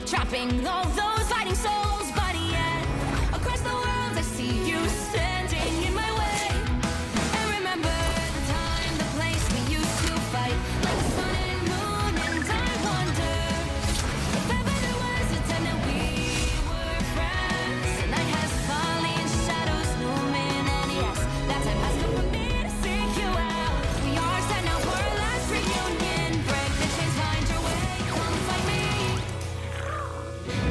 trapping all those fighting souls. But yet, across the world, I see you standing in my way. And remember the time, the place we used to fight, like the sun and moon. And I wonder if ever there was a time that we were friends. The night has fallen, shadows looming, and yes, that time has come for me to seek you out. We are set now for our last reunion. Break the chains, find your way, come find me.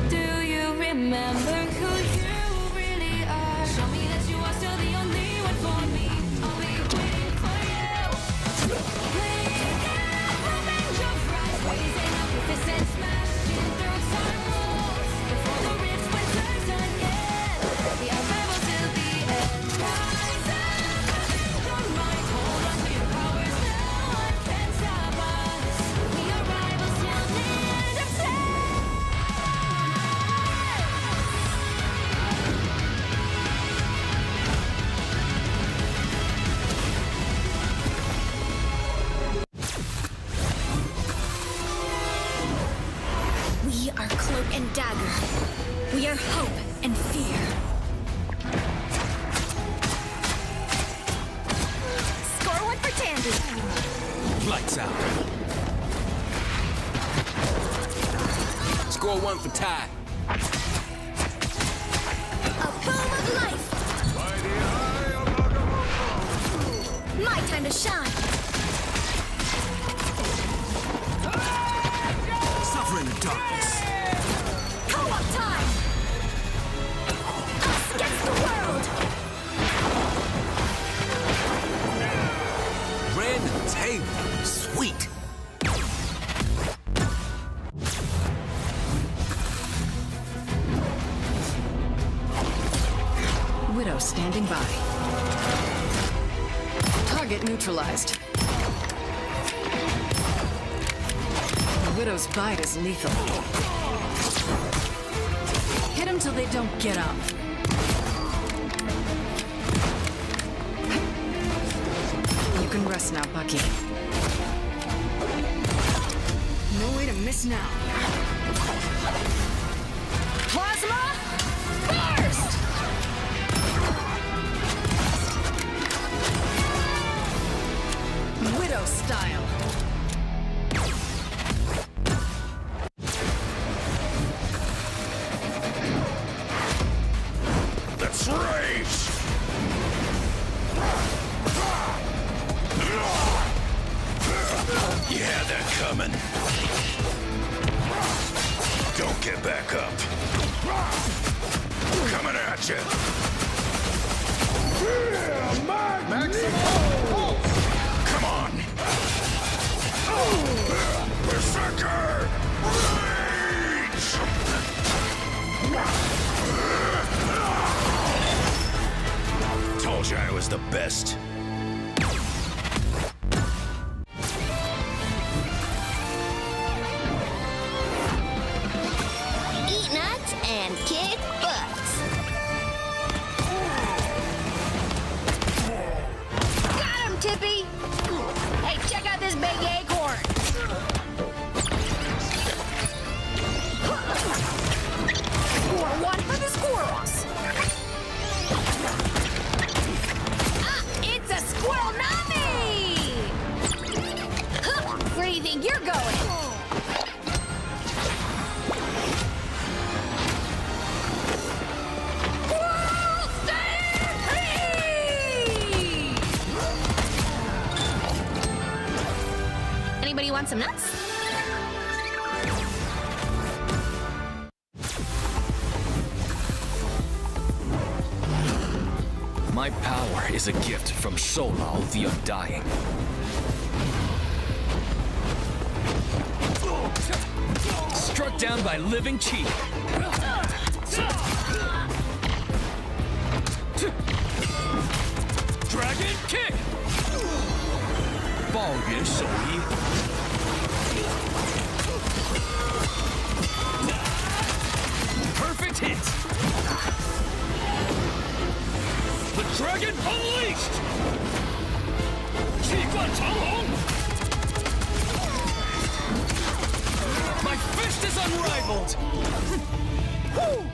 Do you remember who you really are? Show me that you are still the only one for me. I'll be waiting for you. Playing out from angel fries, raising up with fists and smashing through time walls. Before the rifts went done yet, we are rebels till the end. Rise up, your mind, hold on to your powers. No one can stop us. We are rivals till the end of time. We are Cloak and Dagger. We are hope and fear. Score one for Tandy. Lights out. Score one for Ty. A boom of life. My time to shine. Suffer in the darkness. Co-op time. Us against the world. Random table. Sweet. Widow standing by. Target neutralized. The Widow's bite is lethal. Hit them till they don't get up. You can rest now, Bucky. No way to miss now. Plasma burst! Widow style. Let's race! You had that coming. Don't get back up. Coming at you. Come on. Berserker! Rage! Told you I was the best. Eat nuts and kick butts. Got him, Tippy! Hey, check out this big acorn! Score one for the squirrels! Ah, it's a squirrel nami! Huh, where do you think you're going? Squirrel stampede! Anybody want some nuts? My power is a gift from Solal the Undying. Struck down by living chi. Dragon kick! Ball yuan shou yi. Perfect hit! The dragon unleashed! Qi Guan Changlong! My My fist is unrivaled! Woo!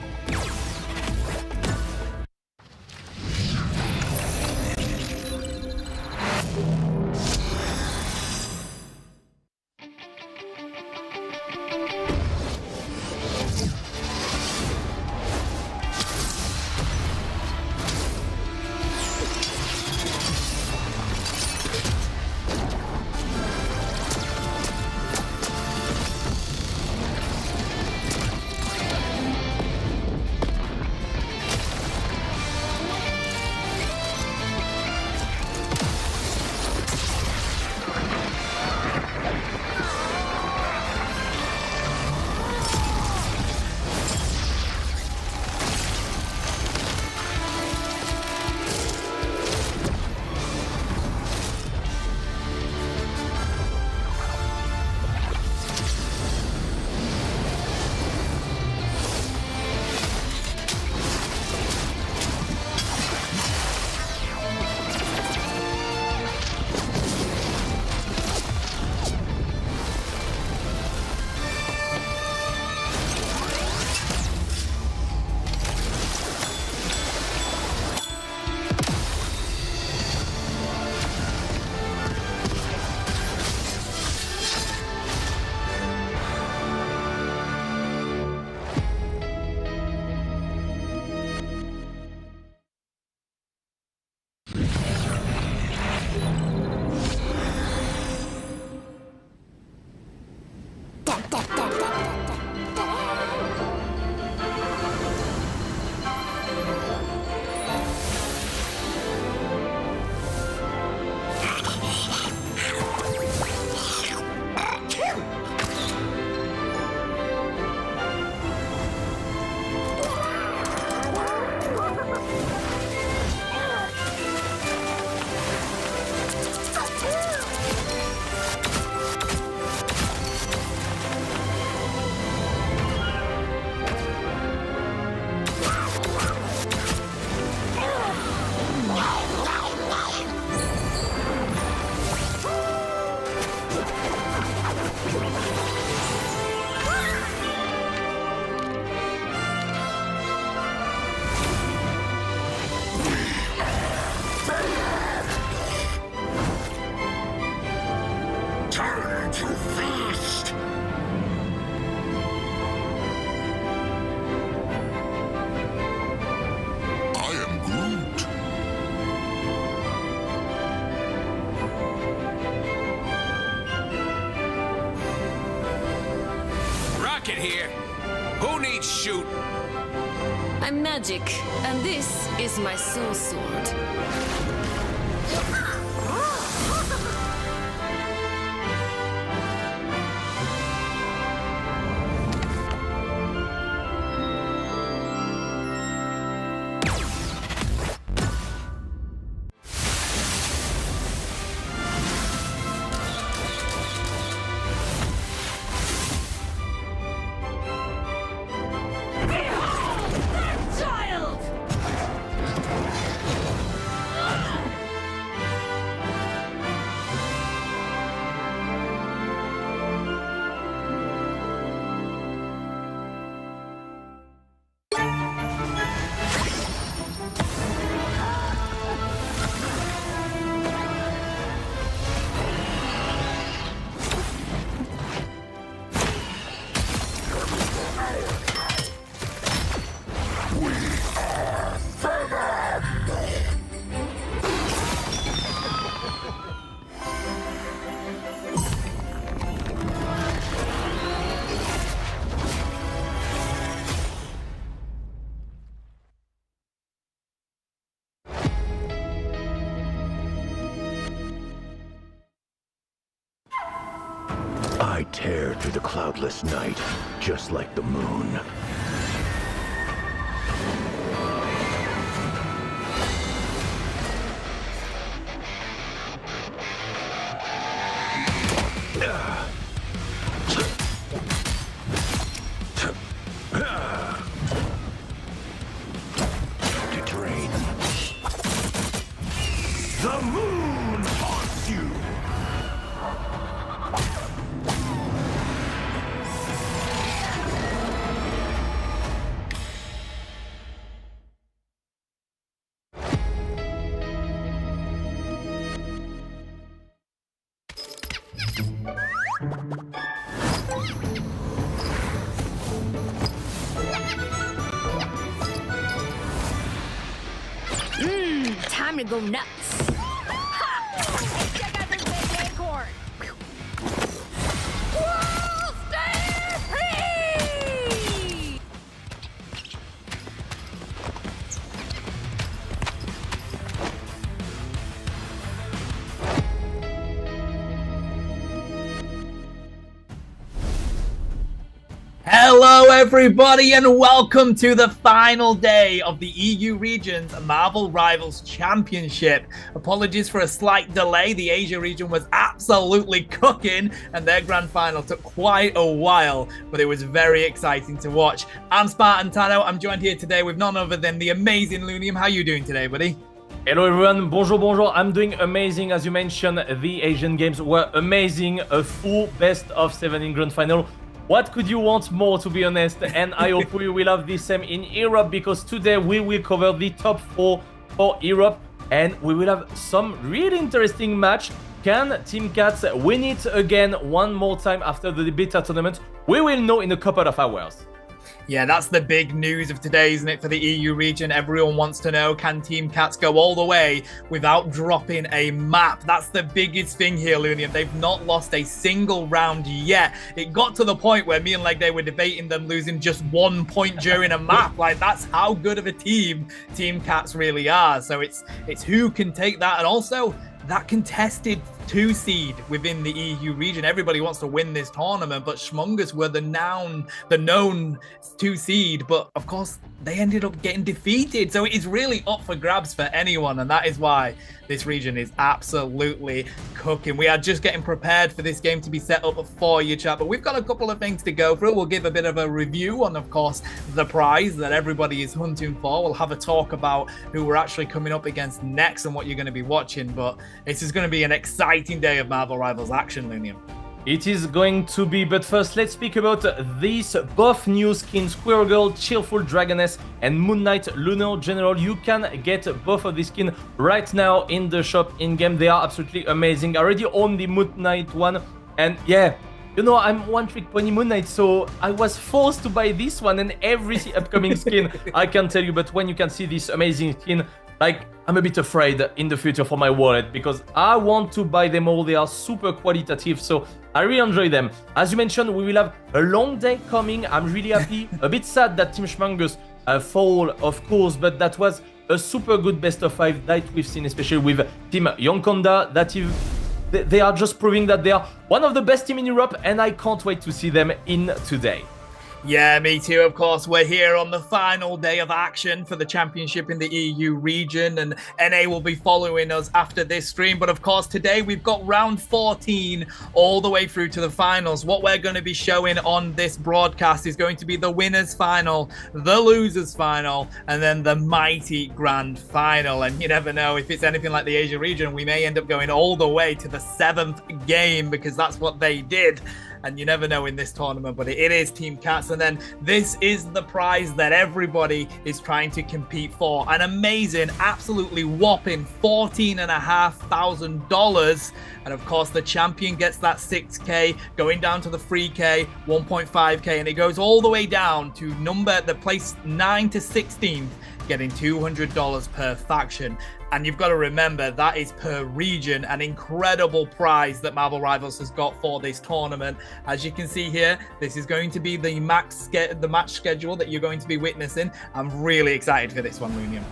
Here. Who needs shoot? I'm magic, and this is my soul sword. I tear through the cloudless night, just like the moon. To drain. The moon haunts you! Time to go nuts. Ha! Check out this big acorn. Whoa, stay free! Hello everybody and welcome to the final day of the EU region's Marvel Rivals Championship. Apologies for a slight delay, the Asia region was absolutely cooking and their grand final took quite a while, but it was very exciting to watch. I'm Spartan Tano, I'm joined here today with none other than the amazing Lunium. How are you doing today, buddy? Hello everyone, bonjour, I'm doing amazing. As you mentioned, the Asian games were amazing, a full best of 7 in grand final. What could you want more, to be honest? And I hope we will have the same in Europe, because today we will cover the top 4 for Europe and we will have some really interesting match. Can Team Cats win it again one more time after the beta tournament? We will know in a couple of hours. Yeah, that's the big news of today, isn't it, for the EU region? Everyone wants to know, can Team Cats go all the way without dropping a map? That's the biggest thing here, Lunium. They've not lost a single round yet. It got to the point where me and Leg Day were debating them losing just 1 point during a map. Like, that's how good of a team Team Cats really are. So it's who can take that, and also that contested 2 seed within the EU region. Everybody wants to win this tournament, but Schmongers were the known 2 seed, but of course they ended up getting defeated. So it is really up for grabs for anyone, and that is why this region is absolutely cooking. We are just getting prepared for this game to be set up for you, chat, but we've got a couple of things to go through. We'll give a bit of a review on, of course, the prize that everybody is hunting for. We'll have a talk about who we're actually coming up against next and what you're going to be watching, but this is going to be an exciting day of Marvel Rivals action, Lunium. It is going to be, but first let's speak about these both new skins, Squirrel Girl, Cheerful Dragoness and Moon Knight Lunar General. You can get both of these skins right now in the shop in-game. They are absolutely amazing. I already own the Moon Knight one, and yeah, you know, I'm one-trick pony Moon Knight, so I was forced to buy this one and every upcoming skin, I can tell you. But when you can see this amazing skin, like, I'm a bit afraid in the future for my wallet, because I want to buy them all. They are super qualitative, so I really enjoy them. As you mentioned, we will have a long day coming. I'm really happy. A bit sad that Team Schmongers fall, of course, but that was a super good best of 5 that we've seen, especially with Team Yonkonda. They are just proving that they are one of the best teams in Europe, and I can't wait to see them in today. Yeah, me too, of course. We're here on the final day of action for the championship in the EU region, and NA will be following us after this stream. But of course, today we've got round 14 all the way through to the finals. What we're going to be showing on this broadcast is going to be the winners final, the losers final, and then the mighty grand final. And you never know, if it's anything like the Asia region, we may end up going all the way to the 7th game, because that's what they did. And you never know in this tournament, but it is Team Cats. And then this is the prize that everybody is trying to compete for. An amazing, absolutely whopping $14,500. And of course, the champion gets that 6K, going down to the 3K, 1.5K, and it goes all the way down to the place 9 to 16th, getting $200 per faction. And you've got to remember, that is per region, an incredible prize that Marvel Rivals has got for this tournament. As you can see here, this is going to be the match schedule that you're going to be witnessing. I'm really excited for this one, Lunium.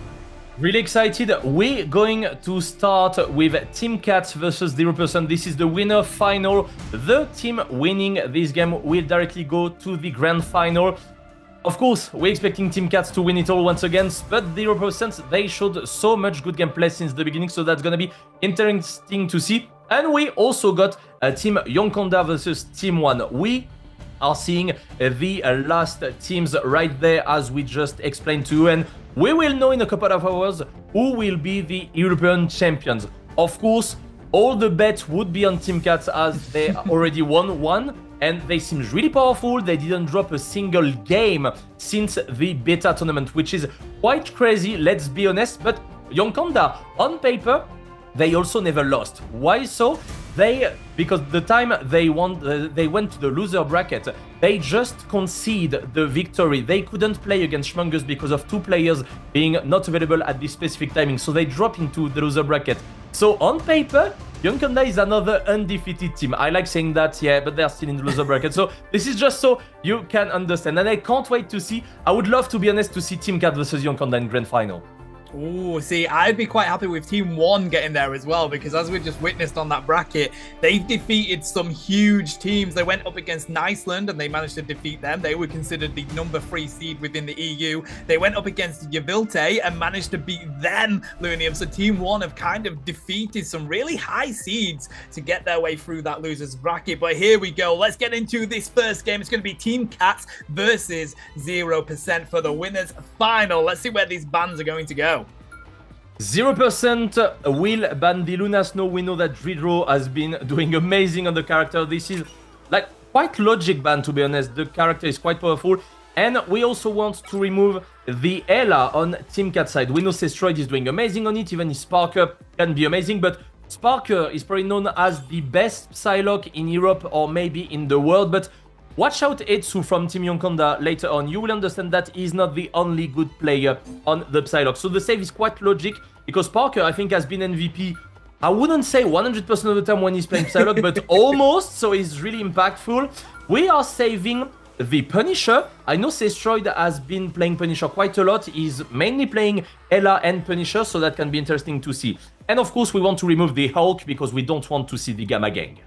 Really excited. We're going to start with Team Cats versus 0%. This is the winner final. The team winning this game will directly go to the grand final. Of course, we're expecting Team Cats to win it all once again, but 0%, they showed so much good gameplay since the beginning, so that's gonna be interesting to see. And we also got Team Yonkonda versus Team 1. We are seeing the last teams right there, as we just explained to you, and we will know in a couple of hours who will be the European champions. Of course, all the bets would be on Team Cats, as they already won one. And they seem really powerful. They didn't drop a single game since the beta tournament, which is quite crazy, let's be honest. But Yonkonda, on paper, they also never lost. Why so? because the time they went to the loser bracket, they just concede the victory. They couldn't play against Schmungers because of 2 players being not available at this specific timing, so they drop into the loser bracket. So on paper, Young Conda is another undefeated team. I like saying that, yeah, but they're still in the loser bracket. So this is just so you can understand. And I can't wait to see. I would love, to be honest, to see Team Cat versus Young Conda in Grand Final. Ooh, see, I'd be quite happy with Team 1 getting there as well, because as we just witnessed on that bracket, they've defeated some huge teams. They went up against Iceland and they managed to defeat them. They were considered the number 3 seed within the EU. They went up against Yavilte and managed to beat them, Lunium. So Team 1 have kind of defeated some really high seeds to get their way through that losers bracket. But here we go. Let's get into this first game. It's going to be Team Cats versus 0% for the winners final. Let's see where these bans are going to go. 0% will ban the Luna Snow. We know that Dridro has been doing amazing on the character. This is like quite logic ban, to be honest. The character is quite powerful. And we also want to remove the Ella on Team Cat side. We know Sestroid is doing amazing on it, even his Sparker can be amazing, but Sparker is probably known as the best Psylocke in Europe or maybe in the world, but watch out Etsu from Team Yonkonda later on. You will understand that he's not the only good player on the Psylocke. So the save is quite logic, because Parker, I think, has been MVP, I wouldn't say 100% of the time when he's playing Psylocke, but almost, so he's really impactful. We are saving the Punisher. I know Sestroid has been playing Punisher quite a lot. He's mainly playing Ella and Punisher, so that can be interesting to see. And of course, we want to remove the Hulk, because we don't want to see the Gamma Gang.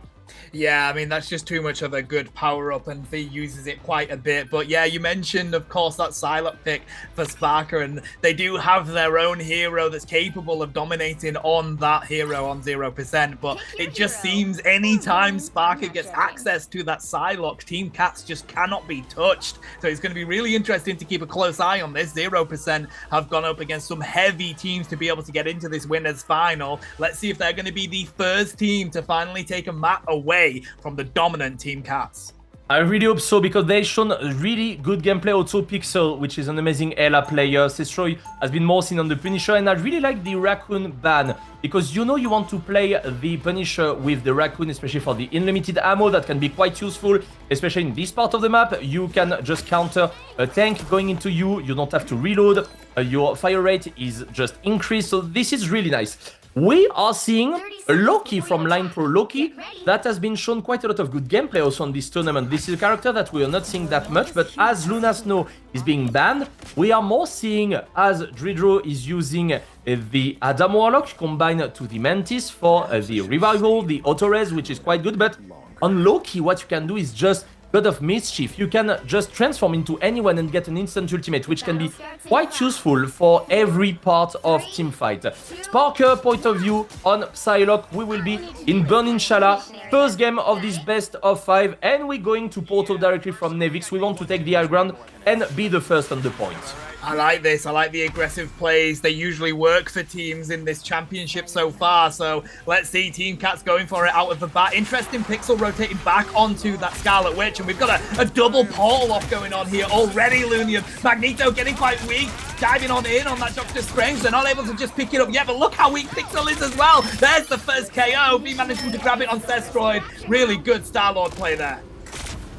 Yeah, I mean, that's just too much of a good power-up, and V uses it quite a bit. But yeah, you mentioned, of course, that Psylocke pick for Sparker, and they do have their own hero that's capable of dominating on that hero on 0%. But it just seems anytime Sparker gets access to that Psylocke, Team Cats just cannot be touched. So it's going to be really interesting to keep a close eye on this. 0% have gone up against some heavy teams to be able to get into this winners final. Let's see if they're going to be the first team to finally take a map away from the dominant Team Cats. I really hope so, because they've shown really good gameplay. Also Pixel, which is an amazing Ella player. Sestroy has been more seen on the Punisher, and I really like the Raccoon ban, because you know you want to play the Punisher with the Raccoon, especially for the unlimited ammo. That can be quite useful, especially in this part of the map. You can just counter a tank going into you. You don't have to reload. Your fire rate is just increased, so this is really nice. We are seeing Loki from Line Pro. Loki, that has been shown quite a lot of good gameplay also on this tournament. This is a character that we are not seeing that much, but as Luna Snow is being banned, we are more seeing as Dridro is using the Adam Warlock combined to the Mantis for the Revival, the Auto-Res, which is quite good. But on Loki, what you can do is just God of Mischief. You can just transform into anyone and get an instant ultimate, which can be quite useful for every part of teamfight. Sparker point of view on Psylocke, we will be in Burning Shala. First game of this best of 5, and we're going to portal directly from Nevix. We want to take the high ground and be the first on the points. I like this. I like the aggressive plays. They usually work for teams in this championship so far. So let's see Team Cats going for it out of the bat. Interesting Pixel rotating back onto that Scarlet Witch. And we've got a double portal off going on here already, Lunium. Magneto getting quite weak. Diving on in on that Doctor Strange. They're not able to just pick it up yet. But look how weak Pixel is as well. There's the first KO. Be managing to grab it on Sestroid. Really good Star-Lord play there.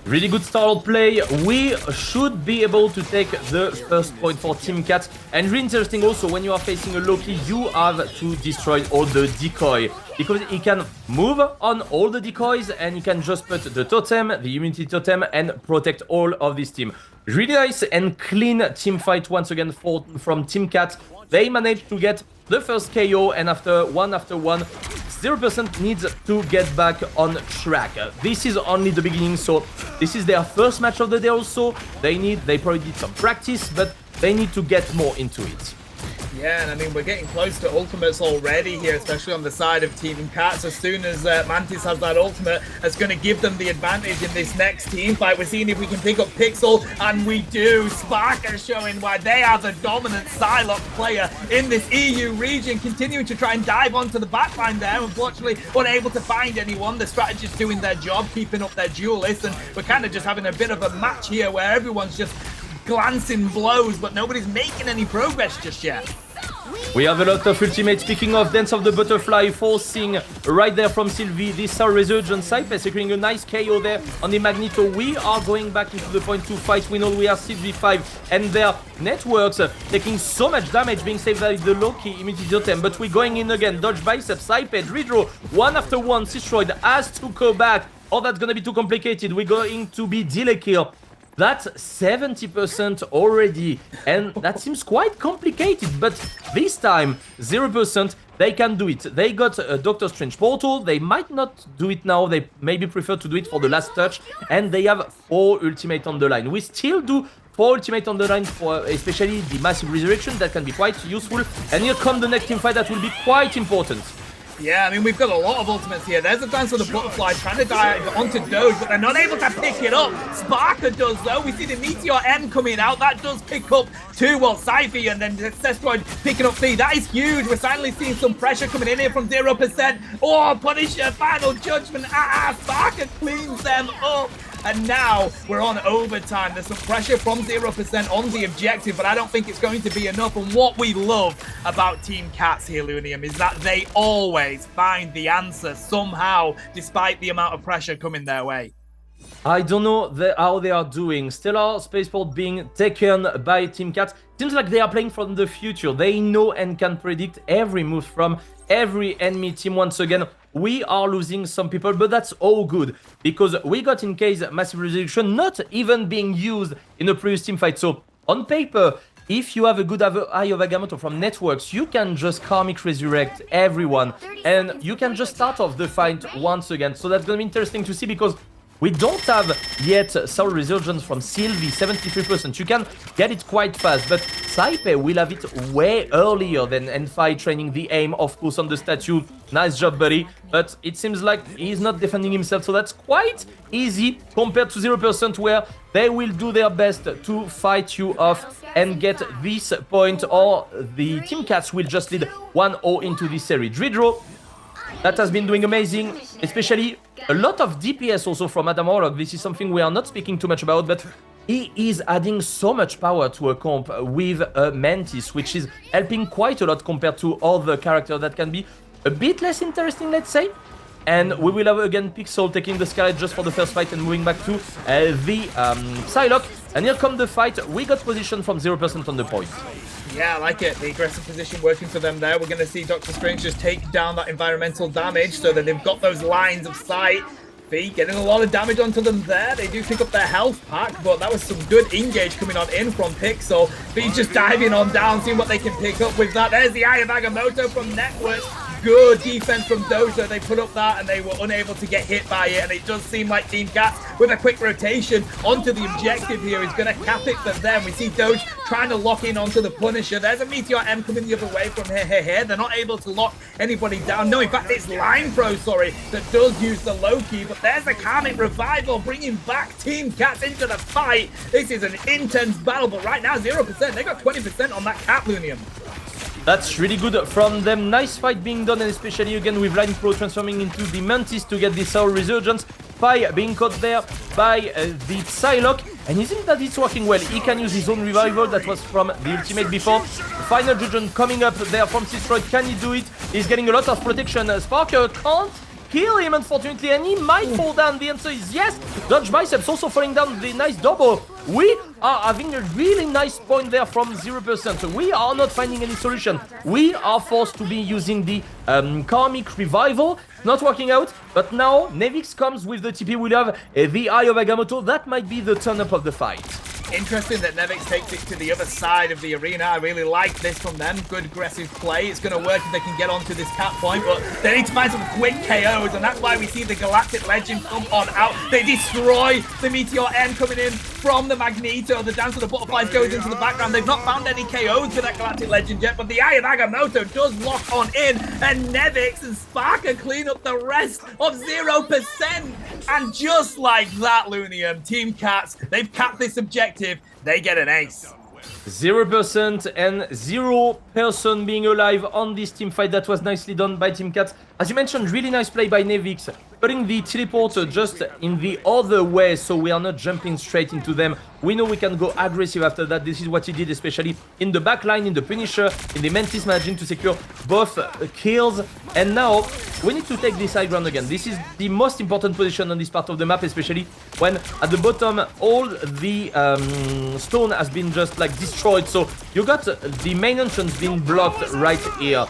Really good Star-Lord play. We should be able to take the first point for Team Cat. And really interesting also, when you are facing a Loki, you have to destroy all the decoy, because he can move on all the decoys and you can just put the totem, the immunity totem, and protect all of this team. Really nice and clean team fight once again from Team Cat. They managed to get the first KO, and after one, 0% needs to get back on track. This is only the beginning, so this is their first match of the day also. They probably did some practice, but they need to get more into it. Yeah, and I mean, we're getting close to ultimates already here, especially on the side of Team Cats. As soon as Mantis has that ultimate, that's going to give them the advantage in this next team fight. We're seeing if we can pick up Pixel, and we do. Sparker showing why they are the dominant Psylocke player in this EU region, continuing to try and dive onto the backline there. Unfortunately, unable to find anyone. The strategists doing their job, keeping up their duelists, and we're kind of just having a bit of a match here where everyone's just glancing blows, but nobody's making any progress just yet. We have a lot of ultimates. Speaking of Dance of the Butterfly, forcing right there from Sylvie. This Soul Resurgence, Cypher securing a nice KO there on the Magneto. We are going back into the point to fight. We know we are 6v5 and their networks taking so much damage, being saved by the Loki immunity totem. But we're going in again. Dodge bicep, Cypher, redraw, one after one. Destroyed has to go back. Oh, that's gonna be too complicated. We're going to be delay kill. That's 70% already, and that seems quite complicated, but this time, 0%, they can do it. They got a Doctor Strange portal, they might not do it now, they maybe prefer to do it for the last touch, and they have 4 ultimate on the line. We still do 4 ultimate on the line for especially the Massive Resurrection, that can be quite useful, and here come the next team fight that will be quite important. Yeah, I mean, we've got a lot of ultimates here. There's a Dance of the Butterfly trying to dive onto Doge, but they're not able to pick it up. Sparker does, though. We see the Meteor M coming out. That does pick up 2, well, Cypher, and then Cestroid picking up 3. That is huge. We're finally seeing some pressure coming in here from 0%. Oh, Punisher, Final Judgment. Sparker cleans them up. And now we're on overtime. There's some pressure from 0% on the objective, but I don't think it's going to be enough. And what we love about Team Cats here, Lunium, is that they always find the answer somehow, despite the amount of pressure coming their way. I don't know how they are doing. Stellar Spaceport being taken by Team Cats. Seems like they are playing from the future. They know and can predict every move from every enemy team. Once again, we are losing some people, but that's all good, because we got in case Massive Resurrection not even being used in the previous team fight. So on paper, if you have a good Eye of Agamotto from networks, you can just Karmic Resurrect everyone, and you can just start off the fight once again. So that's gonna be interesting to see, because we don't have yet Soul Resurgence from Sylvie, 73%. You can get it quite fast, but Cypher will have it way earlier than N5 training the aim, of course, on the statue. Nice job, buddy. But it seems like he's not defending himself, so that's quite easy compared to 0%, where they will do their best to fight you off and get this point, or the Team Cats will just lead 1-0 into this series. Dridro, that has been doing amazing, especially a lot of DPS also from Adam Warlock. This is something we are not speaking too much about, but he is adding so much power to a comp with a Mantis, which is helping quite a lot compared to other characters that can be a bit less interesting, let's say. And we will have again Pixel taking the Scarlet just for the first fight and moving back to the Psylocke. And here come the fight. We got position from 0% on the point. Yeah, I like it. The aggressive position working for them there. We're going to see Doctor Strange just take down that environmental damage so that they've got those lines of sight. Feet getting a lot of damage onto them there. They do pick up their health pack, but that was some good engage coming on in from Pixel. Feet just diving on down, seeing what they can pick up with that. There's the Eye of Agamotto from Networks. Good defense from Doja. They put up that and they were unable to get hit by it. And it does seem like Team Cats, with a quick rotation onto the objective here, is going to cap it for them. We see Doge trying to lock in onto the Punisher. There's a Meteor M coming the other way from here. They're not able to lock anybody down. No, in fact, it's Line Pro, that does use the Loki. But there's the Karmic Revival bringing back Team Cats into the fight. This is an intense battle, but right now, 0%. They got 20% on that Cat Lunium. That's really good from them. Nice fight being done, and especially again with Line Pro transforming into the Mantis to get the Soul Resurgence. Pi being caught there by the Psylocke, and it seems that it's working well. He can use his own revival that was from the ultimate before. Final Judgment coming up there from Destroyed. Can he do it? He's getting a lot of protection. Sparker can't kill him, unfortunately, and he might fall down. The answer is yes. Dodge Biceps also falling down. The nice double. We are having a really nice point there from 0%. We are not finding any solution. We are forced to be using the Karmic Revival. Not working out, but now Nevix comes with the TP. We'll have the Eye of Agamotto. That might be the turn-up of the fight. Interesting that Nevix takes it to the other side of the arena. I really like this from them. Good aggressive play. It's going to work if they can get onto this cap point, but they need to find some quick KOs, and that's why we see the Galactic Legend come on out. They destroy the Meteor M coming in from the Magneto. The Dance of the Butterflies goes into the background. They've not found any KOs with that Galactic Legend yet, but the Eye of Agamotto does lock on in, and Nevix and Sparker clean up the rest of 0%. And just like that, Lunium, Team Cats, they've capped this objective. They get an ace. 0% and 0 person being alive on this team fight. That was nicely done by Team Cat. As you mentioned, really nice play by Nevix, putting the teleporter just in the other way so we are not jumping straight into them. We know we can go aggressive after that. This is what he did, especially in the back line, in the Punisher, in the Mantis, managing to secure both kills. And now we need to take this high ground again. This is the most important position on this part of the map, especially when at the bottom all the stone has been just like destroyed. So you got the main entrance being blocked right here.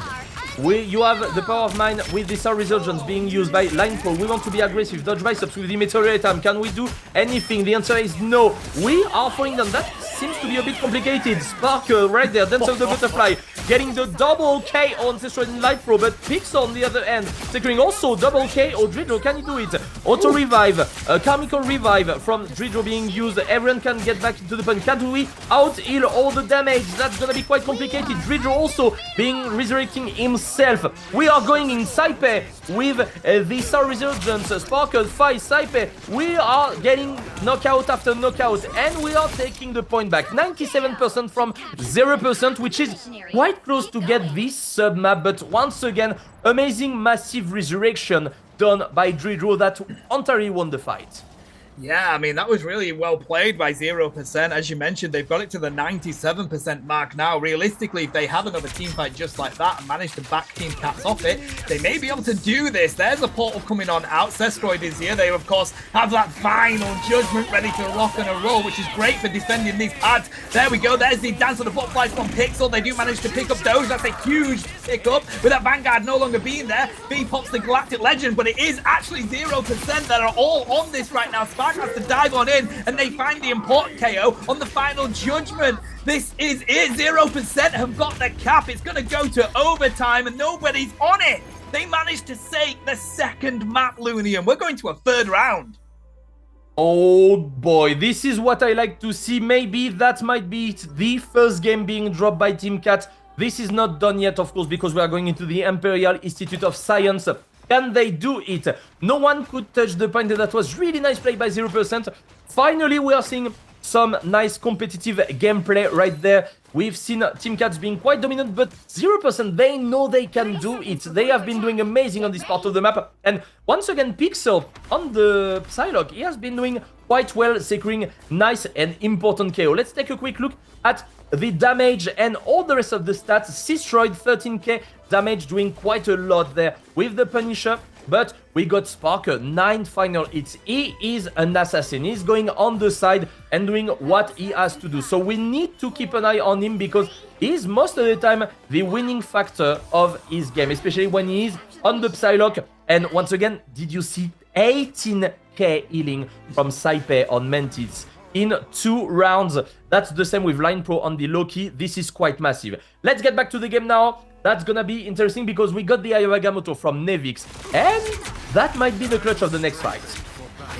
You have the power of mine with the Soul Resurgence being used by Line Pro. We want to be aggressive, dodge biceps with the Meteorite Time. Can we do anything? The answer is no. We are falling down. That seems to be a bit complicated. Sparkle right there, Dance of the Butterfly, getting the double KO on Ancestral and Light Pro, but Pixel on the other end, securing also double KO. Dridro, can he do it? Auto Revive, Chemical Revive from Dridro being used. Everyone can get back into the point. Can we out heal all the damage? That's gonna be quite complicated. Dridro also being resurrecting himself. We are going in Saipe with the Soul Resurgence, Sparkle, Fire, Saipe. We are getting knockout after knockout, and we are taking the point back. 97% from 0%, which is quite close to get this sub-map, but once again, amazing massive resurrection done by Dridro that entirely won the fight. Yeah, I mean, that was really well played by 0%. As you mentioned, they've got it to the 97% mark now. Realistically, if they had another team fight just like that and managed to back Team Cats off it, they may be able to do this. There's a portal coming on out. Cestroid is here. They, of course, have that final judgment ready to rock and a roll, which is great for defending these pads. There we go. There's the Dance of the Butterflies from Pixel. They do manage to pick up those. That's a huge pickup with that Vanguard no longer being there. B pops the Galactic Legend, but it is actually 0% that are all on this right now. Spark has to dive on in, and they find the important KO on the final judgment. This is it. 0% have got the cap. It's going to go to overtime, and nobody's on it. They managed to take the second map, Lunium. We're going to a third round. Oh boy, this is what I like to see. Maybe that might be it. The first game being dropped by Team Cat. This is not done yet, of course, because we are going into the Imperial Institute of Science. Can they do it? No one could touch the point. That was really nice play by 0%. Finally, we are seeing some nice competitive gameplay right there. We've seen Team Cats being quite dominant, but 0%, they know they can do it. They have been doing amazing on this part of the map. And once again, Pixel on the Psylocke, he has been doing quite well, securing nice and important KO. Let's take a quick look at the damage and all the rest of the stats. Cestroid, 13k damage, doing quite a lot there with the Punisher. But we got Sparker, 9 final hits. He is an assassin. He's going on the side and doing what he has to do. So we need to keep an eye on him because he's most of the time the winning factor of his game, especially when he is on the Psylocke. And once again, did you see 18k healing from Saipe on Mantis in 2 rounds? That's the same with Line Pro on the Loki. This is quite massive. Let's get back to the game now. That's gonna be interesting because we got the Ayawagamoto from Nevix, and that might be the clutch of the next fight.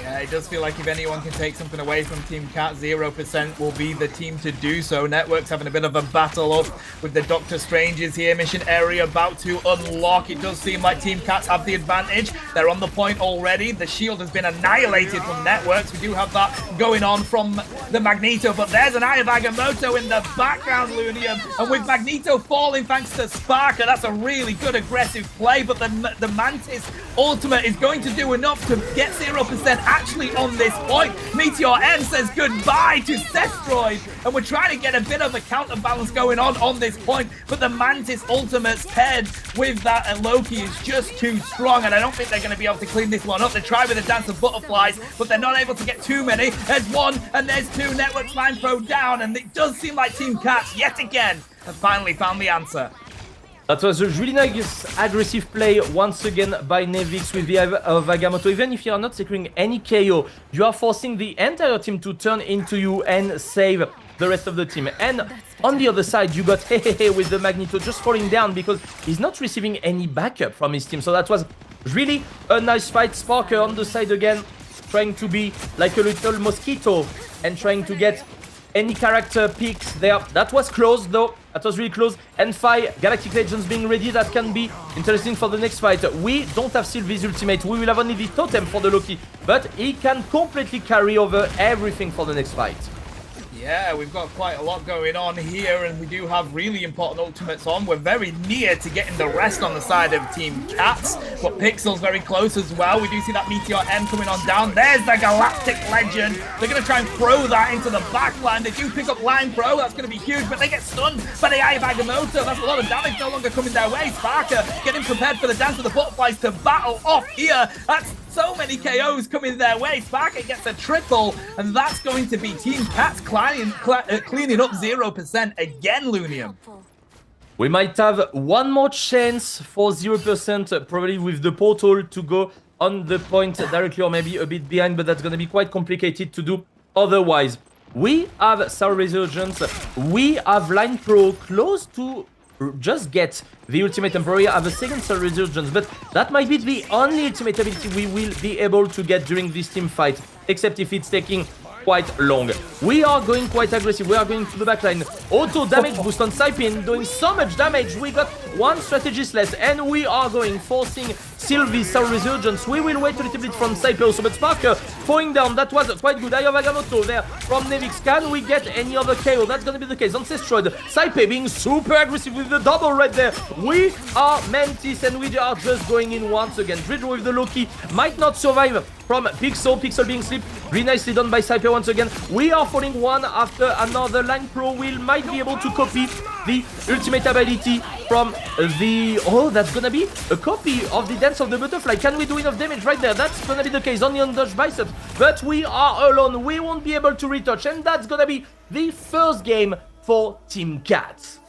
Yeah, it does feel like if anyone can take something away from Team Cat, 0% will be the team to do so. Network's having a bit of a battle up with the Doctor Stranges here. Mission area about to unlock. It does seem like Team Cats have the advantage. They're on the point already. The shield has been annihilated from Networks. We do have that going on from the Magneto, but there's an Eye of Agamotto in the background, Lunium. And with Magneto falling thanks to Sparker, that's a really good aggressive play, but the Mantis Ultimate is going to do enough to get 0% actually on this point. Meteor M says goodbye to Cestroid, and we're trying to get a bit of a counterbalance going on this point, but the Mantis Ultimate's paired with that Loki is just too strong, and I don't think they're going to be able to clean this one up. They try with a Dance of Butterflies, but they're not able to get too many. There's one, and there's two. Networks Line Pro down, and it does seem like Team Cats, yet again, have finally found the answer. That was a really nice aggressive play once again by Nevix with the Agamotto. Even if you are not securing any KO, you are forcing the entire team to turn into you and save the rest of the team. And on the other side, you got Hehehe with the Magneto just falling down because he's not receiving any backup from his team. So that was really a nice fight. Sparker on the side again, trying to be like a little mosquito and trying to get any character picks there. That was close though. That was really close. And Fi, Galactic Legends being ready. That can be interesting for the next fight. We don't have Sylvie's ultimate. We will have only the totem for the Loki. But he can completely carry over everything for the next fight. Yeah, we've got quite a lot going on here, and we do have really important ultimates on. We're very near to getting the rest on the side of Team Cats, but Pixel's very close as well. We do see that Meteor M coming on down. There's the Galactic Legend. They're going to try and throw that into the backline. They do pick up Line Pro. That's going to be huge, but they get stunned by the Eye of Agamotto. That's a lot of damage no longer coming their way. Sparker getting prepared for the Dance of the Butterflies to battle off here. That's so many KOs coming their way. Sparker gets a triple, and that's going to be Team Cats cleaning up 0% again, Lunium. We might have one more chance for 0%, probably with the portal to go on the point directly or maybe a bit behind, but that's going to be quite complicated to do otherwise. We have Soul Resurgence, we have Line Pro close to just get the ultimate temporary, have a second Soul Resurgence, but that might be the only ultimate ability we will be able to get during this team fight, except if it's taking quite long. We are going quite aggressive. We are going to the backline. Auto damage boost on Saipin, doing so much damage. We got one strategist less, and we are going, forcing Sylvie's Soul Resurgence. We will wait a little bit from Saipe also, but Sparker falling down. That was quite good. Eye of Agamotto there from Nevix. Can we get any other KO? That's going to be the case. Ancestroid, Saipe being super aggressive with the double right there. We are Mantis, and we are just going in once again. Dridro with the Loki might not survive from Pixel. Pixel being slipped. Really nicely done by Saipe once again. We are falling one after another. Line Pro might be able to copy the ultimate ability from the... Oh, that's gonna be a copy of the Dance of the Butterfly. Can we do enough damage right there? That's gonna be the case. Only on Dodge Biceps. But we are alone. We won't be able to retouch. And that's gonna be the first game for Team Cats.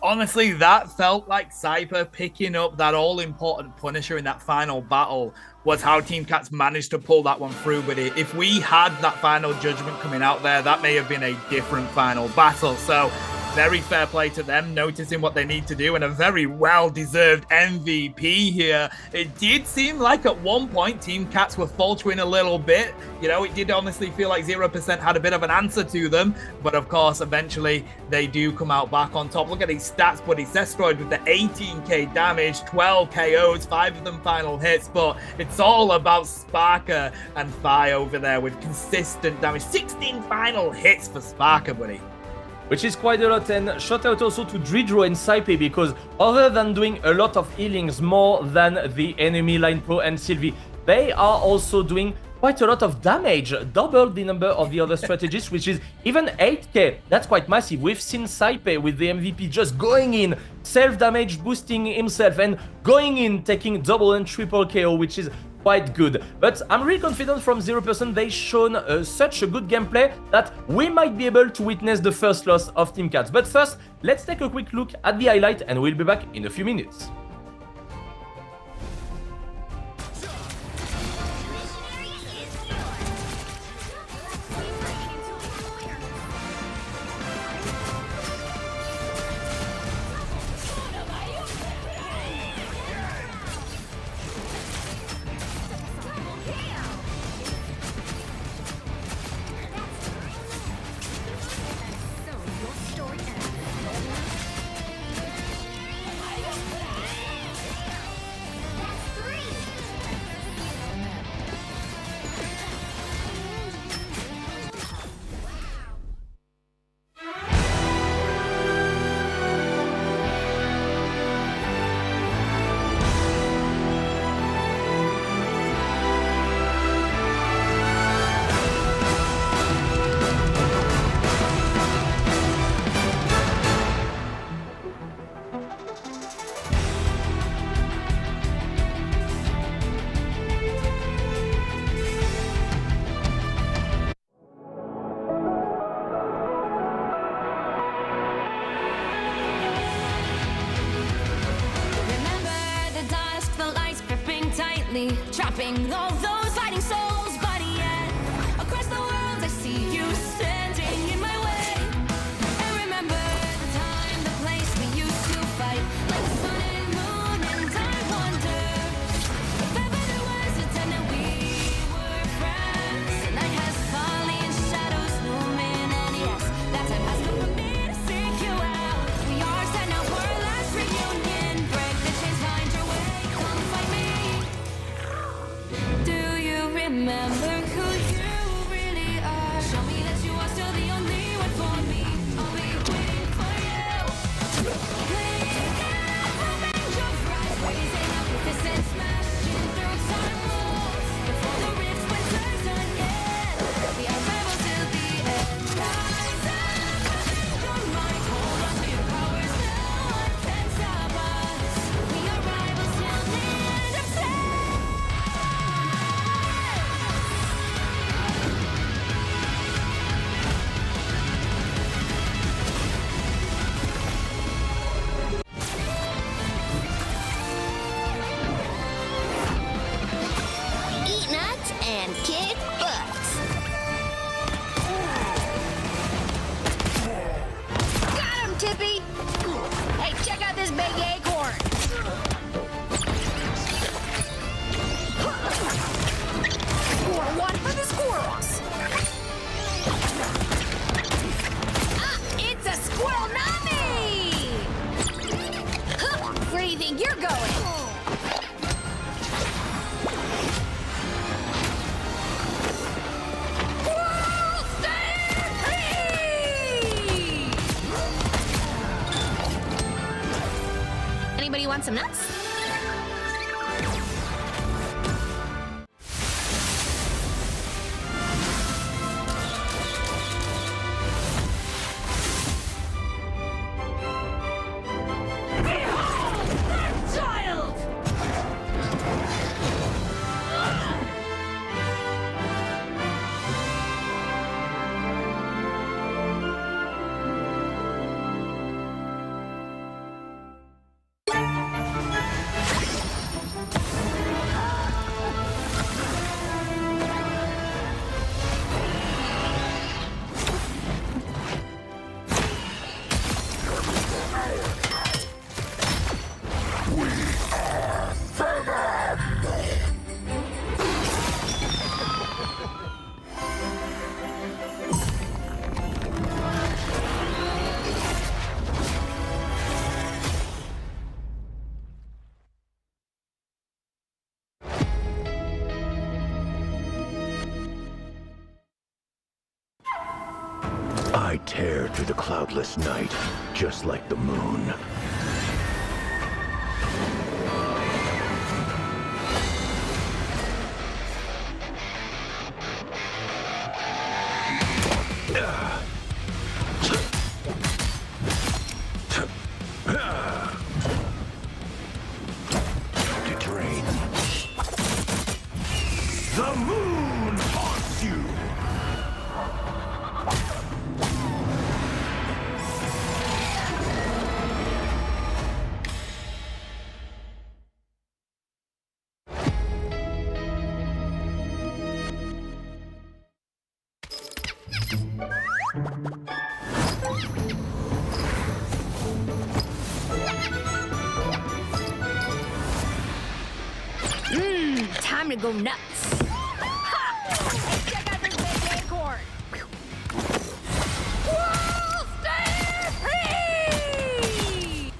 Honestly, that felt like Saipe picking up that all-important Punisher in that final battle was how Team Cats managed to pull that one through. But if we had that final judgment coming out there, that may have been a different final battle. So very fair play to them, noticing what they need to do, and a very well-deserved MVP here. It did seem like at one point Team Cats were faltering a little bit. You know, it did honestly feel like 0% had a bit of an answer to them. But of course, eventually they do come out back on top. Look at these stats, buddy. Zestroid with the 18k damage, 12 KOs, 5 of them final hits. But it's all about Sparker and Fi over there with consistent damage. 16 final hits for Sparker, buddy. Which is quite a lot, and shout out also to Dridro and Saipe, because other than doing a lot of healings more than the enemy Line Pro and Sylvie, they are also doing quite a lot of damage, double the number of the other strategists, which is even 8k. That's quite massive. We've seen Saipe with the MVP just going in, self-damage boosting himself, and going in, taking double and triple KO, which is quite good. But I'm really confident from 0%. They've shown such a good gameplay that we might be able to witness the first loss of Team Cats. But first, let's take a quick look at the highlight, and we'll be back in a few minutes. Trapping all those fighting souls, but yet across the world I see you standing in my way. And remember the time, the place we used to fight, like the sun and moon, and I wonder if ever there was a time that we were friends. The night has fallen, shadows looming, and yes, that time has come for me to seek you out. We are set now for our last reunion. Break the chains, find your way, come find me. Do some nuts? I tear through the cloudless night, just like the moon. To drain. The moon haunts you! Time to go nuts. Ha! Check out this big acorn. Whoa, stay free!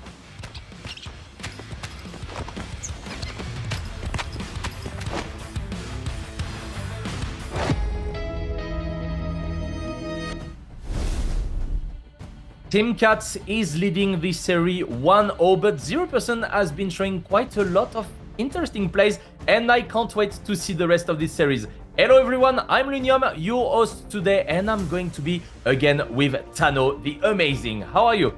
Team Cats is leading this series 1-0, but 0% has been showing quite a lot of interesting plays, and I can't wait to see the rest of this series. Hello everyone, I'm Lunium, your host today, and I'm going to be again with Tano the Amazing. How are you?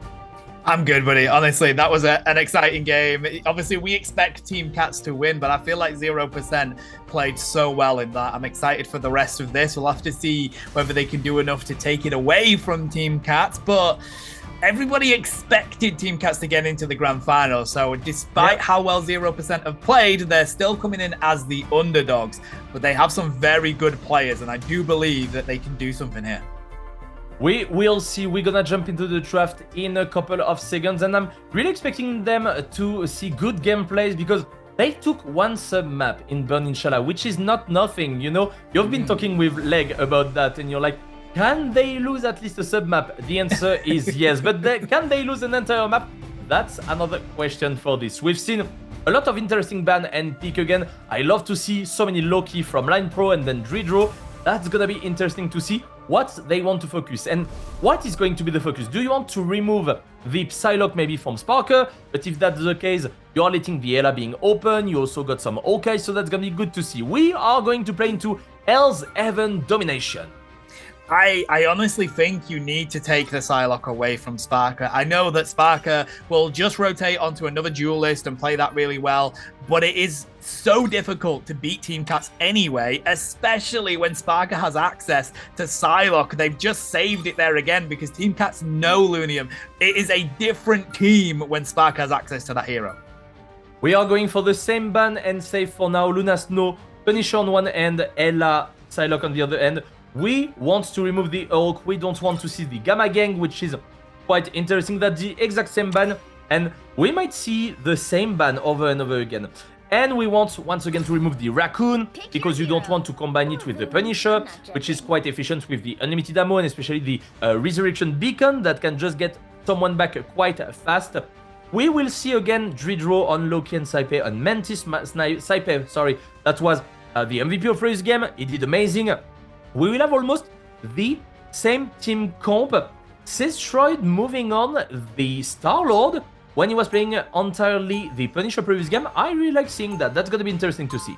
I'm good, buddy. Honestly, that was an exciting game. Obviously, we expect Team Cats to win, but I feel like 0% played so well in that. I'm excited for the rest of this. We'll have to see whether they can do enough to take it away from Team Cats, but everybody expected Team Cats to get into the grand final. So despite how well 0% have played, they're still coming in as the underdogs. But they have some very good players, and I do believe that they can do something here. We will see. We're gonna jump into the draft in a couple of seconds, and I'm really expecting them to see good gameplays because they took one sub map in Burn Inshallah, which is not nothing, you know? You've been talking with Leg about that, and you're like, can they lose at least a sub map? The answer is yes, but can they lose an entire map? That's another question for this. We've seen a lot of interesting ban and pick again. I love to see so many Loki from Line Pro and then Dridro. That's gonna be interesting to see what they want to focus and what is going to be the focus. Do you want to remove the Psylocke maybe from Sparker? But if that's the case, you are letting the Ela being open. You also got some Hawkeye, so that's gonna be good to see. We are going to play into Hell's Heaven Domination. I honestly think you need to take the Psylocke away from Sparker. I know that Sparker will just rotate onto another duelist and play that really well, but it is so difficult to beat Team Cats anyway, especially when Sparker has access to Psylocke. They've just saved it there again because Team Cats know Lunium. It is a different team when Sparker has access to that hero. We are going for the same ban and save for now. Luna Snow, Punisher on one end, Ella, Psylocke on the other end. We want to remove the Hulk. We don't want to see the Gamma Gang, which is quite interesting. That's the exact same ban, and we might see the same ban over and over again. And we want, once again, to remove the Raccoon, because you don't want to combine it with the Punisher, which is quite efficient with the unlimited ammo, and especially the Resurrection Beacon that can just get someone back quite fast. We will see again Dridro on Loki and Saipe on Mantis. Saipe, sorry, that was the MVP of first game. He did amazing. We will have almost the same team comp. Sestroid moving on, the Star-Lord, when he was playing entirely the Punisher previous game. I really like seeing that. That's going to be interesting to see.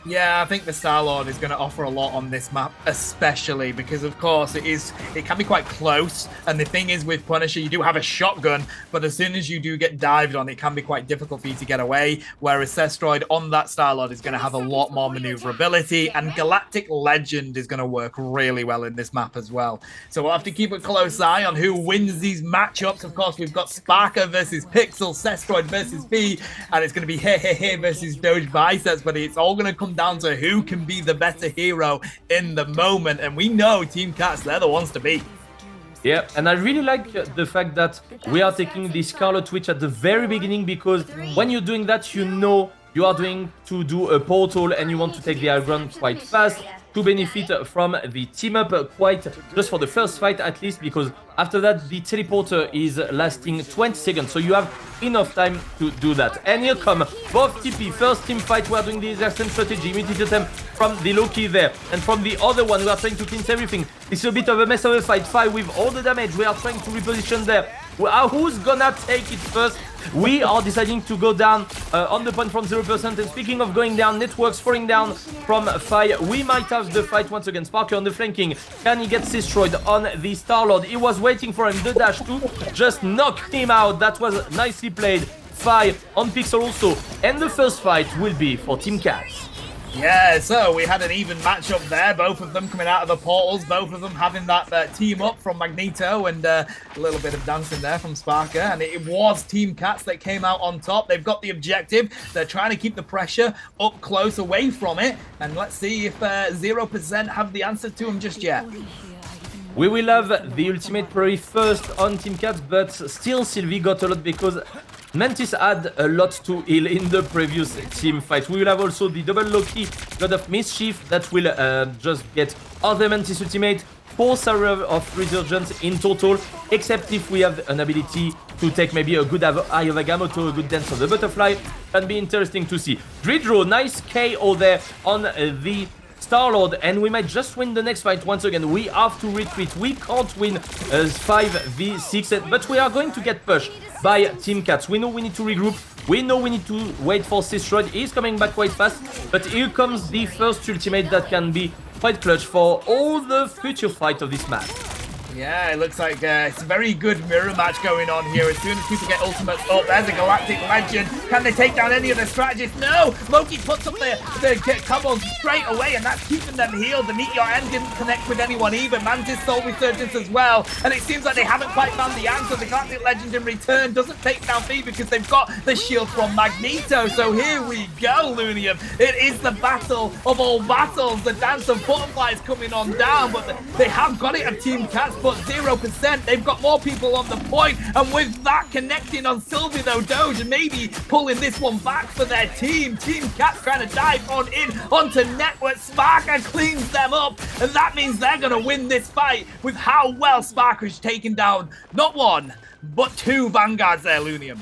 Yeah, I think the Star-Lord is going to offer a lot on this map, especially because, of course, it can be quite close. And the thing is, with Punisher, you do have a shotgun, but as soon as you do get dived on, it can be quite difficult for you to get away. Whereas Sestroid on that Star-Lord is going to have a lot more maneuverability, and Galactic Legend is going to work really well in this map as well. So we'll have to keep a close eye on who wins these matchups. Of course, we've got Sparker versus Pixel, Sestroid versus P, and it's going to be Hey versus Doge Biceps, but it's all going to come down to who can be the better hero in the moment, and we know Team Cats, they're the ones to beat. Yeah, and I really like the fact that we are taking the Scarlet Witch at the very beginning, because when you're doing that, you know you are doing to do a portal and you want to take the high ground quite fast to benefit from the team up quite just for the first fight at least, because after that the teleporter is lasting 20 seconds, so you have enough time to do that. And here come both TP, first team fight, we are doing the same strategy, immediate attempt from the Loki there, and from the other one we are trying to cleanse everything. It's a bit of a mess of a fight, 5 with all the damage, we are trying to reposition there. Who's gonna take it first? We are deciding to go down on the point from 0%. And speaking of going down, Networks falling down from 5. We might have the fight once again. Sparker on the flanking. Can he get destroyed on the Star-Lord? He was waiting for him. The dash to just knock him out. That was nicely played. 5 on Pixel also. And the first fight will be for Team Cats. Yeah, so we had an even matchup there, both of them coming out of the portals, both of them having that team up from Magneto, and a little bit of dancing there from Sparker, and it was Team Cats that came out on top. They've got the objective, they're trying to keep the pressure up close away from it, and let's see if 0% have the answer to them just yet. We will have the ultimate probably first on Team Cats, but still Sylvie got a lot because Mantis had a lot to heal in the previous team fight. We will have also the double Loki, God of Mischief, that will just get other Mantis ultimate, 4 Sarah of Resurgence in total, except if we have an ability to take maybe a good Eye of Agamotto, a good Dance of the Butterfly. Can be interesting to see. Dridro, nice KO there on the Star-Lord, and we might just win the next fight once again. We have to retreat. We can't win 5v6, but we are going to get pushed by Team Cats. We know we need to regroup. We know we need to wait for Sestroid. He's coming back quite fast, but here comes the first ultimate that can be quite clutch for all the future fight of this match. Yeah, it looks like it's a very good mirror match going on here. As soon as people get ultimates up, there's a Galactic Legend. Can they take down any of the strategists? No! Loki puts up the combos straight away, and that's keeping them healed. The Meet Your End didn't connect with anyone either. Mantis Soul Resurgence as well. And it seems like they haven't quite found the answer. The Galactic Legend in return doesn't take down Fee because they've got the shield from Magneto. So here we go, Lunium. It is the battle of all battles. The Dance of Butterflies coming on down, but they have got it of Team Cats, but 0%. They've got more people on the point, and with that connecting on Sylvie though, Doge, and maybe pulling this one back for their team. Team Cats trying to dive on in onto Network. Sparker cleans them up, and that means they're going to win this fight with how well Sparker's taken down not 1, but 2 Vanguards there, Lunium.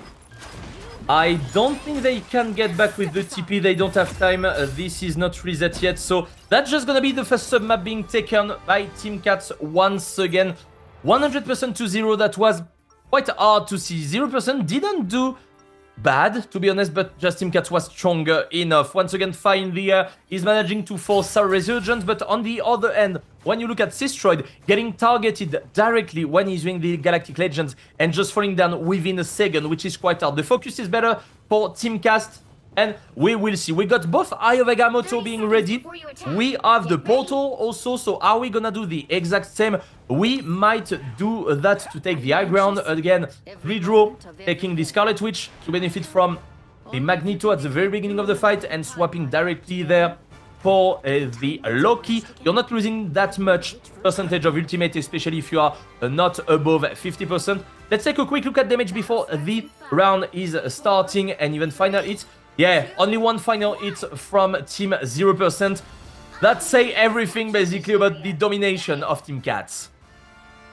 I don't think they can get back with the TP, they don't have time, this is not reset yet, so that's just gonna be the first sub-map being taken by Team Cats once again. 100% to 0, that was quite hard to see. 0% didn't do bad, to be honest, but just Team Cats was stronger enough. Once again, finally, he's managing to force a Resurgence, but on the other end, when you look at Sestroid getting targeted directly when he's doing the Galactic Legends and just falling down within a second, which is quite hard. The focus is better for Team Cast, and we will see. We got both Eye of Agamotto being ready. We have the portal also, so are we gonna do the exact same? We might do that to take the high ground. Again, Dridro taking the Scarlet Witch to benefit from the Magneto at the very beginning of the fight and swapping directly there for the Loki. You're not losing that much percentage of ultimate, especially if you are not above 50%. Let's take a quick look at damage before the round is starting, and even final hits. Yeah, only 1 final hit from Team 0%. That say everything basically about the domination of Team Cats.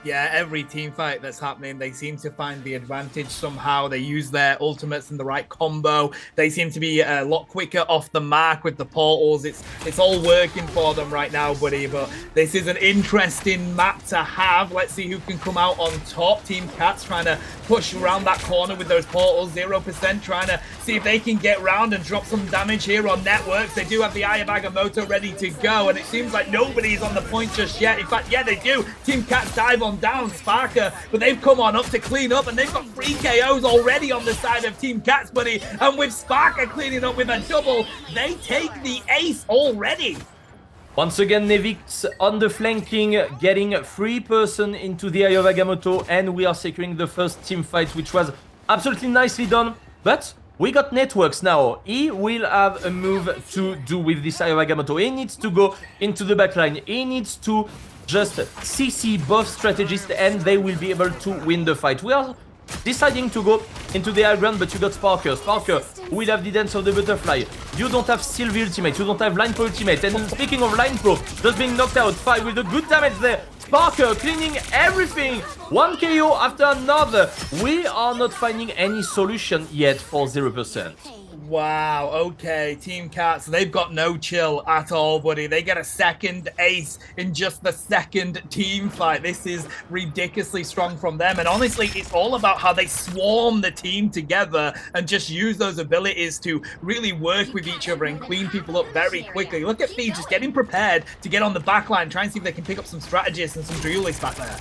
Yeah, every team fight that's happening, they seem to find the advantage somehow. They use their ultimates in the right combo. They seem to be a lot quicker off the mark with the portals. It's all working for them right now, buddy. But this is an interesting map to have. Let's see who can come out on top. Team Cats trying to push around that corner with those portals. 0% trying to see if they can get round and drop some damage here on networks. They do have the Eye of Agamotto ready to go, and it seems like nobody's on the point just yet. In fact, yeah, they do. Team Cats dive on down Sparker, but they've come on up to clean up, and they've got 3 KOs already on the side of Team Cats, buddy. And with Sparker cleaning up with a double, they take the ace already. Once again, Nevix on the flanking, getting 3 person into the Eye of Agamotto, and we are securing the first team fight, which was absolutely nicely done. But we got networks now. He will have a move to do with this Eye of Agamotto. He needs to go into the backline. He needs to just CC both strategists, and they will be able to win the fight. We are deciding to go into the high ground, but you got Sparker. Sparker will have the dance of the butterfly. You don't have Sylvie ultimate. You don't have Line Pro ultimate. And speaking of Line Pro, just being knocked out. 5 with a good damage there. Sparker cleaning everything. 1 KO after another. We are not finding any solution yet for 0%. Wow, okay, Team Cats, they've got no chill at all, buddy. They get a second ace in just the second team fight. This is ridiculously strong from them, and honestly, it's all about how they swarm the team together and just use those abilities to really work with each other and clean people up very quickly. Look at me just getting prepared to get on the back line, try and see if they can pick up some strategists and some duelists back there.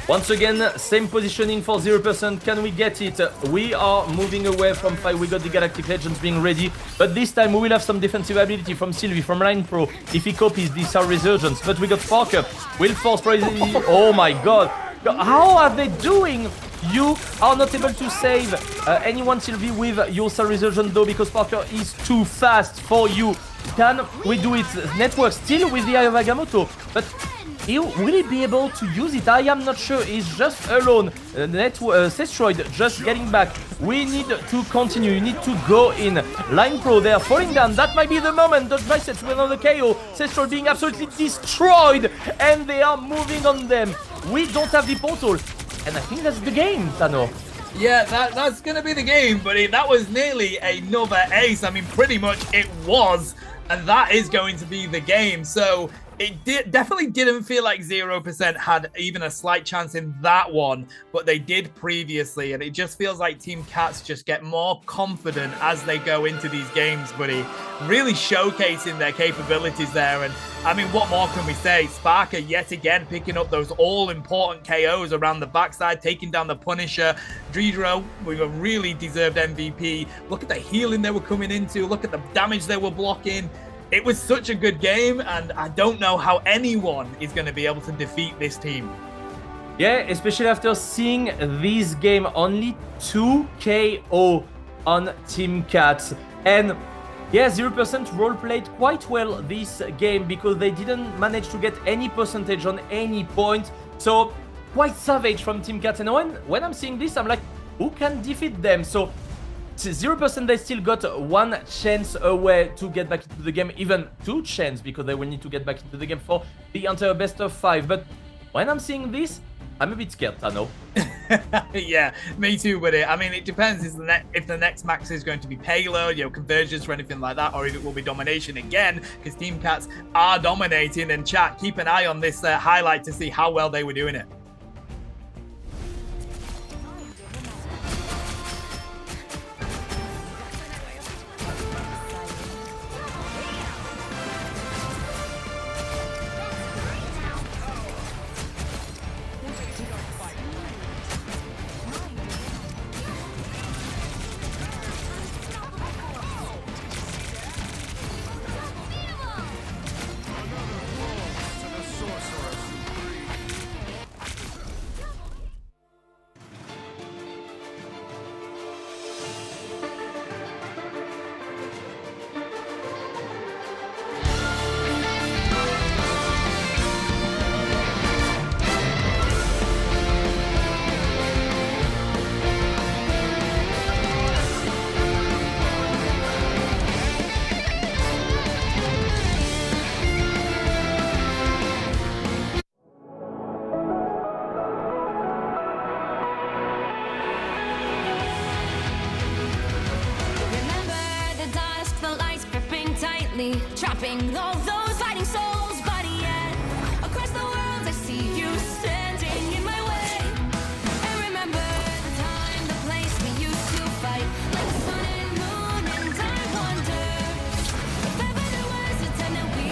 Once again, same positioning for 0%. Can we get it? We are moving away from 5. We got the Galactic Legends being ready. But this time we will have some defensive ability from Sylvie, from Line Pro, if he copies this Resurgence. But we got Sparker. Will force probably... Oh my god. How are they doing? You are not able to save anyone, Sylvie, with your Resurgence though, because Sparker is too fast for you. Can we do it? Network still with the Eye of Agamotto. But... will he be able to use it? I am not sure. He's just alone. Sestroid just getting back. We need to continue. You need to go in. Line Pro, they are falling down. That might be the moment. Dodge biceps with another KO. Sestroid being absolutely destroyed. And they are moving on them. We don't have the portal. And I think that's the game, Tano. Yeah, that's going to be the game, buddy. That was nearly another ace. I mean, pretty much it was. And that is going to be the game. So... it definitely didn't feel like 0% had even a slight chance in that one, but they did previously, and it just feels like Team Cats just get more confident as they go into these games, buddy. Really showcasing their capabilities there, and I mean, what more can we say? Sparker yet again picking up those all-important KOs around the backside, taking down the Punisher. Dredro with a really deserved MVP. Look at the healing they were coming into. Look at the damage they were blocking. It was such a good game, and I don't know how anyone is going to be able to defeat this team. Yeah, especially after seeing this game, only 2 KO on Team Cats. And yeah, 0% role played quite well this game because they didn't manage to get any percentage on any point. So quite savage from Team Cats. And when I'm seeing this, I'm like, who can defeat them? So 0%, they still got 1 chance away to get back into the game, even 2 chances, because they will need to get back into the game for the entire best of 5. But when I'm seeing this, I'm a bit scared, Tano. Yeah, me too, buddy. I mean, it depends if the next max is going to be payload, convergence or anything like that, or if it will be domination again, because Team Cats are dominating. And chat, keep an eye on this highlight to see how well they were doing it. eternity, trapping all those fighting souls. But yet, across the world, I see you standing in my way. And remember the time, the place we used to fight, like the sun and moon. And I wonder if ever there was a time that we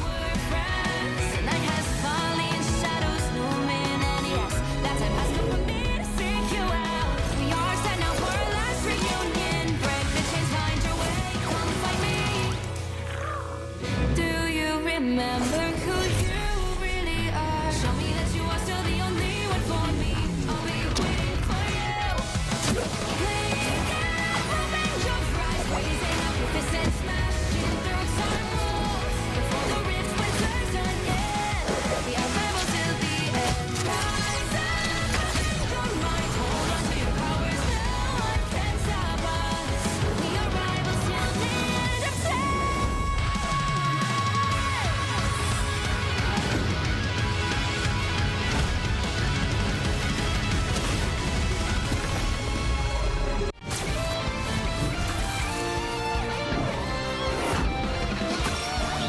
were friends. The night has fallen, shadows looming, and yes, that time has come for me to seek you out. We are set now for our last reunion. Break the chains, find your way, come find me. Do you remember who you really are? Show me that you are still the only one for me. I'll be waiting for you. Playing out, open your eyes, raising up your fists and smashing through some walls. Before the rift splinters again, the unravel till the end. Rise up, your mind, hold on to your powers. No one can stop us. We are rivals till the end of time.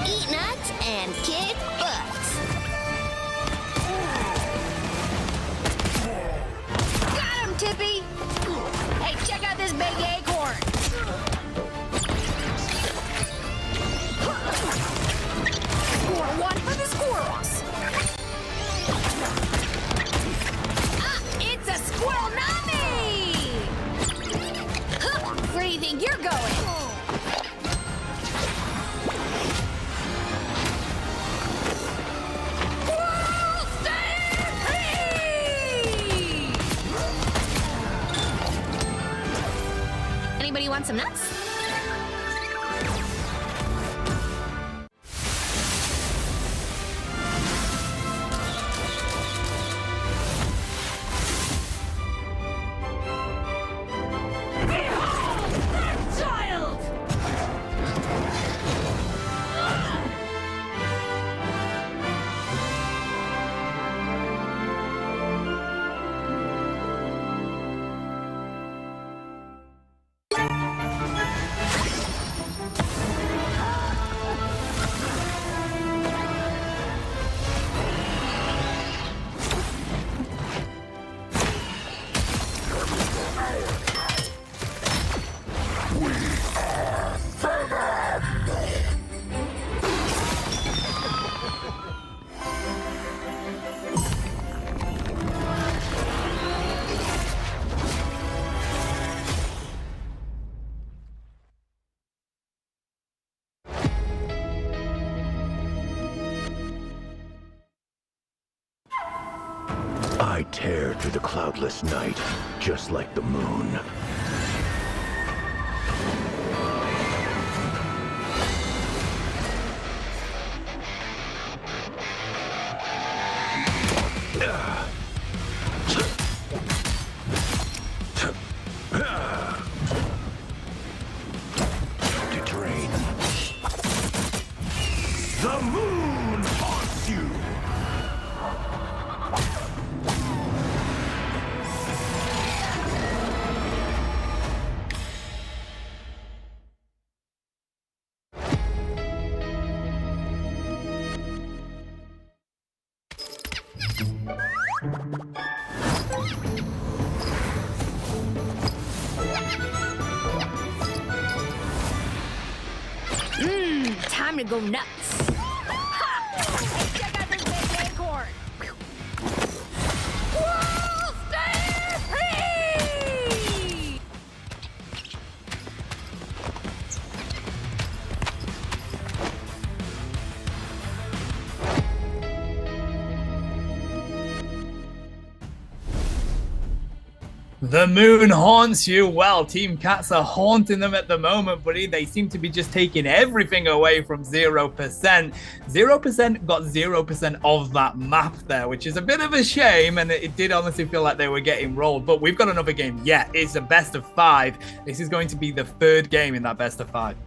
Eat nuts and kick butts. Got him, Tippy! Hey, check out this big acorn! Score one for the squirrels! Ah, it's a squirrel nami! Huh, where do you think you're going? Anybody want some nuts? Child! I tear through the cloudless night, just like the moon. To drain. The moon haunts you! Time to go nuts. Ha! Hey, check out this big acorn. Whoa, stay free! The moon haunts you. Well, Team Cats are haunting them at the moment, buddy. They seem to be just taking everything away from 0%. 0% got 0% of that map there, which is a bit of a shame, and it did honestly feel like they were getting rolled. But we've got another game. Yeah, it's a best of 5. This is going to be the 3rd game in that best of 5.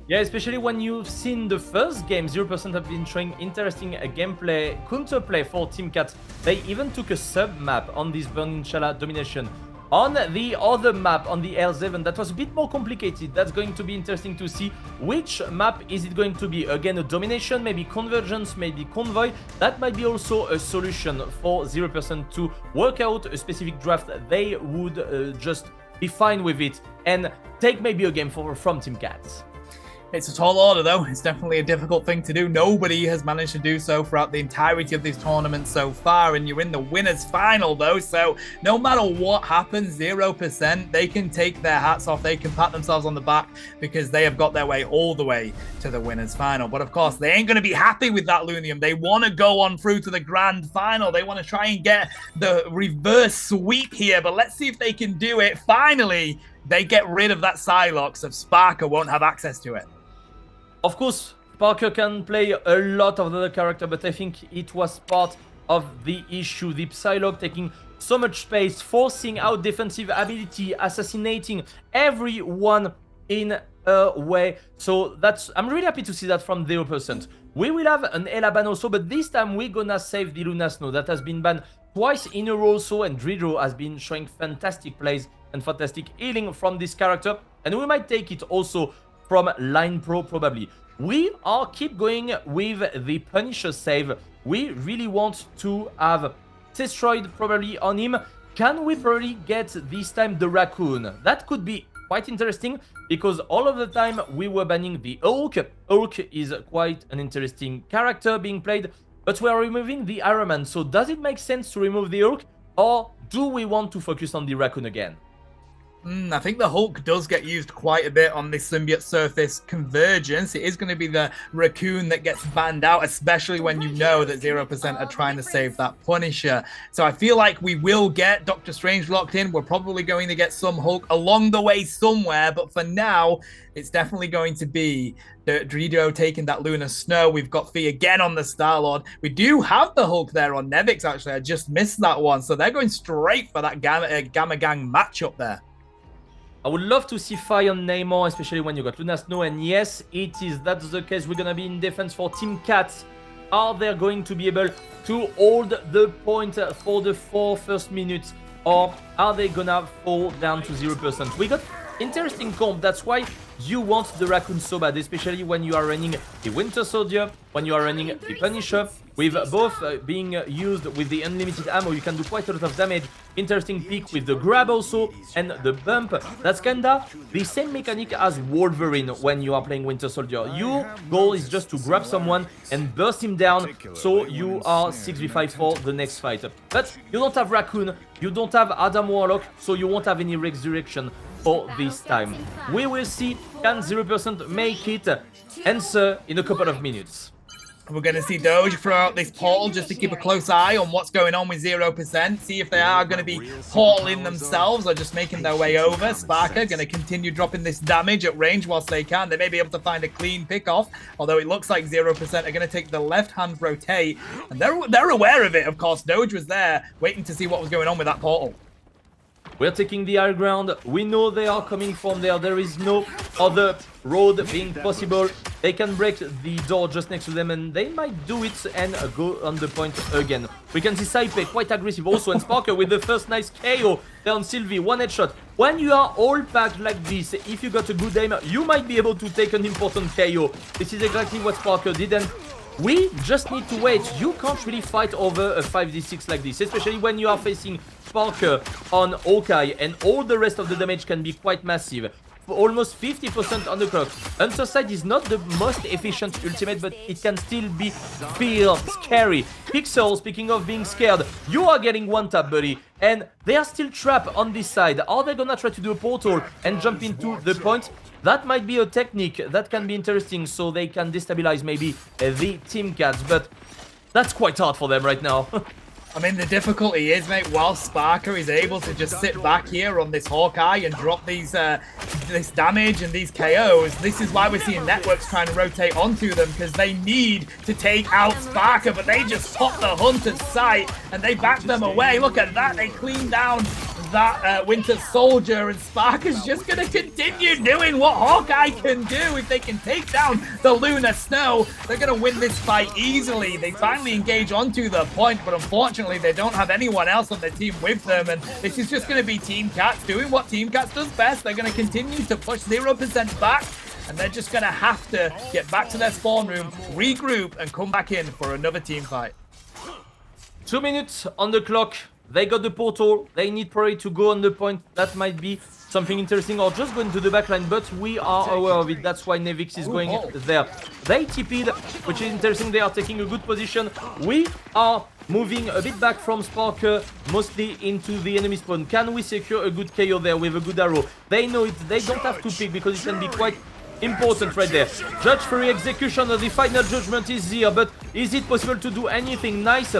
Yeah, especially when you've seen the first game, 0% have been showing interesting gameplay, counterplay for Team Cat. They even took a sub-map on this Burning Shala domination. On the other map, on the L7, that was a bit more complicated. That's going to be interesting to see. Which map is it going to be? Again, a domination, maybe convergence, maybe convoy. That might be also a solution for 0% to work out a specific draft. They would just be fine with it and take maybe a game from Team Cats. It's a tall order, though. It's definitely a difficult thing to do. Nobody has managed to do so throughout the entirety of this tournament so far, and you're in the winners' final, though, so no matter what happens, 0%, they can take their hats off, they can pat themselves on the back, because they have got their way all the way to the winners' final. But, of course, they ain't going to be happy with that, Lunium. They want to go on through to the grand final. They want to try and get the reverse sweep here, but let's see if they can do it. Finally, they get rid of that Psylocke, so Sparker won't have access to it. Of course, Parker can play a lot of the other character, but I think it was part of the issue. The Psylocke taking so much space, forcing out defensive ability, assassinating everyone in a way. So I'm really happy to see that from 0%. We will have an Ela ban also, but this time we're gonna save the Luna Snow that has been banned twice in a row also, and Dridro has been showing fantastic plays and fantastic healing from this character, and we might take it also from Line Pro probably. We are keep going with the Punisher save. We really want to have Destroyed probably on him. Can we probably get this time the Raccoon? That could be quite interesting because all of the time we were banning the Hulk. Hulk is quite an interesting character being played, but we are removing the Iron Man. So does it make sense to remove the Hulk, or do we want to focus on the Raccoon again? I think the Hulk does get used quite a bit on this symbiote surface convergence. It is going to be the Raccoon that gets banned out, especially when you know that 0% are trying to save that Punisher. So I feel like we will get Doctor Strange locked in. We're probably going to get some Hulk along the way somewhere, but for now, it's definitely going to be Dridro taking that Lunar Snow. We've got Fee again on the Star-Lord. We do have the Hulk there on Nevix, actually. I just missed that one. So they're going straight for that Gamma Gang matchup there. I would love to see Fire on Namor, especially when you got Luna Snow, and yes, that's the case. We're gonna be in defense for Team Cats. Are they going to be able to hold the point for the 4 first minutes, or are they gonna fall down to 0%? We got interesting comp, that's why you want the Raccoon so bad, especially when you are running the Winter Soldier, when you are running the Punisher, with both being used with the unlimited ammo. You can do quite a lot of damage. Interesting pick with the grab also, and the bump. That's kinda the same mechanic as Wolverine when you are playing Winter Soldier. Your goal is just to grab someone and burst him down, so you are 6v5 for the next fight. But you don't have Raccoon, you don't have Adam Warlock, so you won't have any resurrection for this time. We will see, can 0% make it? Answer in a couple of minutes. We're going to see Doge throw out this portal just to keep a close eye on what's going on with 0%. See if they are going to be portaling themselves or just making their way over. Sparker going to continue dropping this damage at range whilst they can. They may be able to find a clean pick-off, although it looks like 0% are going to take the left-hand rotate. And they're aware of it, of course. Doge was there waiting to see what was going on with that portal. We're taking the high ground. We know they are coming from there. There is no other road being possible. They can break the door just next to them, and they might do it and go on the point again. We can see Saipe quite aggressive also, and Sparker with the first nice KO there on Sylvie. One headshot. When you are all packed like this, if you got a good aim, you might be able to take an important KO. This is exactly what Sparker did, and we just need to wait. You can't really fight over a 5d6 like this, especially when you are facing Sparker on Hawkeye, and all the rest of the damage can be quite massive. For almost 50% on the clock. Hunterside is not the most efficient ultimate, but it can still feel scary. Pixel, speaking of being scared, you are getting one tap, buddy, and they are still trapped on this side. Are they gonna try to do a portal and jump into the point? That might be a technique that can be interesting, so they can destabilize maybe the Team Cats, but that's quite hard for them right now. I mean, the difficulty is, mate, while Sparker is able to just sit back here on this Hawkeye and drop these this damage and these KOs, this is why we're seeing networks trying to rotate onto them, because they need to take out Sparker, but they just pop the Hunter's sight and they back them away. Look at that, they clean down that Winter Soldier, and Spark is just going to continue doing what Hawkeye can do. If they can take down the Lunar Snow, they're going to win this fight easily. They finally engage onto the point, but unfortunately they don't have anyone else on their team with them, and this is just going to be Team Cats doing what Team Cats does best. They're going to continue to push 0% back, and they're just going to have to get back to their spawn room, regroup, and come back in for another team fight. 2 minutes on the clock. They got the portal. They need probably to go on the point. That might be something interesting, or just going to the backline, but we are aware of it. That's why Nevix is going there. They TP'd, which is interesting. They are taking a good position. We are moving a bit back from Sparker, mostly into the enemy spawn. Can we secure a good KO there with a good arrow? They know it. They don't have to pick because it can be quite important right there. Judge Fury execution of the final judgment is here, but is it possible to do anything nice?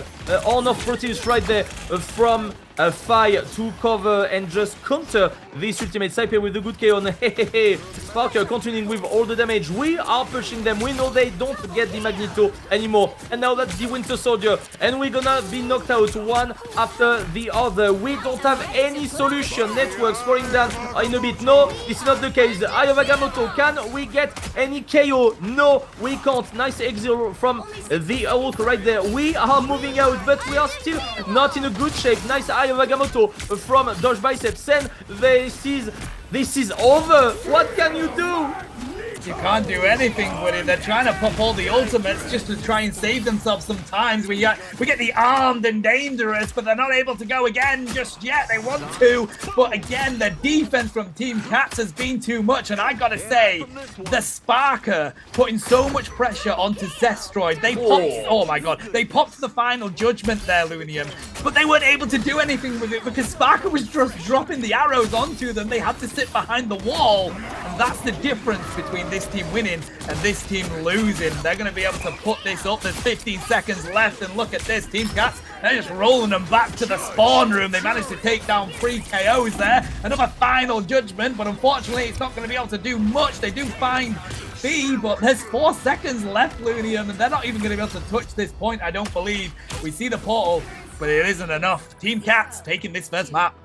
On of Proteus right there from Fire to cover and just counter this ultimate. Saipe with the good KO on Sparker continuing with all the damage. We are pushing them. We know they don't get the Magneto anymore, and now that's the Winter Soldier, and we're gonna be knocked out one after the other. We don't have any solution. Networks falling down in a bit. No, this is not the case. Eye of Agamotto, can we get any KO? No, we can't. Nice exile from the Hulk right there. We are moving out, but we are still not in a good shape. Nice Eye of Agamotto from Dodge Biceps, and this is over. What can you do? You can't do anything with it. They're trying to pop all the ultimates just to try and save themselves sometimes. We get the armed and dangerous, but they're not able to go again just yet. They want to, but again, the defense from Team Cats has been too much, and I gotta say, the Sparker putting so much pressure onto Zestroid. They popped, oh my god, they popped the final judgment there, Lunium, but they weren't able to do anything with it because Sparker was just dropping the arrows onto them. They had to sit behind the wall, and that's the difference between this team winning and this team losing. They're going to be able to put this up. There's 15 seconds left, and look at this. Team Cats, they're just rolling them back to the spawn room. They managed to take down 3 KOs there. Another final judgment, but unfortunately it's not going to be able to do much. They do find B, but there's 4 seconds left, Lunium, and they're not even going to be able to touch this point, I don't believe. We see the portal, but it isn't enough. Team Cats taking this first map.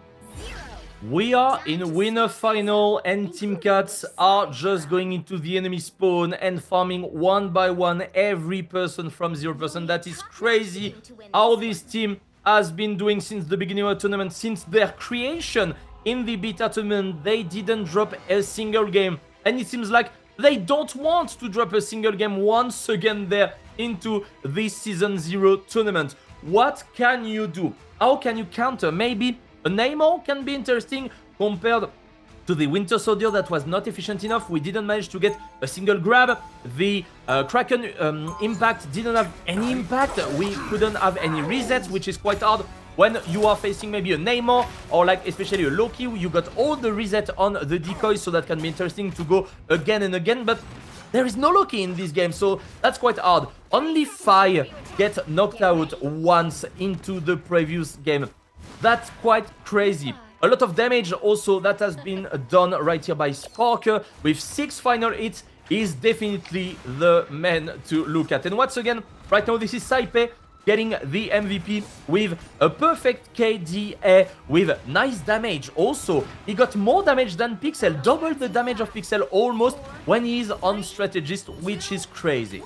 We are in winner final, and Team Cats are just going into the enemy spawn and farming one by one every person from 0%. That is crazy how this team has been doing since the beginning of the tournament, since their creation in the beta tournament. They didn't drop a single game, and it seems like they don't want to drop a single game once again there into this Season 0 tournament. What can you do? How can you counter? Maybe a Namor can be interesting compared to the Winter Soldier that was not efficient enough. We didn't manage to get a single grab. The Kraken impact didn't have any impact. We couldn't have any resets, which is quite hard when you are facing maybe a Namor or like especially a Loki. You got all the reset on the decoys, so that can be interesting to go again and again. But there is no Loki in this game, so that's quite hard. Only Fire get knocked out once into the previous game. That's quite crazy. A lot of damage also that has been done right here by Sparker with 6 final hits. Is definitely the man to look at. And once again, right now this is Saipe getting the MVP with a perfect KDA with nice damage. Also, he got more damage than Pixel, double the damage of Pixel almost when he's on Strategist, which is crazy.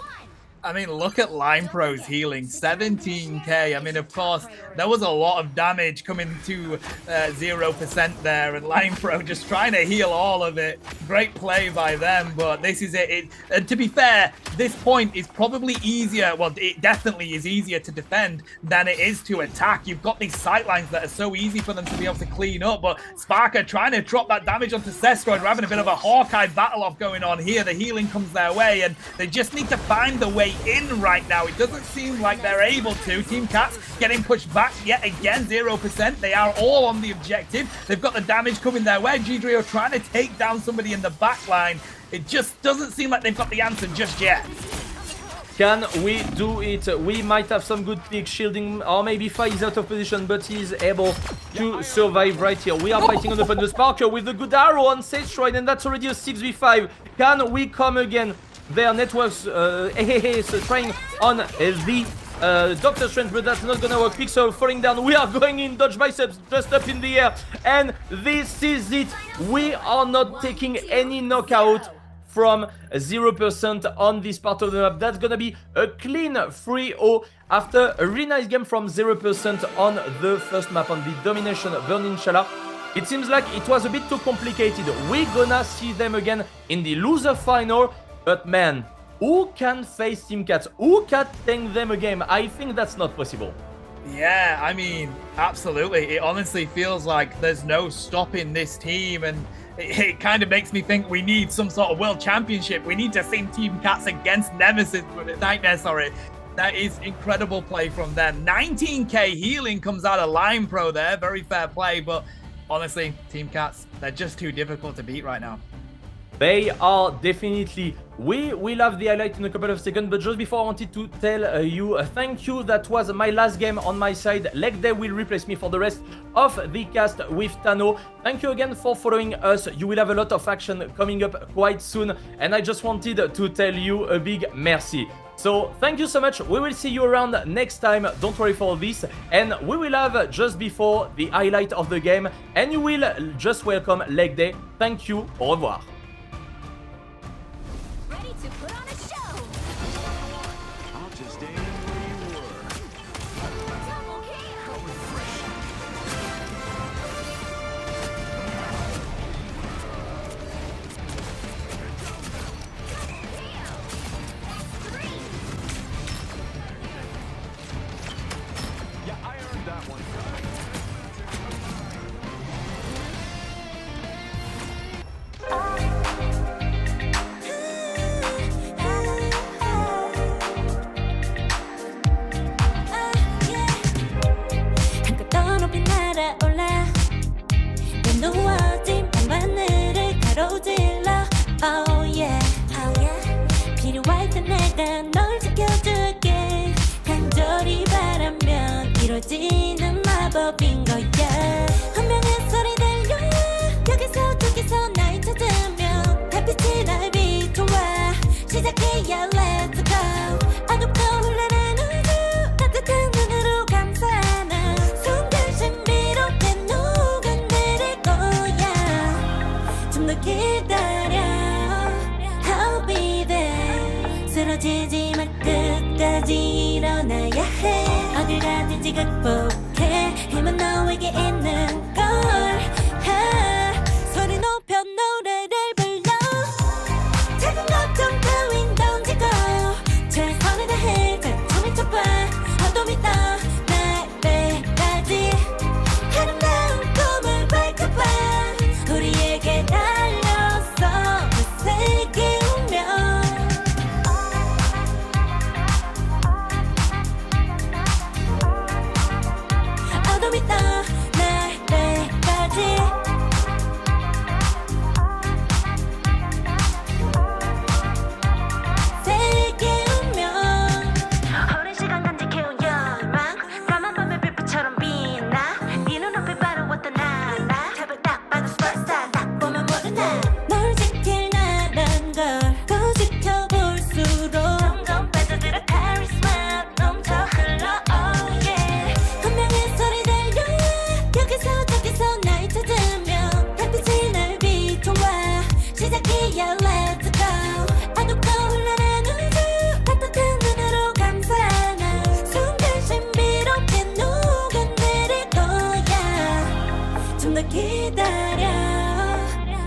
I mean, look at Lime Pro's healing, 17k. I mean, of course, there was a lot of damage coming to 0% there, and Lime Pro just trying to heal all of it. Great play by them, but this is it. And to be fair, this point is probably easier. Well, it definitely is easier to defend than it is to attack. You've got these sightlines that are so easy for them to be able to clean up, but Sparker trying to drop that damage onto Zestroid. We're having a bit of a Hawkeye battle-off going on here. The healing comes their way, and they just need to find the way in right now. It doesn't seem like they're able to. Team Cats getting pushed back yet again, 0%. They are all on the objective. They've got the damage coming their way. G-Drio trying to take down somebody in the back line. It just doesn't seem like they've got the answer just yet. Can we do it? We might have some good picks shielding, or maybe Fai is out of position, but he's able to survive right here. We are fighting on the front. The Sparker with a good arrow on Zestroid, and that's already a 6v5. Can we come again? Their networks so trying on the Doctor Strange, but that's not gonna work. Pixel falling down. We are going in, dodge biceps just up in the air. And this is it. We are not taking any knockout from 0% on this part of the map. That's gonna be a clean 3-0 after a really nice game from 0% on the first map on the Domination Burning Shala. It seems like it was a bit too complicated. We're gonna see them again in the loser final, but man, who can face Team Cats? Who can tank them a game? I think that's not possible. Yeah, I mean, absolutely. It honestly feels like there's no stopping this team, and it kind of makes me think we need some sort of world championship. We need to see Team Cats against Nemesis, Nightmare, sorry. That is incredible play from them. 19k healing comes out of Lime Pro there. Very fair play, but honestly, Team Cats, they're just too difficult to beat right now. They are definitely. We will have the highlight in a couple of seconds, but just before I wanted to tell you thank you. That was my last game on my side. Leg Day will replace me for the rest of the cast with Tano. Thank you again for following us. You will have a lot of action coming up quite soon, and I just wanted to tell you a big merci. So thank you so much. We will see you around next time. Don't worry for this. And we will have just before the highlight of the game, and you will just welcome Leg Day. Thank you. Au revoir. Ready to put on a show. I'll just aim where you were. Double kill. Yeah, I earned that one. 한껏 높이 날아올라 내 누워진 밤하늘을 가로질러 Oh yeah, oh yeah. 필요할 때 내가 널 지켜줄게 간절히 바라면 이루어지는 마법인 거야 운명의 소리 들려 여기서 저기서 날 찾으면 달빛이 날 비춰와 시작이야 let's go 어둡고 흘러는 우주 따뜻한 눈으로 감싸나 순간 신비롭게 녹아내릴 거야 좀 더 기다려 I'll be there 쓰러지지 마 끝까지 일어나야 해 어딜 가든지 극복해 힘은 너에게 있는 걸 소리 높여 노래를 불러 작은 걱정 따윈 던지고 최선을 다해 가슴을 쳐봐 어둠이 떠 날때까지 아름다운 꿈을 밝혀봐 우리에게 달려서 그 세계 운명 어둠이 떠 날때까지 세계 운명 오랜 시간 간직해온 열망 까만 밤의 빛처럼 빛나 네 눈앞에 바로 왔던 나 제발 딱 봐도 superstar 딱 보면 모르나 널 지킬 나란 걸 더 지켜볼수록 점점 빠져들어 카리스마 넘쳐 흘러 oh yeah 운명의 소리 들려 여기서 저기서 날 찾으면 달빛이 날 비춰와 시작이야 let's go 어둡고 흘러는 우주 따뜻한 눈으로 감싸나 순간 신비롭게 녹아내릴 거야 좀 더 기다려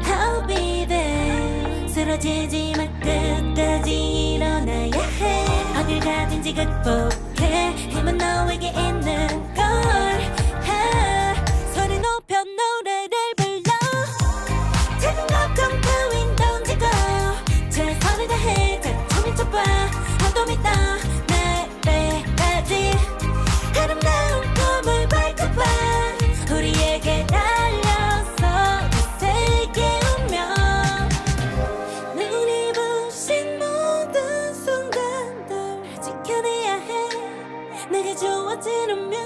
I'll be there 쓰러지지 마 끝까지 일어나야 해 어딜 가든지 극복해 힘은 너에게 있는 걸 소리 높여 노래를 불러 작은 걱정 따윈 던지고 최선을 다해 가슴을 쳐봐 어둠이 떠 날때까지 아름다운 꿈을 밝혀봐 우리에게 달려서 그 세계 운명 눈이 부신 모든 순간들 지켜내야 해 내게 주어진 운명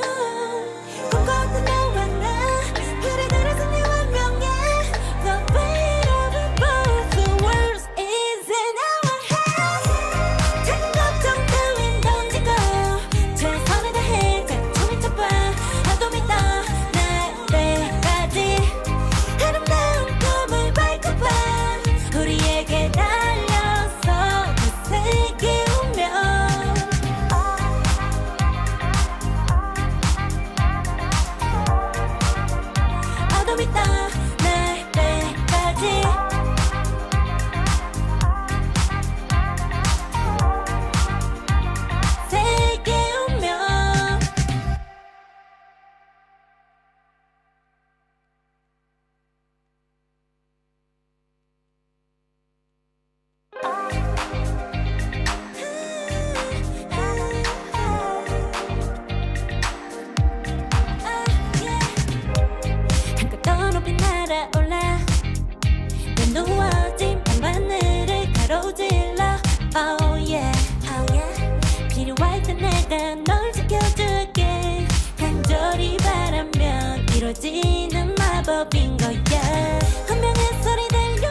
이루어지는 마법인 거야. 운명의 소리 들려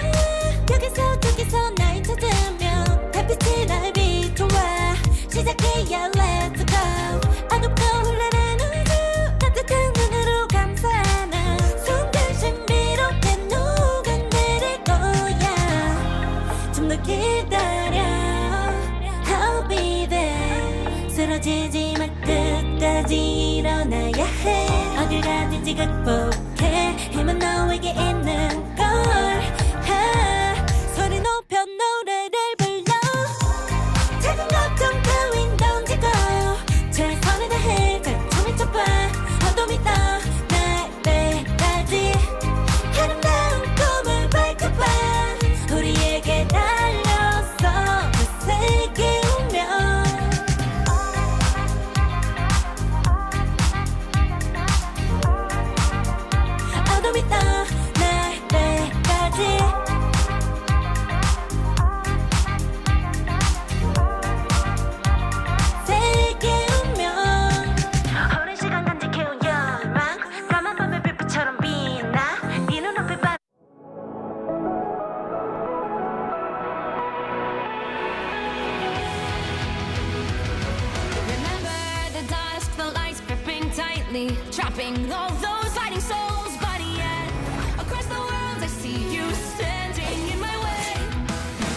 여기서 저기서 날 찾으며 달빛이 날 비춰와. 시작해야 let's go. 어둡고 흘러는 우주 따뜻한 눈으로 감싸는 순간 신비롭게 녹아내릴 거야. 좀 더 기다려 I'll be there. 쓰러지지 마 끝까지 일어나야 해. 어딜 가든지 극복해. 힘은 너에게 있는 걸. 소리 높여 노래를 불러. 작은 걱정 따윈 던지고 최선을 다해 작품을 쳐봐. 어둠이 떠 날 때까지 아름다운 꿈을 밝혀봐. 우리에게 달려서 그 세계 운명. 어둠이 떠 날 때까지. 세계 운명. 오랜 시간 간직해온 열망 까만 밤의 빛처럼 빛나. 네 눈앞에 반. Remember the dusk, the lights gripping tightly, trapping all those fighting souls. But yet, across the world, I see you standing in my way.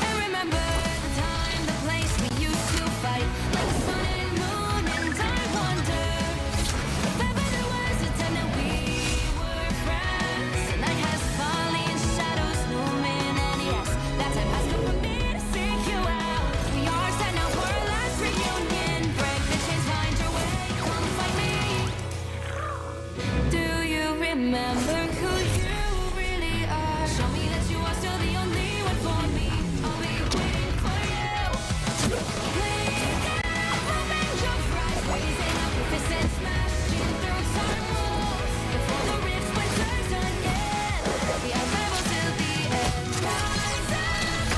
And remember the time, the place we used to fight, like the sun and moon. And I wonder if ever there was a time that we were friends. The night has fallen, shadows looming, and yes, that time has come for me to seek you out. We are set now for our last reunion. Break the chains, find your way, come find me. Do you remember who you really are? Show me that you are still the only one for me. I'll be waiting for you. Please, open your eyes, raising up your fists and smashing through time walls. Before the rifts were burst again, we are rebels till the end. Rise up,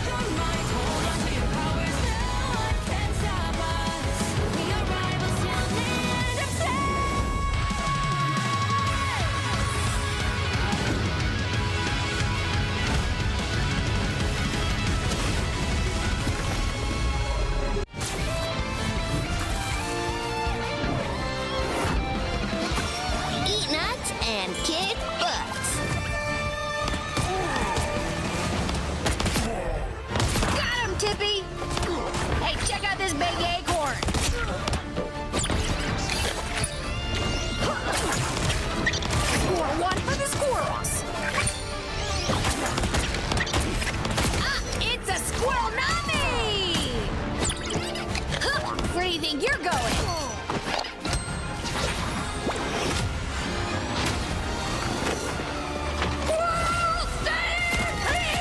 your mind, hold on to your powers. No one can stop us. We are rivals till the end of time. Eat nuts and kick butts. Got him, Tippy! Hey, check out this big acorn. Squirrel one for the squirrels. Ah, it's a squirrel nami! Huh, where do you think you're going? Squirrel stampede!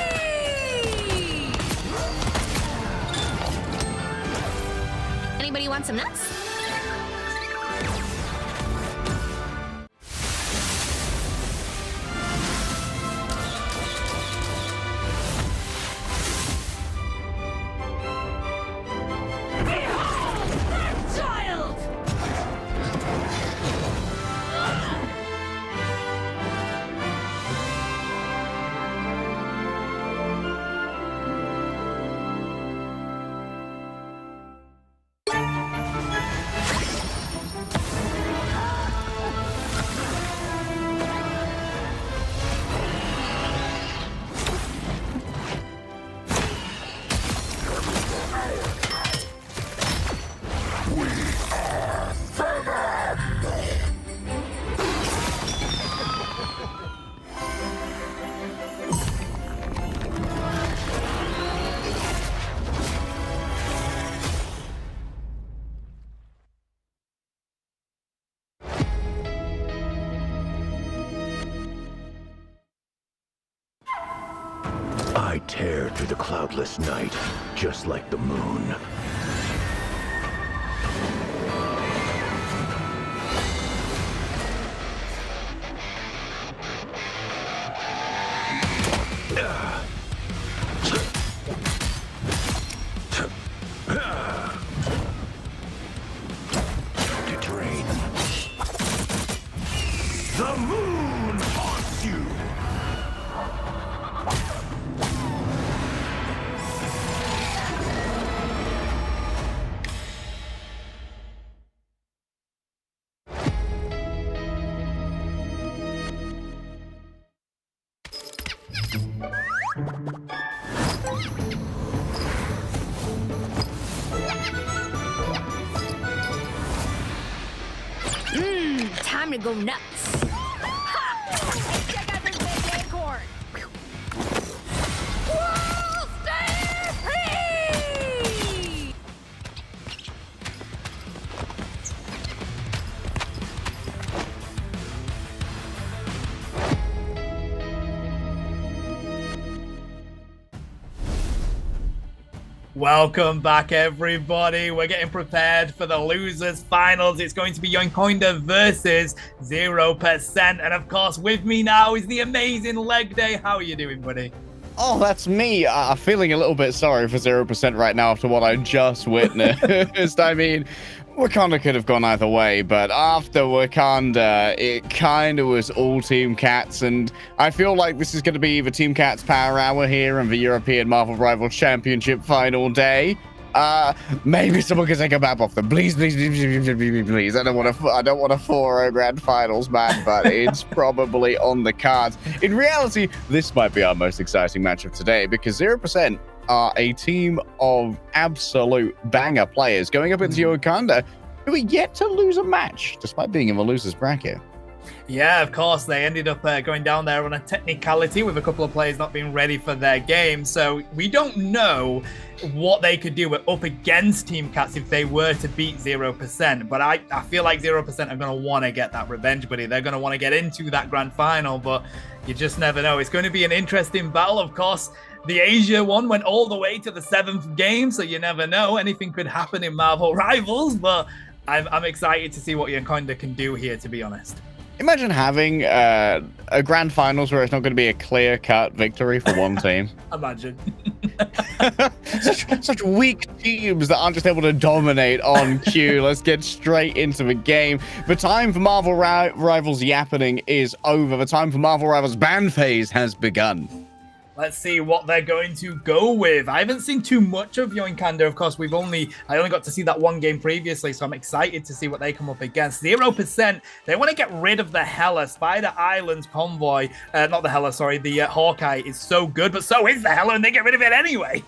Anybody want some nuts? Child! I tear through the cloudless night, just like the moon. To drain. The moon! to go nuts. Ha! Check out this big acorn. World Stampede! Welcome back, everybody. We're getting prepared for the losers finals. It's going to be Yoinkoinda versus 0%. And of course, with me now is the amazing Leg Day. How are you doing, buddy? Oh, that's me. I'm feeling a little bit sorry for 0% right now after what I just witnessed. I mean, Wakanda could have gone either way, but after Wakanda, it kind of was all Team Cats, and I feel like this is going to be the Team Cats Power Hour here in the European Marvel Rivals Championship final day. Maybe someone can take a map off them, please, please, please, please, please, please, please. I don't want a 4-0 grand finals, man, but it's probably on the cards. In reality, this might be our most exciting match of today because 0% are a team of absolute banger players going up against Wakanda, who are yet to lose a match, despite being in the losers bracket. Yeah, of course. They ended up going down there on a technicality with a couple of players not being ready for their game. So we don't know what they could do up against Team Cats if they were to beat 0%. But I feel like 0% are going to want to get that revenge, buddy. They're going to want to get into that grand final, but you just never know. It's going to be an interesting battle, of course. The Asia one went all the way to the 7th game, so you never know. Anything could happen in Marvel Rivals, but I'm excited to see what Yoinkoinda can do here, to be honest. Imagine having a grand finals where it's not going to be a clear-cut victory for one team. Imagine. such weak teams that aren't just able to dominate on cue. Let's get straight into the game. The time for Marvel Rivals yappening is over. The time for Marvel Rivals ban phase has begun. Let's see what they're going to go with. I haven't seen too much of Yoinkoinda. Of course, I only got to see that one game previously, so I'm excited to see what they come up against. 0%, they want to get rid of the Hela. Spider Island's convoy, not the Hela, sorry, the Hawkeye is so good, but so is the Hela, and they get rid of it anyway.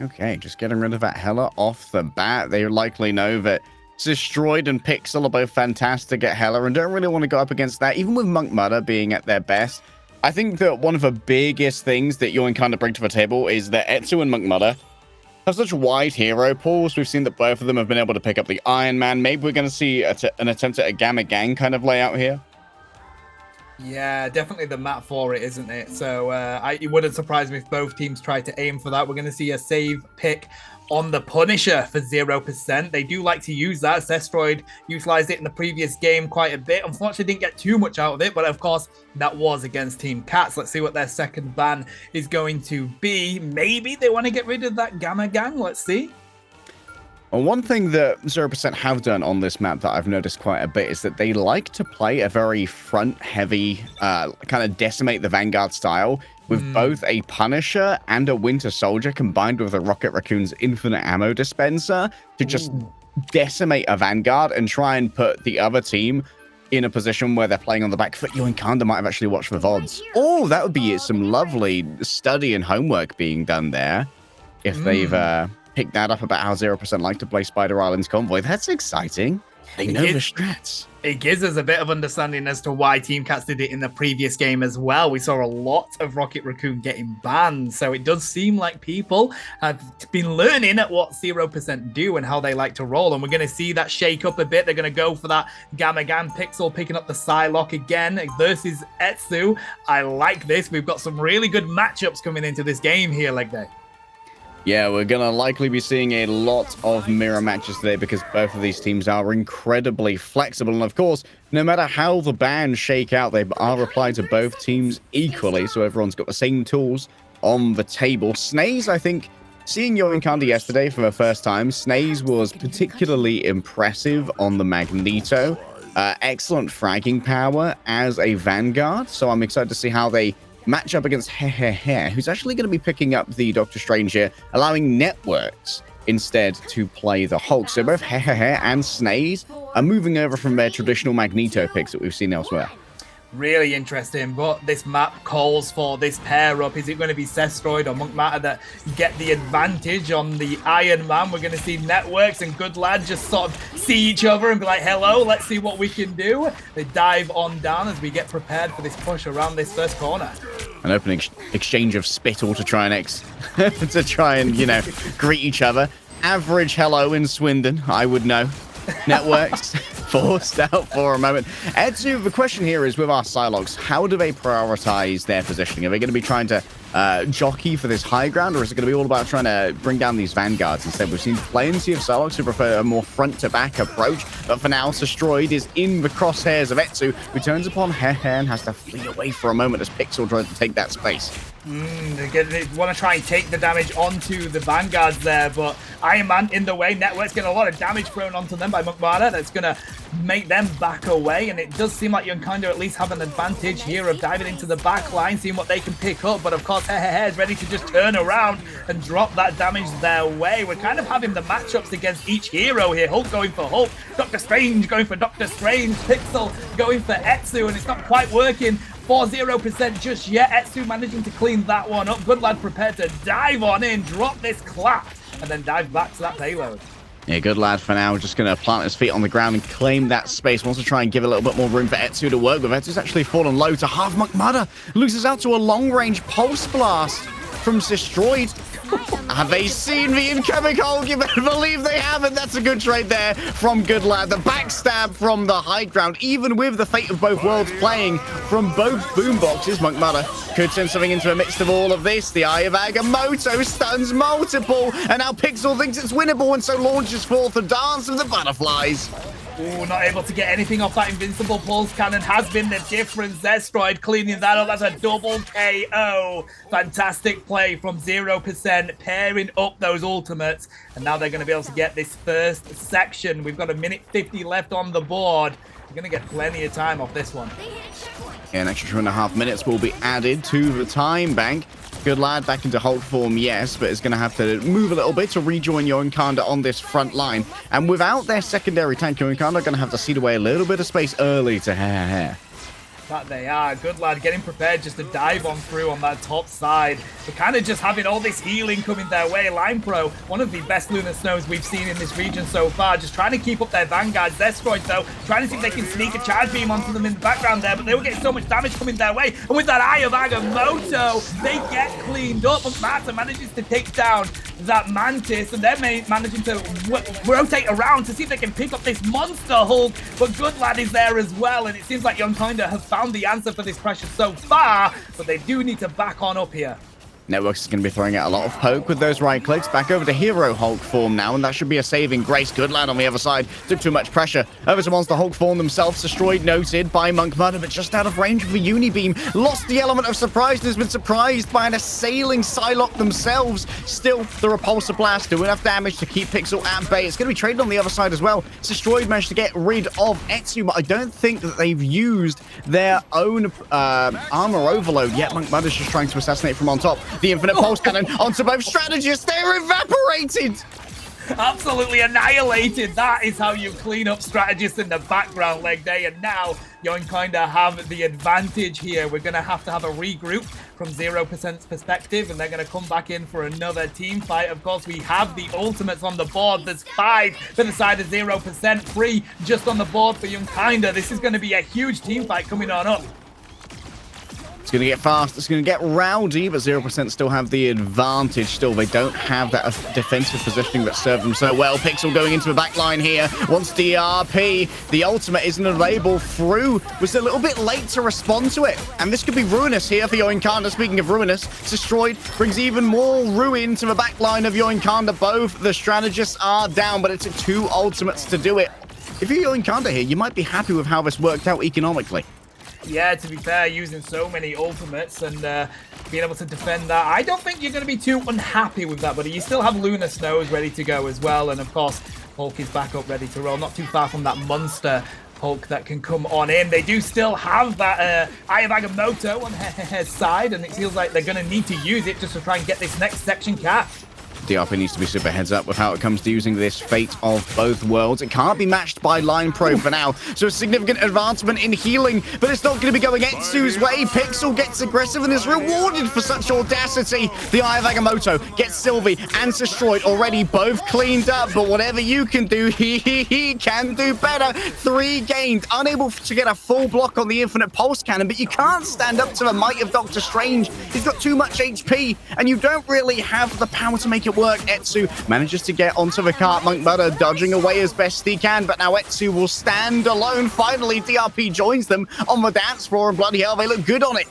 Okay, just getting rid of that Hela off the bat. They likely know that Destroyed and Pixel are both fantastic at Hela and don't really want to go up against that, even with Monk Mudder being at their best. I think that one of the biggest things that Yoinkoinda bring to the table is that Etsu and Monk Mudder have such wide hero pools. We've seen that both of them have been able to pick up the Iron Man. Maybe we're going to see an attempt at a Gamma Gang kind of layout here. Yeah, definitely the map for it, isn't it? So it wouldn't surprise me if both teams try to aim for that. We're going to see a save pick on the Punisher for 0%. They do like to use that. Zestroid utilized it in the previous game quite a bit. Unfortunately, didn't get too much out of it, but of course, that was against Team Cats. Let's see what their second ban is going to be. Maybe they want to get rid of that Gamma Gang. Let's see. Well, one thing that 0% have done on this map that I've noticed quite a bit is that they like to play a very front-heavy, kind of decimate the Vanguard style, with both a Punisher and a Winter Soldier combined with a Rocket Raccoon's infinite ammo dispenser to just decimate a Vanguard and try and put the other team in a position where they're playing on the back foot. Yoinkoinda might have actually watched the VODs. Oh, that would be some lovely study and homework being done there if they've picked that up about how 0% like to play Spider Island's convoy. That's exciting. They know the strats. It gives us a bit of understanding as to why Team Cats did it in the previous game as well. We saw a lot of Rocket Raccoon getting banned, so it does seem like people have been learning at what 0% do and how they like to roll, and we're going to see that shake up a bit. They're going to go for that Gamma Gan Pixel, picking up the Psylocke again versus Etsu. I like this. We've got some really good matchups coming into this game here, Leg Day. Yeah, we're going to likely be seeing a lot of mirror matches today because both of these teams are incredibly flexible. And of course, no matter how the bans shake out, they are applied to both teams equally. So everyone's got the same tools on the table. Snaze, I think, seeing Yoinkoinda yesterday for the first time, Snaze was particularly impressive on the Magneto. Excellent fragging power as a Vanguard. So I'm excited to see how they match up against Hehehe, who's actually going to be picking up the Doctor Strange here, allowing Networks instead to play the Hulk. So both Hehehe and Snaze are moving over from their traditional Magneto picks that we've seen elsewhere. Really interesting, but this map calls for this pair up. Is it going to be Sestroid or Monk Matter that get the advantage on the Iron Man? We're going to see Networks and Good Lad just sort of see each other and be like, hello, let's see what we can do. They dive on down as we get prepared for this push around this first corner. An open exchange of spittle to try and to try and, you know, greet each other. Average hello in Swindon, I would know. Networks forced out for a moment. Etsu, the question here is with our Psylocks, how do they prioritize their positioning? Are they going to be trying to jockey for this high ground, or is it going to be all about trying to bring down these vanguards instead? We've seen plenty of Psylocks who prefer a more front-to-back approach, but for now, Sestroid is in the crosshairs of Etsu, who turns upon Hair and has to flee away for a moment as Pixel tries to take that space. They want to try and take the damage onto the vanguards there, but Iron Man in the way. Network's getting a lot of damage thrown onto them by Mukmada. That's going to make them back away, and it does seem like Yonkaido at least have an advantage here of diving into the back line, seeing what they can pick up, but of course Hehehe is ready to just turn around and drop that damage their way. We're kind of having the matchups against each hero here. Hulk going for Hulk, Doctor Strange going for Doctor Strange, Pixel going for Etsu, and it's not quite working for 0% just yet. Etsu managing to clean that one up. Good Lad prepared to dive on in, drop this clap, and then dive back to that payload. Yeah, Good Lad for now, just going to plant his feet on the ground and claim that space. Wants to try and give a little bit more room for Etsu to work with. Etsu's actually fallen low to half. Mukmada loses out to a long-range pulse blast from Sestroid. Have they seen the incoming Hulk? You better believe they haven't. That's a good trade there from Good Lad. The backstab from the high ground, even with the fate of both worlds playing from both boomboxes. Mukmada could turn something into a mix of all of this. The Eye of Agamotto stuns multiple, and now Pixel thinks it's winnable and so launches forth the Dance of the Butterflies. Ooh, not able to get anything off that invincible pulse cannon has been the difference. Zestroid cleaning that up. That's a double KO. Fantastic play from 0%, pairing up those ultimates. And now they're going to be able to get this first section. We've got a minute 50 left on the board. We're going to get plenty of time off this one. Yeah, an extra 2.5 minutes will be added to the time bank. Good Lad back into Hulk form, yes, but is going to have to move a little bit to rejoin Yonkanda on this front line. And without their secondary tank, Yonkanda are going to have to cede away a little bit of space early to Hair. That they are. Good Lad getting prepared just to dive on through on that top side. We're kind of just having all this healing coming their way. Line Pro, one of the best Lunar Snows we've seen in this region so far, just trying to keep up their vanguards. Zestroid, though, trying to see if they can sneak a charge beam onto them in the background there, but they were getting so much damage coming their way. And with that Eye of Agamotto, they get cleaned up. But Mata manages to take down that Mantis, and they're managing to rotate around to see if they can pick up this monster Hulk. But Good Lad is there as well, and it seems like Yonkaido have found the answer for this pressure so far, but they do need to back on up here. Networks is going to be throwing out a lot of poke with those right clicks. Back over to Hero Hulk form now, and that should be a saving grace. Good Lad on the other side took too much pressure over to Monster Hulk form themselves. Destroyed, noted by Monk Mudder, but just out of range of the Unibeam. Lost the element of surprise and has been surprised by an assailing Psylocke themselves. Still, the Repulsor Blast do enough damage to keep Pixel at bay. It's going to be traded on the other side as well. Destroyed managed to get rid of Etsu, but I don't think that they've used their own armor overload yet. Monk Mudder's just trying to assassinate from on top. The infinite pulse cannon onto both strategists. They're evaporated. Absolutely annihilated. That is how you clean up strategists in the background leg day. And now Yonkaido have the advantage here. We're going to have a regroup from 0%'s perspective, and they're going to come back in for another team fight. Of course, we have the ultimates on the board. There's 5 for the side of 0%, 3 just on the board for Yonkaido. This is going to be a huge team fight coming on up. It's going to get fast, it's going to get rowdy, but 0% still have the advantage. Still, they don't have that defensive positioning that served them so well. Pixel going into the back line here, wants DRP. The ultimate isn't available through. Was a little bit late to respond to it. And this could be ruinous here for Yoinkanda. Speaking of ruinous, Destroyed brings even more ruin to the back line of Yoinkanda. Both the strategists are down, but it took 2 ultimates to do it. If you're Yoinkanda here, you might be happy with how this worked out economically. Yeah, to be fair, using so many ultimates and being able to defend that, I don't think you're going to be too unhappy with that, buddy. You still have Lunar Snows ready to go as well, and of course, Hulk is back up ready to roll. Not too far from that monster Hulk that can come on in. They do still have that Eye of Agamotto on his side, and it feels like they're going to need to use it just to try and get this next section capped. DRP needs to be super heads up with how it comes to using this Fate of Both Worlds. It can't be matched by Line Pro for now, so a significant advancement in healing, but it's not going to be going Etsu's way. Pixel gets aggressive and is rewarded for such audacity. The Eye of Agamotto gets Sylvie and Destroyed already both cleaned up, but whatever you can do, he can do better. 3 gained, unable to get a full block on the Infinite Pulse Cannon, but you can't stand up to the might of Doctor Strange. He's got too much HP, and you don't really have the power to make it work. Etsu manages to get onto the cart. Monk Butter dodging away as best he can, but now Etsu will stand alone. Finally, DRP joins them on the dance floor, and bloody hell, they look good on it.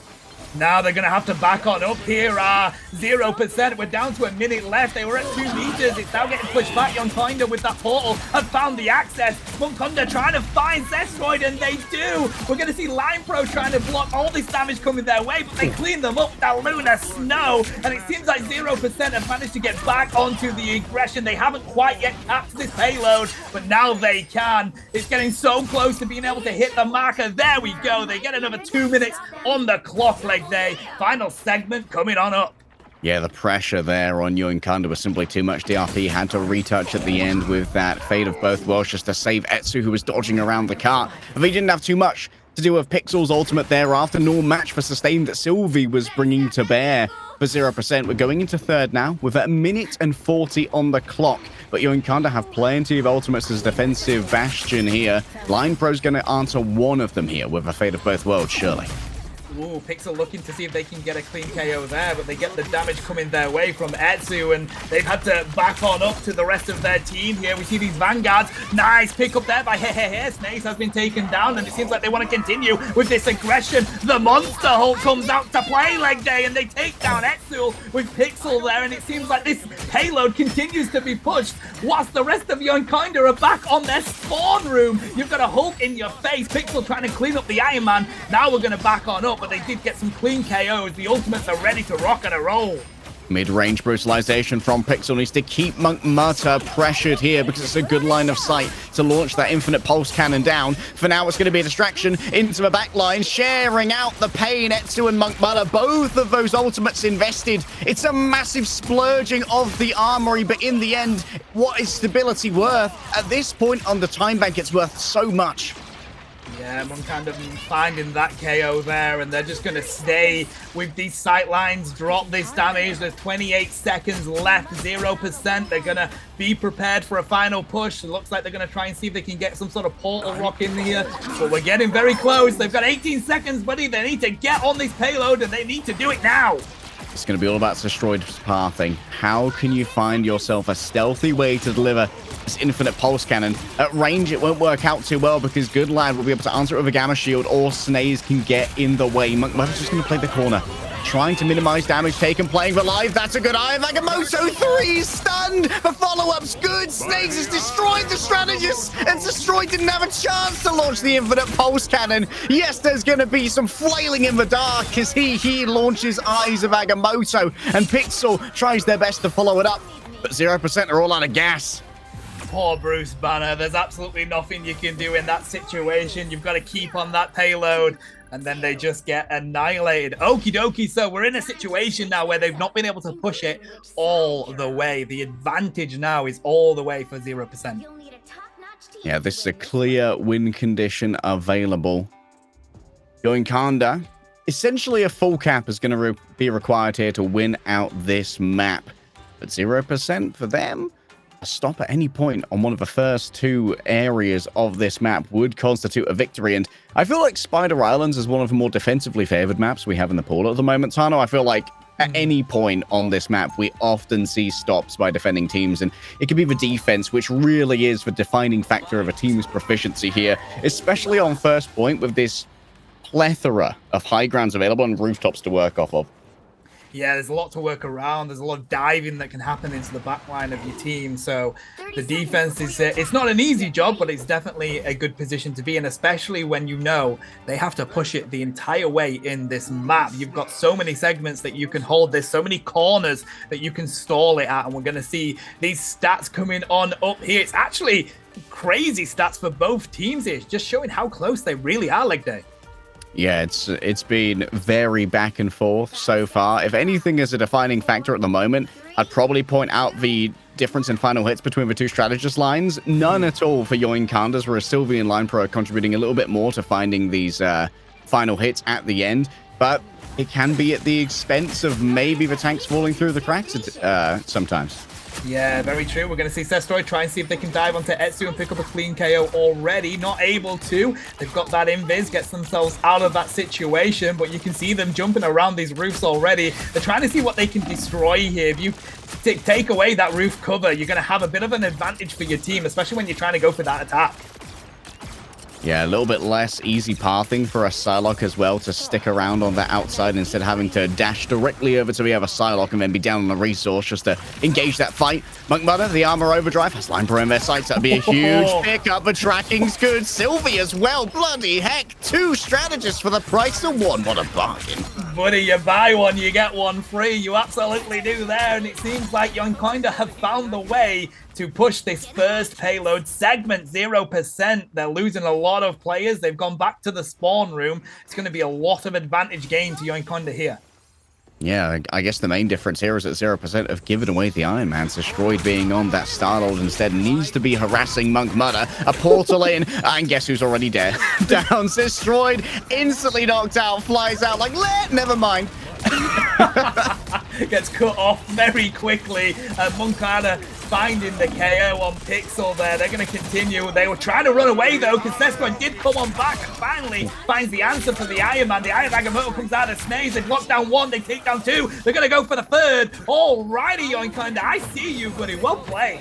Now they're going to have to back on up here. 0%. We're down to a minute left. They were at 2 meters. It's now getting pushed back. Yonkinda with that portal have found the access. Monkonda trying to find Zestroid, and they do. We're going to see Line Pro trying to block all this damage coming their way, but they clean them up. That Lunar Snow, and it seems like 0% have managed to get back onto the aggression. They haven't quite yet capped this payload, but now they can. It's getting so close to being able to hit the marker. There we go. They get another 2 minutes on the clock. Like day. Final segment coming on up. Yeah, the pressure there on Yoinkanda was simply too much. DRP had to retouch at the end with that Fate of Both Worlds just to save Etsu, who was dodging around the cart. But he didn't have too much to do with Pixel's ultimate thereafter, nor match for sustain that Sylvie was bringing to bear for 0%. We're going into third now with 1 minute and 40 on the clock. But Yoinkanda have plenty of ultimates as defensive bastion here. Line Pro's going to answer one of them here with a Fate of Both Worlds, surely. Ooh, Pixel looking to see if they can get a clean KO there, but they get the damage coming their way from Etsu, and they've had to back on up to the rest of their team here. We see these Vanguards. Nice pick up there by Snakes has been taken down, and it seems like they want to continue with this aggression. The Monster Hulk comes out to play leg day, and they take down Etsu with Pixel there, and it seems like this payload continues to be pushed whilst the rest of Yoinkinda are back on their spawn room. You've got a Hulk in your face. Pixel trying to clean up the Iron Man. Now we're going to back on up, but they did get some clean KOs. The ultimates are ready to rock and a roll. Mid-range brutalization from Pixel needs to keep Monk Mutter pressured here because it's a good line of sight to launch that Infinite Pulse Cannon down. For now, it's going to be a distraction into the back line, sharing out the pain. Etsu and Monk Mutter, both of those ultimates invested. It's a massive splurging of the armory, but in the end, what is stability worth? At this point on the time bank, it's worth so much. Yeah, Monkanda finding that KO there, and they're just going to stay with these sight lines, drop this damage. There's 28 seconds left, 0%. They're going to be prepared for a final push. It looks like they're going to try and see if they can get some sort of portal rock in here, but we're getting very close. They've got 18 seconds, buddy. They need to get on this payload, and they need to do it now. It's going to be all about Destroyed pathing. How can you find yourself a stealthy way to deliver this Infinite Pulse Cannon? At range, it won't work out too well because Good Lad will be able to answer it with a Gamma Shield, or Snaze can get in the way. Monk Mother's just going to play the corner, trying to minimize damage taken, playing for life. That's a good Eye of Agamotto. 3 stunned. The follow-up's good. Snaze has destroyed the strategist, and Destroyed didn't have a chance to launch the Infinite Pulse Cannon. Yes, there's going to be some flailing in the dark as he launches Eyes of Agamotto, and Pixel tries their best to follow it up, but 0% are all out of gas. Poor Bruce Banner. There's absolutely nothing you can do in that situation. You've got to keep on that payload, and then they just get annihilated. Okie dokie, so we're in a situation now where they've not been able to push it all the way. The advantage now is all the way for 0%. Yeah, this is a clear win condition available. Yoinkanda, essentially a full cap is going to be required here to win out this map. But 0% for them, a stop at any point on one of the first 2 areas of this map would constitute a victory. And I feel like Spider Islands is one of the more defensively favored maps we have in the pool at the moment, Tano. I feel like at any point on this map, we often see stops by defending teams, and it could be the defense, which really is the defining factor of a team's proficiency here, especially on first point with this plethora of high grounds available and rooftops to work off of. Yeah, there's a lot to work around. There's a lot of diving that can happen into the back line of your team. So the defense is, it's not an easy job, but it's definitely a good position to be in, especially when you know they have to push it the entire way in this map. You've got so many segments that you can hold. There's so many corners that you can stall it at. And we're going to see these stats coming on up here. It's actually crazy stats for both teams here. It's just showing how close they really are, Leg Day. Yeah, it's been very back and forth so far. If anything is a defining factor at the moment, I'd probably point out the difference in final hits between the two strategist lines. None at all for Yoin Kandas, whereas Sylvie and Line Pro are contributing a little bit more to finding these final hits at the end. But it can be at the expense of maybe the tanks falling through the cracks sometimes. Yeah, very true. We're going to see Zestroid try and see if they can dive onto Etsu and pick up a clean KO already. Not able to. They've got that invis, gets themselves out of that situation, but you can see them jumping around these roofs already. They're trying to see what they can destroy here. If you take away that roof cover, you're going to have a bit of an advantage for your team, especially when you're trying to go for that attack. Yeah, a little bit less easy pathing for a Psylocke as well to stick around on the outside instead of having to dash directly over to the other Psylocke and then be down on the resource just to engage that fight. Monk Mother, the armor overdrive, has Line Pro in their sights. That'd be a huge pickup. The tracking's good. Sylvie as well. Bloody heck. 2 strategists for the price of 1. What a bargain. Buddy, you buy one, you get one free. You absolutely do there. And it seems like you kind of have found the way to push this first payload segment. 0%. They're losing a lot of players. They've gone back to the spawn room. It's going to be a lot of advantage gain to Yoinconda here. Yeah, I guess the main difference here is that 0% have given away the Iron Man. Destroyed being on that Star-Lord instead needs to be harassing Monk Mudder. A portal in, and guess who's already dead? Down, Destroyed, instantly knocked out, flies out like, never mind. Gets cut off very quickly. Moncada finding the KO on Pixel there. They're going to continue. They were trying to run away though, because Nesco did come on back and finally finds the answer for the Iron Man. The Iron Agamotto comes out of Snaze. They've locked down 1, they take down 2. They're going to go for the 3rd. Alrighty, Yoinkinda. I see you, buddy. Well played.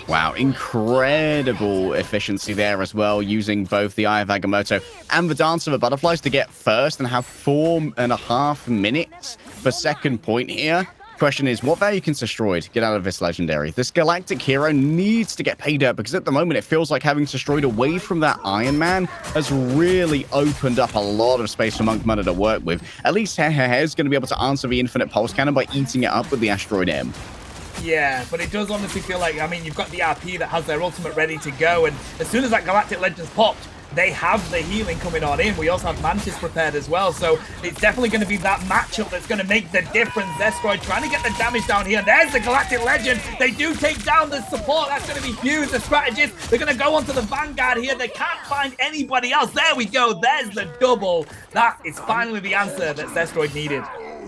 Wow, incredible efficiency there as well, using both the Eye of Agamotto and the Dance of the Butterflies to get first and have 4.5 minutes for second point here. Question is, what value can Destroyed get out of this legendary? This galactic hero needs to get paid up because at the moment it feels like having Destroyed away from that Iron Man has really opened up a lot of space for Monk Mudder to work with. At least Hehehe is going to be able to answer the Infinite Pulse Cannon by eating it up with the Asteroid M. Yeah, but it does honestly feel like, I mean, you've got the RP that has their ultimate ready to go, and as soon as that Galactic Legends popped, they have the healing coming on in. We also have Mantis prepared as well, so it's definitely going to be that matchup that's going to make the difference. Zestroid trying to get the damage down here. There's the Galactic Legend. They do take down the support. That's going to be huge. The strategists, they're going to go onto the Vanguard here. They can't find anybody else. There we go. There's the double. That is finally the answer that Zestroid needed.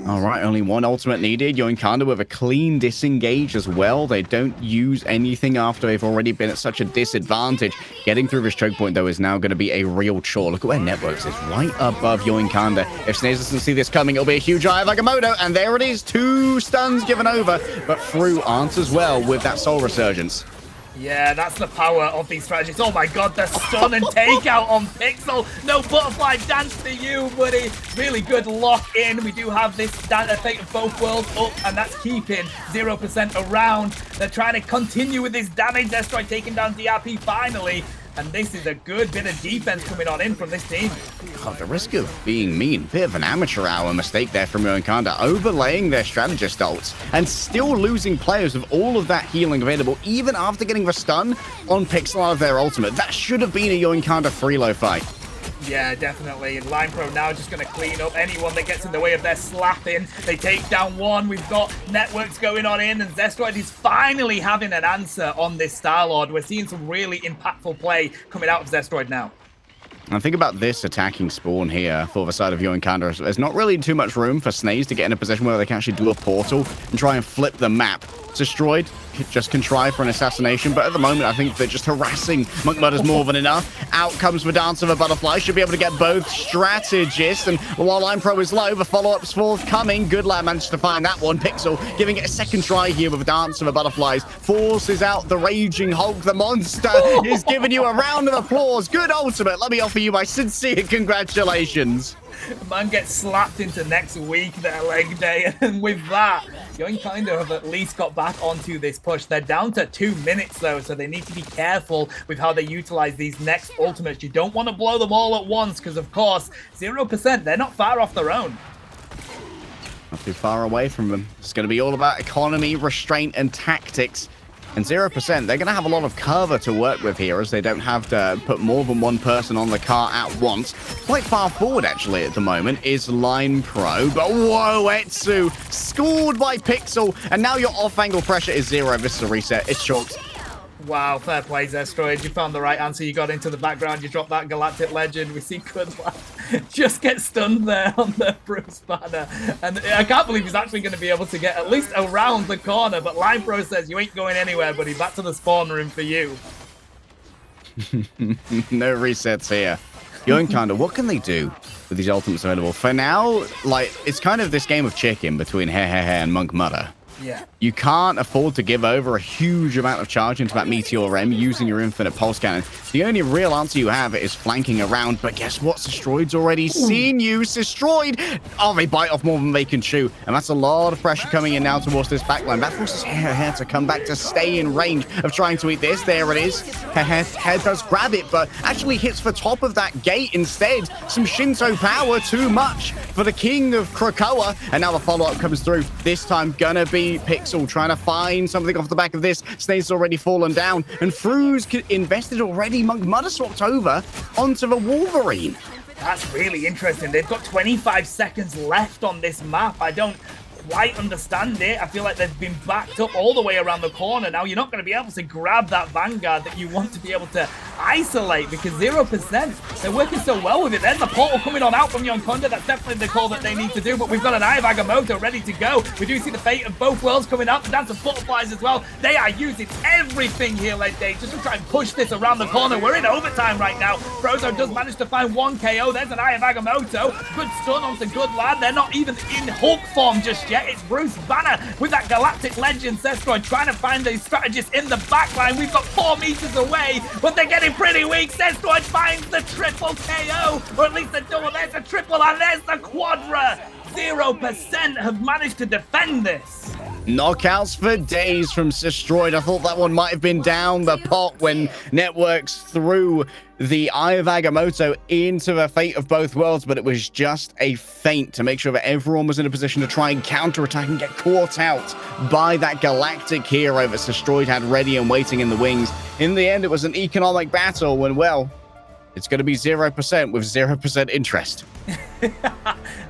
All right, only 1 ultimate needed. Yoinkanda with a clean disengage as well. They don't use anything after they've already been at such a disadvantage. Getting through this choke point, though, is now going to be a real chore. Look at where Networks is, right above Yoinkanda. If Snaze doesn't see this coming, it'll be a huge Eye of Agamotto, and there it is. 2 stuns given over, but through aren't as well with that Soul Resurgence. Yeah, that's the power of these strategies. Oh my god, the stun and takeout on Pixel. No butterfly dance for you, buddy. Really good lock in. We do have this Fate of Both Worlds up, and that's keeping 0% around. They're trying to continue with this damage. Destroy taking down DRP finally. And this is a good bit of defense coming on in from this team. Oh, the risk of being mean, bit of an amateur hour mistake there from Yoinkanda, overlaying their strategist ults and still losing players with all of that healing available, even after getting the stun on Pixel out of their ultimate. That should have been a Yoinkanda free-low fight. Yeah, definitely. And Line Pro now just going to clean up anyone that gets in the way of their slapping. They take down 1. We've got Networks going on in, and Zestroid is finally having an answer on this Star-Lord. We're seeing some really impactful play coming out of Zestroid now. And think about this attacking spawn here for the side of Yoinkanda. There's not really too much room for Snaze to get in a position where they can actually do a portal and try and flip the map. Destroyed, just contrive for an assassination, but at the moment I think they're just harassing Monk Mudder's more than enough. Out comes the Dance of a Butterfly, should be able to get both strategists, and while Line Pro is low, the follow-up's forthcoming. Good lad managed to find that one. Pixel giving it a second try here with the Dance of a Butterflies, forces out the Raging Hulk. The monster is giving you a round of applause. Good ultimate. Let me offer you my sincere congratulations. Man gets slapped into next week, their leg day, and with that, Yoinkinda have at least got back onto this push. They're down to 2 minutes, though, so they need to be careful with how they utilize these next ultimates. You don't want to blow them all at once, because, of course, 0%, they're not far off their own. Not too far away from them. It's going to be all about economy, restraint, and tactics. And 0%, they're going to have a lot of cover to work with here as they don't have to put more than one person on the car at once. Quite far forward, actually, at the moment is Line Pro. But whoa, Etsu scored by Pixel. And now your off-angle pressure is 0. This is a reset. It's chalked. Wow, fair play, Zestroid. You found the right answer. You got into the background. You dropped that Galactic Legend. We see Good Lad just get stunned there on the Bruce Banner. And I can't believe he's actually going to be able to get at least around the corner. But Line Pro says, you ain't going anywhere, buddy. Back to the spawn room for you. No resets here. Kinda, what can they do with these ultimates available? For now, like, it's kind of this game of chicken between Hehehe and Monk Mudder. Yeah. You can't afford to give over a huge amount of charge into that Meteor M using your infinite pulse cannon. The only real answer you have is flanking around, but guess what? Sistroid's already seen you. Sistroid! Oh, they bite off more than they can chew, and that's a lot of pressure coming in now towards this backline. That forces Hair to come back to stay in range of trying to eat this. There it is. Hair does grab it, but actually hits the top of that gate instead. Some Shinto power, too much for the king of Krakoa, and now the follow-up comes through. This time gonna be Pixel trying to find something off the back of this. Snake's already fallen down, and Fru's invested already. Monk Mudder swapped over onto the Wolverine. That's really interesting. They've got 25 seconds left on this map. I don't quite understand it. I feel like they've been backed up all the way around the corner. Now you're not going to be able to grab that Vanguard that you want to be able to isolate because 0%. They're working so well with it. There's the portal coming on out from Yonkonda. That's definitely the call that they need to do. But we've got an Eye of Agamotto ready to go. We do see the fate of both worlds coming up. The Dance of Butterflies as well. They are using everything here, Late Day, just to try and push this around the corner. We're in overtime right now. Frozo does manage to find one KO. There's an Eye of Agamotto. Good stun onto Good Lad. They're not even in Hulk form just yet. It's Bruce Banner with that Galactic Legend. Sestroid trying to find a strategist in the backline. We've got 4 meters away, but they're getting pretty weak. Sestroid finds the triple KO, or at least the double. There's a triple, and there's the quadra. 0% have managed to defend this. Knockouts for days from Sestroid. I thought that one might have been down the pot when Networks threw the Eye of Agamotto into the fate of both worlds, but it was just a feint to make sure that everyone was in a position to try and counterattack and get caught out by that galactic hero that Sestroid had ready and waiting in the wings. In the end, it was an economic battle when, well, it's going to be 0% with 0% interest.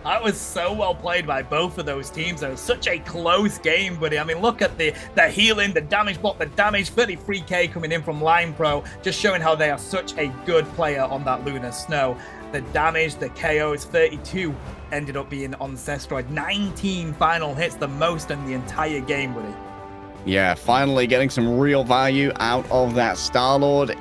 That was so well played by both of those teams. It was such a close game, buddy. I mean, look at the healing, the damage block, the damage. 33k coming in from Line Pro, just showing how they are such a good player on that Lunar Snow. The damage, the KOs, 32 ended up being on Sestroid. 19 final hits, the most in the entire game, buddy. Yeah, finally getting some real value out of that Star-Lord.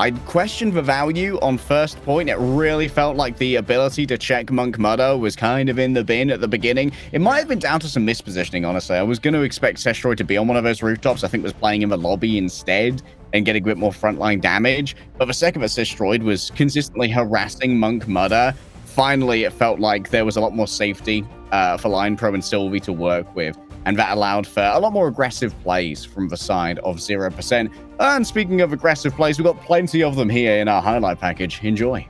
I'd questioned the value on first point. It really felt like the ability to check Monk Mudder was kind of in the bin at the beginning. It might have been down to some mispositioning, honestly. I was going to expect Sestroid to be on one of those rooftops. I think was playing in the lobby instead and getting a bit more frontline damage. But the second that Sestroid was consistently harassing Monk Mudder, finally it felt like there was a lot more safety for Line Pro and Sylvie to work with. And that allowed for a lot more aggressive plays from the side of 0%. And speaking of aggressive plays, we've got plenty of them here in our highlight package. Enjoy.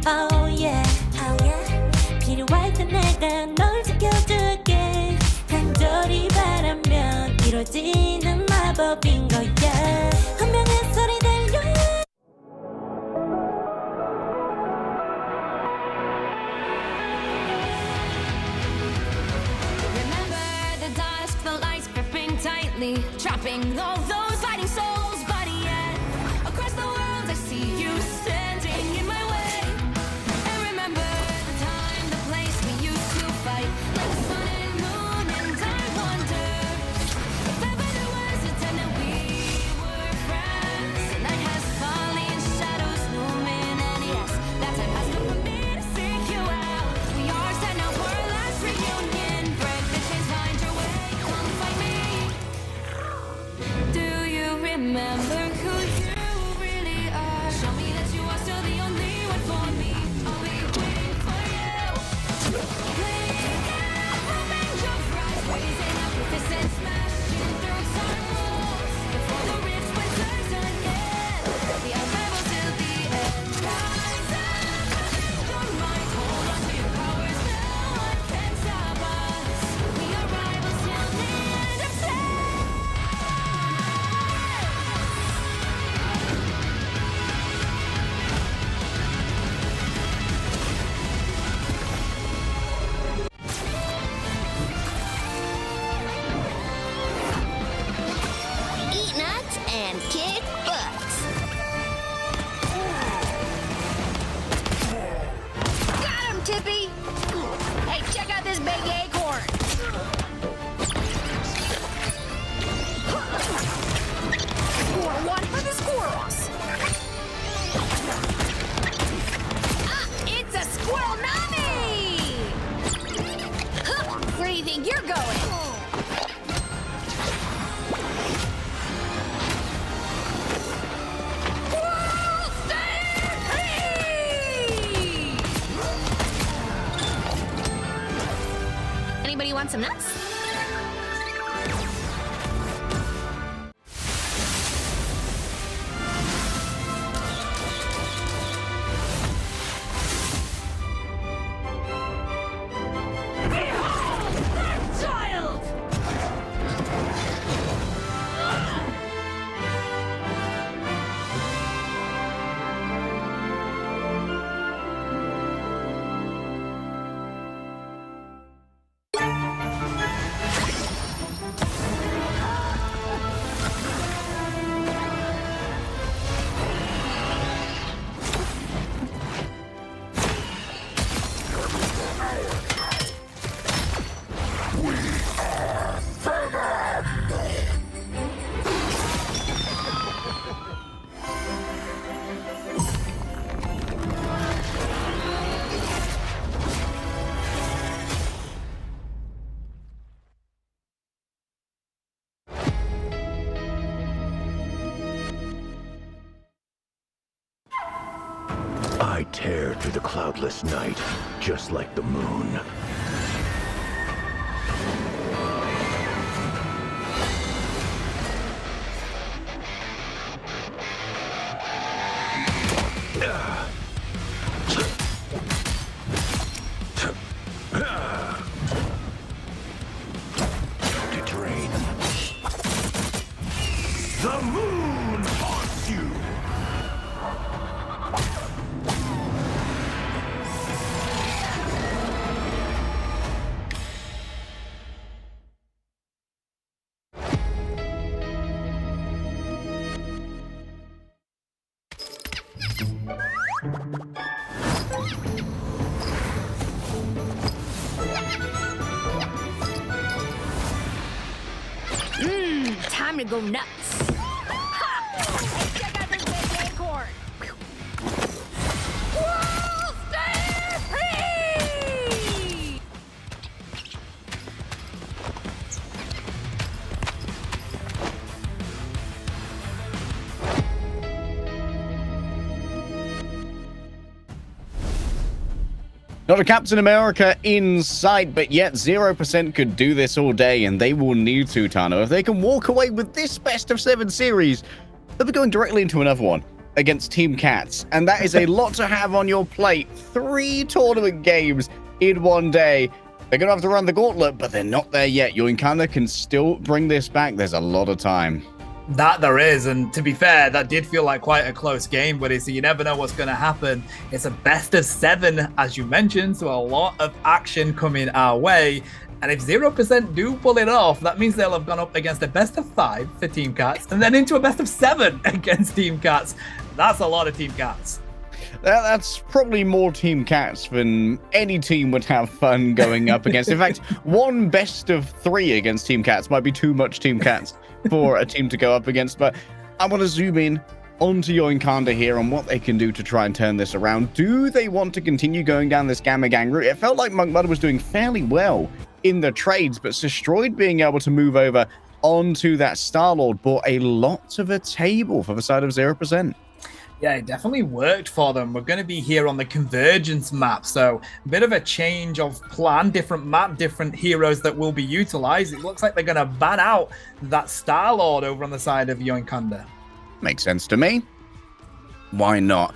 Oh yeah, 필요할 때 내가 널 지켜줄게. 간절히 바라면 이루어지는 마법인 거야. 운명의 소리 들려. tightly, trapping all those fighting souls. But yet, across the world, I see you standing in my way. And remember the time, the place we used to fight, like the sun and moon. And I wonder if ever there was a time that we were friends. The night has fallen, shadows looming, and yes, that time has come for me to seek you out. We are set now for our last reunion. Break the chains, find your way, come find me. Do you remember who you really are? Show me that you are still the only one for me. I'll be waiting for you. Playing out, hoping you'll rise, raising up with this and smashing through time walls. Before the rifts when time's done end, the unravel till the end. Rise up, your mind, hold on to your powers. No one can stop us. We are rivals till the end of time. Eat nuts and kick butts. Got him, Tippy! Hey, check out this big acorn. Score one for the squirrels. Ah, it's a squirrel nami! Huh, where do you think you're going? Anybody want some nuts? Child! I tear through the cloudless night, just like the moon. To drain. The moon haunts you! Time to go nuts. Ha! Hey, check out this big acorn. World Stampede! Not a Captain America in sight, but yet 0% could do this all day, and they will need to, Tano. If they can walk away with this best of 7 series, they'll be going directly into another one against Team Cats, and that is a lot to have on your plate. 3 tournament games in one day. They're going to have to run the gauntlet, but they're not there yet. Your Encounter can still bring this back. There's a lot of time. That there is, and to be fair, that did feel like quite a close game, but so you never know what's going to happen. It's a best of 7, as you mentioned, so a lot of action coming our way. And if 0% do pull it off, that means they'll have gone up against a best of 5 for Team Cats and then into a best of 7 against Team Cats. That's a lot of Team Cats. That's probably more Team Cats than any team would have fun going up against. In fact, one best of 3 against Team Cats might be too much Team Cats for a team to go up against. But I want to zoom in onto Yoinkanda here and what they can do to try and turn this around. Do they want to continue going down this Gamma Gang route? It felt like Monk Mudder was doing fairly well in the trades, but Destroyed being able to move over onto that Star-Lord bought a lot of a table for the side of 0%. Yeah, it definitely worked for them. We're going to be here on the Convergence map, so a bit of a change of plan, different map, different heroes that will be utilized. It looks like they're going to ban out that Star-Lord over on the side of Yoinkanda. Makes sense to me. Why not?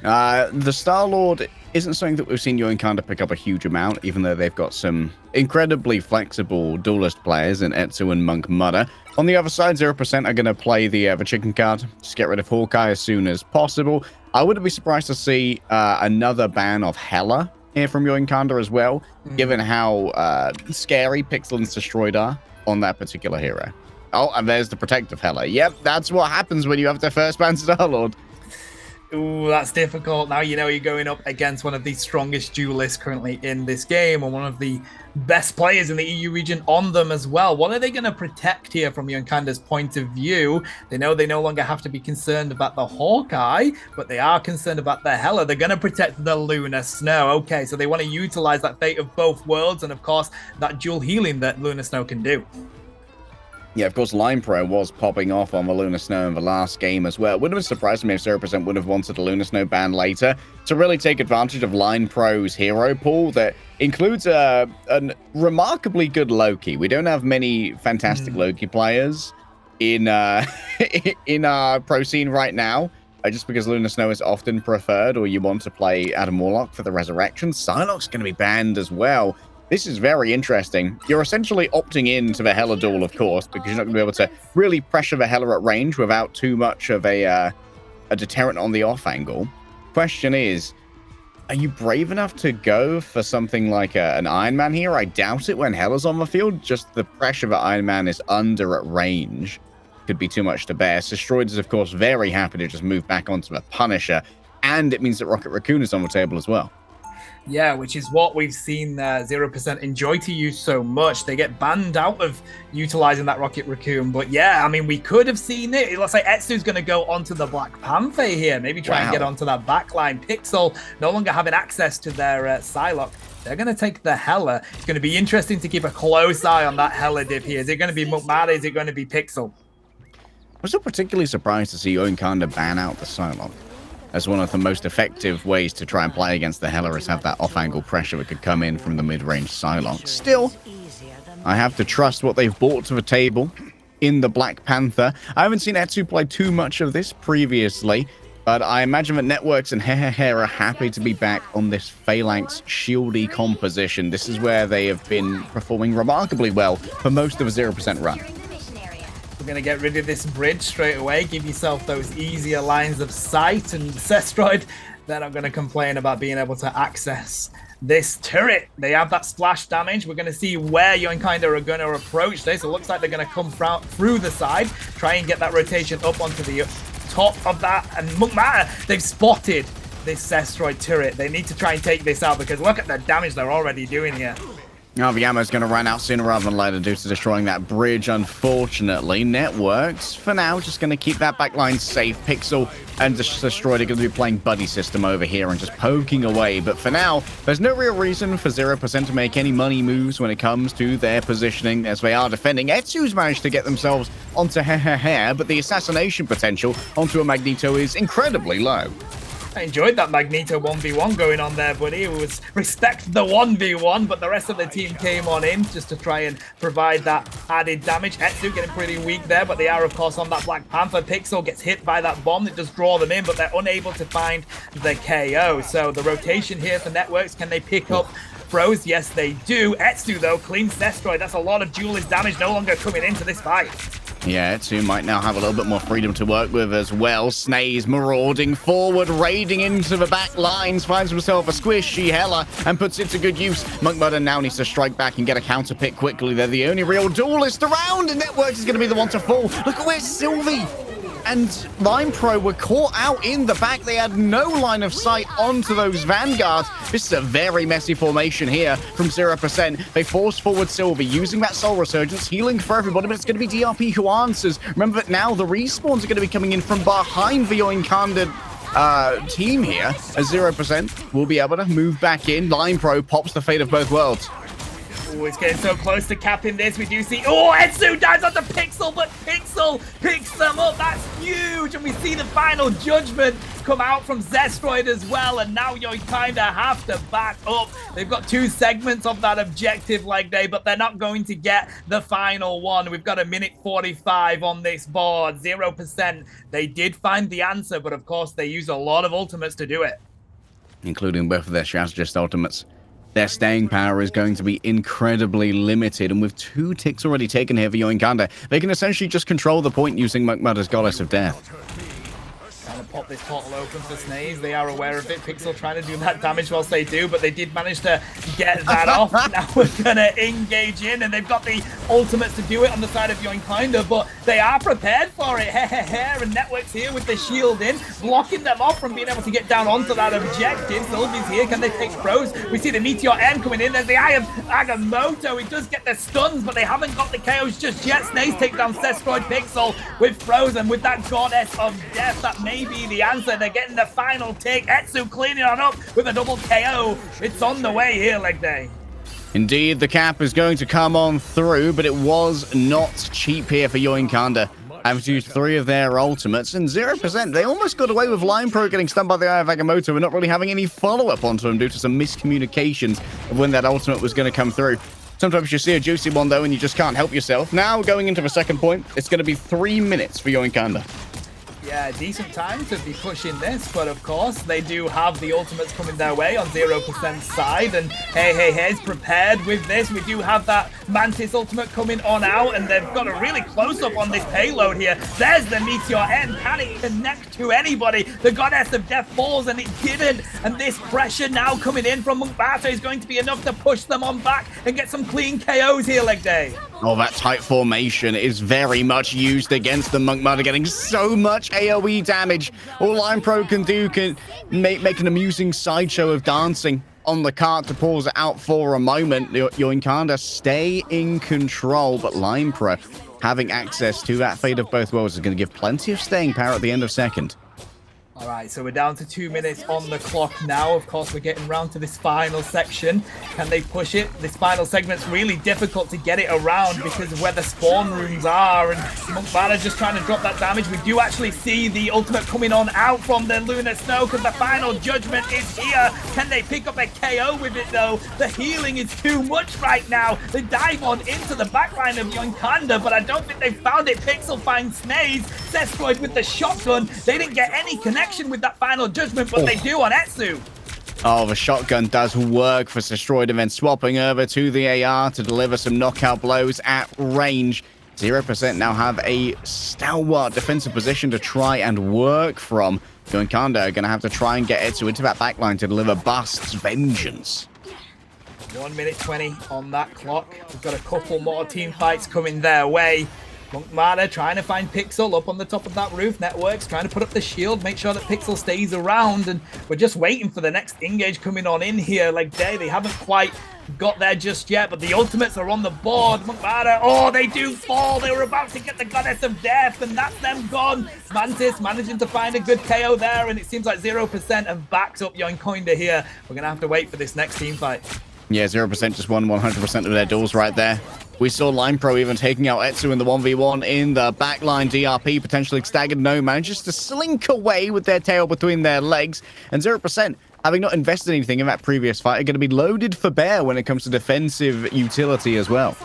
The Star-Lord isn't something that we've seen Yoinkanda pick up a huge amount, even though they've got some incredibly flexible duelist players in Etsu and Monk Mudder. On the other side, 0% are going to play the chicken card, just get rid of Hawkeye as soon as possible. I wouldn't be surprised to see another ban of Hela here from Yoinkanda as well, given how scary Pixel and Destroyed are on that particular hero. Oh, and there's the protective Hela. Yep, that's what happens when you have the first ban Star-Lord. Ooh, that's difficult. Now you know you're going up against one of the strongest duelists currently in this game and one of the best players in the EU region on them as well. What are they going to protect here from Yoinkanda's point of view? They know they no longer have to be concerned about the Hawkeye, but they are concerned about the Hela. They're going to protect the Lunar Snow. Okay, so they want to utilize that Fate of both worlds and, of course, that dual healing that Lunar Snow can do. Yeah, of course, Line Pro was popping off on the Lunar Snow in the last game as well. Wouldn't have surprised me if 0% would have wanted a Lunar Snow ban later to really take advantage of Line Pro's hero pool that includes a remarkably good Loki. We don't have many fantastic Loki players in in our pro scene right now, just because Lunar Snow is often preferred, or you want to play Adam Warlock for the Resurrection. Psylocke's going to be banned as well. This is very interesting. You're essentially opting in to the Hela duel, of course, because you're not going to be able to really pressure the Hela at range without too much of a deterrent on the off angle. Question is, are you brave enough to go for something like an Iron Man here? I doubt it when Hela's on the field. Just the pressure that Iron Man is under at range could be too much to bear. Destroyed is, of course, very happy to just move back onto the Punisher, and it means that Rocket Raccoon is on the table as well. Yeah, which is what we've seen 0% enjoy to use so much. They get banned out of utilizing that Rocket Raccoon. But yeah, I mean, we could have seen it. It looks like Etsu's going to go onto the Black Panther here. Maybe try and get onto that backline. Pixel no longer having access to their Psylocke. They're going to take the Hela. It's going to be interesting to keep a close eye on that Hela dip here. Is it going to be Mukmada? Is it going to be Pixel? I'm still particularly surprised to see Yoinkanda ban out the Psylocke, as one of the most effective ways to try and play against the Hela is have that off-angle pressure that could come in from the mid-range Psylocke. Still, I have to trust what they've brought to the table in the Black Panther. I haven't seen Etsu play too much of this previously, but I imagine that Networks and Hehehe are happy to be back on this Phalanx shieldy composition. This is where they have been performing remarkably well for most of a 0% run. We're going to get rid of this bridge straight away, give yourself those easier lines of sight, and Destroyed, they're not going to complain about being able to access this turret. They have that splash damage. We're going to see where Yoinkanda are going to approach this. It looks like they're going to come through the side, try and get that rotation up onto the top of that, and Mukmada, they've spotted this Destroyed turret. They need to try and take this out because look at the damage they're already doing here. Oh, the ammo's going to run out sooner rather than later due to destroying that bridge, unfortunately. Networks, for now, just going to keep that backline safe. Pixel and Destroyed are going to be playing buddy system over here and just poking away. But for now, there's no real reason for 0% to make any money moves when it comes to their positioning as they are defending. Etsu's managed to get themselves onto Hehehe, but the assassination potential onto a Magneto is incredibly low. I enjoyed that Magneto 1v1 going on there, buddy. It was respect the 1v1, but the rest of the team came on in just to try and provide that added damage. Etsu getting pretty weak there, but they are, of course, on that Black Panther. Pixel gets hit by that bomb that does draw them in, but they're unable to find the KO. So the rotation here for Networks, can they pick up Froze? Yes, they do. Etsu, though, cleans Destroy. That's a lot of duelist damage no longer coming into this fight. Yeah, Etsu might now have a little bit more freedom to work with as well. Snaze marauding forward, raiding into the back lines, finds himself a squishy Hella and puts it to good use. Monk Murder now needs to strike back and get a counter pick quickly. They're the only real duelist around, and Networks is going to be the one to fall. Look at where Sylvie and Lime Pro were caught out in the back. They had no line of sight onto those vanguards. This is a very messy formation here from 0%. They force forward Sylvie, using that Soul Resurgence, healing for everybody, but it's going to be DRP who answers. Remember that now the respawns are going to be coming in from behind the Yoinkanda team here, as 0% will be able to move back in. Lime Pro pops the fate of both worlds. Oh, it's getting so close to capping this. We do see, oh, Etsu dives onto Pixel, but Pixel picks them up. That's huge. And we see the final judgment come out from Zestroid as well. And now you kind of have to back up. They've got 2 segments of that objective like they, but they're not going to get the final one. We've got a minute 45 on this board. 0%. They did find the answer, but of course they use a lot of ultimates to do it. Including both of their strategist ultimates. Their staying power is going to be incredibly limited, and with 2 ticks already taken here for Yoinkanda, they can essentially just control the point using Mukmada's Goddess of Death. Trying to pop this portal open for Snaze. They are aware of it. Pixel trying to do that damage whilst they do, but they did manage to get that off. Now we're going to engage in, and they've got the ultimates to do it on the side of Yoinkanda, but they are prepared for it. And Network's here with the shield in, blocking them off from being able to get down onto that objective. Sylvie's here. Can they take pros? We see the Meteor M coming in. There's the Eye of Agamotto. He does get the stuns, but they haven't got the KOs just yet. Snaze takes down Zestroid Pixel with Frozen, with that Goddess of Death. That may be the answer. They're getting the final take. Etsu cleaning on up with a double KO. It's on the way here, Leg Day. Indeed, the cap is going to come on through, but it was not cheap here for Yoinkanda. Having used 3 of their ultimates, and 0%, they almost got away with Lime Pro getting stunned by the Eye of Agamotto and not really having any follow-up onto him due to some miscommunications of when that ultimate was going to come through. Sometimes you see a juicy one, though, and you just can't help yourself. Now, going into the second point, it's going to be 3 minutes for Yoinkanda. Yeah, decent time to be pushing this, but of course they do have the ultimates coming their way on 0% side, and Hey's prepared with this. We do have that Mantis ultimate coming on out, and they've got a really close-up on this payload here. There's the Meteor M. Can it connect to anybody? The Goddess of Death falls, and it didn't, and this pressure now coming in from Munkbata is going to be enough to push them on back and get some clean KOs here, Leg Day. Oh, that tight formation is very much used against the Munkmada, getting so much AoE damage. All Lime Pro can do can make an amusing sideshow of dancing on the cart to pause it out for a moment. Yoinkanda stay in control, but Lime Pro having access to that Fate of Both Worlds is going to give plenty of staying power at the end of second. All right, so we're down to 2 minutes on the clock now. Of course, we're getting round to this final section. Can they push it? This final segment's really difficult to get it around because of where the spawn rooms are, and Munkbata just trying to drop that damage. We do actually see the ultimate coming on out from the Lunar Snow because the final judgment is here. Can they pick up a KO with it, though? The healing is too much right now. They dive on into the backline of Yoinkanda, but I don't think they found it. Pixel finds Snaze. Zestroid with the shotgun. They didn't get any connection with that final judgment, but they do on Etsu. Oh, the shotgun does work for Zestroid, and then swapping over to the AR to deliver some knockout blows at range. 0% now have a stalwart defensive position to try and work from. Yoinkanda are going to have to try and get Etsu into that backline to deliver Bust's vengeance. 1 minute 20 on that clock. We've got a couple more team fights coming their way. Munkmada trying to find Pixel up on the top of that roof. Networks trying to put up the shield, make sure that Pixel stays around, and we're just waiting for the next engage coming on in here. Like they haven't quite got there just yet, but the ultimates are on the board. Munkmada, oh, they do fall. They were about to get the Goddess of Death, and that's them gone. Mantis managing to find a good KO there, and it seems like 0% have backed up Yoinkanda here. We're going to have to wait for this next team fight. Yeah, 0% just won 100% of their duels right there. We saw Lime Pro even taking out Etsu in the 1v1 in the backline. DRP potentially staggered no, manages to slink away with their tail between their legs. And 0%, having not invested anything in that previous fight, are going to be loaded for bear when it comes to defensive utility as well.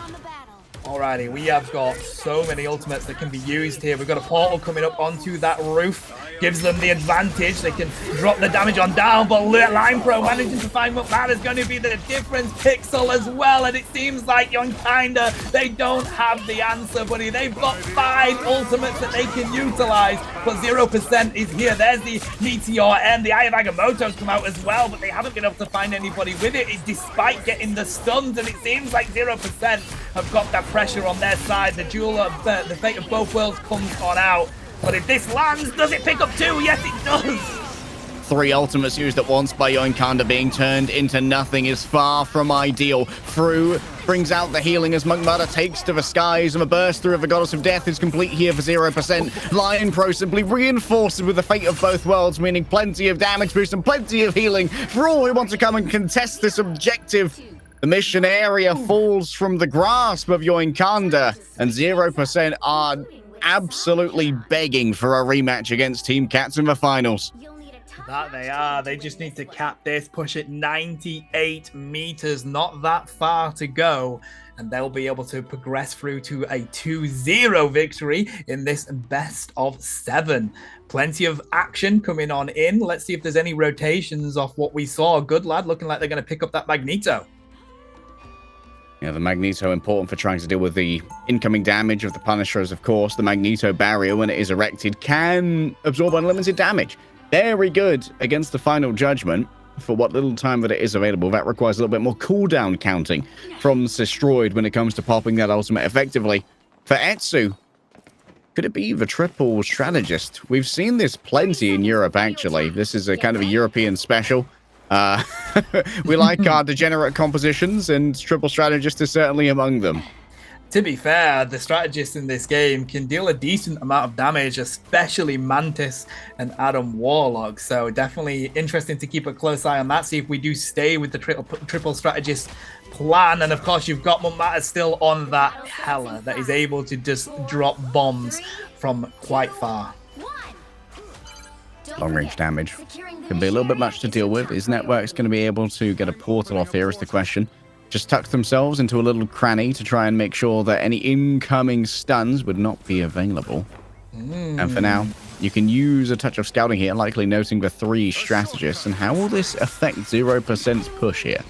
Alrighty, we have got so many ultimates that can be used here. We've got a portal coming up onto that roof. Gives them the advantage. They can drop the damage on down, but Line Pro managing to find what that is going to be the difference. Pixel as well, and it seems like Young Kinda, they don't have the answer, buddy. They've got 5 ultimates that they can utilize, but 0% is here. There's the Meteor and the Eye of Agamotto's come out as well, but they haven't been able to find anybody with it, despite getting the stuns, and it seems like 0% have got that pressure on their side. The duel of the fate of both worlds comes on out. But if this lands, does it pick up 2? Yes, it does. 3 ultimates used at once by Yoinkanda being turned into nothing is far from ideal. Fru brings out the healing as Monk Mother takes to the skies, and the burst through of the Goddess of Death is complete here for 0%. Lion Pro simply reinforces with the fate of both worlds, meaning plenty of damage boost and plenty of healing for all who want to come and contest this objective. The mission area falls from the grasp of Yoinkanda, and 0% are absolutely begging for a rematch against Team Cats in the finals. That they are. They just need to cap this, push it 98 meters, not that far to go, and they'll be able to progress through to a 2-0 victory in this best of 7. Plenty of action coming on in. Let's see if there's any rotations off what we saw. Good lad, looking like they're going to pick up that Magneto. Yeah, the Magneto important for trying to deal with the incoming damage of the Punishers, of course. The Magneto barrier, when it is erected, can absorb unlimited damage. Very good against the Final Judgment for what little time that it is available. That requires a little bit more cooldown counting from Destroyed when it comes to popping that ultimate effectively. For Etsu, could it be the triple strategist? We've seen this plenty in Europe, actually. This is a kind of a European special. We like our degenerate compositions, and triple strategist is certainly among them. To be fair, the strategists in this game can deal a decent amount of damage, especially Mantis and Adam Warlock. So definitely interesting to keep a close eye on that, see if we do stay with the triple strategist plan. And of course, you've got Mumata still on that Hela that is able to just drop bombs from quite far. Long-range damage can be a little bit much to deal with. Is Networks going to be able to get a portal off here is the question. Just tuck themselves into a little cranny to try and make sure that any incoming stuns would not be available. And for now, you can use a touch of scouting here, likely noting the 3 strategists. And how will this affect 0%'s push here?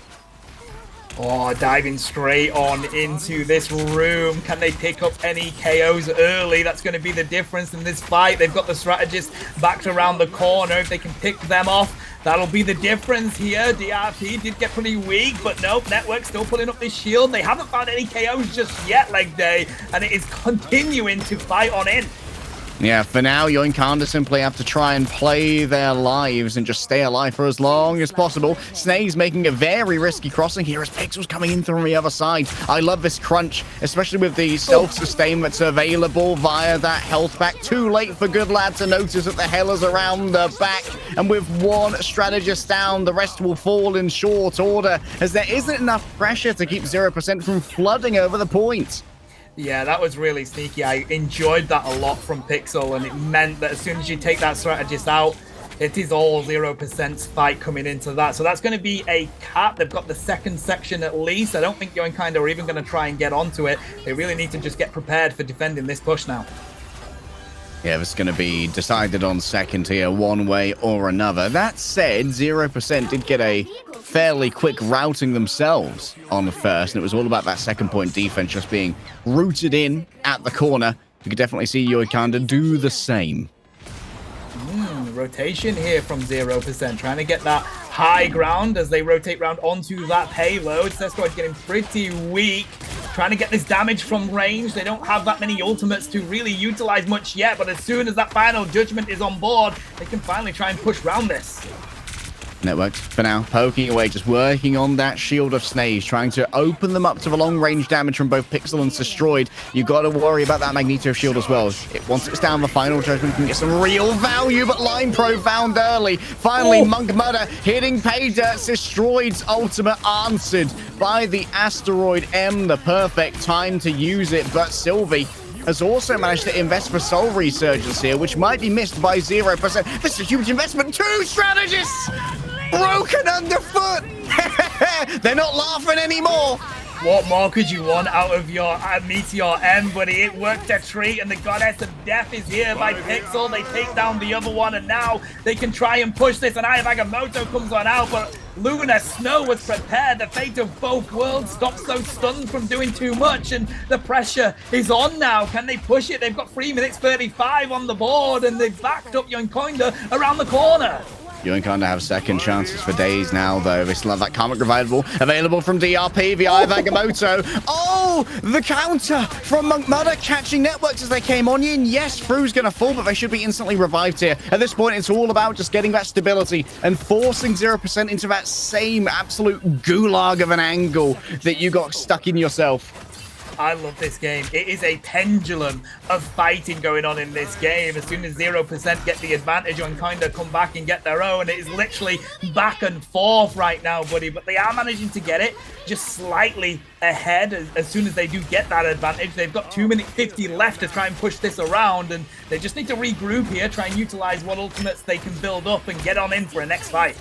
Oh, diving straight on into this room. Can they pick up any KOs early? That's going to be the difference in this fight. They've got the strategist backed around the corner. If they can pick them off, that'll be the difference here. DRP did get pretty weak, but nope, Network still putting up this shield. They haven't found any KOs just yet, Leg Day, and it is continuing to fight on in. Yeah, for now, Yoinkanda simply have to try and play their lives and just stay alive for as long as possible. Snake's making a very risky crossing here as Pixel's coming in from the other side. I love this crunch, especially with the self-sustain that's available via that health pack. Too late for Good Lad to notice that the Hela's around the back. And with 1 strategist down, the rest will fall in short order as there isn't enough pressure to keep 0% from flooding over the point. Yeah, that was really sneaky. I enjoyed that a lot from Pixel, and it meant that as soon as you take that strategist out, it is all 0%'s fight coming into that. So that's going to be a cap. They've got the second section at least. I don't think Yoinkind are even going to try and get onto it. They really need to just get prepared for defending this push now. Yeah, this is going to be decided on second here, one way or another. That said, 0% did get a fairly quick routing themselves on the first, and it was all about that second point defense just being rooted in at the corner. You could definitely see Yoikanda do the same. Rotation here from 0%, trying to get that high ground as they rotate round onto that payload. Sescoid getting pretty weak, trying to get this damage from range. They don't have that many ultimates to really utilize much yet, but as soon as that final judgment is on board, they can finally try and push round this. Networks, for now, poking away, just working on that shield of Snaze, trying to open them up to the long-range damage from both Pixel and Destroyed. You got to worry about that Magneto shield as well. Once it's down, the final judgment can get some real value, but Line Pro found early. Finally, Monk Mudder hitting pay dirt. Destroyed's ultimate answered by the Asteroid M. The perfect time to use it, but Sylvie has also managed to invest for Soul Resurgence here, which might be missed by 0%. This is a huge investment. 2 strategists broken underfoot. They're not laughing anymore. What more could you want out of your Meteor M, buddy? It worked a treat, and the Goddess of Death is here by Pixel. They take down the other one, and now they can try and push this, and Eye of Agamotto comes on out, but Luna Snow was prepared. The fate of both worlds stops those stuns from doing too much, and the pressure is on now. Can they push it? They've got 3 minutes 35 on the board, and they've backed up Yoinkoinda around the corner. Yoinkoinda have second chances for days now, though. They still have that Karmic Revival available from DRP via Eye of Agamotto. Oh, the counter from Monk Mother catching Networks as they came on in. Yes, Fru's going to fall, but they should be instantly revived here. At this point, it's all about just getting that stability and forcing 0% into that same absolute gulag of an angle that you got stuck in yourself. I love this game. It is a pendulum of fighting going on in this game. As soon as 0% get the advantage on kind of come back and get their own, it is literally back and forth right now, buddy. But they are managing to get it just slightly ahead as soon as they do get that advantage. They've got 2 minutes 50 left to try and push this around, and they just need to regroup here, try and utilize what ultimates they can build up and get on in for a next fight.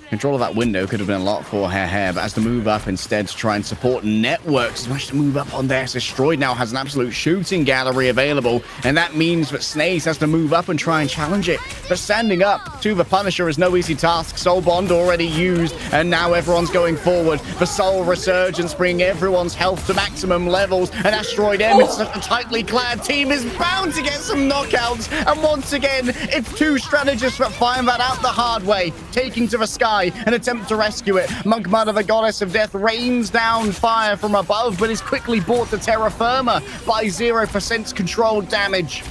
Control of that window could have been a lot for Hair, but has to move up instead to try and support Networks. Has managed to move up on there. So Destroyed now has an absolute shooting gallery available, and that means that Snaze has to move up and try and challenge it. But standing up to the Punisher is no easy task. Soul Bond already used, and now everyone's going forward. The Soul Resurgence bringing everyone's health to maximum levels, and Asteroid M, it's such a tightly clad team, is bound to get some knockouts. And once again, it's two strategists that find that out the hard way, taking to the sky and attempt to rescue it. Monk Mother, the Goddess of Death, rains down fire from above, but is quickly brought to terra firma by 0% controlled damage.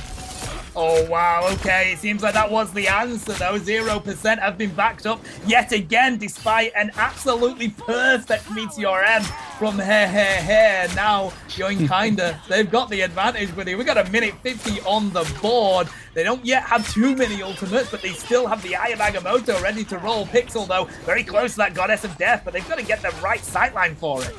Oh, wow, okay. It seems like that was the answer, though. 0% have been backed up yet again, despite an absolutely perfect Meteor M from Hair. Now, Yoinkoinda, they've got the advantage, buddy. We got 1 minute 50 on the board. They don't yet have too many ultimates, but they still have the Eye of Agamotto ready to roll. Pixel, though, very close to that Goddess of Death, but they've got to get the right sightline for it.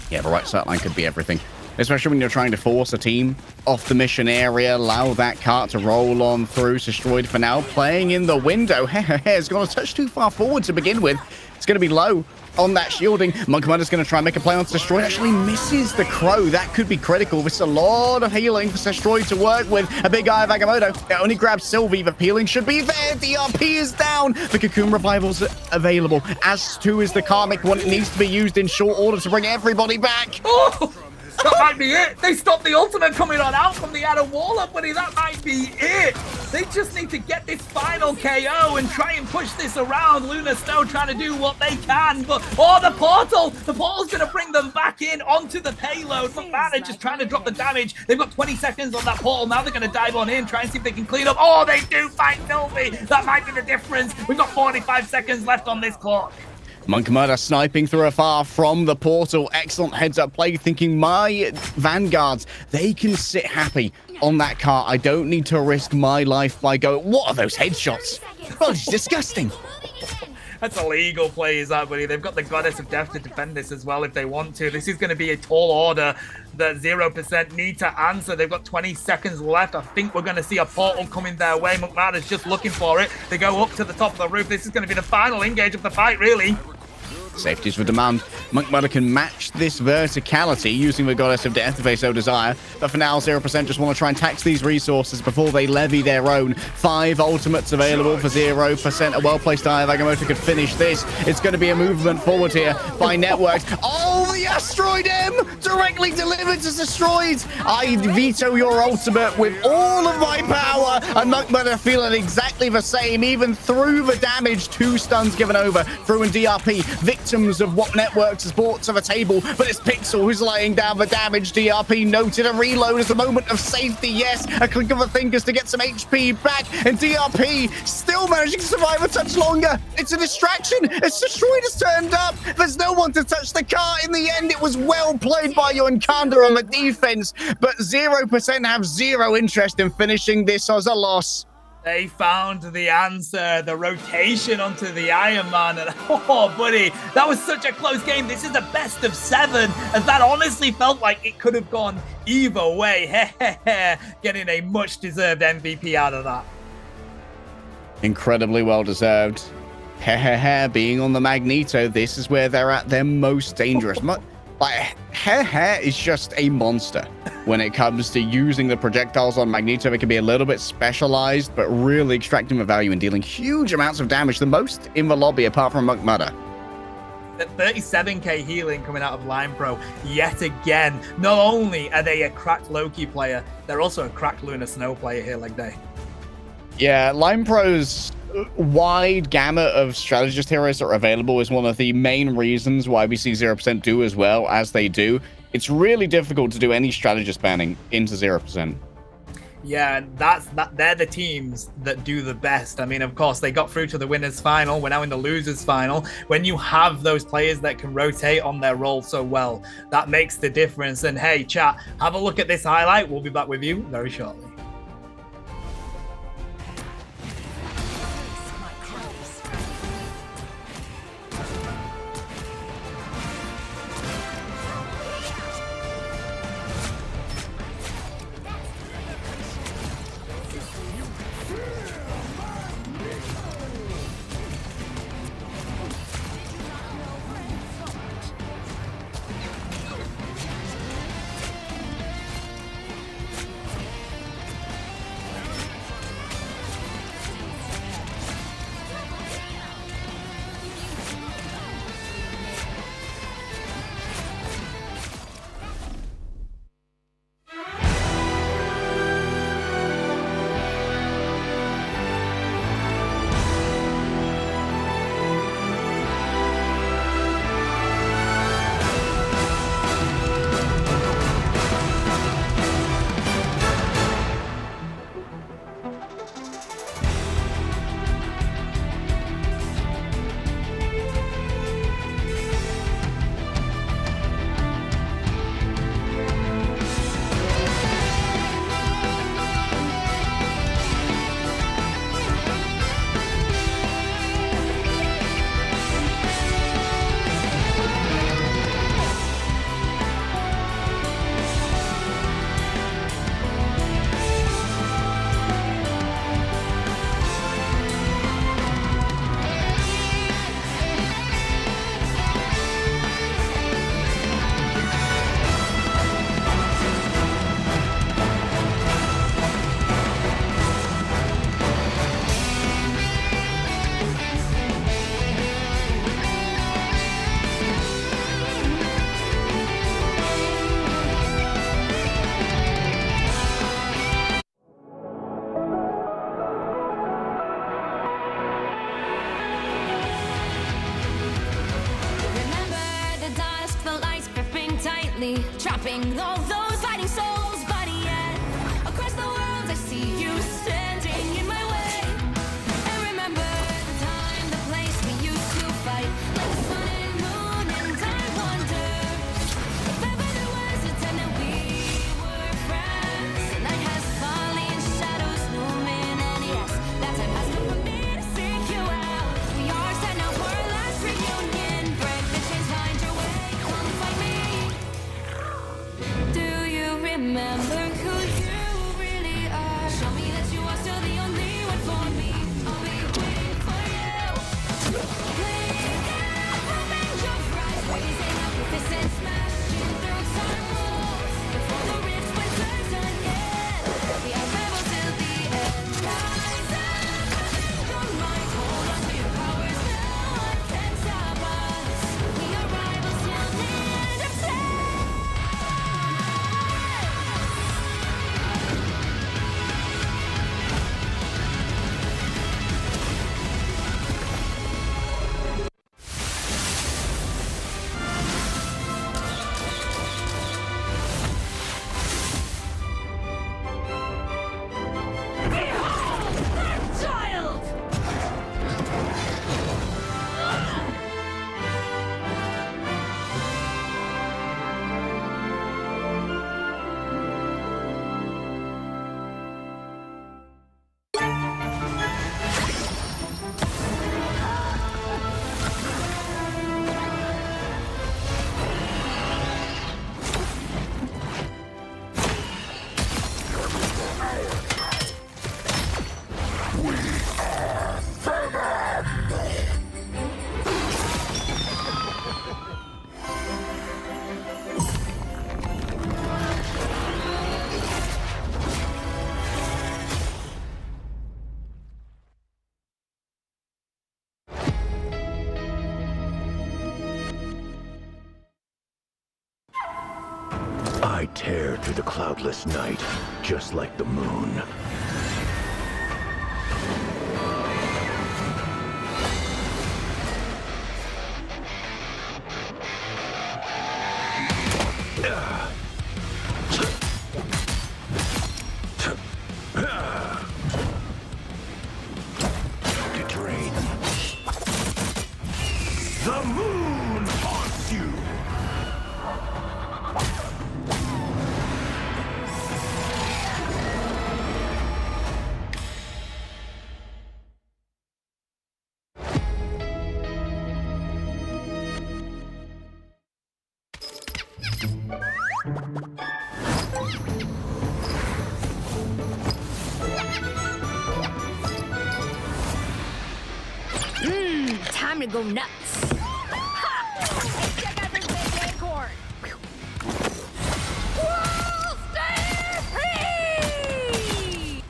Yeah, the right sightline could be everything. Especially when you're trying to force a team off the mission area, allow that cart to roll on through. Destroyed for now, playing in the window. It's gone a touch too far forward to begin with. It's going to be low on that shielding. Monk Commander's going to try and make a play on Destroyed. Actually misses the Crow. That could be critical. This is a lot of healing for Destroyed to work with. A big Eye of Agamotto. It only grabs Sylvie. The healing should be there. DRP is down. The Cocoon Revival's available. As too is the Karmic one. It needs to be used in short order to bring everybody back. Oh! That might be it. They stopped the ultimate coming on out from the Adam Waller, buddy. That might be it. They just need to get this final KO and try and push this around. Luna Snow trying to do what they can, but the portal. The portal's going to bring them back in onto the payload. McMahon just trying to drop the damage. They've got 20 seconds on that portal. Now they're going to dive on in, try and see if they can clean up. Oh, they do find Sylvie. That might be the difference. We've got 45 seconds left on this clock. Monk Murder sniping through afar from the portal. Excellent heads-up play, thinking my Vanguards, they can sit happy on that cart. I don't need to risk my life by going... What are those headshots? Oh, it's disgusting. That's a legal play, is that, buddy? They've got the Goddess of Death to defend this as well if they want to. This is going to be a tall order that 0% need to answer. They've got 20 seconds left. I think we're going to see a portal coming their way. McMahon's just looking for it. They go up to the top of the roof. This is going to be the final engage of the fight, really. Safety is the demand. Monk Mother can match this verticality using the Goddess of Death if they so desire. But for now, 0% just want to try and tax these resources before they levy their own. 5 ultimates available for 0%. A well-placed Eye of Agamotto could finish this. It's going to be a movement forward here by Networks. Oh, the Asteroid M directly delivered to Destroyed. I veto your ultimate with all of my power. And Monk Mother feeling exactly the same, even through the damage. 2 stuns given over. Through and DRP. Victims of what Networks has brought to the table, but it's Pixel who's laying down the damage. DRP noted a reload as a moment of safety. Yes, a click of the fingers to get some HP back, and DRP still managing to survive a touch longer. It's a distraction. It's Destroyed has turned up. There's no one to touch the car. In the end, it was well played by Yoinkoinda on the defense, but 0% have zero interest in finishing this as a loss. They found the answer, the rotation onto the Iron Man, and oh, buddy, that was such a close game. This is a best of 7, and that honestly felt like it could have gone either way. Getting a much-deserved MVP out of that. Incredibly well-deserved. Being on the Magneto, this is where they're at their most dangerous. Like, her hair is just a monster when it comes to using the projectiles on Magneto. It can be a little bit specialized, but really extracting the value and dealing huge amounts of damage, the most in the lobby apart from Monk Mudder. 37k healing coming out of Line Pro yet again. Not only are they a cracked Loki player, they're also a cracked Lunar Snow player here, like they. Yeah, Line Pro's wide gamut of strategist heroes that are available is one of the main reasons why we see 0% do as well as they do. It's really difficult to do any strategist banning into 0%. Yeah, they're the teams that do the best. I mean, of course, they got through to the winners final. We're now in the losers final. When you have those players that can rotate on their role so well, that makes the difference. And hey, chat, have a look at this highlight. We'll be back with you very shortly. trapping all those fighting souls. But yet, across the world, I see you standing in my way. And remember the time, the place we used to fight, like the sun and moon, and I wonder if ever there was a time that we were friends. The night has fallen, shadows looming, and yes, that time has come for me to seek you out. We are set now for our last reunion. Break the chains, find your way, come find me. Do you remember who you really are? Show me that you are still the only one for me. I'll be waiting for you. Playing out, open your eyes, raising up with this and smashing through time walls. Before the rifts when time's done yet. We are rebels till the end. Rise up, your mind, hold on to your powers. No one can stop us. We are rivals till the end of time. I tear through the cloudless night, just like the moon. To drain. The moon haunts you! Time to go nuts. Ha! Check out this big acorn. Whoa, stay free!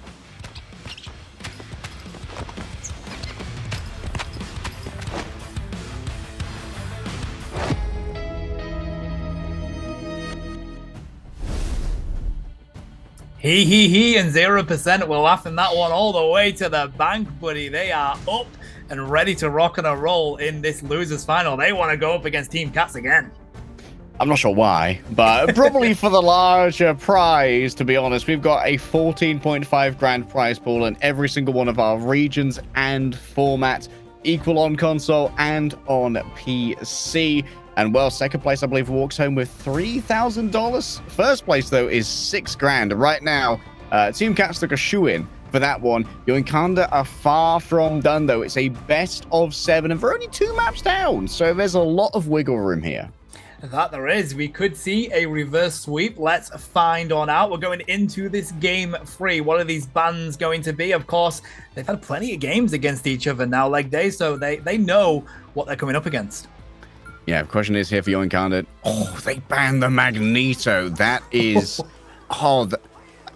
He and 0% were laughing that one all the way to the bank, buddy. They are up and ready to rock and a roll in this losers final. They want to go up against Team Cats again. I'm not sure why, but probably for the larger prize, to be honest. We've got a 14.5 grand prize pool in every single one of our regions and formats, equal on console and on PC. And well, second place, I believe, walks home with $3,000. First place, though, is 6 grand. Right now, Team Cats took a shoe-in for that one. Yoinkanda are far from done, though. It's a best of 7, and they're only 2 maps down. So there's a lot of wiggle room here. That there is. We could see a reverse sweep. Let's find on out. We're going into this game 3. What are these bands going to be? Of course, they've had plenty of games against each other now, leg day, so they know what they're coming up against. Yeah, the question is here for Yoinkanda. Oh, they banned the Magneto. That is...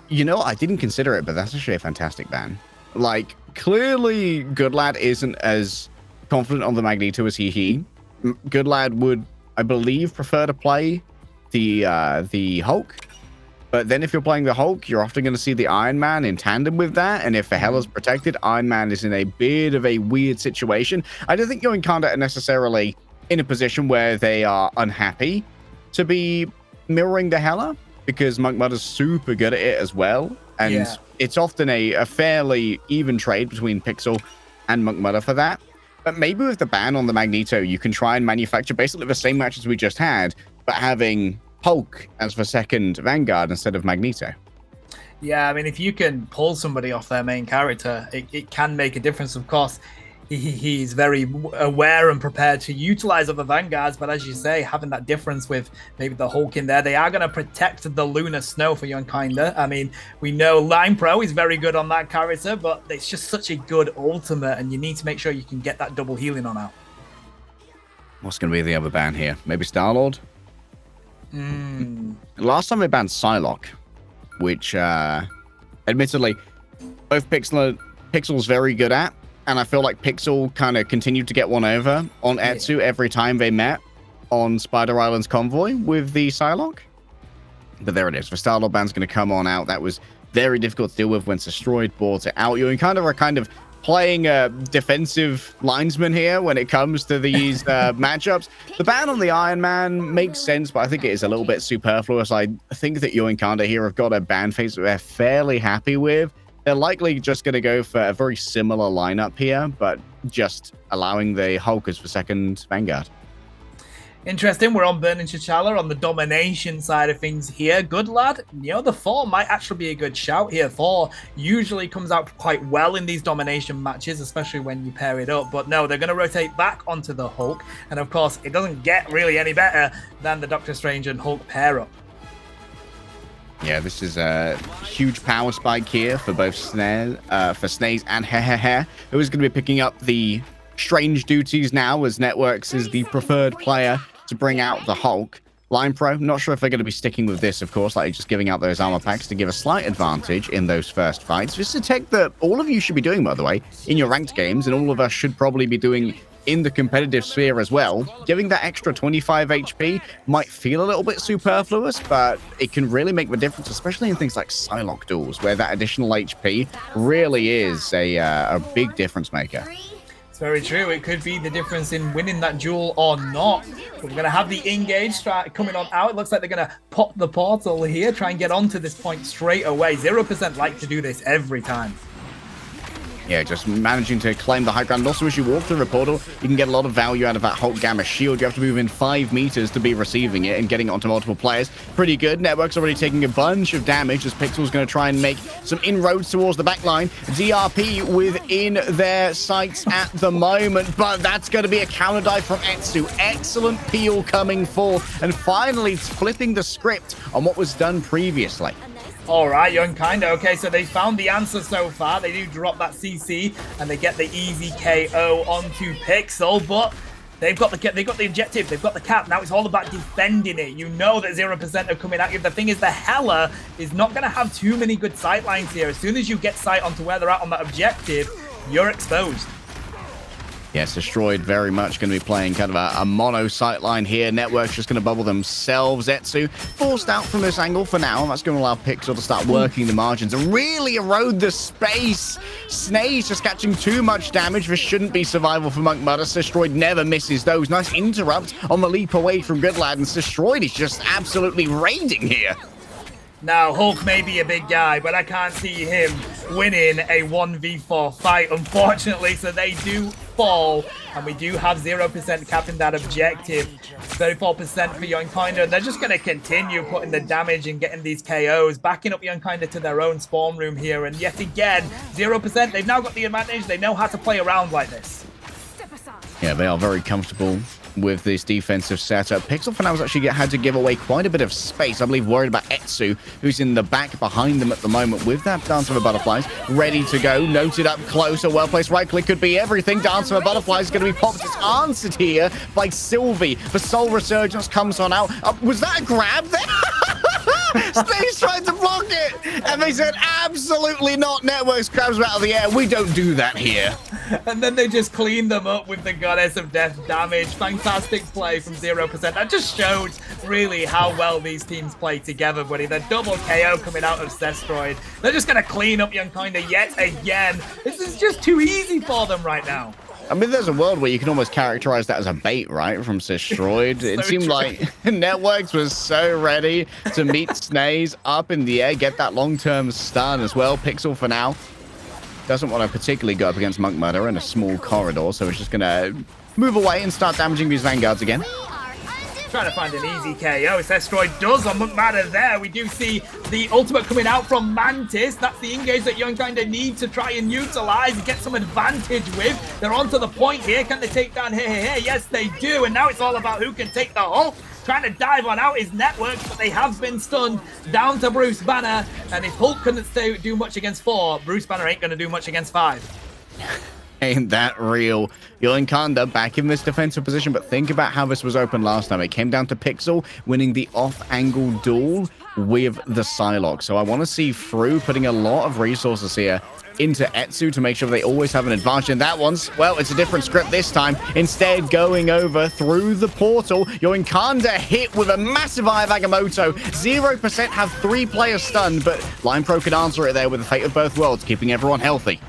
you know, I didn't consider it, but that's actually a fantastic ban. Like, clearly, Goodlad isn't as confident on the Magneto as he. Goodlad would, I believe, prefer to play the Hulk. But then if you're playing the Hulk, you're often going to see the Iron Man in tandem with that. And if the Hela's protected, Iron Man is in a bit of a weird situation. I don't think Yoinkanda are necessarily in a position where they are unhappy to be mirroring the Hela, because Monk Mudder's super good at it as well. And it's often a fairly even trade between Pixel and Monk Mudder for that. But maybe with the ban on the Magneto, you can try and manufacture basically the same matches we just had, but having Hulk as the second Vanguard instead of Magneto. Yeah, I mean, if you can pull somebody off their main character, it can make a difference. Of course, he's very aware and prepared to utilize other Vanguards, but as you say, having that difference with maybe the Hulk in there, they are going to protect the Lunar Snow for Yoinkanda. I mean, we know Line Pro is very good on that character, but it's just such a good ultimate, and you need to make sure you can get that double healing on out. What's going to be the other ban here? Maybe Star-Lord? Last time they banned Psylocke, which, admittedly, both Pixel's very good at, and I feel like Pixel kind of continued to get one over on Etsu every time they met on Spider Island's convoy with the Psylocke. But there it is. The Star-Lord band's going to come on out. That was very difficult to deal with when Destroyed bought it out. You're kind of playing a defensive linesman here when it comes to these matchups. The ban on the Iron Man makes sense, but I think it is a little bit superfluous. I think that Yoinkanda here have got a ban phase that they're fairly happy with. They're likely just going to go for a very similar lineup here, but just allowing the Hulk as the second Vanguard. Interesting. We're on Burning T'Challa on the domination side of things here. Good lad. You know, the 4 might actually be a good shout here. 4 usually comes out quite well in these domination matches, especially when you pair it up. But no, they're going to rotate back onto the Hulk. And of course, it doesn't get really any better than the Doctor Strange and Hulk pair up. Yeah, this is a huge power spike here for both Snaze and Hair, who is going to be picking up the Strange duties now, as Networks is the preferred player to bring out the Hulk. Line Pro, not sure if they're going to be sticking with this, of course, like just giving out those armor packs to give a slight advantage in those first fights. This is a tech that all of you should be doing, by the way, in your ranked games, and all of us should probably be doing in the competitive sphere as well. Giving that extra 25 HP might feel a little bit superfluous, but it can really make the difference, especially in things like Psylocke duels, where that additional HP really is a big difference maker. It's very true. It could be the difference in winning that duel or not. But we're going to have the engage coming on out. It looks like they're going to pop the portal here, try and get onto this point straight away. 0% like to do this every time. Yeah, just managing to claim the high ground. Also, as you walk through the portal, you can get a lot of value out of that Hulk Gamma shield. You have to move in 5 meters to be receiving it and getting it onto multiple players. Pretty good. Network's already taking a bunch of damage as Pixel's going to try and make some inroads towards the back line. DRP within their sights at the moment, but that's going to be a counter dive from Etsu. Excellent peel coming forth, and finally flipping the script on what was done previously. All right, Young Kinda. Okay, so they found the answer so far. They do drop that CC, and they get the easy KO onto Pixel, but they've got the objective. They've got the cap. Now it's all about defending it. You know that 0% are coming at you. The thing is, the Hela is not going to have too many good sight lines here. As soon as you get sight onto where they're at on that objective, you're exposed. Yes, Destroyed very much going to be playing kind of a mono sightline here. Network's just going to bubble themselves. Etsu forced out from this angle for now. That's going to allow Pixel to start working the margins and really erode the space. Snaze just catching too much damage. This shouldn't be survival for Monk Mudder. Destroyed never misses those. Nice interrupt on the leap away from Goodlad, and Destroyed is just absolutely raiding here. Now, Hulk may be a big guy, but I can't see him winning a 1v4 fight, unfortunately, so they do fall, and we do have 0% capping that objective. 34% for Young Kinda, and they're just going to continue putting the damage and getting these KOs, backing up Young Kinda to their own spawn room here, and yet again, 0%, they've now got the advantage, they know how to play around like this. Yeah, they are very comfortable with this defensive setup. Pixel for now has actually had to give away quite a bit of space. I believe worried about Etsu, who's in the back behind them at the moment with that Dance of the Butterflies ready to go. Noted up close. A well-placed right click could be everything. Dance of the Butterflies is going to be popped. It's answered here by Sylvie. The Soul Resurgence comes on out. Was that a grab there? Snake's tried to block it, and they said absolutely not. Networks grabs out of the air. We don't do that here. And then they just cleaned them up with the Goddess of Death damage. Fantastic play from 0%. That just showed really how well these teams play together, buddy. The double KO coming out of Destroyed. They're just going to clean up Young Kinda yet again. This is just too easy for them right now. I mean, there's a world where you can almost characterize that as a bait, right? From Destroyed. It seemed true. like Networks was so ready to meet Snaze up in the air, get that long-term stun as well. Pixel for now doesn't want to particularly go up against Monk Murder in a small corridor, so it's just going to move away and start damaging these Vanguards again. Trying to find an easy KO. Destroyed does on Monk Murder there. We do see the ultimate coming out from Mantis. That's the engage that Young Kinda need to try and utilize and get some advantage with. They're onto the point here. Can they take down here? Yes, they do. And now it's all about who can take the Hulk. Trying to dive on out his Networks, but they have been stunned down to Bruce Banner. And if Hulk couldn't do much against 4, Bruce Banner ain't going to do much against 5. Ain't that real? Young Kinda back in this defensive position, but think about how this was open last time. It came down to Pixel winning the off-angle duel with the Psylocke. So I want to see Fru putting a lot of resources here into Etsu to make sure they always have an advantage. And that one's, well, it's a different script this time. Instead, going over through the portal, Young Kinda hit with a massive Eye of Agamotto. 0% have 3 players stunned, but Line Pro could answer it there with the Fate of Both Worlds, keeping everyone healthy.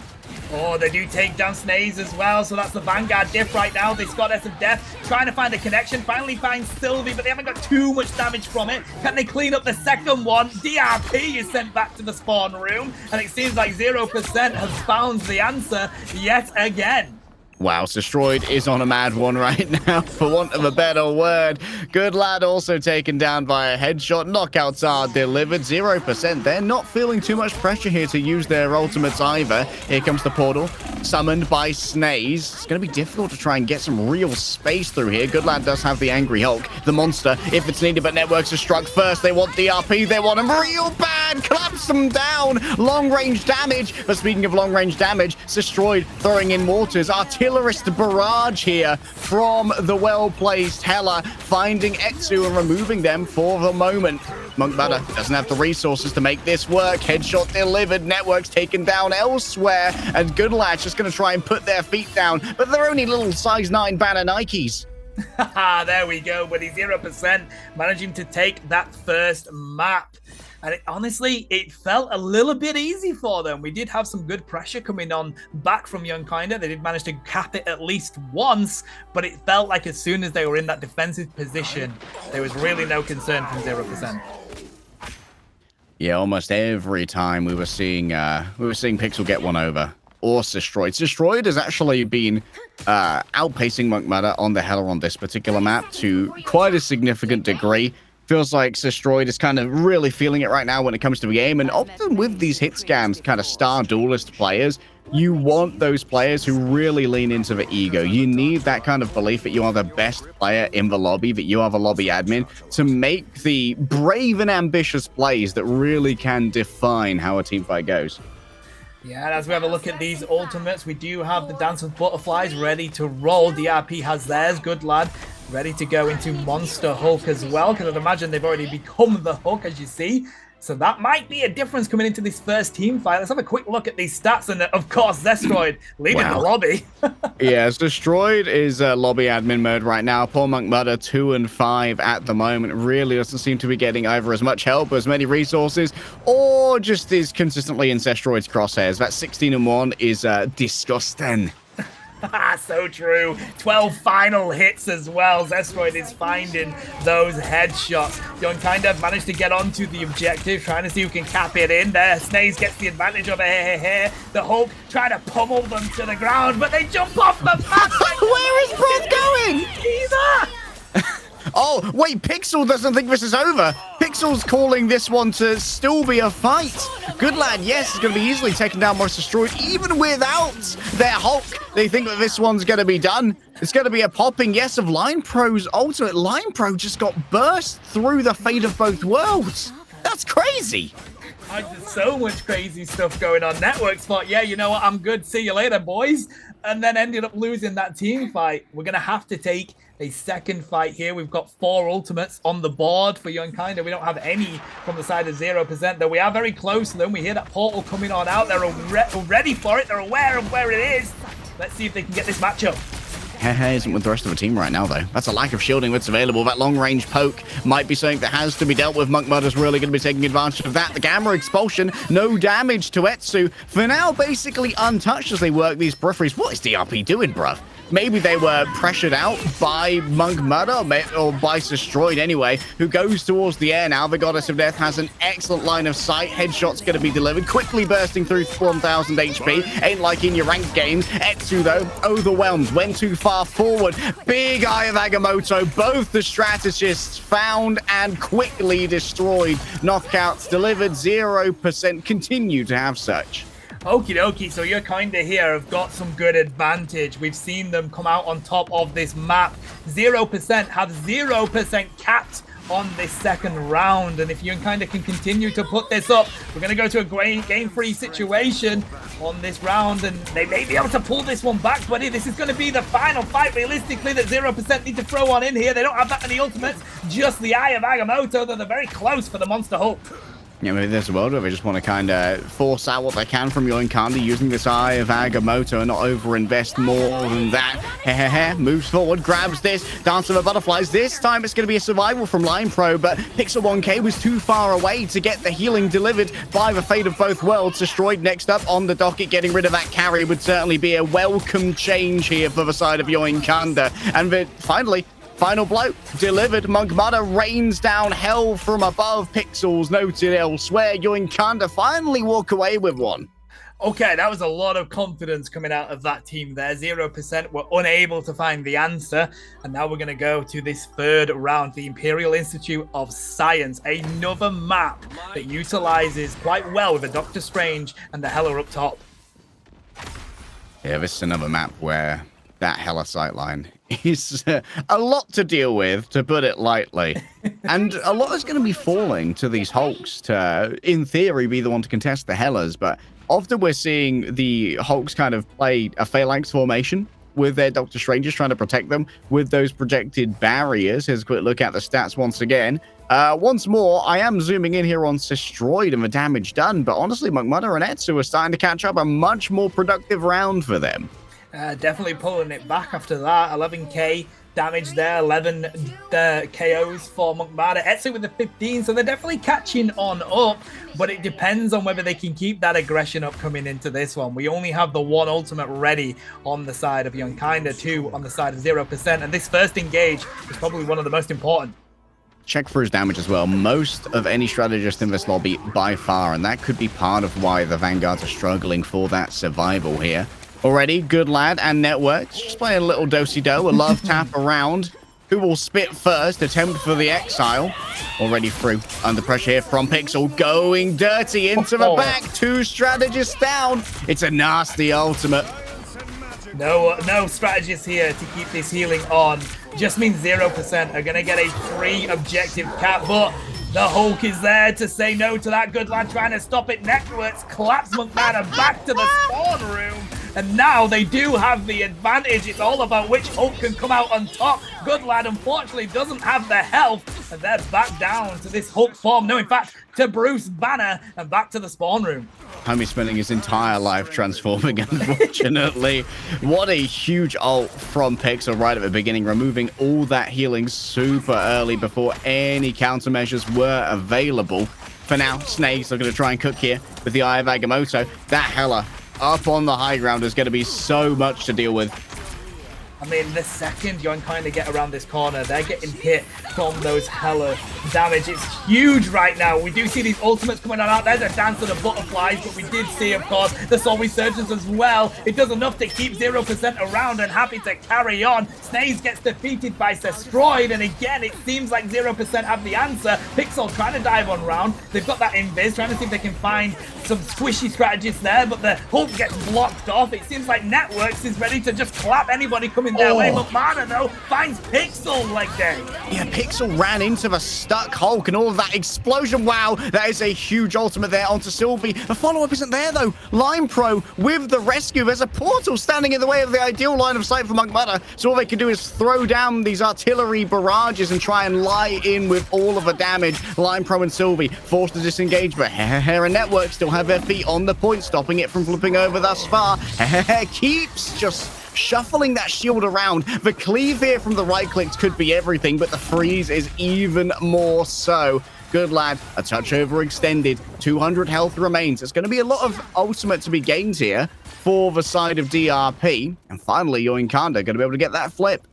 Oh, they do take down Snaze as well, so that's the Vanguard diff right now. They Goddess of Death trying to find a connection, finally find Sylvie, but they haven't got too much damage from it. Can they clean up the second one? DRP is sent back to the spawn room, and it seems like 0% has found the answer yet again. Wow, Destroyed is on a mad one right now, for want of a better word. Good Lad also taken down by a headshot. Knockouts are delivered. 0%. They're not feeling too much pressure here to use their ultimates either. Here comes the portal, summoned by Snaze. It's going to be difficult to try and get some real space through here. Good Lad does have the Angry Hulk, the monster, if it's needed, but Networks are struck first. They want DRP. They want him real bad. Collapse them down. Long-range damage. But speaking of long-range damage, Destroyed throwing in mortars. Artillery killerist barrage here from the well-placed Hela, finding Etsu and removing them for the moment. Monk Mudder doesn't have the resources to make this work. Headshot delivered, Network's taken down elsewhere, and Goodlad's just going to try and put their feet down, but they're only little size 9 banner Nikes. There we go, buddy. 0% managing to take that first map. And honestly, it felt a little bit easy for them. We did have some good pressure coming on back from Young Kinda. They did manage to cap it at least once, but it felt like as soon as they were in that defensive position, there was really no concern from 0%. Yeah, almost every time we were seeing Pixel get one over. Or Destroyed. Destroyed has actually been outpacing Monk Mudder on the Hela on this particular map to quite a significant degree. Feels like Destroyed is kind of really feeling it right now when it comes to the game, and often with these hit scams, kind of star duelist players, you want those players who really lean into the ego. You need that kind of belief that you are the best player in the lobby, that you are the lobby admin, to make the brave and ambitious plays that really can define how a team fight goes. Yeah, and as we have a look at these ultimates, we do have the Dance of Butterflies ready to roll. DRP has theirs, good lad, ready to go into Monster Hulk as well, because I'd imagine they've already become the Hulk, as you see. So that might be a difference coming into this first team fight. Let's have a quick look at these stats. And of course, Destroyed leading the lobby. Yes, Destroyed is lobby admin mode right now. Poor Monk Mudder 2 and 5 at the moment. Really doesn't seem to be getting either as much help, as many resources, or just is consistently in Destroyed's crosshairs. That 16 and 1 is disgusting. So true. 12 final hits as well. Zestroid is finding those headshots. Young kind of managed to get onto the objective, trying to see who can cap it in there. Snaze gets the advantage of it. The Hulk trying to pummel them to the ground, but they jump off the map. Where is Brad going? Either. Oh, wait, Pixel doesn't think this is over. Pixel's calling this one to still be a fight. Good lad, yes, is going to be easily taken down by Destroyed, even without their Hulk. They think that this one's going to be done. It's going to be a popping yes of Line Pro's ultimate. Line Pro just got burst through the fate of both worlds. That's crazy. There's so much crazy stuff going on. Network spot, yeah, you know what, I'm good. See you later, boys. And then ended up losing that team fight. We're going to have to take a second fight here. We've got 4 ultimates on the board for Young Kinda. We don't have any from the side of 0%, though we are very close to them. We hear that portal coming on out. They're ready for it. They're aware of where it is. Let's see if they can get this matchup. Hehe isn't with the rest of the team right now, though. That's a lack of shielding that's available. That long-range poke might be something that has to be dealt with. Monk Mudder's really going to be taking advantage of that. The Gamma Expulsion, no damage to Etsu. For now, basically untouched as they work these peripheries. What is DRP doing, bruv? Maybe they were pressured out by Monk Mudder, or by Destroyed anyway, who goes towards the air now. The Goddess of Death has an excellent line of sight. Headshot's going to be delivered, quickly bursting through 1,000 HP. Ain't like in your ranked games. Etsu, though, overwhelmed, went too far forward. Big Eye of Agamotto, both the strategists found and quickly destroyed. Knockouts delivered, 0%, continue to have such. Okie dokie, so You're Kinda here have got some good advantage. We've seen them come out on top of this map. 0% have 0% capped on this second round, and if Young Kinda can continue to put this up, we're going to go to a game-free situation on this round, and they may be able to pull this one back, buddy. This is going to be the final fight, realistically, that 0% need to throw on in here. They don't have that many ultimates, just the Eye of Agamotto, though they're very close for the Monster Hulk. Yeah, maybe there's a world where they just want to kind of force out what they can from Young Kinda using this Eye of Agamotto and not overinvest more than that. Moves forward, grabs this, Dance of the Butterflies. This time it's going to be a survival from Line Pro, but Pixel 1K was too far away to get the healing delivered by the fate of both worlds. Destroyed next up on the docket. Getting rid of that carry would certainly be a welcome change here for the side of Young Kinda. And then finally, final blow delivered. Monk Mudder rains down hell from above. Pixels noted elsewhere. Young Kinda finally walk away with one. Okay, that was a lot of confidence coming out of that team there. 0% were unable to find the answer. And now we're going to go to this third round, the Imperial Institute of Science. Another map that utilizes quite well with a Doctor Strange and the Hela up top. Yeah, this is another map where that Hela sightline is a lot to deal with, to put it lightly. And a lot is going to be falling to these Hulks to, in theory, be the one to contest the Helas. But often we're seeing the Hulks kind of play a phalanx formation with their Doctor Strangers trying to protect them with those projected barriers. Here's a quick look at the stats once again. Once more, I am zooming in here on Destroyed and the damage done, but honestly, McMudder and Etsu are starting to catch up. A much more productive round for them. Definitely pulling it back after that. 11k damage there, 11 KOs for McMahon. Etsu with the 15, so they're definitely catching on up, but it depends on whether they can keep that aggression up coming into this one. We only have the one ultimate ready on the side of Youngkinder, 2 on the side of 0%, and this first engage is probably one of the most important. Check for his damage as well. Most of any strategist in this lobby by far, and that could be part of why the Vanguards are struggling for that survival here. Already, Good Lad and Networks just playing a little do-si-do, a love tap around. Who will spit first? Attempt for the exile. Already through. Under pressure here from Pixel. Going dirty into the back. 2 strategists down. It's a nasty ultimate. No strategists here to keep this healing on. Just means 0% are going to get a free objective cap, but the Hulk is there to say no to that. Good Lad trying to stop it. Networks collapse McMahon back to the spawn room. And now they do have the advantage. It's all about which Hulk can come out on top. Good Lad, unfortunately, doesn't have the health. And they're back down to this Hulk form. No, in fact, to Bruce Banner and back to the spawn room. Homie spending his entire life transforming, unfortunately. What a huge ult from Pixel right at the beginning, removing all that healing super early before any countermeasures were available. For now, Snakes are going to try and cook here with the Eye of Agamotto. That Hela up on the high ground is going to be so much to deal with. I mean, the second you kind of get around this corner, they're getting hit from those hella damage. It's huge right now. We do see these ultimates coming out. There's a dance of the butterflies, but we did see, of course, the Soul Resurgence as well. It does enough to keep 0% around and happy to carry on. Snaze gets defeated by Destroyed, and again, it seems like 0% have the answer. Pixel trying to dive on round. They've got that invis, trying to see if they can find some squishy strategies there, but the Hulk gets blocked off. It seems like Networks is ready to just clap anybody coming their way. McMahon, though, finds Pixel leg day. Yeah, Pixel ran into the stuck Hulk and all of that explosion. Wow, that is a huge ultimate there onto Sylvie. The follow-up isn't there, though. Lime Pro with the rescue. There's a portal standing in the way of the ideal line of sight for McMahon. So all they can do is throw down these artillery barrages and try and lie in with all of the damage. Lime Pro and Sylvie forced to disengage, but Hair and Network still have their feet on the point, stopping it from flipping over thus far. Keeps just shuffling that shield around. The cleave here from the right clicks could be everything, but the freeze is even more so. Good Lad, a touch overextended. 200 health remains. It's going to be a lot of ultimate to be gained here for the side of DRP. And finally, Yoinkanda going to be able to get that flip.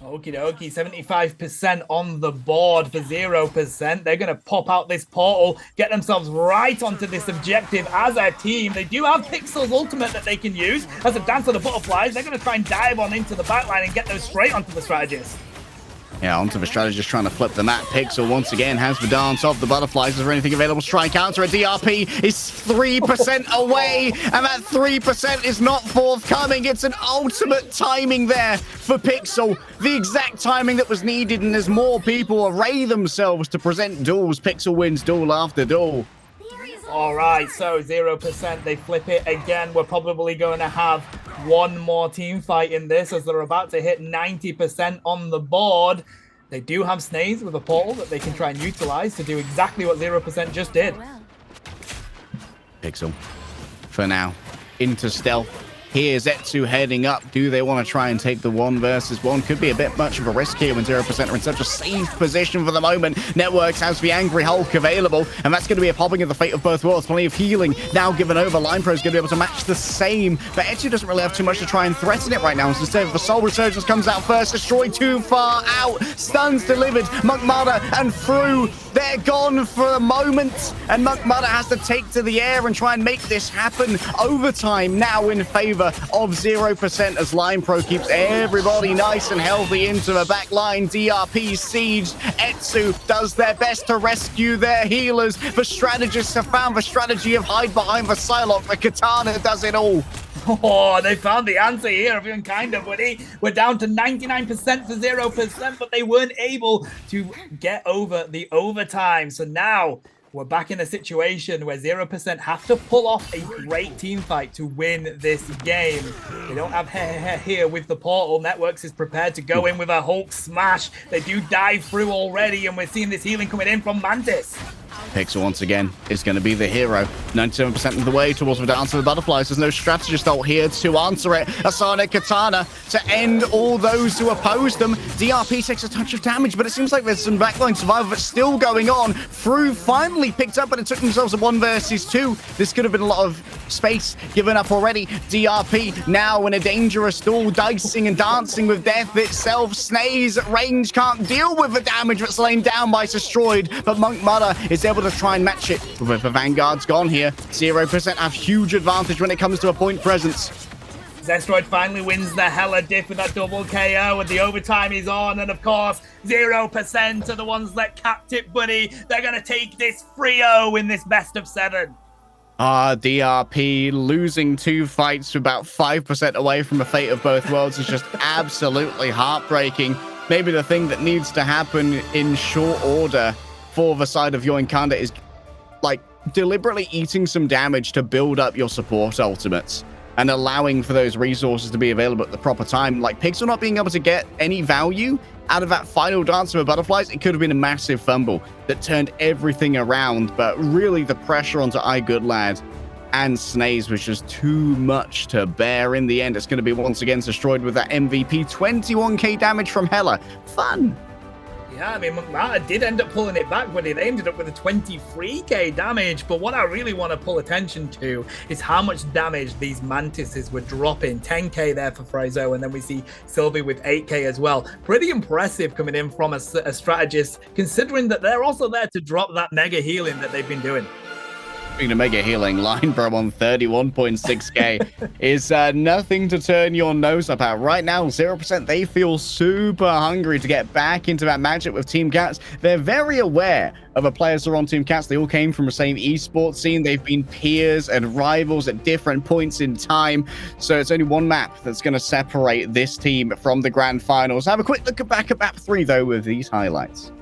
Okie dokie, 75% on the board for 0%. They're going to pop out this portal, get themselves right onto this objective as a team. They do have Pixel's ultimate that they can use as a dance of the butterflies. They're going to try and dive on into the backline and get those straight onto the strategist. Yeah, onto the strategist trying to flip the map. Pixel once again has the dance of the butterflies. Is there anything available to try and counter it? DRP is 3% away, and that 3% is not forthcoming. It's an ultimate timing there for Pixel. The exact timing that was needed, and as more people array themselves to present duels, Pixel wins duel after duel. All right, so 0%, they flip it again. We're probably going to have one more team fight in this as they're about to hit 90% on the board. They do have Snaze with a portal that they can try and utilize to do exactly what 0% just did. Pixel, for now, into stealth. Here's Etsu heading up. Do they want to try and take the 1 versus 1? Could be a bit much of a risk here when 0% are in such a safe position for the moment. Networks has the Angry Hulk available, and that's going to be a popping of the fate of both worlds. Plenty of healing now given over. Line Pro is going to be able to match the same, but Etsu doesn't really have too much to try and threaten it right now. So instead, the Soul Resurgence comes out first. Destroyed too far out. Stuns delivered. McMudder and through. They're gone for a moment, and McMudder has to take to the air and try and make this happen. Overtime now in favor of 0% as Line Pro keeps everybody nice and healthy into the back line. DRP siege. Etsu does their best to rescue their healers. The strategists have found the strategy of hide behind the Psylocke. The Katana does it all. Oh, they found the answer here, even kind of, buddy. We're down to 99% for 0%, but they weren't able to get over the overtime. So now we're back in a situation where 0% have to pull off a great team fight to win this game. They don't have here with the portal. Networks is prepared to go in with a Hulk smash. They do dive through already, and we're seeing this healing coming in from Mantis. Pixel once again is going to be the hero. 97% of the way towards the dance of the butterflies. There's no strategist ult here to answer it. A Sonic Katana to end all those who oppose them. DRP takes a touch of damage, but it seems like there's some backline survival that's still going on. Fru finally picked up, but it took themselves a 1 versus 2. This could have been a lot of space given up already. DRP now in a dangerous duel, dicing and dancing with death itself. Snae's range can't deal with the damage that's lain down by Destroyed, but Monk Mother is able to try and match it. With the Vanguard's gone here, 0% have huge advantage when it comes to a point presence. Zestroid finally wins the hella diff with that double KO, and the overtime is on, and of course 0% are the ones that capped it, buddy. They're gonna take this 3-0 in this best of 7. DRP losing 2 fights, about 5% away from the fate of both worlds is just absolutely heartbreaking. Maybe the thing that needs to happen in short order for the side of Yoinkanda is like deliberately eating some damage to build up your support ultimates and allowing for those resources to be available at the proper time. Like Pixel not being able to get any value out of that final dance of the butterflies, it could have been a massive fumble that turned everything around, but really the pressure onto iGoodLad and Snae's was just too much to bear. In the end, it's going to be once again Destroyed with that MVP. 21k damage from Hela. Fun. Yeah, I mean, McMahon did end up pulling it back, but they ended up with a 23k damage. But what I really want to pull attention to is how much damage these Mantises were dropping. 10k there for Fraizo, and then we see Sylvie with 8k as well. Pretty impressive coming in from a strategist, considering that they're also there to drop that mega healing that they've been doing. Being a mega healing line, bro, on 31.6k is nothing to turn your nose up at. Right now, 0%, they feel super hungry to get back into that matchup with Team Cats. They're very aware of the players who are on Team Cats. They all came from the same esports scene. They've been peers and rivals at different points in time. So it's only one map that's going to separate this team from the grand finals. Have a quick look back at map 3, though, with these highlights.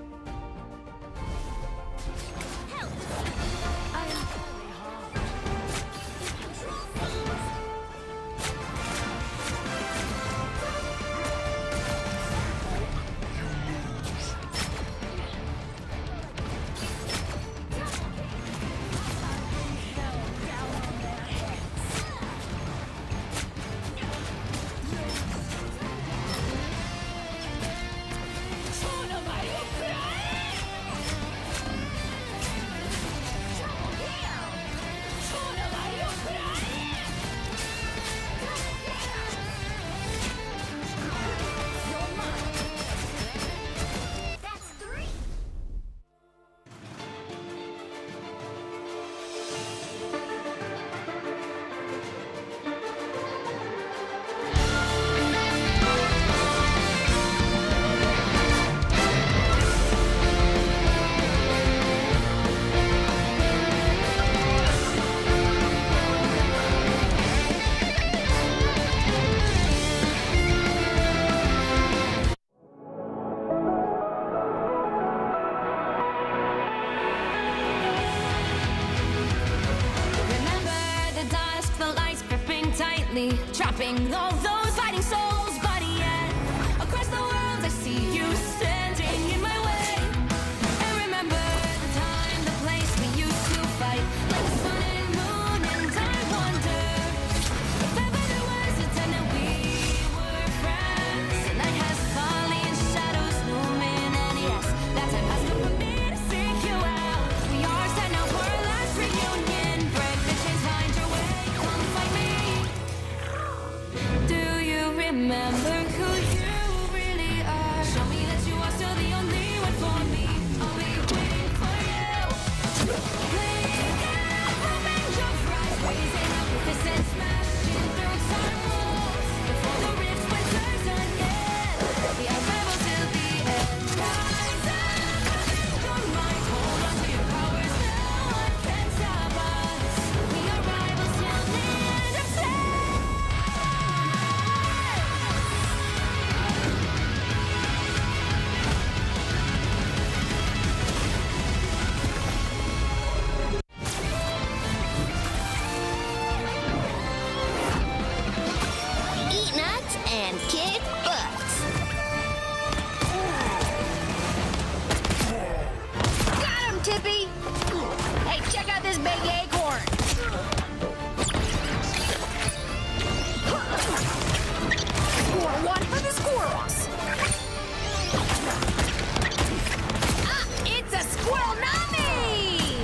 Trapping all those fighting souls, but yet across the world I see you standing in my way. And remember the time, the place we used to fight, like the sun and moon, and I wonder if ever there was a time that we were friends. The night has fallen, shadows looming, and yes, that time has come for me to seek you out. We are set now for our last reunion. Break the chains, find your way, come find me. Do Tippy? Hey, check out this big acorn. Score one for the squirrels. Ah, it's a squirrel nami!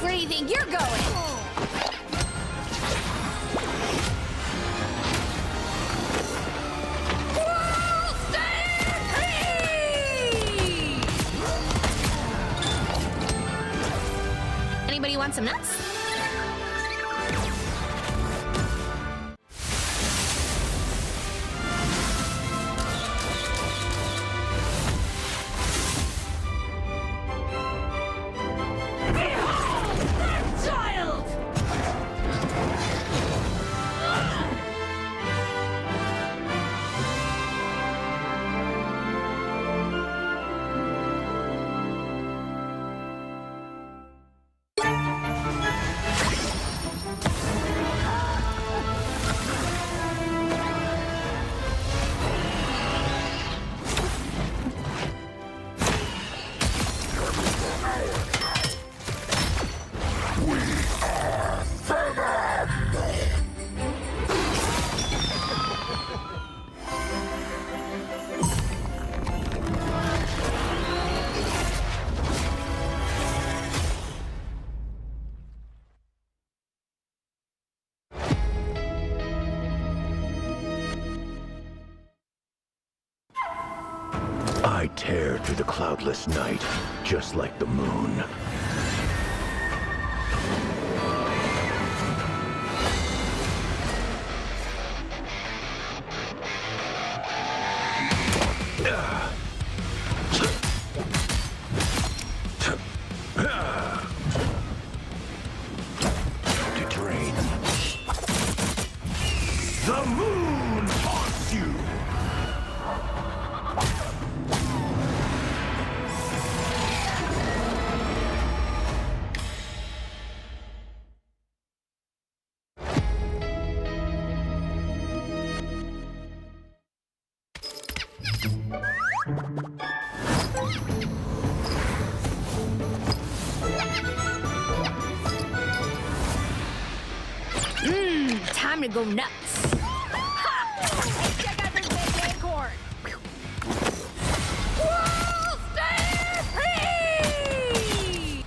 Where do you think you're going? Anybody want some nuts? I tear through the cloudless night, just like the moon. To drain. The moon haunts you! Time to go nuts. Ha! Hey, check out this big acorn. Whoa, stay free!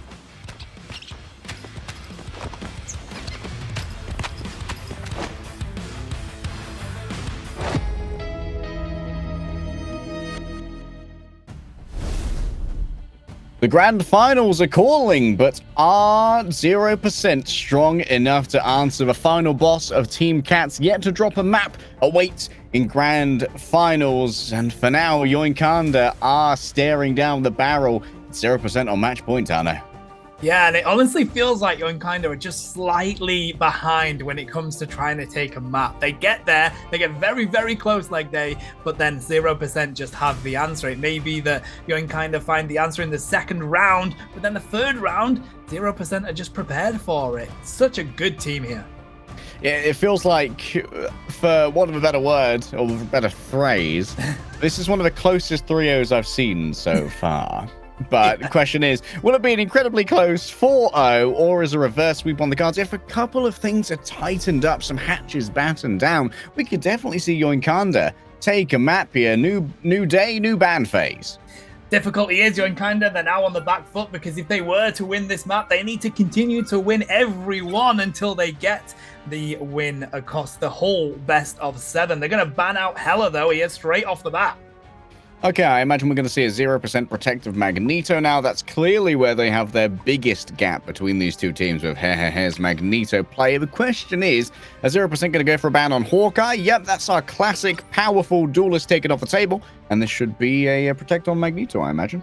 The grand finals are calling, but are 0% strong enough to answer? The final boss of Team Cats yet to drop a map awaits in grand finals. And for now, Yoinkanda are staring down the barrel. 0% on match point, Tano. Yeah, and it honestly feels like Yoinkanda are just slightly behind when it comes to trying to take a map. They get there, they get very, very close like day, but then 0% just have the answer. It may be that Yoinkanda find the answer in the second round, but then the third round, 0% are just prepared for it. Such a good team here. Yeah, it feels like, for want of a better word, or a better phrase, this is one of the closest 3-0s I've seen so far. But the question is, will it be an incredibly close 4-0, or is a reverse sweep on the cards? If a couple of things are tightened up, some hatches battened down, we could definitely see Yoinkanda take a map here. New day, new ban phase. Difficulty is Yoinkanda, they're now on the back foot, because if they were to win this map, they need to continue to win every one until they get the win across the whole best of 7. They're going to ban out Hela, though, here straight off the bat. Okay, I imagine we're going to see a 0% protective Magneto now. That's clearly where they have their biggest gap between these two teams with Hair's Magneto play. The question is 0% going to go for a ban on Hawkeye? Yep, that's our classic, powerful duelist taken off the table. And this should be a protect on Magneto, I imagine.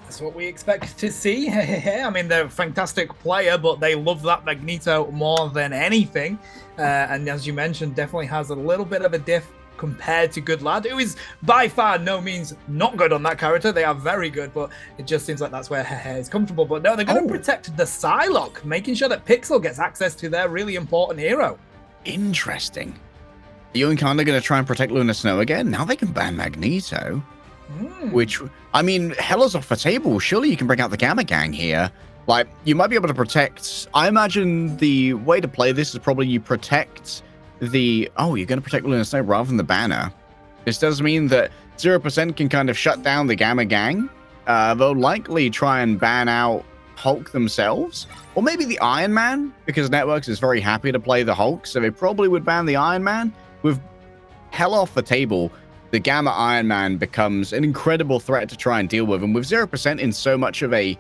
That's what we expect to see. I mean, they're a fantastic player, but they love that Magneto more than anything. And as you mentioned, definitely has a little bit of a diff compared to Good Lad, who is by far no means not good on that character. They are very good, but it just seems like that's where Hair is comfortable. But no, they're going to protect the Psylocke, making sure that Pixel gets access to their really important hero. Interesting. Yoinkanda going to try and protect Luna Snow again? Now they can ban Magneto. Which, I mean, Hella's off the table. Surely you can bring out the Gamma Gang here. Like, you might be able to protect... I imagine the way to play this is probably you protect the... Oh, you're going to protect Lunar Snow rather than the banner. This does mean that 0% can kind of shut down the Gamma Gang. They'll likely try and ban out Hulk themselves. Or maybe the Iron Man, because Networks is very happy to play the Hulk, so they probably would ban the Iron Man. With Hell off the table, the Gamma Iron Man becomes an incredible threat to try and deal with. And with 0% in so much of a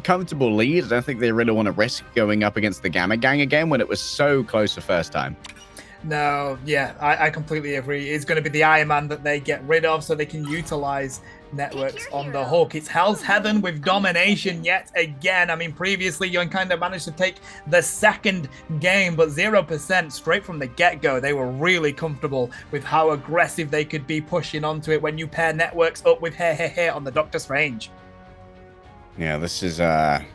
comfortable lead, I don't think they really want to risk going up against the Gamma Gang again when it was so close the first time. No, yeah, I completely agree. It's going to be the Iron Man that they get rid of so they can utilize Networks on the Hulk. It's Hell's Heaven with domination yet again. I mean, previously, you kind of managed to take the second game, but 0% straight from the get-go. They were really comfortable with how aggressive they could be pushing onto it when you pair Networks up with Hair on the Doctor Strange. Yeah, this is a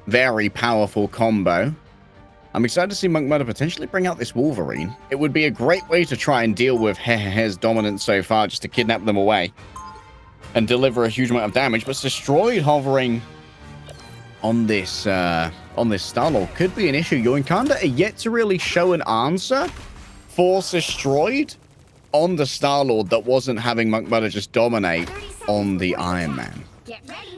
very powerful combo. I'm excited to see Monk Murder potentially bring out this Wolverine. It would be a great way to try and deal with Hair's dominance so far, just to kidnap them away and deliver a huge amount of damage. But Destroyed hovering on this Star-Lord could be an issue. Yoinkanda are yet to really show an answer for Destroyed on the Star-Lord that wasn't having Monk Murder just dominate on the Iron Man.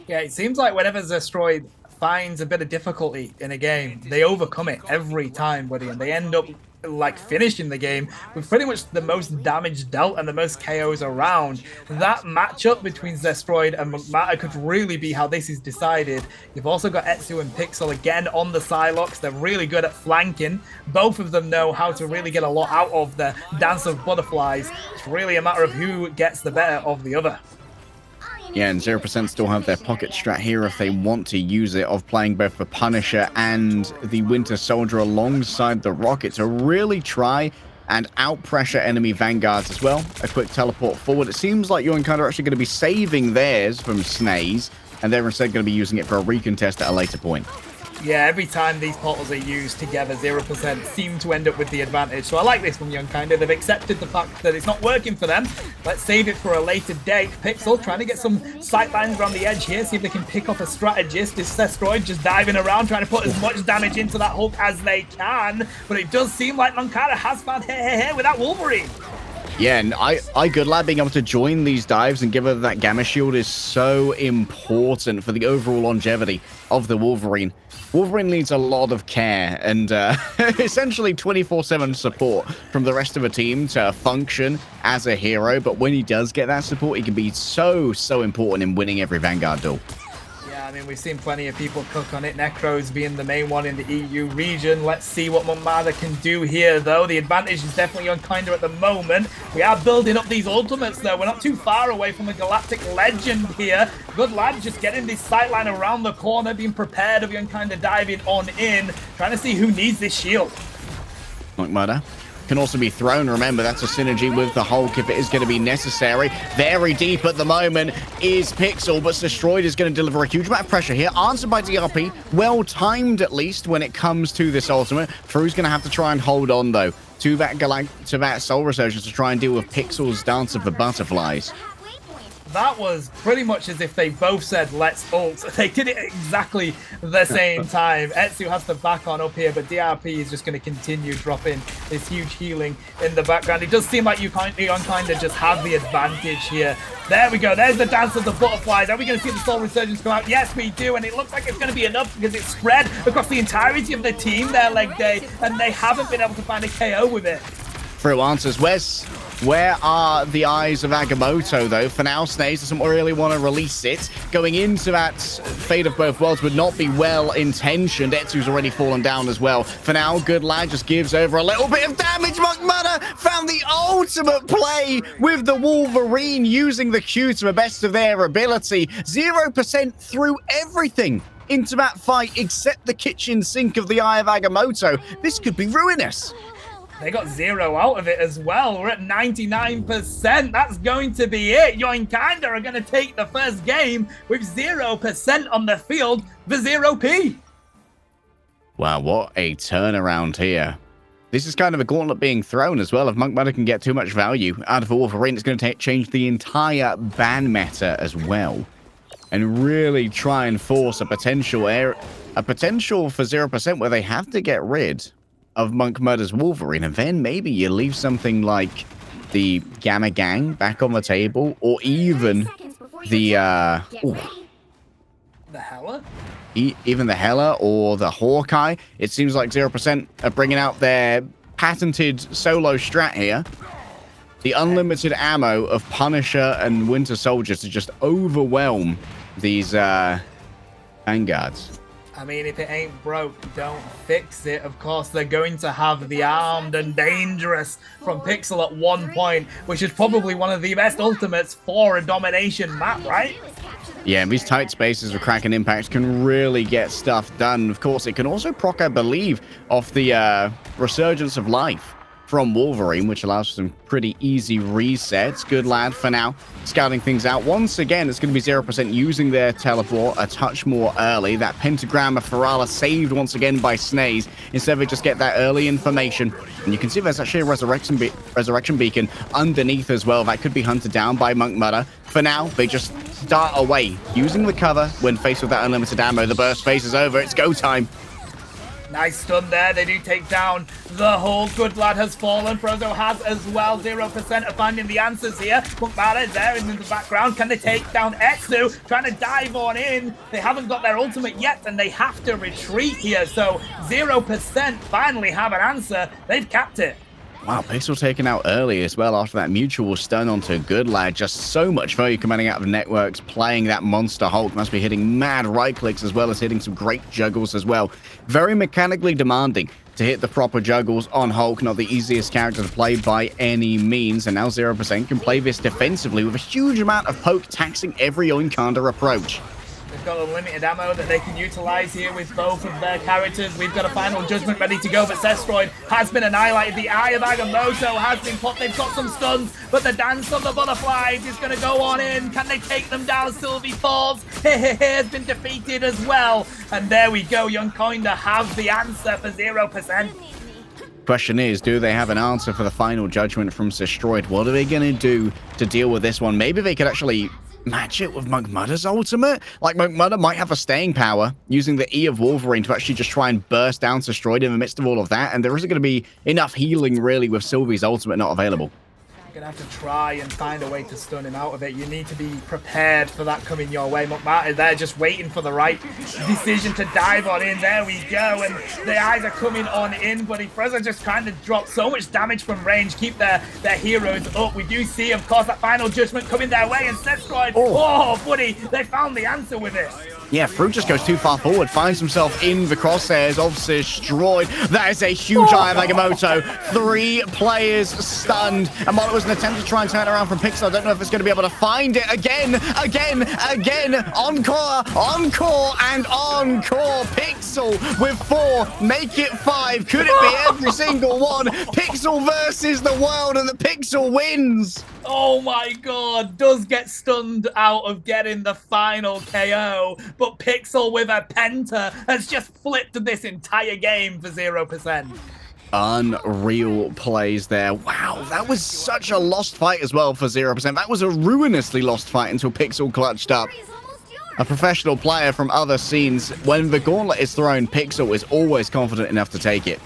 Yeah, it seems like whenever Destroyed finds a bit of difficulty in a game, they overcome it every time, buddy, and they end up like finishing the game with pretty much the most damage dealt and the most KOs around. That matchup between Destroyed and Magmata could really be how this is decided. You've also got Etsu and Pixel again on the Psylocks. They're really good at flanking. Both of them know how to really get a lot out of the Dance of Butterflies. It's really a matter of who gets the better of the other. Yeah, and 0% still have their pocket strat here if they want to use it, of playing both the Punisher and the Winter Soldier alongside the Rocket to really try and out-pressure enemy Vanguards as well. A quick teleport forward. It seems like Yoinkanda are actually going to be saving theirs from Snaze, and they're instead going to be using it for a recontest at a later point. Yeah, every time these portals are used together, 0% seem to end up with the advantage. So I like this from Yoinkanda. They've accepted the fact that it's not working for them. Let's save it for a later date. Pixel trying to get some sightlines around the edge here, see if they can pick up a strategist. Is Destroyed just diving around, trying to put as much damage into that Hulk as they can. But it does seem like Moncada has found Hair with that Wolverine. Yeah, and I Good Lad being able to join these dives and give her that Gamma Shield is so important for the overall longevity of the Wolverine. Wolverine needs a lot of care and essentially 24/7 support from the rest of the team to function as a hero. But when he does get that support, he can be so important in winning every Vanguard duel. Yeah, I mean, we've seen plenty of people cook on it. Necros being the main one in the EU region. Let's see what Magmata can do here, though. The advantage is definitely on Kinder at the moment. We are building up these ultimates, though. We're not too far away from a galactic legend here. Good lad, just getting this sightline around the corner, being prepared of Yoinkanda diving on in, trying to see who needs this shield. Magmata can also be thrown. Remember, that's a synergy with the Hulk if it is going to be necessary. Very deep at the moment is Pixel, but Destroyed is going to deliver a huge amount of pressure here. Answered by DRP. Well timed, at least, when it comes to this ultimate. Fru's going to have to try and hold on, though, to that Soul Resurgence to try and deal with Pixel's Dance of the Butterflies. That was pretty much as if they both said, let's ult. They did it exactly the same time. Etsu has to back on up here, but DRP is just going to continue dropping this huge healing in the background. It does seem like Yoinkanda just have the advantage here. There we go. There's the Dance of the Butterflies. Are we going to see the Soul Resurgence come out? Yes, we do, and it looks like it's going to be enough because it's spread across the entirety of the team there, Leg Day, and they haven't been able to find a KO with it. Fru answers, where are the eyes of Agamotto, though? For now, Snaze doesn't really want to release it. Going into that Fate of Both Worlds would not be well-intentioned. Etsu's already fallen down as well. For now, Good Lad just gives over a little bit of damage. Magmata found the ultimate play with the Wolverine, using the Q to the best of their ability. 0% through everything into that fight except the kitchen sink of the Eye of Agamotto. This could be ruinous. They got 0 out of it as well. We're at 99%. That's going to be it. Yoinkanda are going to take the first game with 0% on the field for 0p. Wow, what a turnaround here this is kind of a gauntlet being thrown as well. If Monk Mother can get too much value out of a Wolverine, it's going to change the entire ban meta as well. And really try and force a potential for 0% where they have to get rid of Monk Murder's Wolverine. And then maybe you leave something like the Gamma Gang back on the table, or even the Hela? Even the Hela or the Hawkeye. It seems like 0% are bringing out their patented solo strat here. The unlimited ammo of Punisher and Winter Soldier to just overwhelm these vanguards. I mean, if it ain't broke, don't fix it. Of course, they're going to have the Armed and Dangerous from Pixel at one point, which is probably one of the best ultimates for a domination map, right? Yeah, these tight spaces with Kraken Impact can really get stuff done. Of course, it can also proc, I believe, off the Resurgence of Life from Wolverine, which allows for some pretty easy resets. Good lad for now, scouting things out. Once again, it's going to be 0% using their teleport a touch more early. That pentagram of Ferala saved once again by Snaze. Instead, they just get that early information. And you can see there's actually a resurrection beacon underneath as well. That could be hunted down by Monk Mudder. For now, they just start away, using the cover when faced with that unlimited ammo. The burst phase is over. It's go time. Nice stun there. They do take down the whole. Good lad has fallen. Frozo has as well. 0% of finding the answers here. Punkbala is there in the background. Can they take down Etsu? Trying to dive on in. They haven't got their ultimate yet, and they have to retreat here. So 0% finally have an answer. They've capped it. Wow, Pixel taken out early as well after that mutual stun onto Good Lad. Just so much value coming out of Networks playing that Monster Hulk. Must be hitting mad right clicks as well as hitting some great juggles as well. Very mechanically demanding to hit the proper juggles on Hulk. Not the easiest character to play by any means. And now 0% can play this defensively with a huge amount of poke taxing every Oinkanda approach. They've got unlimited ammo that they can utilize here with both of their characters. We've got a final judgment ready to go, but Sestroid has been annihilated. The Eye of Agamotto has been popped. They've got some stuns, but the Dance of the Butterflies is going to go on in. Can they take them down? Sylvie falls. Has been defeated as well. And there we go. Oinkanda have the answer for 0%. Question is, do they have an answer for the final judgment from Sestroid? What are they going to do to deal with this one? Maybe they could actually match it with Monk Mudder's ultimate? Like, Monk Mudder might have a staying power using the E of Wolverine to actually just try and burst down Sestroid in the midst of all of that, and there isn't going to be enough healing, really, with Sylvie's ultimate not available. You're going to have to try and find a way to stun him out of it. You need to be prepared for that coming your way. McMart is there just waiting for the right decision to dive on in. There we go. And the eyes are coming on in, but Freza just trying to drop so much damage from range, keep their heroes up. We do see, of course, that final judgment coming their way. And Sestroid, oh, buddy, they found the answer with it. Yeah, Fruit just goes too far forward, finds himself in the crosshairs of Sestroid. That is a huge Eye of Agamotto. 3 players stunned. And while it was an attempt to try and turn around from Pixel, I don't know if it's going to be able to find it again. Encore, and encore. Pixel with 4, make it 5. Could it be every single one? Pixel versus the world, and the Pixel wins. Oh my god, does get stunned out of getting the final KO, but Pixel with a penta has just flipped this entire game for 0%. Unreal plays there. Wow, that was such a lost fight as well for 0%. That was a ruinously lost fight until Pixel clutched up. A professional player from other scenes, when the gauntlet is thrown, Pixel is always confident enough to take it.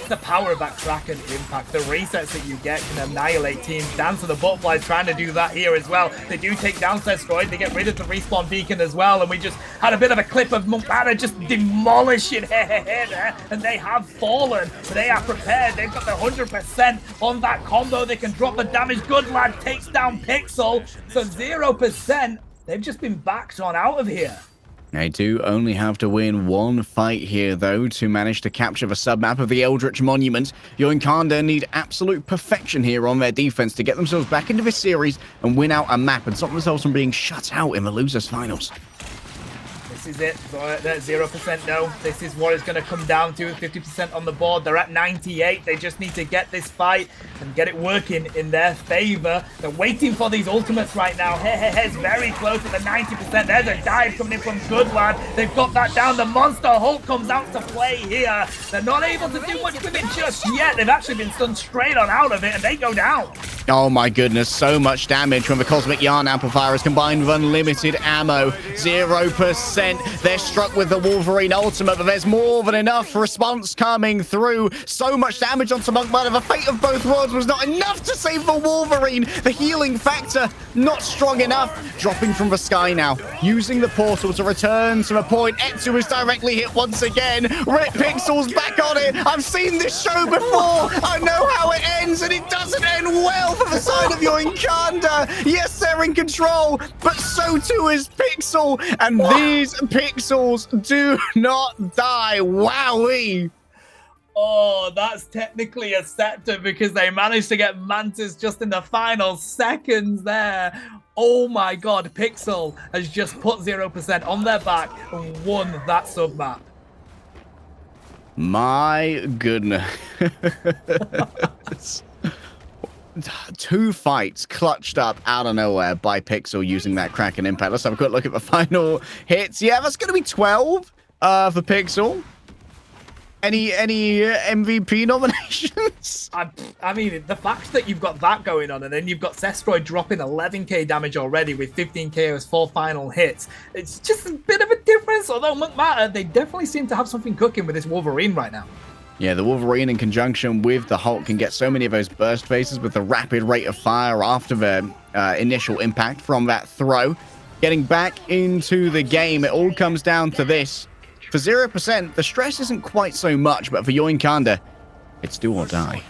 The power of that Kraken impact, the resets that you get can annihilate teams. Dance of the Butterflies trying to do that here as well. They do take down Sestroid, they get rid of the respawn beacon as well, and we just had a bit of a clip of Mumpana just demolishing there, and they have fallen. They are prepared, they've got the 100% on that combo, they can drop the damage. Good lad takes down Pixel, so 0%, they've just been backed on out of here. They do only have to win 1 fight here, though, to manage to capture the submap of the Eldritch Monument. Oinkanda need absolute perfection here on their defense to get themselves back into this series and win out a map and stop themselves from being shut out in the losers finals. This is it. They're 0% no. This is what it's going to come down to. 50% on the board. They're at 98. They just need to get this fight and get it working in their favor. They're waiting for these ultimates right now. It's very close to the 90%. There's a dive coming in from Goodlad. They've got that down. The Monster Hulk comes out to play here. They're not able to do much with it just yet. They've actually been stunned straight on out of it, and they go down. Oh my goodness, so much damage when the Cosmic Yarn Amplifier is combined with unlimited ammo. 0%. They're struck with the Wolverine ultimate, but there's more than enough response coming through. So much damage onto Monk Murder. The fate of both worlds was not enough to save the Wolverine. The healing factor not strong enough. Dropping from the sky now, using the portal to return to the point. Etsu is directly hit once again. Rip Pixel's back on it. I've seen this show before. I know how it ends, and it doesn't end well for the side of Yoinkanda. Yes, they're in control, but so too is Pixel, and these Pixels do not die. Wowee. Oh, that's technically a scepter because they managed to get Mantis just in the final seconds there. Oh my god, Pixel has just put 0% on their back and won that sub-map. My goodness. Two fights clutched up out of nowhere by Pixel using that Kraken Impact. Let's have a quick look at the final hits. Yeah, that's going to be 12 for Pixel. Any MVP nominations? I mean, the fact that you've got that going on, and then you've got Zestroid dropping 11k damage already with 15k as 4 final hits, it's just a bit of a difference. Although, McMatter, they definitely seem to have something cooking with this Wolverine right now. Yeah, the Wolverine in conjunction with the Hulk can get so many of those burst phases with the rapid rate of fire after the initial impact from that throw. Getting back into the game, it all comes down to this. For 0%, the stress isn't quite so much, but for Yoinkanda, it's do or die.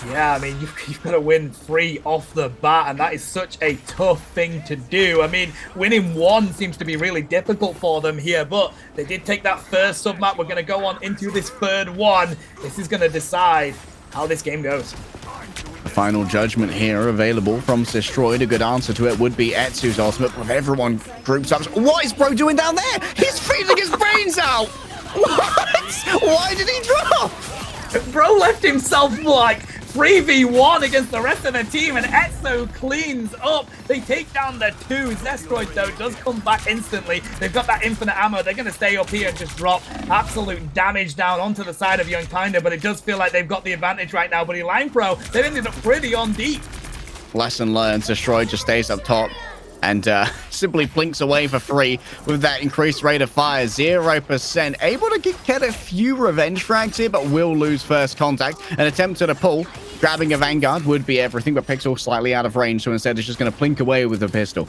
Yeah, I mean, you've got to win 3 off the bat, and that is such a tough thing to do. I mean, winning 1 seems to be really difficult for them here, but they did take that first sub-map. We're going to go on into this third one. This is going to decide how this game goes. The final judgment here available from Zestroid. A good answer to it would be Etsu's ultimate, with everyone grouped up. What is bro doing down there? He's feeding his brains out! What? Why did he drop? Bro left himself like 3v1 against the rest of the team, and Etsu cleans up. They take down the 2. Zestroid, though, does come back instantly. They've got that infinite ammo. They're going to stay up here and just drop absolute damage down onto the side of Yoinkanda, but it does feel like they've got the advantage right now. But Line Pro, they've ended up pretty on deep. Lesson learned. Zestroid just stays up top and simply blinks away for free with that increased rate of fire. 0%. Able to get a few revenge frags here, but will lose first contact. An attempt at a pull. Grabbing a Vanguard would be everything, but Pixel slightly out of range, so instead it's just going to plink away with the pistol.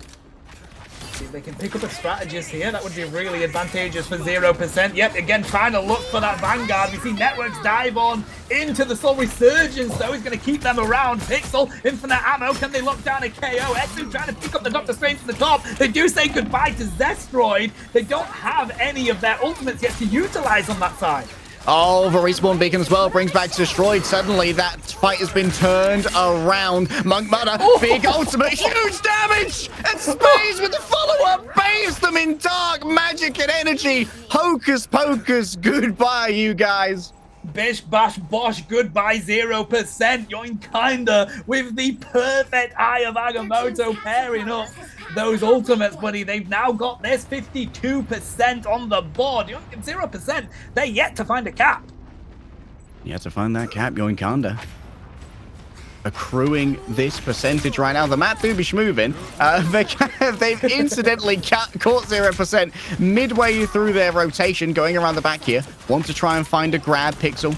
See if they can pick up a strategist here. That would be really advantageous for 0%. Yep, again, trying to look for that Vanguard. We see Networks dive on into the Soul Resurgence, though. He's going to keep them around. Pixel, infinite ammo. Can they lock down a KO? Etsu trying to pick up the Doctor Strange from the top. They do say goodbye to Zestroid. They don't have any of their ultimates yet to utilize on that side. Oh, the respawn beacon as well brings back Destroyed. Suddenly, that fight has been turned around. Monk Mudder, big ultimate, huge damage! And Space with the follow-up bathes them in dark magic and energy. Hocus pocus, goodbye, you guys. Bish, bash, bosh, goodbye, 0%. Yoinkanda with the perfect Eye of Agamotto pairing up those ultimates, buddy. They've now got this 52% on the board. 0%, they're yet to find a cap. Yet to find that cap, Yoinkanda. Accruing this percentage right now. The map do be schmoving. They've incidentally caught 0% midway through their rotation, going around the back here. Want to try and find a grab. Pixel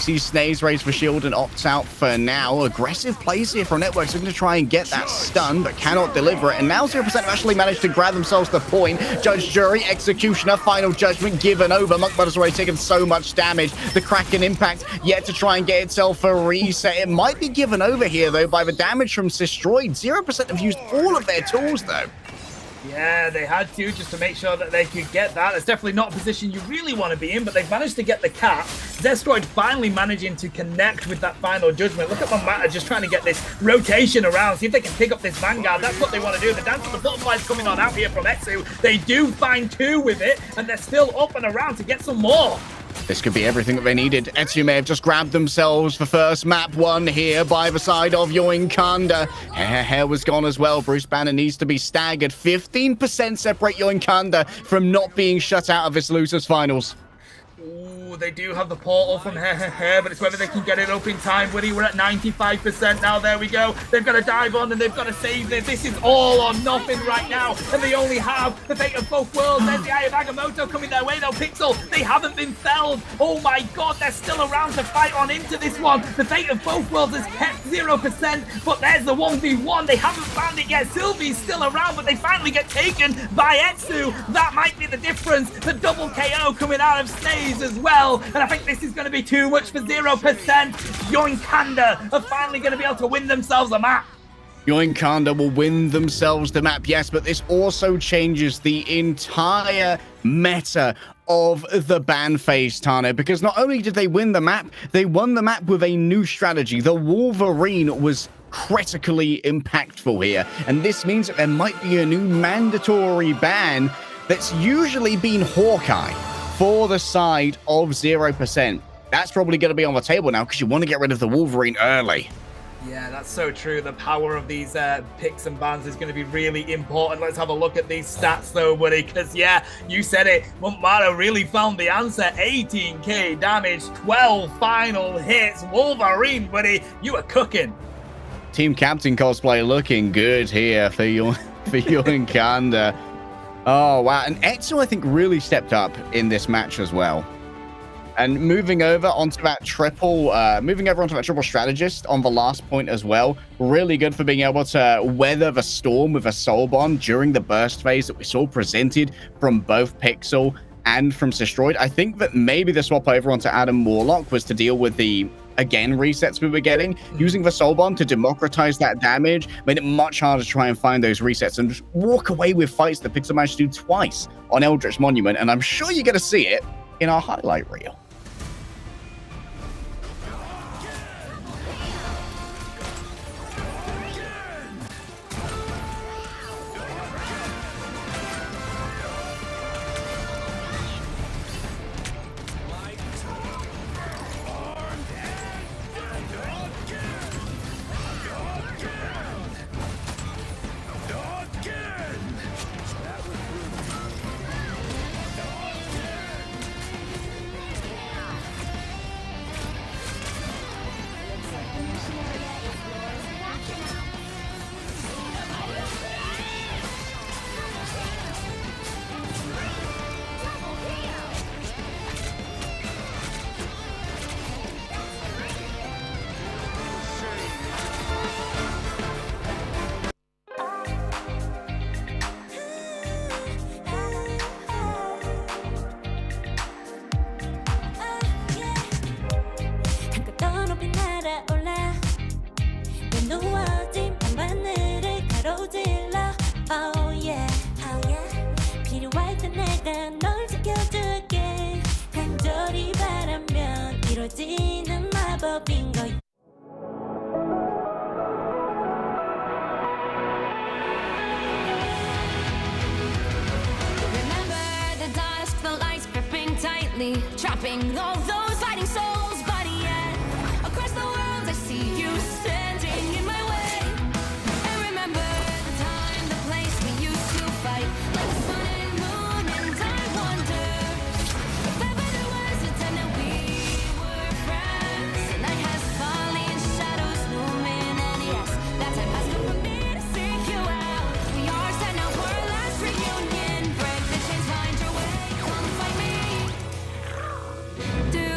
sees Snaze raise for shield and opts out for now. Aggressive plays here from Networks, looking to try and get that stun, but cannot deliver it. And now 0% have actually managed to grab themselves the point. Judge, Jury, Executioner, Final Judgment given over. Monk Mudder's already taken so much damage. The Kraken Impact yet to try and get itself a reset. It might be given over here, though, by the damage from Zestroid. 0% have used all of their tools, though. Yeah, they had to just to make sure that they could get that. It's definitely not a position you really want to be in, but they've managed to get the cap. Zestroid finally managing to connect with that final judgment. Look at Monmata just trying to get this rotation around, see if they can pick up this Vanguard. That's what they want to do. The Dance of the Butterflies coming on out here from Etsu. They do find 2 with it, and they're still up and around to get some more. This could be everything that they needed. Etsu may have just grabbed themselves for first map 1 here by the side of Yoinkanda. Hair was gone as well. Bruce Banner needs to be staggered. 15% separate Yoinkanda from not being shut out of this losers finals. Ooh, they do have the portal from Hair, but it's whether they can get it up in time. Woody, we're at 95% now. There we go. They've got to dive on and they've got to save this. This is all or nothing right now. And they only have the fate of both worlds. There's the Eye of Agamotto coming their way though. Pixel, they haven't been felled. Oh my god, they're still around to fight on into this one. The fate of both worlds is kept 0%, but there's the 1v1. They haven't found it yet. Sylvie's still around, but they finally get taken by Etsu. That might be the difference. The double KO coming out of Snaze as well, and I think this is going to be too much for 0%. Yoinkanda are finally going to be able to win themselves a map. Yoinkanda will win themselves the map, yes, but this also changes the entire meta of the ban phase, Tano, because not only did they win the map, they won the map with a new strategy. The Wolverine was critically impactful here, and this means that there might be a new mandatory ban that's usually been Hawkeye for the side of 0%. That's probably going to be on the table now because you want to get rid of the Wolverine early. Yeah, that's so true. The power of these picks and bans is going to be really important. Let's have a look at these stats though, buddy, because yeah, you said it. Monmata really found the answer. 18k damage, 12 final hits. Wolverine, buddy, you are cooking. Team captain cosplay looking good here for Yoinkanda. Oh, wow. And Etsu, I think, really stepped up in this match as well. And moving over onto that triple strategist on the last point as well. Really good for being able to weather the storm with a soul bond during the burst phase that we saw presented from both Pixel and from Zestroid. I think that maybe the swap over onto Adam Warlock was to deal with the resets we were getting. Using the soul bond to democratize that damage made it much harder to try and find those resets and just walk away with fights that Pixel managed to do twice on Eldritch Monument, and I'm sure you're going to see it in our highlight reel. Trapping all those fighting souls, but yet across the world I see you standing in my way. And remember the time, the place we used to fight, like the sun and moon, and I wonder if ever there was a time that we were friends. The night has fallen, shadows looming, and yes, that time has come for me to seek you out. We are set now for our last reunion. Break the chains, find your way, come find me. Do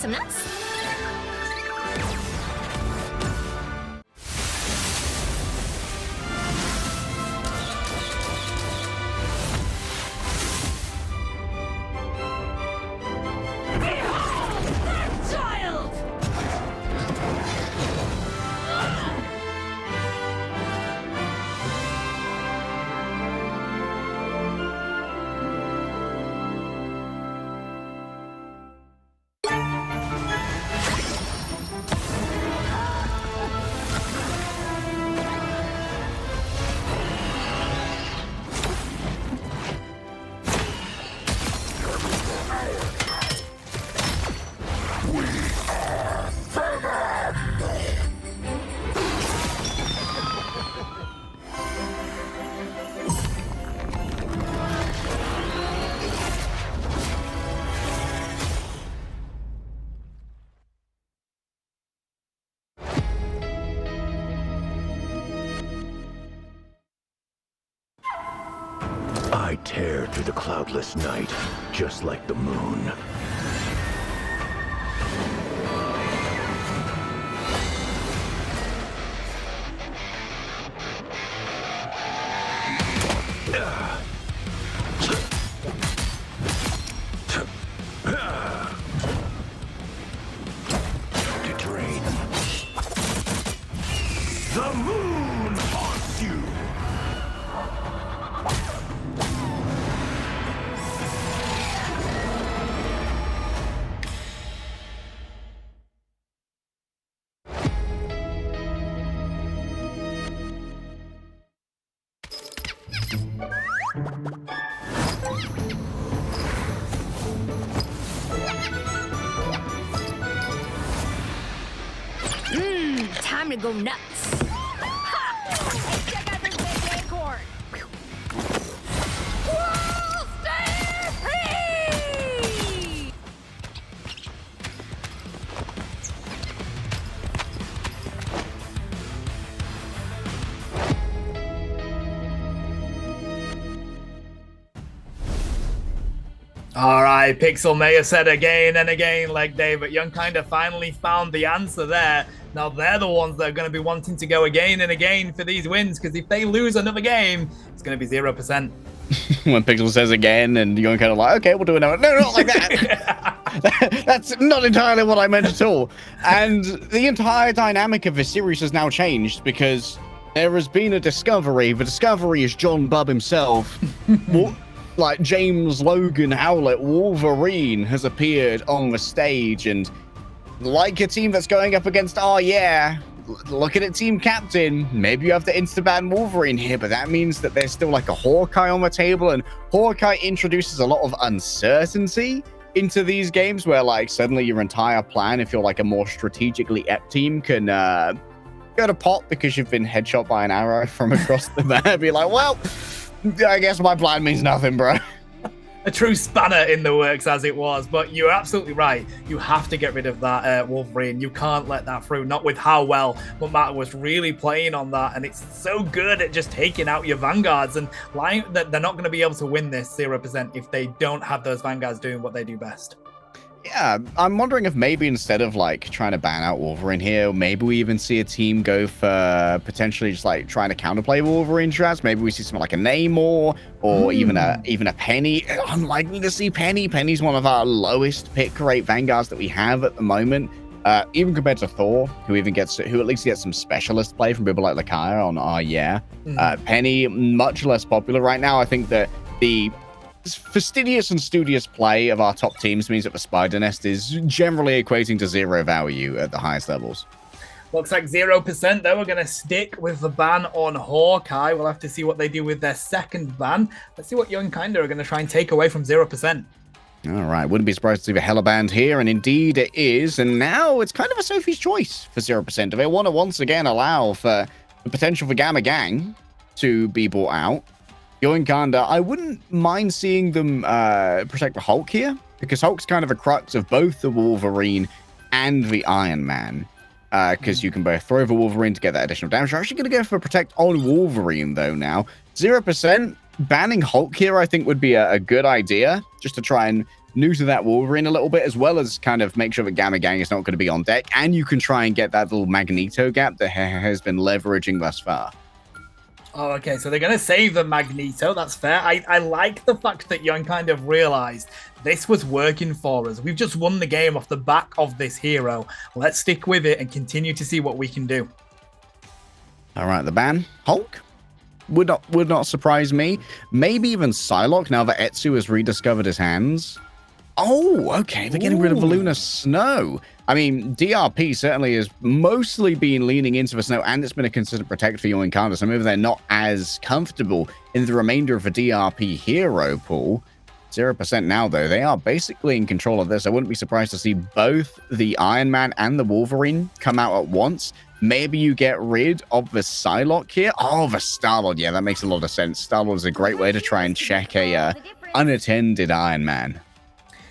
some nuts? I tear through the cloudless night, just like the moon. To drain. The moon haunts you! Time to go nuts. Ha! Check out this big acorn. World Stampede! All right, Pixel may have said again and again, Leg Day, but Youngkinder finally found the answer there. Now they're the ones that are going to be wanting to go again and again for these wins, because if they lose another game, it's going to be 0%. When Pixel says again, and you're kind of like, okay, we'll do another. No, not like that. That's not entirely what I meant at all. And the entire dynamic of this series has now changed because there has been a discovery. The discovery is John Bubb himself. Like James Logan Howlett, Wolverine has appeared on the stage, and like a team that's going up against, oh yeah, looking at team captain, maybe you have to insta-ban Wolverine here, but that means that there's still like a Hawkeye on the table, and Hawkeye introduces a lot of uncertainty into these games where like suddenly your entire plan, if you're like a more strategically apt team, can go to pot because you've been headshot by an arrow from across the map. Be like, well, I guess my plan means nothing, bro. A true spanner in the works as it was, but you're absolutely right. You have to get rid of that Wolverine. You can't let that through, not with how well Matt was really playing on that, and it's so good at just taking out your Vanguards, and that they're not going to be able to win this 0% if they don't have those Vanguards doing what they do best. Yeah, I'm wondering if maybe instead of like trying to ban out Wolverine here, maybe we even see a team go for potentially just like trying to counterplay Wolverine strats. Maybe we see something like a Namor or even a Penny. Unlikely to see Penny. Penny's one of our lowest pick rate Vanguards that we have at the moment. Even compared to Thor, who at least gets some specialist play from people like Lakaya on Penny, much less popular right now. I think that the fastidious and studious play of our top teams means that the Spider Nest is generally equating to 0 value at the highest levels. Looks like 0%, though. We're going to stick with the ban on Hawkeye. We'll have to see what they do with their second ban. Let's see what Youngkinder are going to try and take away from 0%. All right, wouldn't be surprised to see the Hella banned here, and indeed it is. And now it's kind of a Sophie's choice for 0%. Do they want to once again allow for the potential for Gamma Gang to be bought out? Youngkinder, I wouldn't mind seeing them protect the Hulk here, because Hulk's kind of a crux of both the Wolverine and the Iron Man. Because you can both throw the Wolverine to get that additional damage. I'm actually going to go for protect on Wolverine, though, now. 0%, banning Hulk here, I think, would be a good idea, just to try and neuter that Wolverine a little bit, as well as kind of make sure that Gamma Gang is not going to be on deck, and you can try and get that little Magneto gap that has been leveraging thus far. Oh, okay, so they're going to save the Magneto. That's fair. I like the fact that Young kind of realized this was working for us. We've just won the game off the back of this hero. Let's stick with it and continue to see what we can do. All right, the ban. Hulk? Would not surprise me. Maybe even Psylocke, now that Etsu has rediscovered his hands. Oh, okay, they're getting rid of Luna Snow. I mean, DRP certainly has mostly been leaning into the Snow, and it's been a consistent protect for Young Kanda, so maybe they're not as comfortable in the remainder of the DRP hero pool. 0% now, though. They are basically in control of this. I wouldn't be surprised to see both the Iron Man and the Wolverine come out at once. Maybe you get rid of the Psylocke here. Oh, the Star-Lord. Yeah, that makes a lot of sense. Star-Lord is a great way to try and check a unattended Iron Man.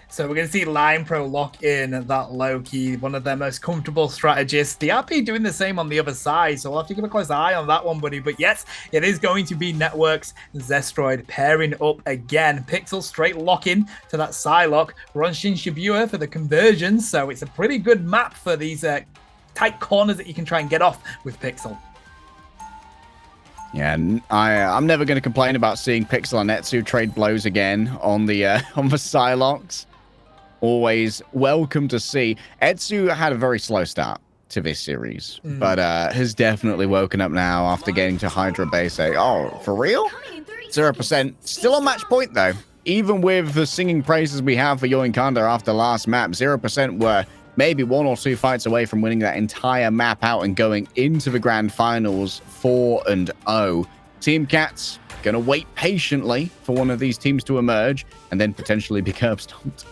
So we're going to see Line Pro lock in that Loki, one of their most comfortable strategists. The RP doing the same on the other side, so we'll have to keep a close eye on that one, buddy. But yes, it is going to be Networks Zestroid pairing up again. Pixel straight lock-in to that Psylocke. Ronshin Shibuya for the conversion, so it's a pretty good map for these tight corners that you can try and get off with Pixel. Yeah, I'm never going to complain about seeing Pixel and Etsu trade blows again on the Psylocks. Always welcome to see. Etsu had a very slow start to this series, but has definitely woken up now after getting to Hydra Base. Oh, for real? 0%. Still on match point, though. Even with the singing praises we have for Yoin Kanda after last map, 0% were maybe 1 or 2 fights away from winning that entire map out and going into the grand finals 4-0. Team Cats gonna wait patiently for one of these teams to emerge and then potentially be curb stomped.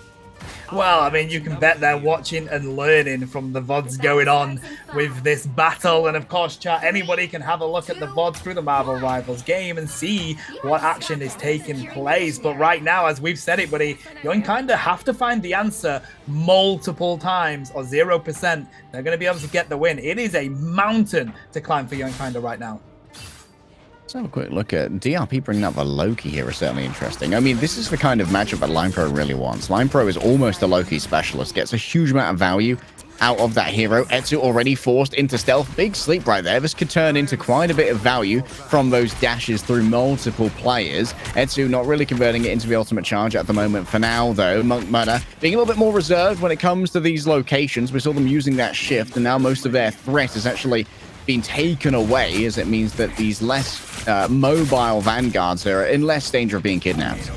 Well, I mean, you can bet they're watching and learning from the VODs going on with this battle. And of course, chat, anybody can have a look at the VODs through the Marvel Rivals game and see what action is taking place. But right now, as we've said it, buddy, you kind of have to find the answer multiple times or 0%. They're going to be able to get the win. It is a mountain to climb for Young Kinda right now. Let's have a quick look at DRP bringing up a Loki here is certainly interesting. I mean, this is the kind of matchup that Line Pro really wants. Line Pro is almost a Loki specialist, gets a huge amount of value out of that hero. Etsu already forced into stealth. Big sleep right there. This could turn into quite a bit of value from those dashes through multiple players. Etsu not really converting it into the ultimate charge at the moment for now, though. Monk Murder being a little bit more reserved when it comes to these locations. We saw them using that shift, and now most of their threat is actually been taken away, as it means that these less mobile vanguards are in less danger of being kidnapped.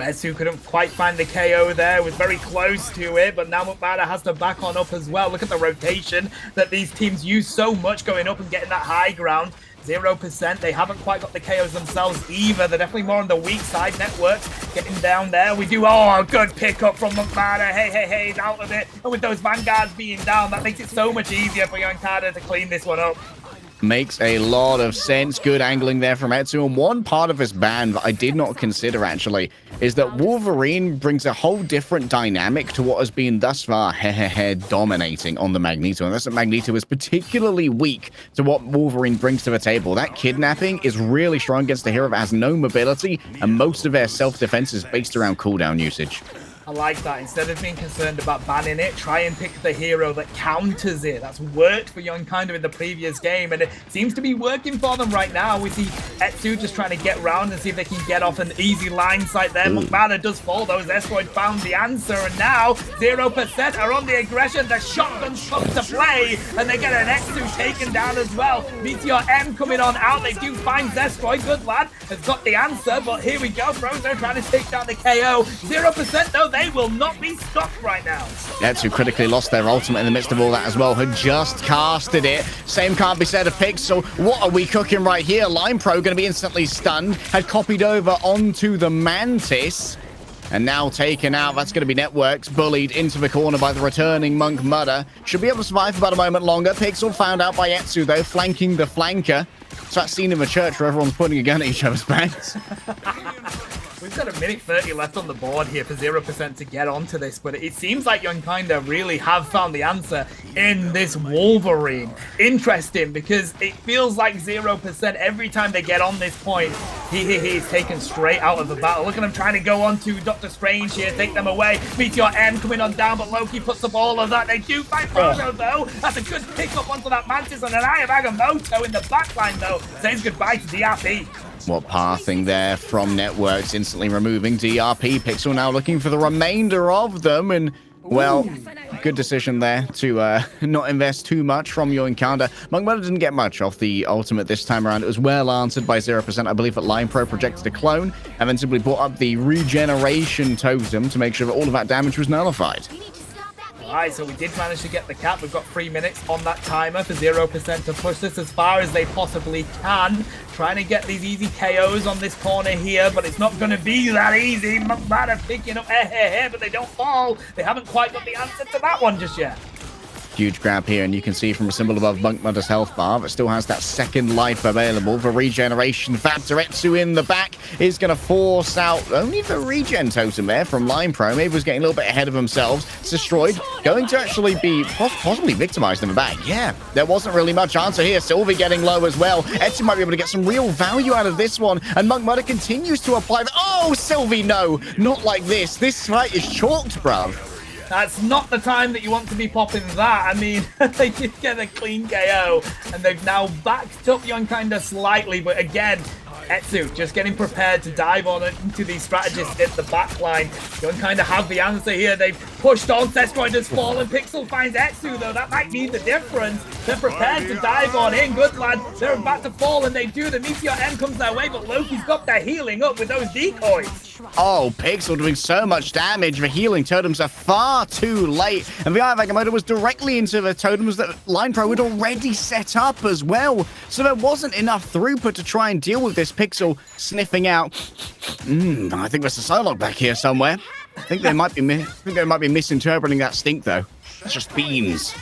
Etsu couldn't quite find the KO there, was very close to it, but now Mukbada has to back on up as well. Look at the rotation that these teams use so much going up and getting that high ground. 0%. They haven't quite got the KOs themselves either. They're definitely more on the weak side. Network getting down there. We do, oh, good pickup from Mukbada. Hey, he's out of it. And with those vanguards being down, that makes it so much easier for Yonkada to clean this one up. Makes a lot of sense. Good angling there from Etsu. And one part of this ban that I did not consider, actually, is that Wolverine brings a whole different dynamic to what has been thus far dominating on the Magneto. And that's that Magneto is particularly weak to what Wolverine brings to the table. That kidnapping is really strong against a hero that has no mobility, and most of their self-defense is based around cooldown usage. I like that. Instead of being concerned about banning it, try and pick the hero that counters it. That's worked for Young Kinda in the previous game, and it seems to be working for them right now. We see Etsu just trying to get round and see if they can get off an easy line sight there. Mukbada does fall, though. Zestroid found the answer, and now 0% are on the aggression. The shotguns come to play, and they get an Etsu taken down as well. Meteor M coming on out. They do find Zestroid. Good lad has got the answer, but here we go. Frozo trying to take down the KO. 0% though. They will not be stopped right now. Etsu critically lost their ultimate in the midst of all that as well. Had just casted it. Same can't be said of Pixel. What are we cooking right here? Line Pro going to be instantly stunned. Had copied over onto the Mantis. And now taken out. That's going to be Networks. Bullied into the corner by the returning Monk Mudder. Should be able to survive for about a moment longer. Pixel found out by Etsu, though, flanking the flanker. It's that scene in the church where everyone's pointing a gun at each other's backs. We've got a minute 30 left on the board here for 0% to get onto this, but it seems like Youngkinder really have found the answer in this Wolverine. Interesting, because it feels like 0% every time they get on this point, he's taken straight out of the battle. Look at him trying to go on to Doctor Strange here, take them away. Meteor M coming on down, but Loki puts up all of that. They do fight Frodo, though. That's a good pick up onto that Mantis and an Eye of Agamotto in the backline, though. Says goodbye to DRP. What passing there from Networks, instantly removing DRP. Pixel now looking for the remainder of them, and well, good decision there to not invest too much from your encounter. Monkmother didn't get much off the ultimate this time around. It was well answered by 0%, I believe, at Line Pro projected a clone, and then simply brought up the regeneration totem to make sure that all of that damage was nullified. Alright, so we did manage to get the cap. We've got 3 minutes on that timer for 0% to push this as far as they possibly can. Trying to get these easy KOs on this corner here, but it's not going to be that easy. Monkmother picking up but they don't fall. They haven't quite got the answer to that one just yet. Huge grab here, and you can see from a symbol above Monkmother's health bar that still has that second life available for regeneration. Etsu in the back is going to force out only the regen totem there from Line Pro. Maybe was getting a little bit ahead of themselves. It's destroyed. Going to actually be possibly victimized in the back. Yeah, there wasn't really much answer here. Sylvie getting low as well. Etsu might be able to get some real value out of this one, and Monkmother continues to apply. Oh, Sylvie, no, not like this. This fight is chalked, bruv. That's not the time that you want to be popping that. I mean, they did get a clean KO, and they've now backed up Youngkinder slightly, but again, Etsu just getting prepared to dive on into these strategists at the back line. Youngkinder have the answer here. They've pushed on. Sestroid has fallen. Pixel finds Etsu, though. That might be the difference. They're prepared to dive on in. Good lad. They're about to fall, and they do. The Meteor M comes their way, but Loki's got their healing up with those decoys. Oh, Pixel doing so much damage. The healing totems are far too late. And the Eye of Agamotto was directly into the totems that Line Pro had already set up as well. So there wasn't enough throughput to try and deal with this. Pixel sniffing out. I think there's a Psylocke back here somewhere. I think they might be misinterpreting that stink, though. It's just beans.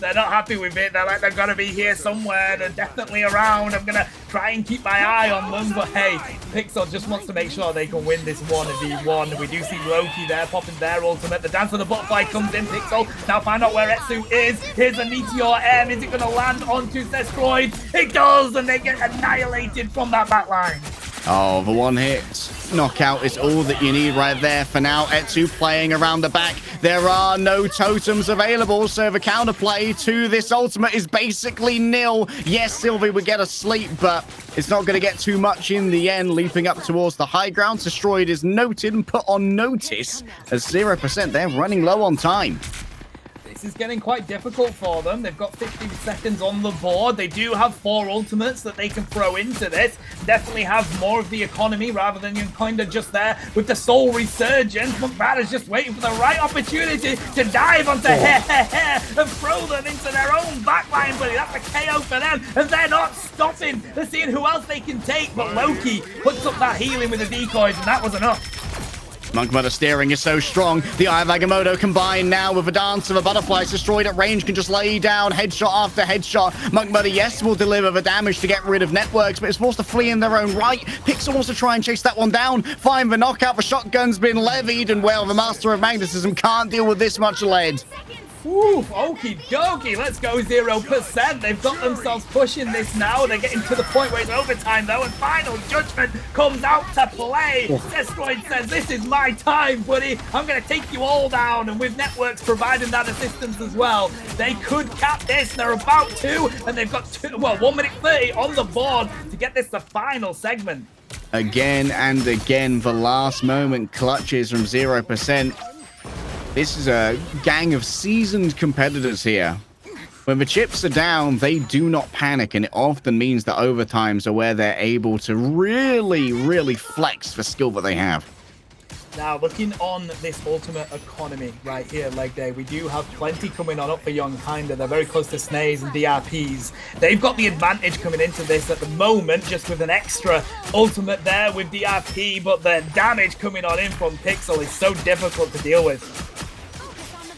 They're not happy with it. They're like, they're going to be here somewhere. They're definitely around. I'm going to try and keep my eye on them. But hey, Pixel just wants to make sure they can win this 1v1. We do see Loki there popping their ultimate. The Dance of the Butterfly comes in. Pixel now find out where Etsu is. Here's a Meteor M. Is it going to land onto Destroid? It does, and they get annihilated from that backline. Oh, the one hit knockout is all that you need right there for now. Etsu playing around the back. There are no totems available, so the counterplay to this ultimate is basically nil. Yes, Sylvie would get a sleep, but it's not going to get too much in the end. Leaping up towards the high ground, Destroyed is noted and put on notice as 0%. They're running low on time. This is getting quite difficult for them. They've got 15 seconds on the board. They do have 4 ultimates that they can throw into this. Definitely have more of the economy rather than Youngkinder just there with the Soul Resurgence. Monkmother's just waiting for the right opportunity to dive onto and throw them into their own backline, buddy. That's a KO for them, and they're not stopping. They're seeing who else they can take, but Loki puts up that healing with the decoys, and that was enough. Monkmother steering is so strong. The Eye of Agamotto combined now with a Dance of the Butterflies. Destroyed at range can just lay down headshot after headshot. Monkmother, yes, will deliver the damage to get rid of Networks, but it's forced to flee in their own right. Pixel wants to try and chase that one down. Find the knockout. The shotgun's been levied, and well, the Master of Magnetism can't deal with this much lead. Oof, okie dokie, let's go 0%. They've got themselves pushing this now. They're getting to the point where it's overtime though, and Final Judgment comes out to play. Destroid says, this is my time, buddy. I'm going to take you all down, and with Networks providing that assistance as well, they could cap this. They're about to, and they've got 1 minute 30 on the board to get this the final segment. Again and again, the last moment clutches from 0%. This is a gang of seasoned competitors here. When the chips are down, they do not panic, and it often means that overtimes are where they're able to really flex the skill that they have. Now, looking on this ultimate economy right here, leg day, we do have plenty coming on up for Youngkinder. They're very close to Snays and DRPs. They've got the advantage coming into this at the moment, just with an extra ultimate there with DRP, but the damage coming on in from Pixel is so difficult to deal with.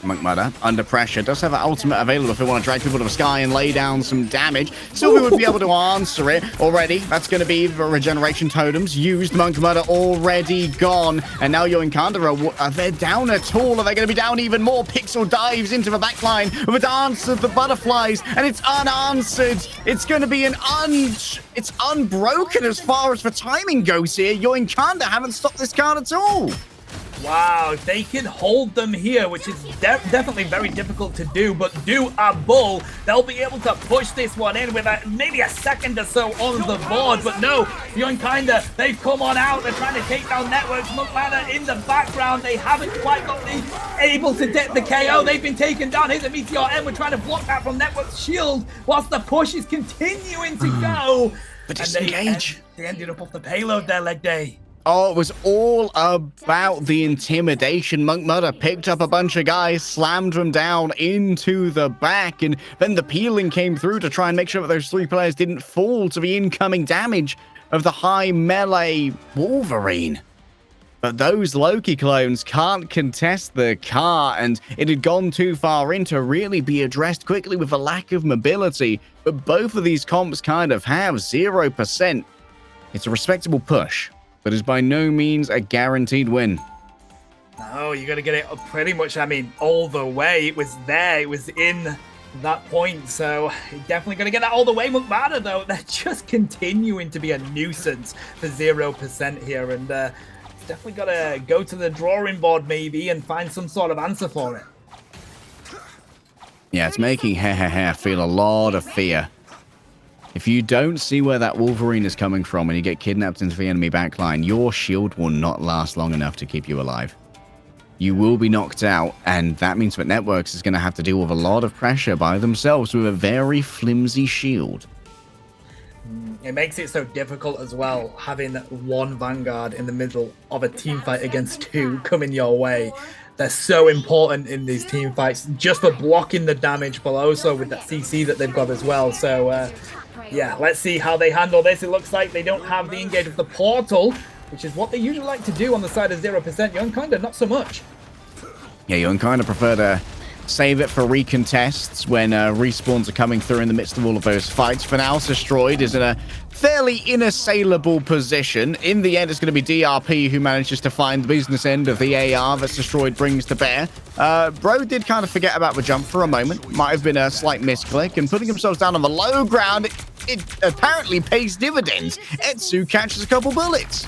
Monk Mudder, under pressure, does have an ultimate available if they want to drag people to the sky and lay down some damage. Sylvie would be able to answer it already. That's going to be the regeneration totems used. Monk Mudder already gone. And now Yoinkanda, are they down at all? Are they going to be down even more? Pixel dives into the backline with a dance of the butterflies, and it's unanswered. It's going to be it's unbroken as far as the timing goes here. Yoinkanda haven't stopped this card at all. Wow, they can hold them here, which is definitely very difficult to do, but do a bull. They'll be able to push this one in with maybe a second or so on the board, but no, Yoinkanda, they've come on out. They're trying to take down Networks. Monk Mudder in the background. They haven't quite got able to get the KO. They've been taken down. Here's a Meteor M. We're trying to block that from Networks' shield whilst the push is continuing to go. But disengage. They ended up off the payload there, Leg Day. Oh, it was all about the intimidation. Monk Mudder picked up a bunch of guys, slammed them down into the back, and then the peeling came through to try and make sure that those 3 players didn't fall to the incoming damage of the high melee Wolverine. But those Loki clones can't contest the car, and it had gone too far in to really be addressed quickly with a lack of mobility. But both of these comps kind of have 0%. It's a respectable push, but is by no means a guaranteed win. No, you got to get it pretty much, I mean, all the way. It was there. It was in that point. So you're definitely going to get that all the way. Monk Mudder, though, they're just continuing to be a nuisance for 0% here. And it's definitely got to go to the drawing board maybe and find some sort of answer for it. Yeah, it's making feel a lot of fear. If you don't see where that Wolverine is coming from and you get kidnapped into the enemy backline, your shield will not last long enough to keep you alive. You will be knocked out, and that means that Networks is going to have to deal with a lot of pressure by themselves with a very flimsy shield. It makes it so difficult as well, having one Vanguard in the middle of a team fight against 2 coming your way. They're so important in these team fights, just for blocking the damage, but also with that CC that they've got as well. So, yeah, let's see how they handle this. It looks like they don't have the engage of the portal, which is what they usually like to do on the side of 0%. Yoinkanda, not so much. Yeah, Yoinkanda prefer to save it for recontests when respawns are coming through in the midst of all of those fights. For now, Destroyed is in a fairly inassailable position. In the end, it's going to be DRP who manages to find the business end of the AR that Destroyed brings to bear. Bro did kind of forget about the jump for a moment. Might have been a slight misclick, and putting themselves down on the low ground, it apparently pays dividends. Etsu catches a couple bullets.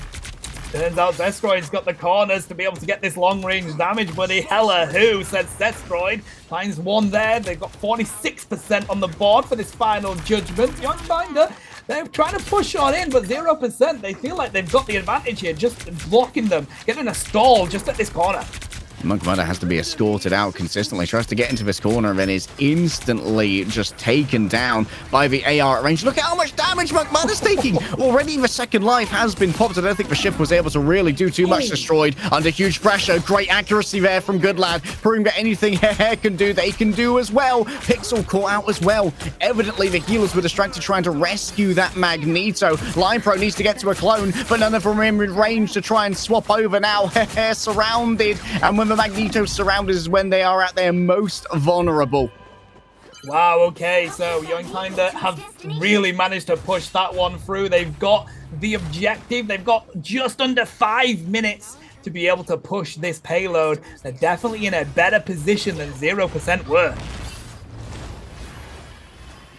Turns out Zestroid's got the corners to be able to get this long-range damage, buddy. Hella who, says Zestroid. Finds one there. They've got 46% on the board for this final judgment. Yoinkanda, they're trying to push on in, but 0%. They feel like they've got the advantage here, just blocking them, getting a stall just at this corner. Monk Mudder has to be escorted out consistently, tries to get into this corner, and then is instantly just taken down by the AR at range. Look at how much damage Monk Mudder's taking! Already the second life has been popped. I don't think the ship was able to really do too much. Destroyed under huge pressure. Great accuracy there from Good Lad, proving that anything Hair can do, they can do as well. Pixel caught out as well. Evidently, the healers were distracted trying to rescue that Magneto. Line Pro needs to get to a clone, but none of them are in range to try and swap over now. Hair surrounded, and when the Magneto surrounded is when they are at their most vulnerable. Wow, okay, so Yoinkanda have really managed to push that one through. They've got the objective. They've got just under 5 minutes to be able to push this payload. They're definitely in a better position than 0% were.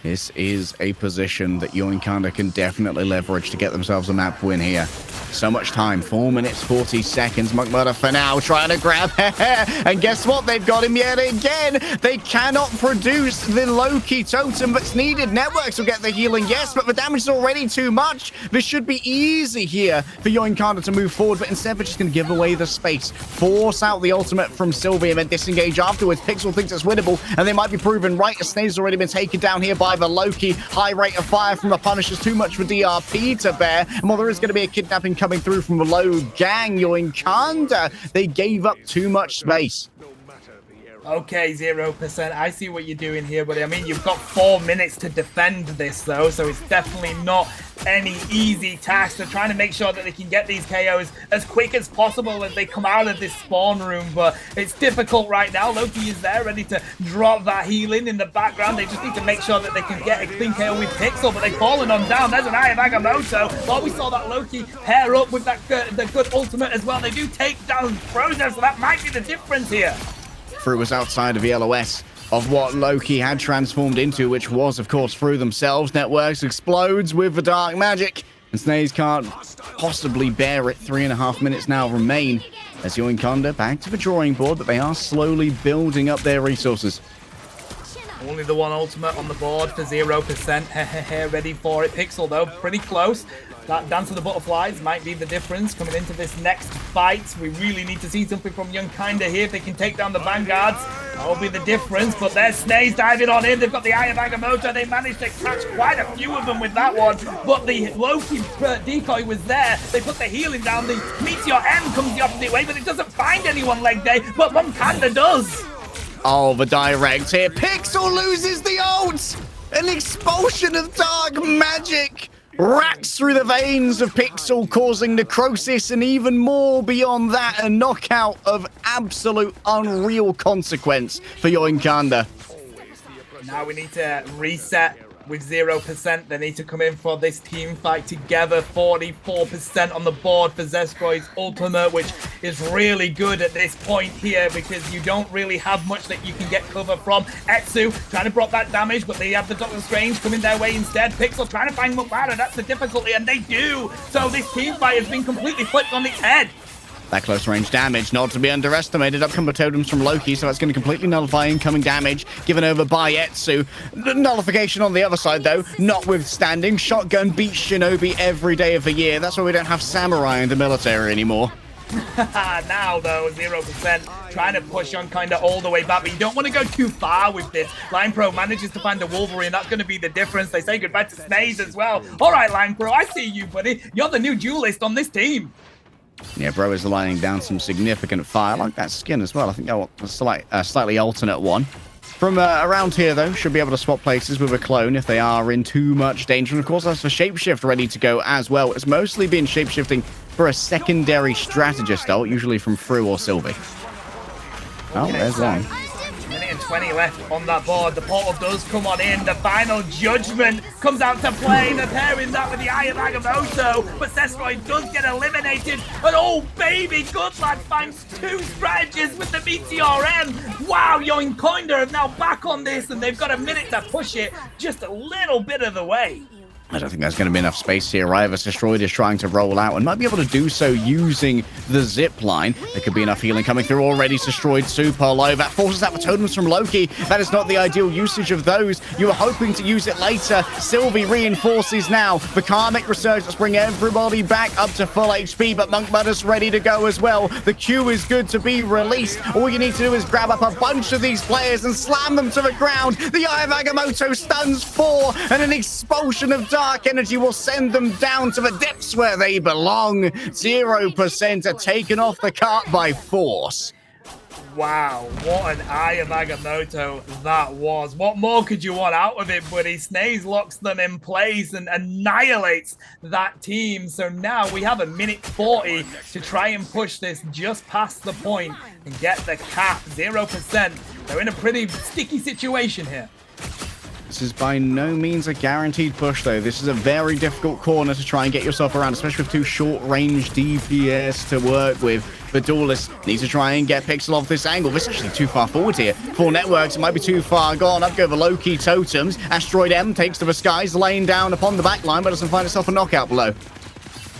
This is a position that Yoinkanda can definitely leverage to get themselves a map win here. So much time, 4 minutes, 40 seconds. Monk Mudder for now trying to grab Hair. And guess what? They've got him yet again. They cannot produce the Loki totem that's needed. Networks will get the healing, yes, but the damage is already too much. This should be easy here for Yoinkanda to move forward, but instead they're just going to give away the space. Force out the ultimate from Sylvie and then disengage afterwards. Pixel thinks it's winnable, and they might be proven right. A Snade's already been taken down here by the Loki. High rate of fire from the Punishers, too much for DRP to bear. And while there is going to be a kidnapping coming through from the low gang, Yoinkanda, they gave up too much space. Okay, 0%. I see what you're doing here, buddy. I mean, you've got 4 minutes to defend this, though, so it's definitely not any easy task. They're trying to make sure that they can get these KOs as quick as possible as they come out of this spawn room, but it's difficult right now. Loki is there ready to drop that healing in the background. They just need to make sure that they can get a clean KO with Pixel, but they've fallen on down. There's an Eye of Agamotto. Well, we saw that Loki pair up with that the good ultimate as well. They do take down Frozen, so that might be the difference here. Fru was outside of the LOS of what Loki had transformed into, which was, of course, Fru themselves. Networks explodes with the dark magic, and Snaze can't possibly bear it. 3.5 minutes now remain as Yoinconda back to the drawing board, but they are slowly building up their resources. Only the one ultimate on the board for 0%. Ready for it. Pixel, though, pretty close. That Dance of the Butterflies might be the difference coming into this next fight. We really need to see something from Yoinconda here. If they can take down the Vanguards, that will be the difference. But there's Snaze diving on in. They've got the Eye of Agamotto. They managed to catch quite a few of them with that one. But the Loki decoy was there. They put the healing down. The Meteor M comes the opposite way, but it doesn't find anyone leg day. But Yoinconda does. Oh, the direct here. Pixel loses the ult! An expulsion of dark magic racks through the veins of Pixel, causing necrosis, and even more beyond that, a knockout of absolute unreal consequence for Yoinconda. Now we need to reset with 0%. They need to come in for this team fight together. 44% on the board for Zestroy's ultimate, which is really good at this point here because you don't really have much that you can get cover from. Etsu trying to block that damage, but they have the Doctor Strange coming their way instead. Pixel trying to find Mukbara. That's the difficulty, and they do. So this team fight has been completely flipped on its head. That close range damage, not to be underestimated. Up come the totems from Loki, so that's going to completely nullify incoming damage given over by Etsu. Nullification on the other side, though, notwithstanding. Shotgun beats Shinobi every day of the year. That's why we don't have Samurai in the military anymore. Now, though, 0% trying to push Yoinconda all the way back, but you don't want to go too far with this. Line Pro manages to find the Wolverine. That's going to be the difference. They say goodbye to Snaze as well. All right, Line Pro, I see you, buddy. You're the new duelist on this team. Yeah, Bro is laying down some significant fire. I like that skin as well. I think I want a slightly alternate one. From around here, though, should be able to swap places with a clone if they are in too much danger. And, of course, that's for Shapeshift ready to go as well. It's mostly been Shapeshifting for a secondary strategist, though, usually from Fru or Sylvie. Oh, there's one. 1:20 left on that board. The portal does come on in. The final judgment comes out to play. They're pairing that with the Eye of Agamotto, but Zestroy does get eliminated. And oh baby, good lad finds 2 strategists with the Meteor M. Wow, Yoinconda are now back on this, and they've got a minute to push it just a little bit of the way. I don't think there's going to be enough space here. Rivas Destroyed is trying to roll out and might be able to do so using the zip line. There could be enough healing coming through already. Destroyed super low. That forces out the totems from Loki. That is not the ideal usage of those. You were hoping to use it later. Sylvie reinforces now. The Karmic Resurgence bring everybody back up to full HP, but Monk Mudder's ready to go as well. The Q is good to be released. All you need to do is grab up a bunch of these players and slam them to the ground. The Eye of Agamotto stuns 4, and an expulsion of dark energy will send them down to the depths where they belong. 0% are taken off the cart by force. Wow, what an Eye of Agamotto that was. What more could you want out of it, buddy? Snaze locks them in place and annihilates that team. So now we have 1:40 to try and push this just past the point and get the cap. 0%. They're in a pretty sticky situation here. This is by no means a guaranteed push, though. This is a very difficult corner to try and get yourself around, especially with 2 short-range DPS to work with. The Duelist needs to try and get Pixel off this angle. This is actually too far forward here. 4 networks, it might be too far gone. Up go the low-key totems. Asteroid M takes to the skies, laying down upon the back line, but doesn't find itself a knockout below.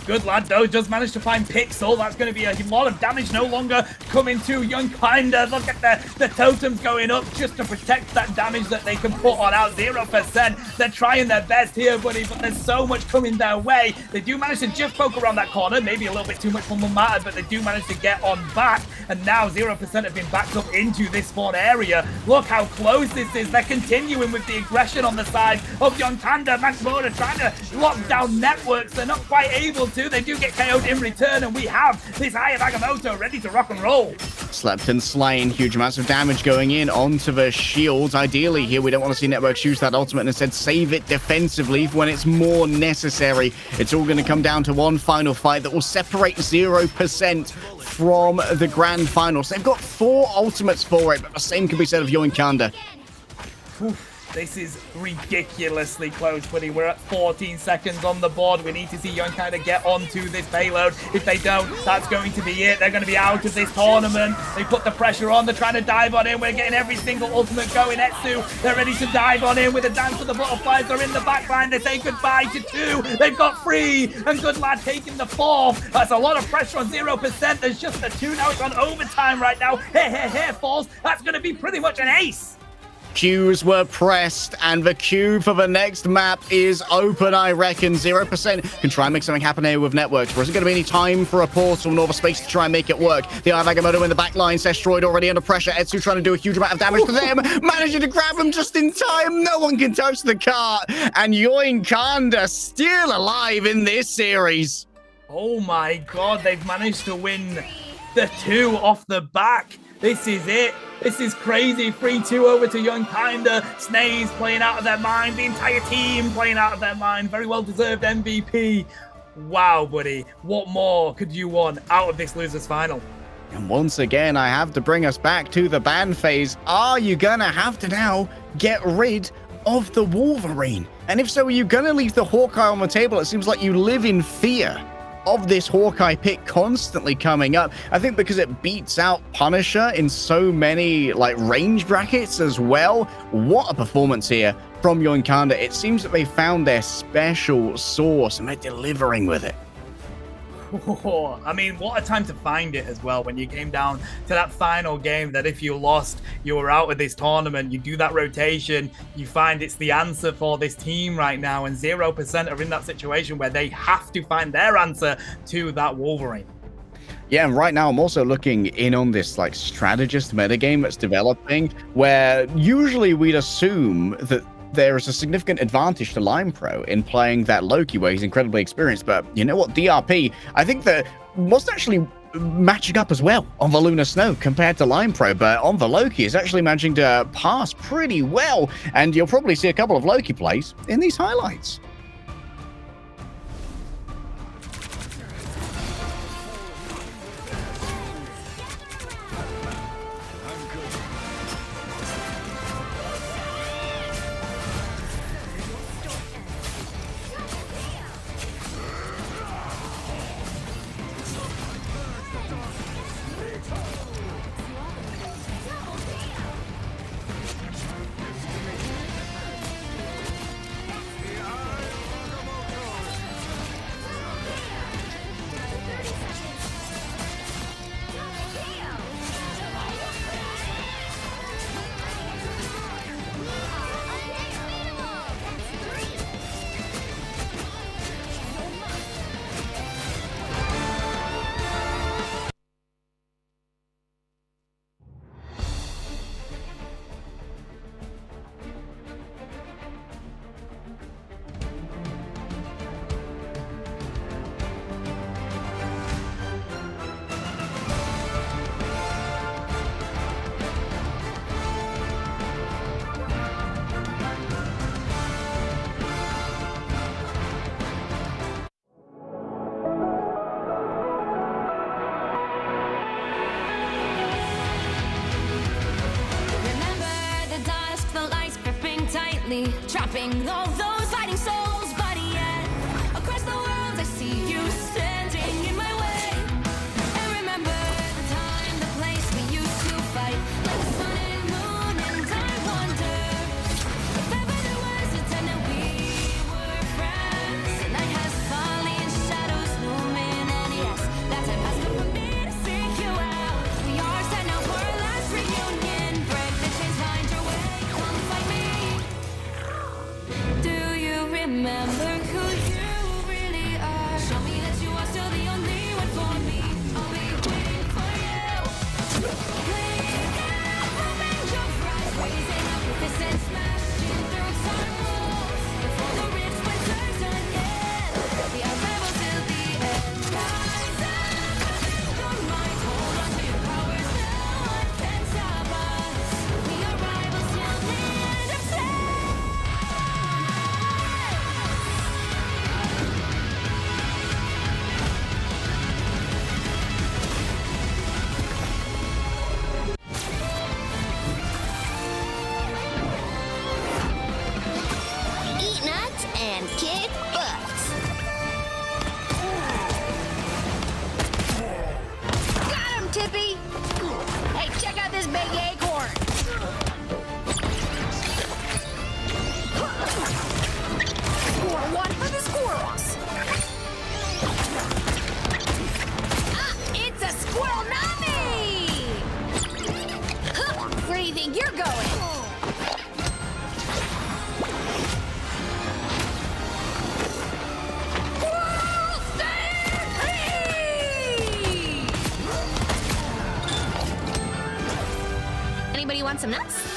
Good lad, though, does manage to find Pixel. That's going to be a lot of damage no longer coming to Yoinconda. Look at the totems going up just to protect that damage that they can put on out. 0%. They're trying their best here, buddy, but there's so much coming their way. They do manage to just poke around that corner. Maybe a little bit too much for Mumata, but they do manage to get on back. And now 0% have been backed up into this spawn area. Look how close this is. They're continuing with the aggression on the side of Yoinconda. Maxmoda trying to lock down networks. They're not quite able too. They do get KO'd in return, and we have this Eye of Agamotto ready to rock and roll. Slept and slain, huge amounts of damage going in onto the shields. Ideally here, we don't want to see Networks use that ultimate and instead save it defensively when it's more necessary. It's all going to come down to one final fight that will separate 0% from the grand finals. They've got 4 ultimates for it, but the same can be said of Yoinkanda. This is ridiculously close, buddy. We're at 14 seconds on the board. We need to see Yoinkanda get onto this payload. If they don't, that's going to be it. They're going to be out of this tournament. They put the pressure on. They're trying to dive on in. We're getting every single ultimate going. Etsu, they're ready to dive on in with a dance of the butterflies. They're in the back line. They say goodbye to 2. They've got 3. And Good Lad taking the 4th. That's a lot of pressure on 0%. There's just the 2 now. It's on overtime right now. Here falls. That's going to be pretty much an ace. Queues were pressed, and the queue for the next map is open, I reckon. 0% can try and make something happen here with Networks. There isn't going to be any time for a portal nor the space to try and make it work. The Eye of Agamotto in the back line. Destroyed already under pressure. Etsu trying to do a huge amount of damage to them. Managing to grab them just in time. No one can touch the cart. And Yoinkanda still alive in this series. Oh my god, they've managed to win the 2 off the back. This is it. This is crazy. 3-2 over to Yoinkanda. Snays playing out of their mind. The entire team playing out of their mind. Very well-deserved MVP. Wow, buddy. What more could you want out of this losers final? And once again, I have to bring us back to the ban phase. Are you gonna have to now get rid of the Wolverine? And if so, are you gonna leave the Hawkeye on the table? It seems like you live in fear of this Hawkeye pick constantly coming up. I think because it beats out Punisher in so many range brackets as well. What a performance here from Yoinkanda. It seems that they found their special sauce and they're delivering with it. Oh, I mean, what a time to find it as well when you came down to that final game that if you lost, you were out of this tournament. You do that rotation, you find it's the answer for this team right now, and 0% are in that situation where they have to find their answer to that Wolverine. Yeah, and right now I'm also looking in on this strategist metagame that's developing, where usually we'd assume that there is a significant advantage to Lime Pro in playing that Loki where he's incredibly experienced. But you know what, DRP, I think that wasn't actually matching up as well on the Lunar Snow compared to Lime Pro, but on the Loki is actually managing to pass pretty well. And you'll probably see a couple of Loki plays in these highlights. Trapping all those fighting souls, but yet across the world I see you standing in my way. And remember the time, the place we used to fight, like the sun and moon, and I wonder if ever there was a time that we were friends. The night has fallen, shadows looming, and yes, that time has come for me to seek you out. We are set now for our last reunion. Break the chains, find your way, come find me. Do some nuts?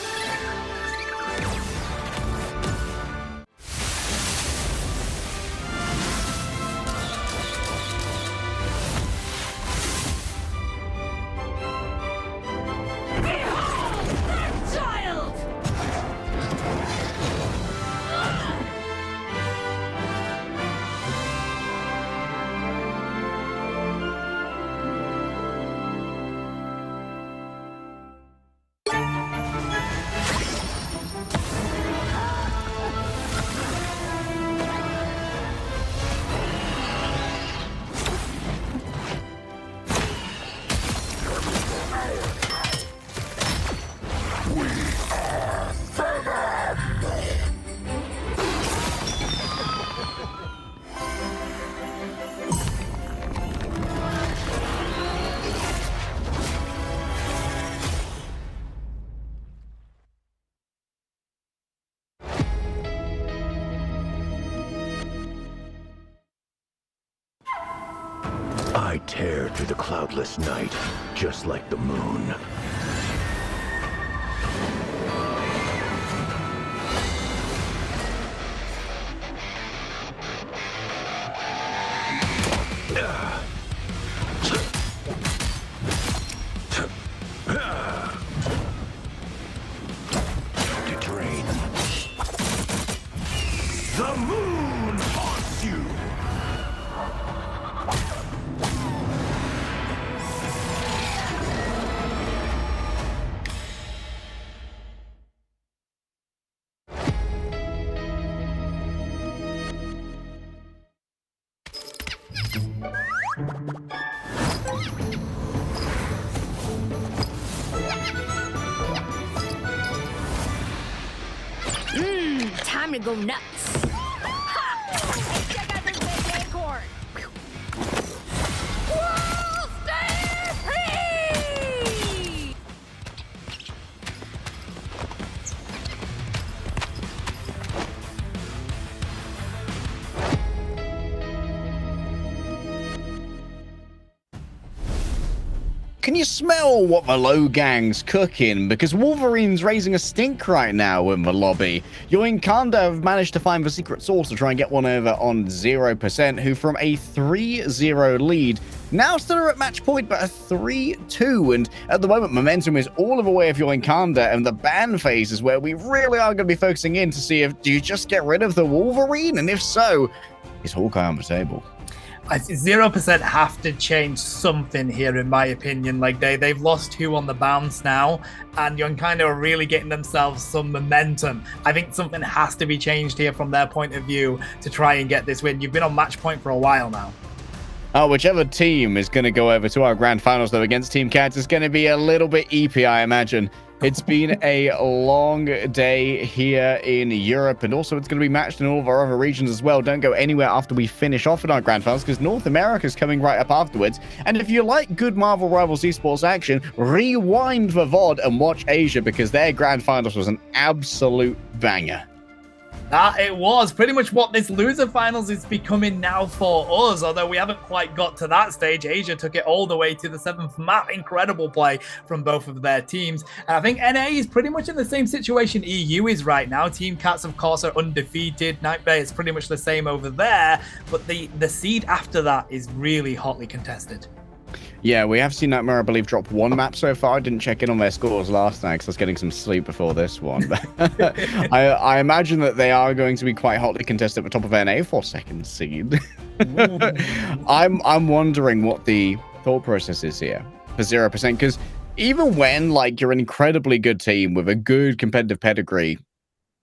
I tear through the cloudless night, just like the moon. To drain. The moon haunts you! Time to go nuts. Ha! Check out this big acorn. Whoa, stay free! Can you smell what the low gang's cooking? Because Wolverine's raising a stink right now in the lobby. Yoinkanda have managed to find the secret source to try and get one over on 0%, who from a 3-0 lead now still are at match point, but a 3-2. And at the moment, momentum is all of the way of Yoinkanda, and the ban phase is where we really are going to be focusing in to see if do you just get rid of the Wolverine? And if so, is Hawkeye on the table? 0% have to change something here, in my opinion. Like they've lost 2 on the bounce now, and you're kind of really getting themselves some momentum. I think something has to be changed here from their point of view to try and get this win. You've been on match point for a while now. Whichever team is going to go over to our grand finals, though, against Team Cats is going to be a little bit EP, I imagine. It's been a long day here in Europe, and also it's going to be matched in all of our other regions as well. Don't go anywhere after we finish off in our grand finals, because North America is coming right up afterwards. And if you like good Marvel Rivals esports action, rewind the VOD and watch Asia, because their grand finals was an absolute banger. That it was pretty much what this loser finals is becoming now for us, although we haven't quite got to that stage. Asia took it all the way to the 7th map. Incredible play from both of their teams. And I think NA is pretty much in the same situation EU is right now. Team Cats, of course, are undefeated. Nightmare is pretty much the same over there, but the seed after that is really hotly contested. Yeah, we have seen Nightmare, I believe, drop 1 map so far. I didn't check in on their scores last night because I was getting some sleep before this one. I imagine that they are going to be quite hotly contested at the top of NA for 2nd seed. I'm wondering what the thought process is here for 0%, because even when like you're an incredibly good team with a good competitive pedigree,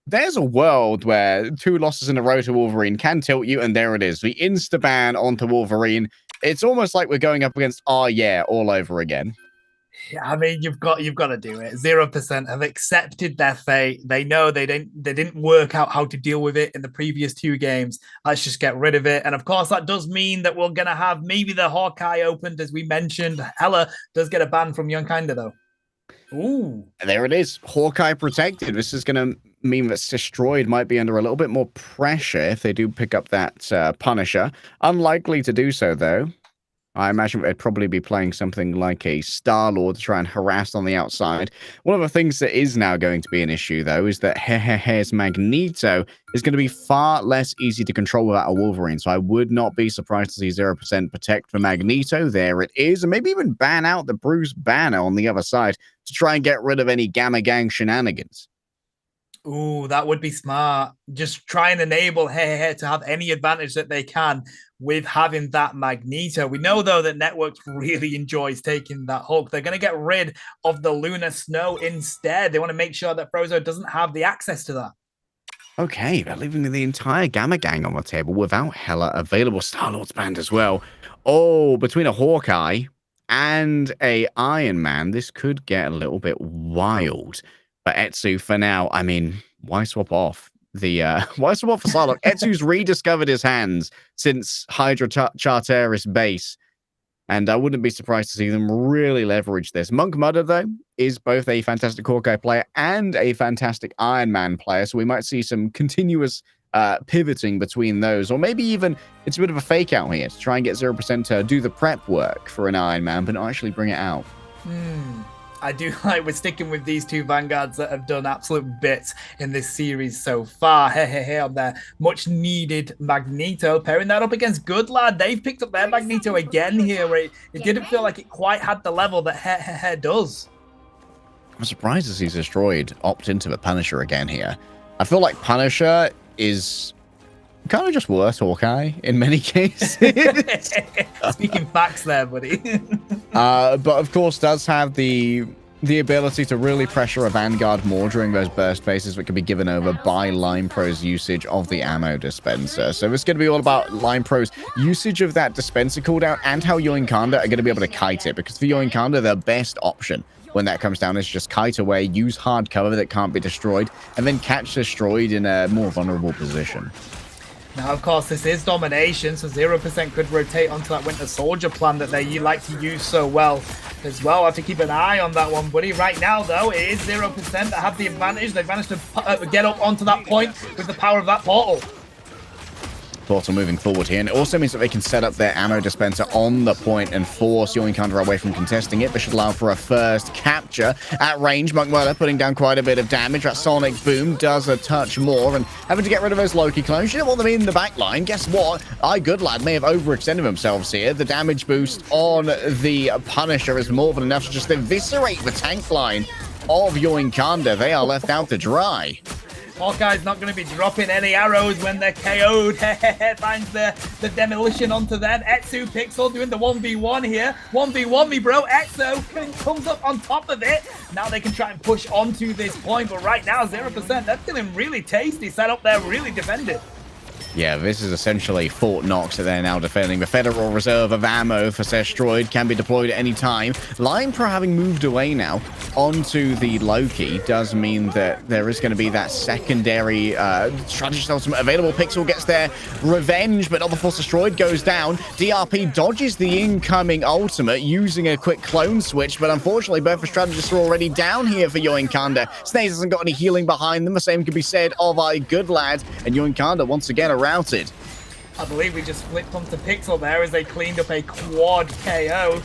there's a world where 2 losses in a row to Wolverine can tilt you, and there it is. The insta-ban onto Wolverine. It's almost like we're going up against all over again. Yeah, I mean, you've got to do it. 0% have accepted their fate. They know they didn't work out how to deal with it in the previous 2 games. Let's just get rid of it. And of course, that does mean that we're gonna have maybe the Hawkeye opened, as we mentioned. Hela does get a ban from Youngkinder though. Ooh, there it is. Hawkeye protected. This is gonna mean that Destroyed might be under a little bit more pressure if they do pick up that Punisher. Unlikely to do so though. I imagine they'd probably be playing something like a Star-Lord to try and harass on the outside. One of the things that is now going to be an issue, though, is that Hehehe's Magneto is going to be far less easy to control without a Wolverine. So I would not be surprised to see 0% protect for Magneto. There it is. And maybe even ban out the Bruce Banner on the other side to try and get rid of any Gamma Gang shenanigans. Ooh, that would be smart. Just try and enable Hehehe to have any advantage that they can with having that Magneto. We know, though, that Networks really enjoys taking that Hulk. They're going to get rid of the Lunar Snow instead. They want to make sure that Frozo doesn't have the access to that. Okay, they're leaving the entire Gamma Gang on the table without Hela available. Star-Lord's banned as well. Oh, between a Hawkeye and a Iron Man, this could get a little bit wild. But Etsu, for now, I mean, why swap off the why swap off for Psylocke? Etsu's rediscovered his hands since Hydra Charteris base, and I wouldn't be surprised to see them really leverage this. Monk Mudder, though, is both a fantastic Hawkeye player and a fantastic Iron Man player, so we might see some continuous pivoting between those, or maybe even it's a bit of a fake out here to try and get 0% to do the prep work for an Iron Man, but not actually bring it out. I do like we're sticking with these two Vanguards that have done absolute bits in this series so far. Hehehe on their much needed Magneto, pairing that up against Good Lad. They've picked up their Magneto again here, where it didn't feel like it quite had the level that Hehehe does. I'm surprised to see Destroyed opt into the Punisher again here. I feel like Punisher is kind of just worse Hawkeye in many cases. Speaking facts there, buddy. But of course does have the ability to really pressure a Vanguard more during those burst phases that can be given over by Line Pro's usage of the ammo dispenser. So it's going to be all about Line Pro's usage of that dispenser cooldown and how Yoinkanda are going to be able to kite it, because for Yoinkanda, the best option when that comes down is just kite away, use hard cover that can't be destroyed, and then catch Destroyed in a more vulnerable position. Now, of course, this is domination, so 0% could rotate onto that Winter Soldier plan that they like to use so well as well. I have to keep an eye on that one, buddy. Right now, though, it is 0% that have the advantage. They've managed to get up onto that point with the power of that portal. Portal moving forward here, and it also means that they can set up their ammo dispenser on the point and force Yoinkanda away from contesting it. This should allow for a first capture at range. Monk Murder putting down quite a bit of damage. That Sonic Boom does a touch more, and having to get rid of those Loki clones. You don't want them in the back line. Guess what? Good Lad may have overextended themselves here. The damage boost on the Punisher is more than enough to just eviscerate the tank line of Yoinkanda. They are left out to dry. Hawkeye's not going to be dropping any arrows when they're KO'd. Finds the demolition onto them. Etsu Pixel doing the 1v1 here. 1v1 me, bro. Etsu comes up on top of it. Now they can try and push onto this point, but right now, 0%. That's feeling really tasty. Set up there, really defended. Yeah, this is essentially Fort Knox that they're now defending. The Federal Reserve of ammo for Destroyed can be deployed at any time. Line Pro having moved away now onto the Loki does mean that there is going to be that secondary strategist ultimate available. Pixel gets their revenge, but not before Destroyed goes down. DRP dodges the incoming ultimate using a quick clone switch, but unfortunately both the strategists are already down here for Yoinkanda. Snaze hasn't got any healing behind them. The same can be said of Good Lad, and Yoinkanda once again routed. I believe we just flipped onto Pixel there as they cleaned up a quad KO.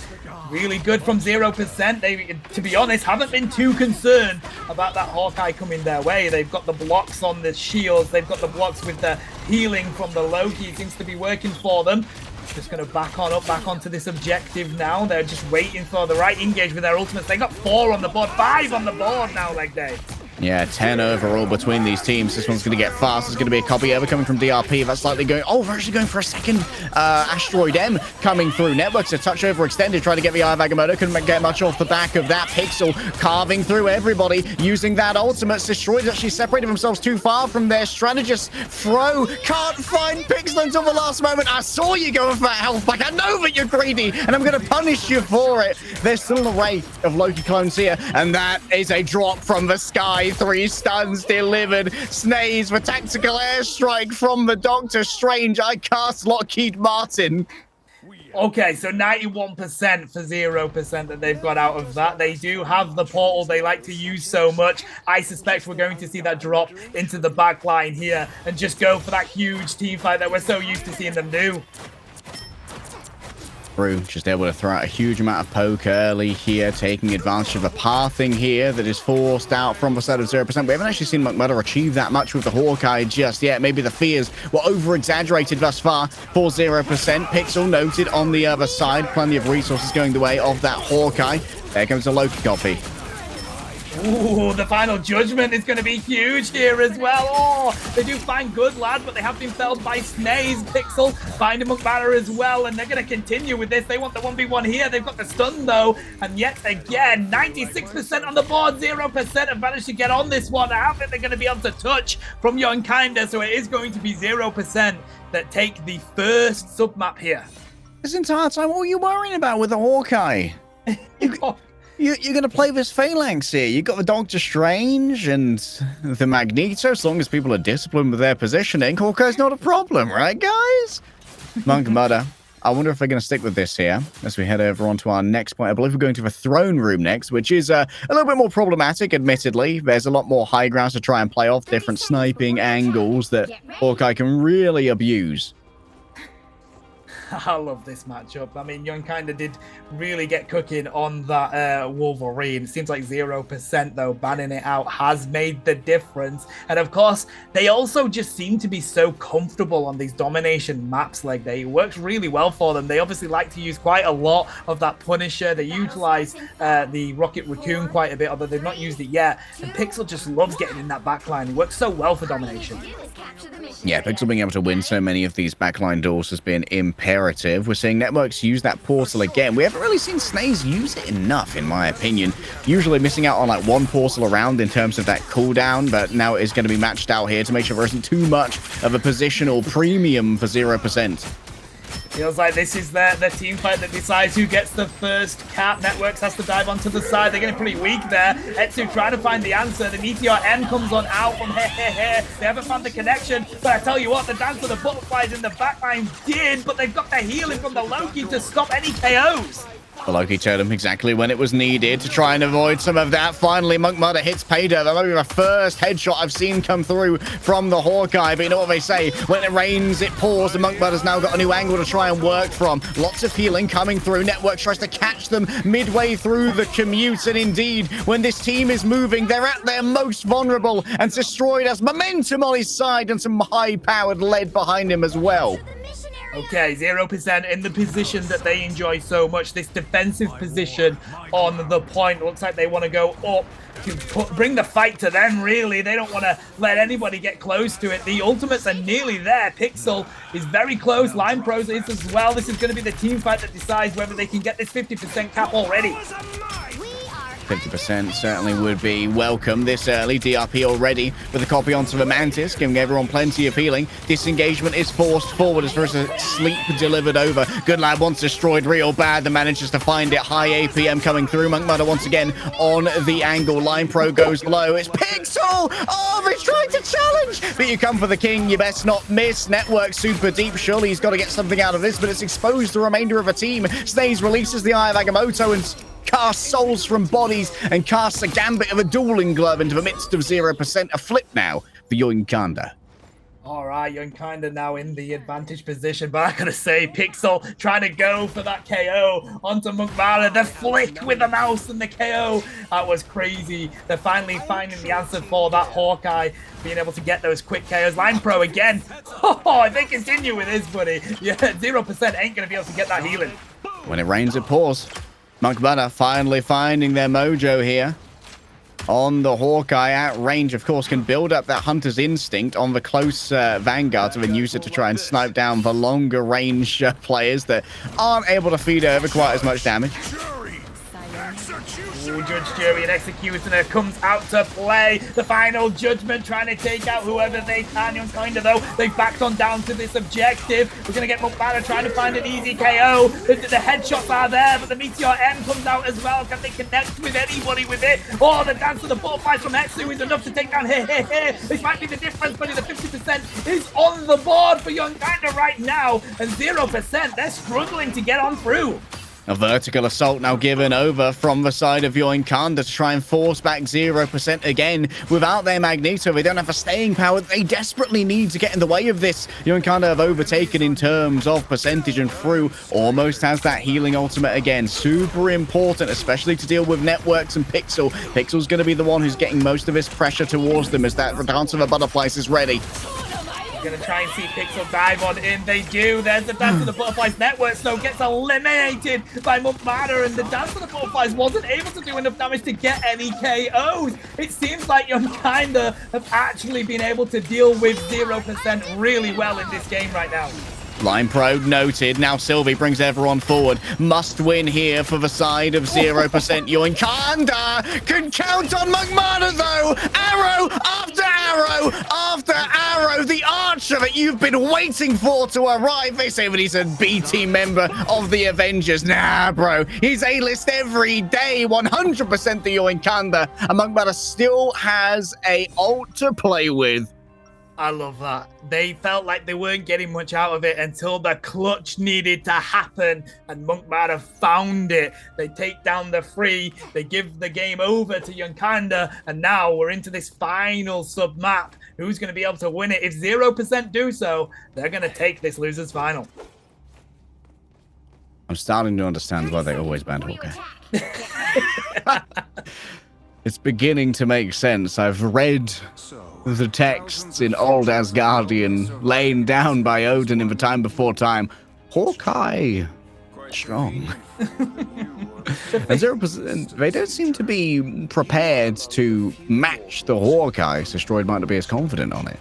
Really good from 0%. They, to be honest, haven't been too concerned about that Hawkeye coming their way. They've got the blocks on the shields. They've got the blocks with the healing from the Loki. It seems to be working for them. Just going to back onto this objective now. They're just waiting for the right engage with their ultimates. They got 4 on the board, 5 on the board now, Leg Day. Yeah, 10 overall between these teams. This one's going to get fast. There's going to be a copy over coming from DRP. That's likely going... Oh, we're actually going for a second Asteroid M coming through. Networks a touch overextended, trying to get the Eye of Agamotto. Couldn't get much off the back of that. Pixel carving through everybody using that ultimate. Destroyed actually separated themselves too far from their strategist. Throw can't find Pixel until the last moment. I saw you go for that health pack. I know that you're greedy, and I'm going to punish you for it. There's still an array of Loki clones here, and that is a drop from the sky. 3 stuns delivered. Snaze for tactical airstrike from the Doctor Strange. I cast Lockheed Martin. Okay, so 91% for 0% that they've got out of that. They do have the portal they like to use so much. I suspect we're going to see that drop into the back line here and just go for that huge team fight that we're so used to seeing them do. through. Just able to throw out a huge amount of poke early here, taking advantage of a pathing here that is forced out from the side of 0%. We haven't actually seen McMurdo achieve that much with the Hawkeye just yet. Maybe the fears were over-exaggerated thus far for 0%. Pixel noted on the other side. Plenty of resources going the way of that Hawkeye. There comes a Loki copy. Ooh, the final judgment is going to be huge here as well. Oh, they do find good lad, but they have been felled by Snaze. Pixel finding McManor as well, and they're going to continue with this. They want the 1v1 here. They've got the stun though, and yet again, 96% on the board, 0% have managed to get on this one. I don't think they're going to be able to touch from Young Kinda, so it is going to be 0% that take the first submap here. This entire time, what were you worrying about with the Hawkeye? You're going to play this Phalanx here. You got the Doctor Strange and the Magneto. As long as people are disciplined with their positioning, Hawkeye's not a problem, right, guys? Monk Mudder. I wonder if they're going to stick with this here as we head over onto our next point. I believe we're going to the throne room next, which is a little bit more problematic, admittedly. There's a lot more high grounds to try and play off, different sniping angles that Hawkeye can really abuse. I love this matchup. I mean, Young Kinda did really get cooking on that Wolverine. It seems like 0%, though, banning it out has made the difference. And of course, they also just seem to be so comfortable on these domination maps. Like, it works really well for them. They obviously like to use quite a lot of that Punisher. They utilize the Rocket Raccoon quite a bit, although they've not used it yet. And Pixel just loves getting in that backline. It works so well for domination. Yeah, Pixel being able to win so many of these backline duels has been imperative. We're seeing Networks use that portal again. We haven't really seen Snaze use it enough, in my opinion. Usually missing out on like one portal around in terms of that cooldown, but now it is going to be matched out here to make sure there isn't too much of a positional premium for 0%. Feels like this is the team fight that decides who gets the first cap. Networks has to dive onto the side. They're getting pretty weak there. Etsu trying to find the answer. The Meteor M comes on out from here. They haven't found the connection. But I tell you what, the dance of the butterflies in the backline did, but they've got the healing from the Loki to stop any KOs. The Loki totem exactly when it was needed to try and avoid some of that. Finally, Monk Mudder hits paydirt. That might be the first headshot I've seen come through from the Hawkeye. But you know what they say, when it rains, it pours. And Monk Mudder's now got a new angle to try and work from. Lots of healing coming through. Network tries to catch them midway through the commute. And indeed, when this team is moving, they're at their most vulnerable. And Destroyed has momentum on his side and some high-powered lead behind him as well. Okay, 0% in the position that they enjoy so much. This defensive position on the point. Looks like they want to go up to bring the fight to them, really. They don't want to let anybody get close to it. The ultimates are nearly there. Pixel is very close. Line Pros is as well. This is going to be the team fight that decides whether they can get this 50% cap already. 50% certainly would be welcome this early. DRP already with a copy onto the Mantis, giving everyone plenty of healing. Disengagement is forced forward as far as a sleep delivered over. Good Lad wants Destroyed real bad. The manages to find it. High APM coming through. Monk Mudder once again on the angle. Line Pro goes low. It's Pixel! Oh, they're trying to challenge! But you come for the king. You best not miss. Network super deep. Surely he's got to get something out of this, but it's exposed the remainder of the team. Snaze releases the Eye of Agamotto and casts souls from bodies and casts a gambit of a dueling glove into the midst of 0%. A flip now for Young Kinda. All right, Young Kinda now in the advantage position, but I gotta say, Pixel trying to go for that KO onto McMahon. The flick with the mouse and the KO. That was crazy. They're finally finding the answer for that Hawkeye, being able to get those quick KOs. Line Pro again. Oh, if they continue with this, buddy, yeah, 0% ain't gonna be able to get that healing. When it rains, it pours. Monk Mudder finally finding their mojo here. On the Hawkeye at range, of course, can build up that hunter's instinct on the close vanguards and then use it to try and snipe down the longer range players that aren't able to feed over quite as much damage. Ooh, Judge, Jury, and Executioner comes out to play. The final judgment, trying to take out whoever they can. Young Kinda, though, they've backed on down to this objective. We're going to get McMahon trying to find an easy KO. The headshots are there, but the Meteor M comes out as well. Can they connect with anybody with it? Oh, the dance of the butterflies from Etsu is enough to take down here. This might be the difference, buddy. The 50% is on the board for Young Kinda right now. And 0%, they're struggling to get on through. A vertical assault now given over from the side of Yoinkanda to try and force back 0% again. Without their Magneto, they don't have a staying power. They desperately need to get in the way of this. Yoinkanda have overtaken in terms of percentage, and Fru almost has that healing ultimate again. Super important, especially to deal with Networks and Pixel. Pixel's going to be the one who's getting most of this pressure towards them as that Dance of the Butterflies is ready. Gonna try and see Pixel dive on in. They do. There's the Dance of the Butterflies. Network so gets eliminated by Mukmada, and the Dance of the Butterflies wasn't able to do enough damage to get any KOs. It seems like Yoinkanda have actually been able to deal with 0% really well in this game right now. Line Pro noted. Now Sylvie brings everyone forward. Must win here for the side of 0%. Yoinkanda can count on Mukmada though. Arrow after arrow after arrow. The archer that you've been waiting for to arrive. They say that he's a B team member of the Avengers. Nah, bro. He's A-list every day. 100% the Yoinkanda. And Mukmada still has a ult to play with. I love that. They felt like they weren't getting much out of it until the clutch needed to happen, and Mukmada found it. They take down the free, they give the game over to Yoinkanda, and now we're into this final sub-map. Who's going to be able to win it? If 0% do so, they're going to take this losers final. I'm starting to understand why they always banned Hawkeye. It's beginning to make sense. I've read the texts in old Asgardian laying down by Odin in the time before time. Hawkeye, strong. And 0%, they don't seem to be prepared to match the Hawkeye, so Stroid might not be as confident on it.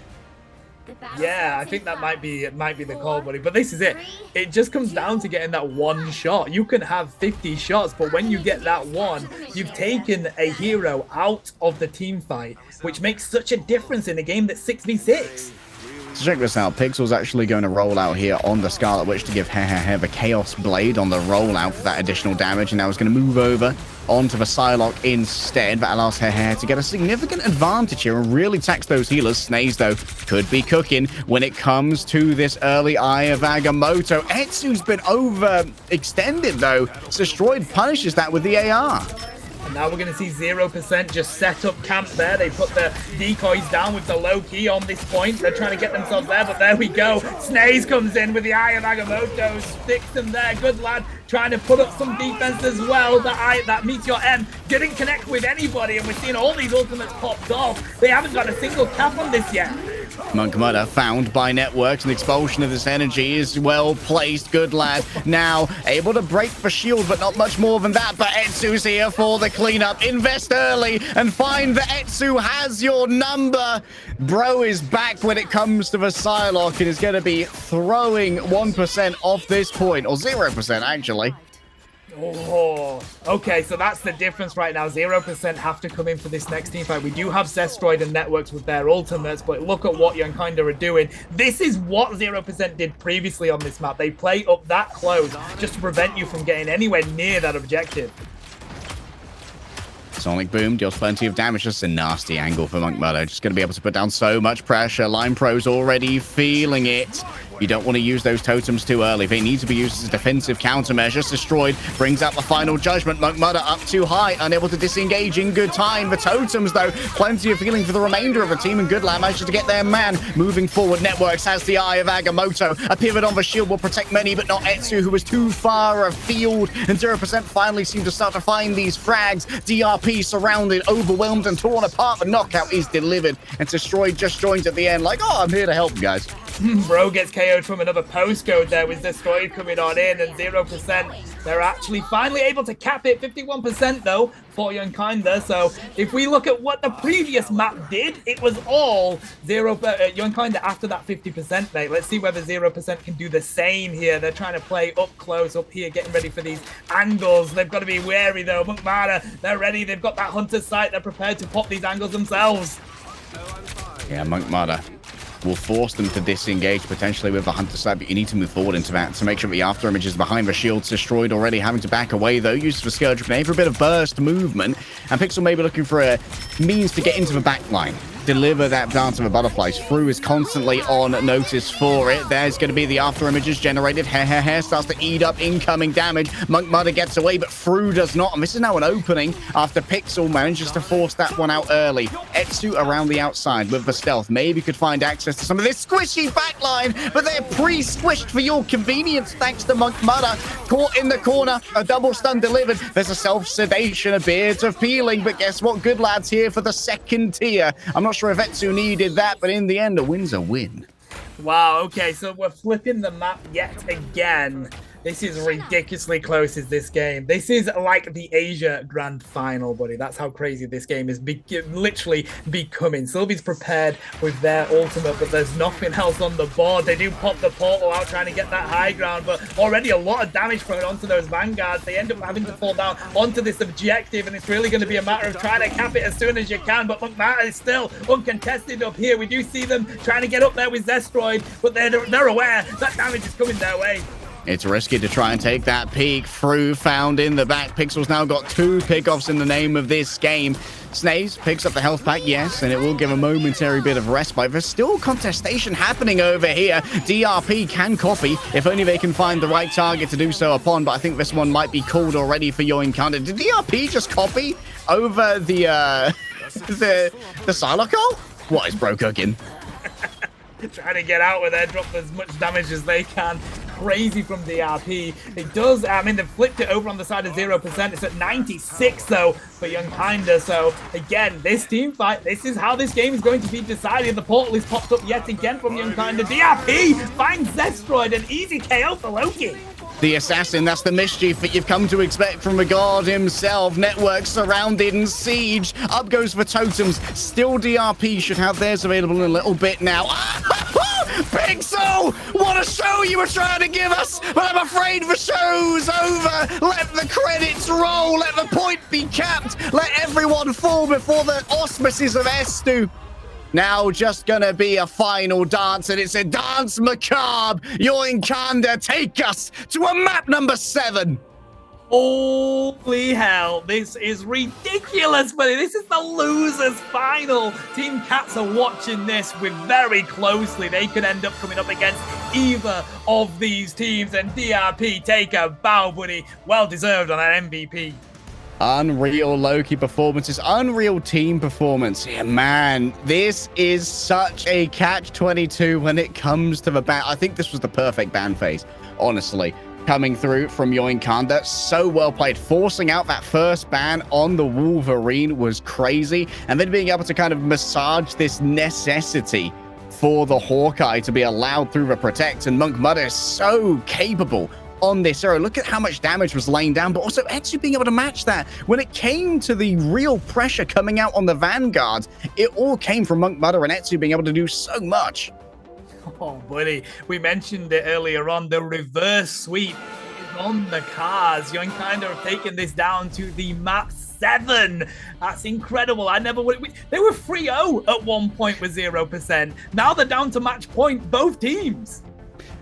Yeah, I think that might be the call, buddy. But this is it. It just comes down to getting that one shot. You can have 50 shots, but when you get that one, you've taken a hero out of the team fight, which makes such a difference in a game that's 6v6. So check this out. Pixel's actually going to roll out here on the Scarlet Witch to give the Chaos Blade on the rollout for that additional damage. And now it's going to move over onto the Psylocke instead. That allows to get a significant advantage here and really tax those healers. Snaze, though, could be cooking when it comes to this early Eye of Agamotto. Etsu's been overextended, though. So Stroid punishes that with the AR. And now we're going to see 0% just set up camp there. They put the decoys down with the low key on this point. They're trying to get themselves there, but there we go. Snaze comes in with the Eye of Agamotto, sticks them there. Good lad, trying to put up some defense as well. That Meteor M didn't connect with anybody, and we're seeing all these ultimates popped off. They haven't got a single cap on this yet. Mukmada found by Networks, and the expulsion of this energy is well placed. Good lad. Now able to break the shield, but not much more than that. But Etsu's here for the cleanup. Invest early and find that Etsu has your number. Bro is back when it comes to the Psylocke and is going to be throwing 1% off this point, or 0% actually. Oh, okay, so that's the difference right now. 0% have to come in for this next team fight. We do have Zestroid and Networks with their ultimates, but look at what Yoinkanda are doing. This is what 0% did previously on this map. They play up that close just to prevent you from getting anywhere near that objective. Sonic Boom deals plenty of damage. Just a nasty angle for Mukmada. Just going to be able to put down so much pressure. Line Pro's already feeling it. You don't want to use those totems too early. They need to be used as a defensive countermeasure. Destroyed brings out the final judgment. Mukmada up too high, unable to disengage in good time. The totems, though, plenty of healing for the remainder of the team, and Goodlad manages to get their man. Moving forward, Networks has the Eye of Agamotto. A pivot on the shield will protect many, but not Etsu, who was too far afield. And 0% finally seem to start to find these frags. DRP surrounded, overwhelmed, and torn apart. The knockout is delivered, and Destroyed just joins at the end like, oh, I'm here to help you guys. Bro gets KO'd from another postcode there with Destroyed coming on in, and 0%. They're actually finally able to cap it. 51% though for Yoinkanda. So if we look at what the previous map did, it was all Yoinkanda after that 50%, mate. Let's see whether 0% can do the same here. They're trying to play up close, up here, getting ready for these angles. They've got to be wary though. Mukmada, they're ready. They've got that hunter's sight. They're prepared to pop these angles themselves. Yeah, Mukmada will force them to disengage potentially with the hunter side, but you need to move forward into that to make sure the after image is behind the shields. Destroyed already, having to back away though. Uses for Scourge Grenade for a bit of burst movement, and Pixel may be looking for a means to get into the back line. deliver that dance of a butterflies. Fru is constantly on notice for it. There's going to be the after images generated. Hair starts to eat up incoming damage. Monk Mudder gets away, but Fru does not. And this is now an opening after Pixel manages to force that one out early. Etsu around the outside with the stealth. Maybe could find access to some of this squishy backline, but they're pre-squished for your convenience thanks to Monk Mudder. Caught in the corner, a double stun delivered. There's a self-sedation, a beard of peeling, but guess what? Good lads here for the second tier. I'm not sure if Etsu needed that, but in the end, a win's a win. Wow, okay, so we're flipping the map yet again. This is ridiculously close, is this game. This is like the Asia Grand Final, buddy. That's how crazy this game is literally becoming. Sylvie's prepared with their ultimate, but there's nothing else on the board. They do pop the portal out trying to get that high ground, but already a lot of damage thrown onto those vanguards. They end up having to fall down onto this objective, and it's really going to be a matter of trying to cap it as soon as you can. But that is still uncontested up here. We do see them trying to get up there with Zestroid, but they're aware that damage is coming their way. It's risky to try and take that peek. Fru found in the back. Pixel's now got 2 pickoffs in the name of this game. Snaze picks up the health pack, yes, and it will give a momentary bit of respite. There's still contestation happening over here. DRP can copy, if only they can find the right target to do so upon, but I think this one might be called already for your encounter. Did DRP just copy over the Siloco? What is bro cooking? Trying to get out with there, drop as much damage as they can. Crazy from DRP. It does, I mean, they've flipped it over on the side of 0%. It's at 96, though, for Young Kinda. So, again, this team fight, this is how this game is going to be decided. The portal is popped up yet again from Young Kinda. DRP finds Zestroid, an easy KO for Loki. The assassin, that's the mischief that you've come to expect from the god himself. Network surrounded and siege. Up goes the totems. Still DRP should have theirs available in a little bit now. Pixel! What a show you were trying to give us! But I'm afraid the show's over! Let the credits roll! Let the point be capped! Let everyone fall before the auspices of Estu! Now just gonna be a final dance, and it's a dance macabre. Yoinkanda, take us to a map number 7. Holy hell, this is ridiculous, buddy. This is the losers final. Team Cats are watching this with very closely. They could end up coming up against either of these teams, and DRP take a bow, buddy. Well deserved on that MVP. Unreal Loki performances, unreal team performance. Yeah, man, this is such a catch-22 when it comes to the ban. I think this was the perfect ban phase, honestly. Coming through from Yoinkanda, so well played. Forcing out that first ban on the Wolverine was crazy. And then being able to kind of massage this necessity for the Hawkeye to be allowed through the Protect. And Monk Mudder is so capable on this hero. Look at how much damage was laying down, but also Etsu being able to match that. When it came to the real pressure coming out on the Vanguard, it all came from Monk Mudder and Etsu being able to do so much. Oh, buddy, we mentioned it earlier on. The reverse sweep is on the cards. Yoinkanda have taken this down to the map 7. That's incredible. I never would. They were 3-0 at one point with 0%. Now they're down to match point, both teams.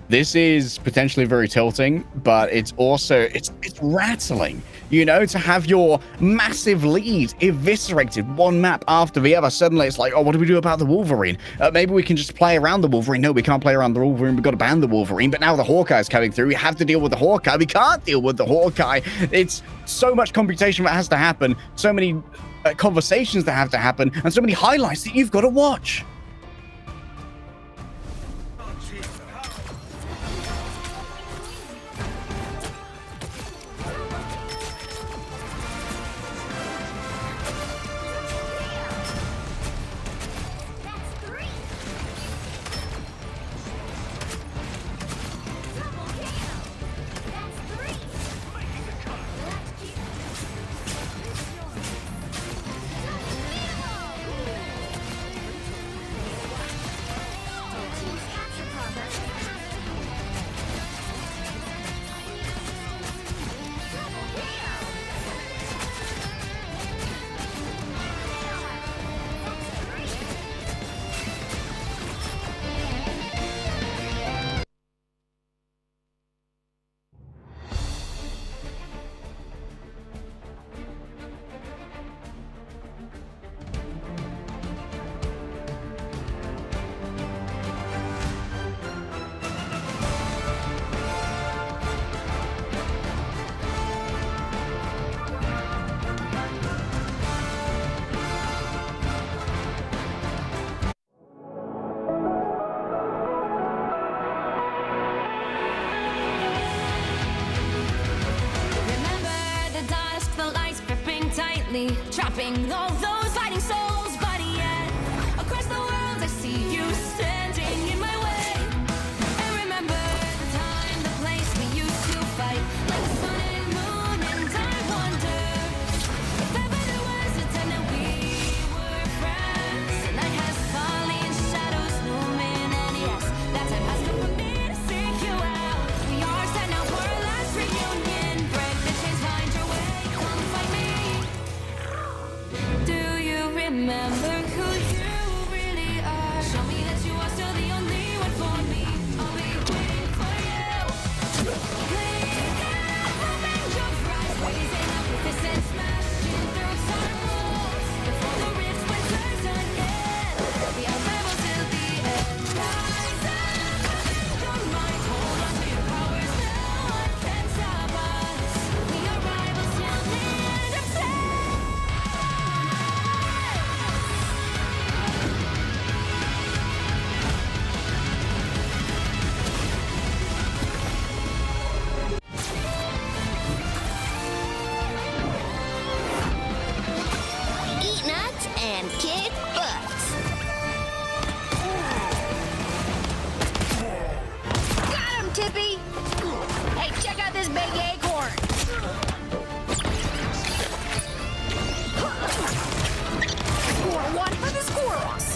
This is potentially very tilting, but it's also, it's rattling, you know, to have your massive lead eviscerated one map after the other. Suddenly it's like, oh, what do we do about the Wolverine? Maybe we can just play around the Wolverine. No, we can't play around the Wolverine. We've got to ban the Wolverine. But now the Hawkeye's coming through. We have to deal with the Hawkeye. We can't deal with the Hawkeye. It's so much computation that has to happen, so many conversations that have to happen, and so many highlights that you've got to watch. Dropping all those fighting souls, but yet across the world I see you standing in my way. And remember the time, the place we used to fight, like the sun and moon, and I wonder if ever there was a time that we were friends. The night has fallen, shadows looming, and yes, that time has come for me to seek you out. We are set now for our last reunion. Break the chains, find your way, come find me. Do you remember who you really are? Show me that you are still the only one for me. I'll be waiting for you. Blink out, open your eyes, raising up with this and smashing through time walls. Before the rifts were turned on yet, we are rebels till the end. Rise up, open your mind, hold on to your powers. No one can stop us. We are rivals till the end of time. Eat nuts and kick butts. Got him, Tippy! Hey, check out this big acorn. Score one for the squirrels.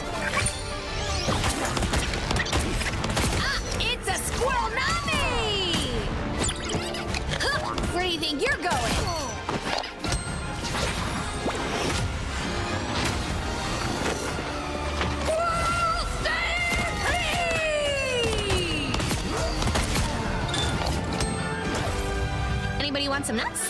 Ah, it's a squirrel nummy! Where do you think you're going? Anybody want some nuts?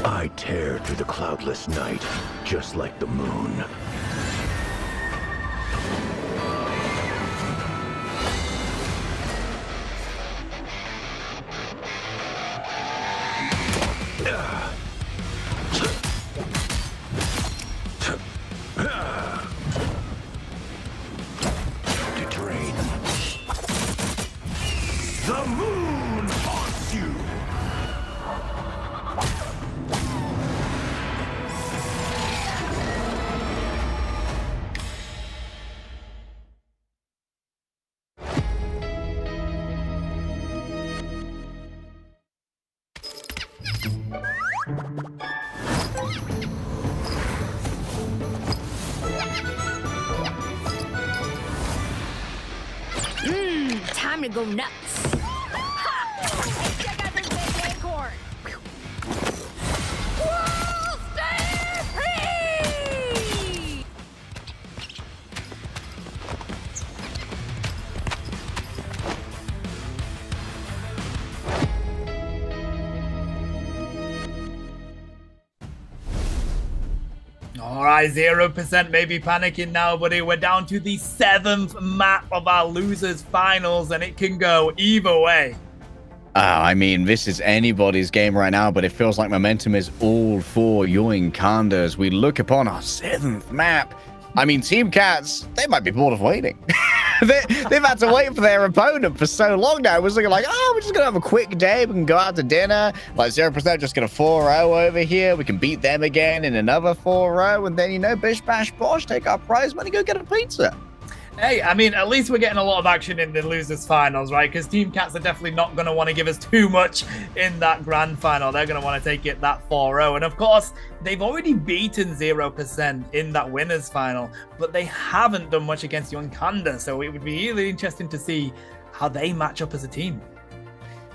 I tear through the cloudless night, just like the moon. To drain. The moon haunts you! Time to go nuts. Ha! Hey, check out this big acorn. Whoa, stay free! All right, 0% may be panicking now, buddy. We're down to the 7th map of our losers finals, and it can go either way. I mean, this is anybody's game right now, but it feels like momentum is all for Yoing Kanda as we look upon our 7th map. I mean, Team Cats, they might be bored of waiting. They've had to wait for their opponent for so long now. It was looking like, oh, we're just going to have a quick day. We can go out to dinner. Like 0% just going to 4-0 over here. We can beat them again in another 4-0. And then, you know, bish, bash, bosh, take our prize money, go get a pizza. Hey, I mean, at least we're getting a lot of action in the losers finals, right? Because Team Cats are definitely not going to want to give us too much in that grand final. They're going to want to take it that 4-0. And of course, they've already beaten 0% in that winners final, but they haven't done much against Young Kanda. So it would be really interesting to see how they match up as a team.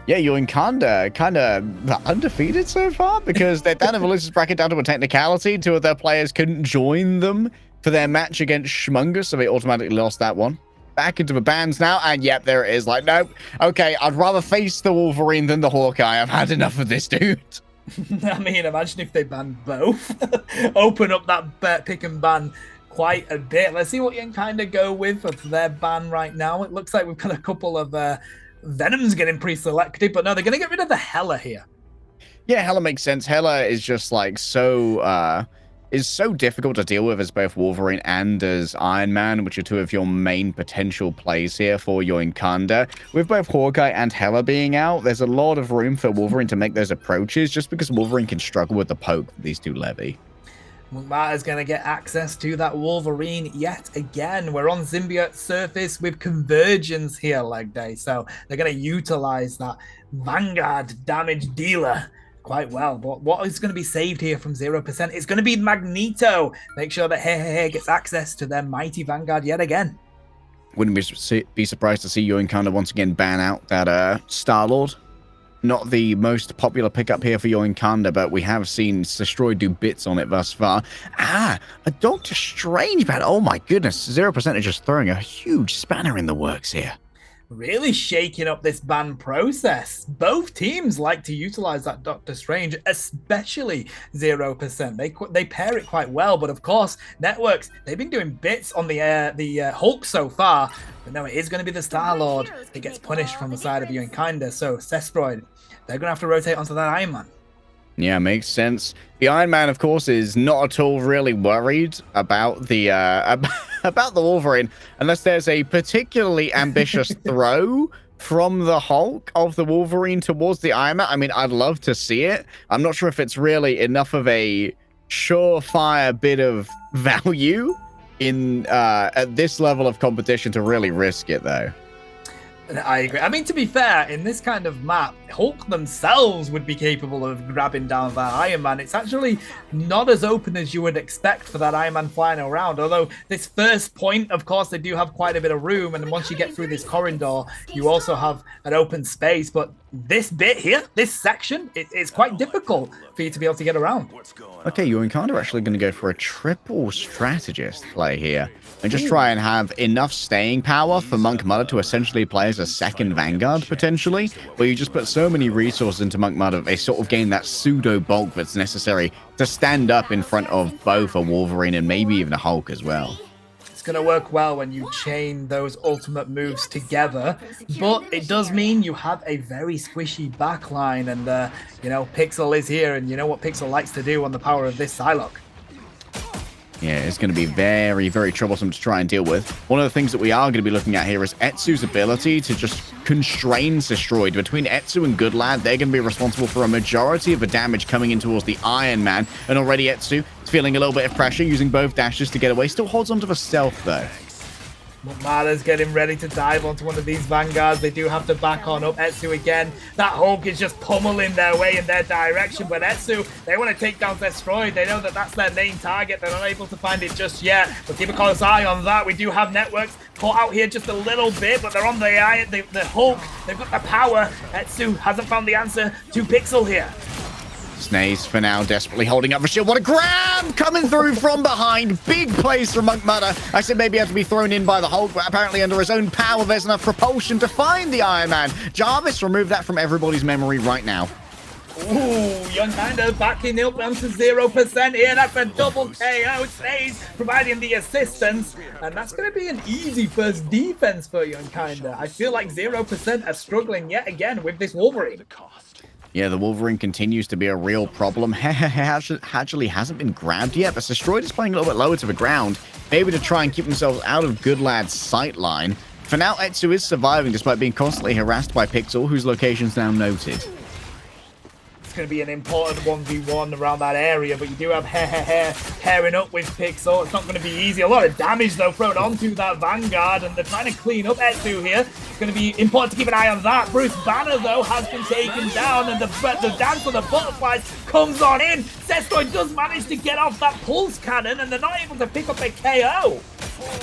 Yeah, you're in kind of undefeated so far because they're down in the losers bracket down to a technicality. 2 of their players couldn't join them for their match against Schmungus, so they automatically lost that one. Back into the bans now, and yep, there it is. Like, nope. Okay, I'd rather face the Wolverine than the Hawkeye. I've had enough of this dude. I mean, imagine if they banned both. Open up that pick and ban quite a bit. Let's see what you can kind of go with for their ban right now. It looks like we've got a couple of Venoms getting pre-selected, but no, they're going to get rid of the Hela here. Yeah, Hela makes sense. Hela is just like so difficult to deal with as both Wolverine and as Iron Man, which are 2 of your main potential plays here for your Inkanda. With both Hawkeye and Hela being out, there's a lot of room for Wolverine to make those approaches just because Wolverine can struggle with the poke that these 2 levy. Mutmata's going to get access to that Wolverine yet again. We're on Symbiote surface with convergence here, leg day. So they're going to utilize that Vanguard damage dealer quite well. But what is going to be saved here from 0%? It's going to be Magneto. Make sure that Hey gets access to their mighty Vanguard yet again. Wouldn't be surprised to see you and kinda once again ban out that Star-Lord. Not the most popular pickup here for your Inkanda, but we have seen Destroy do bits on it thus far. A Doctor Strange ban. Oh my goodness, 0% is just throwing a huge spanner in the works here. Really shaking up this ban process. Both teams like to utilize that Doctor Strange, especially 0%. They pair it quite well, but of course, Networks, they've been doing bits on the Hulk so far. But no, it is going to be the Star-Lord that gets punished from the side of Kinda. So, Cestroid, they're going to have to rotate onto that Iron Man. Yeah, makes sense. The Iron Man, of course, is not at all really worried about the about the Wolverine, unless there's a particularly ambitious throw from the Hulk of the Wolverine towards the Iron Man. I mean, I'd love to see it. I'm not sure if it's really enough of a surefire bit of value in at this level of competition to really risk it, though. I agree. I mean, to be fair, in this kind of map, Hulk themselves would be capable of grabbing down that Iron Man. It's actually not as open as you would expect for that Iron Man flying around. Although this first point, of course, they do have quite a bit of room. And once you get through this corridor, you also have an open space. But this bit here, this section, it's quite difficult for you to be able to get around. Okay, you're kind of actually going to go for a triple strategist play here. And just try and have enough staying power for Monk Mother to essentially play as a second Vanguard, potentially, where you just put so many resources into Monk Mother, they sort of gain that pseudo bulk that's necessary to stand up in front of both a Wolverine and maybe even a Hulk as well. It's going to work well when you chain those ultimate moves together, but it does mean you have a very squishy backline, and, Pixel is here, and you know what Pixel likes to do on the power of this Psylocke. Yeah, it's going to be very, very troublesome to try and deal with. One of the things that we are going to be looking at here is Etsu's ability to just constrain Destroyed. Between Etsu and Goodlad, they're going to be responsible for a majority of the damage coming in towards the Iron Man. And already Etsu is feeling a little bit of pressure, using both dashes to get away. Still holds onto the stealth, though. Mutmata's getting ready to dive onto one of these Vanguards. They do have to back on up. Etsu again. That Hulk is just pummeling their way in their direction. But Etsu, they want to take down Destroyed. They know that that's their main target. They're not able to find it just yet. But keep a close eye on that. We do have Networks caught out here just a little bit. But they're on the Hulk. They've got the power. Etsu hasn't found the answer to Pixel here. Snaze for now desperately holding up for shield. What a grab coming through from behind. Big plays from Monk Mother. I said maybe he had to be thrown in by the Hulk, but apparently under his own power, there's enough propulsion to find the Iron Man. Jarvis, remove that from everybody's memory right now. Ooh, Young Kinda backing up onto 0% here. That's a double KO. Snaze providing the assistance. And that's going to be an easy first defense for Young Kinda. I feel like 0% are struggling yet again with this Wolverine. Yeah, the Wolverine continues to be a real problem. Actually hasn't been grabbed yet, but Destroyed is playing a little bit lower to the ground, maybe to try and keep themselves out of Goodlad's sight line. For now, Etsu is surviving despite being constantly harassed by Pixel, whose location's now noted. It's going to be an important 1v1 around that area, but you do have Hair pairing up with Pixel. It's not going to be easy. A lot of damage, though, thrown onto that Vanguard, and they're trying to clean up Etsu here. It's going to be important to keep an eye on that. Bruce Banner, though, has been taken down, and the dance of the butterflies comes on in. Zestroid does manage to get off that pulse cannon, and they're not able to pick up a KO.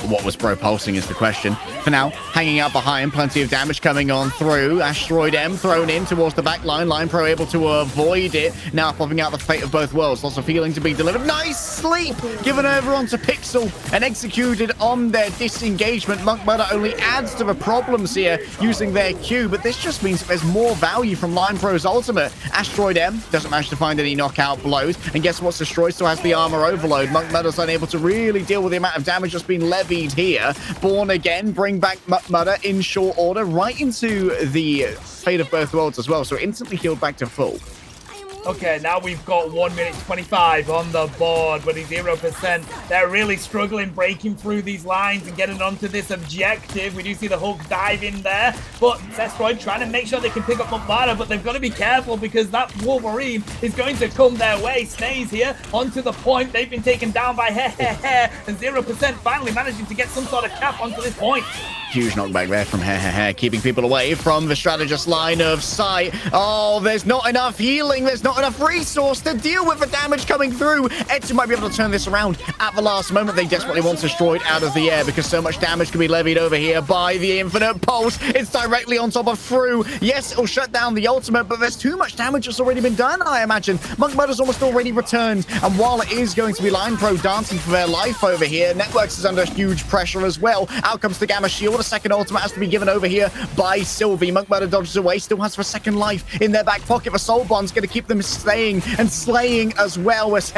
What was propulsing is the question. For now, hanging out behind, plenty of damage coming on through. Asteroid M thrown in towards the back line. Line Pro able to avoid it. Now popping out the fate of both worlds. Lots of healing to be delivered. Nice sleep given over onto Pixel and executed on their disengagement. Monk Murder only adds to the problems here using their Q, but this just means that there's more value from Line Pro's ultimate. Asteroid M doesn't manage to find any knockout blows, and guess what's destroyed? Still has the armor overload. Monk Murder's unable to really deal with the amount of damage that's been levied here. Born again, bring back Mudder in short order, right into the fate of both worlds as well, so instantly healed back to full. Okay, now we've got 1 minute 25 on the board, but he's 0%. They're really struggling breaking through these lines and getting onto this objective. We do see the Hulk dive in there, but Zestroid trying to make sure they can pick up Mukbara, but they've got to be careful because that Wolverine is going to come their way. Snays here onto the point. They've been taken down by Hair, and 0% finally managing to get some sort of cap onto this point. Huge knockback there from Hair, keeping people away from the strategist line of sight. Oh, there's not enough healing. There's not enough resource to deal with the damage coming through. Etsu might be able to turn this around at the last moment. They desperately want Destroyed out of the air because so much damage can be levied over here by the Infinite Pulse. It's directly on top of Fru. Yes, it'll shut down the ultimate, but there's too much damage that's already been done, I imagine. Monk Murder's almost already returned, and while it is going to be Line Pro dancing for their life over here, Networks is under huge pressure as well. Out comes the Gamma Shield. A second ultimate has to be given over here by Sylvie. Monk Murder dodges away, still has the second life in their back pocket. The Soul Bond's going to keep them staying and slaying as well as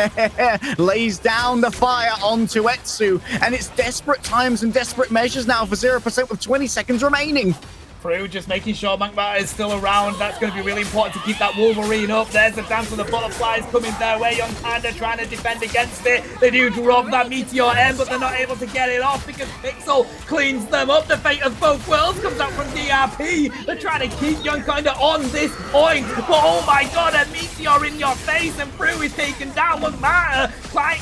lays down the fire onto Etsu. And it's desperate times and desperate measures now for 0% with 20 seconds remaining. Through, just making sure Mankbata is still around. That's going to be really important to keep that Wolverine up. There's the dance of the butterflies coming their way. Young Panda trying to defend against it. They do drop that Meteor M, but they're not able to get it off because Pixel cleans them up. The fate of both worlds comes out from DRP. They're trying to keep Young Panda on this point, but oh my god, a Meteor in your face, and Through is taken down. Mankbata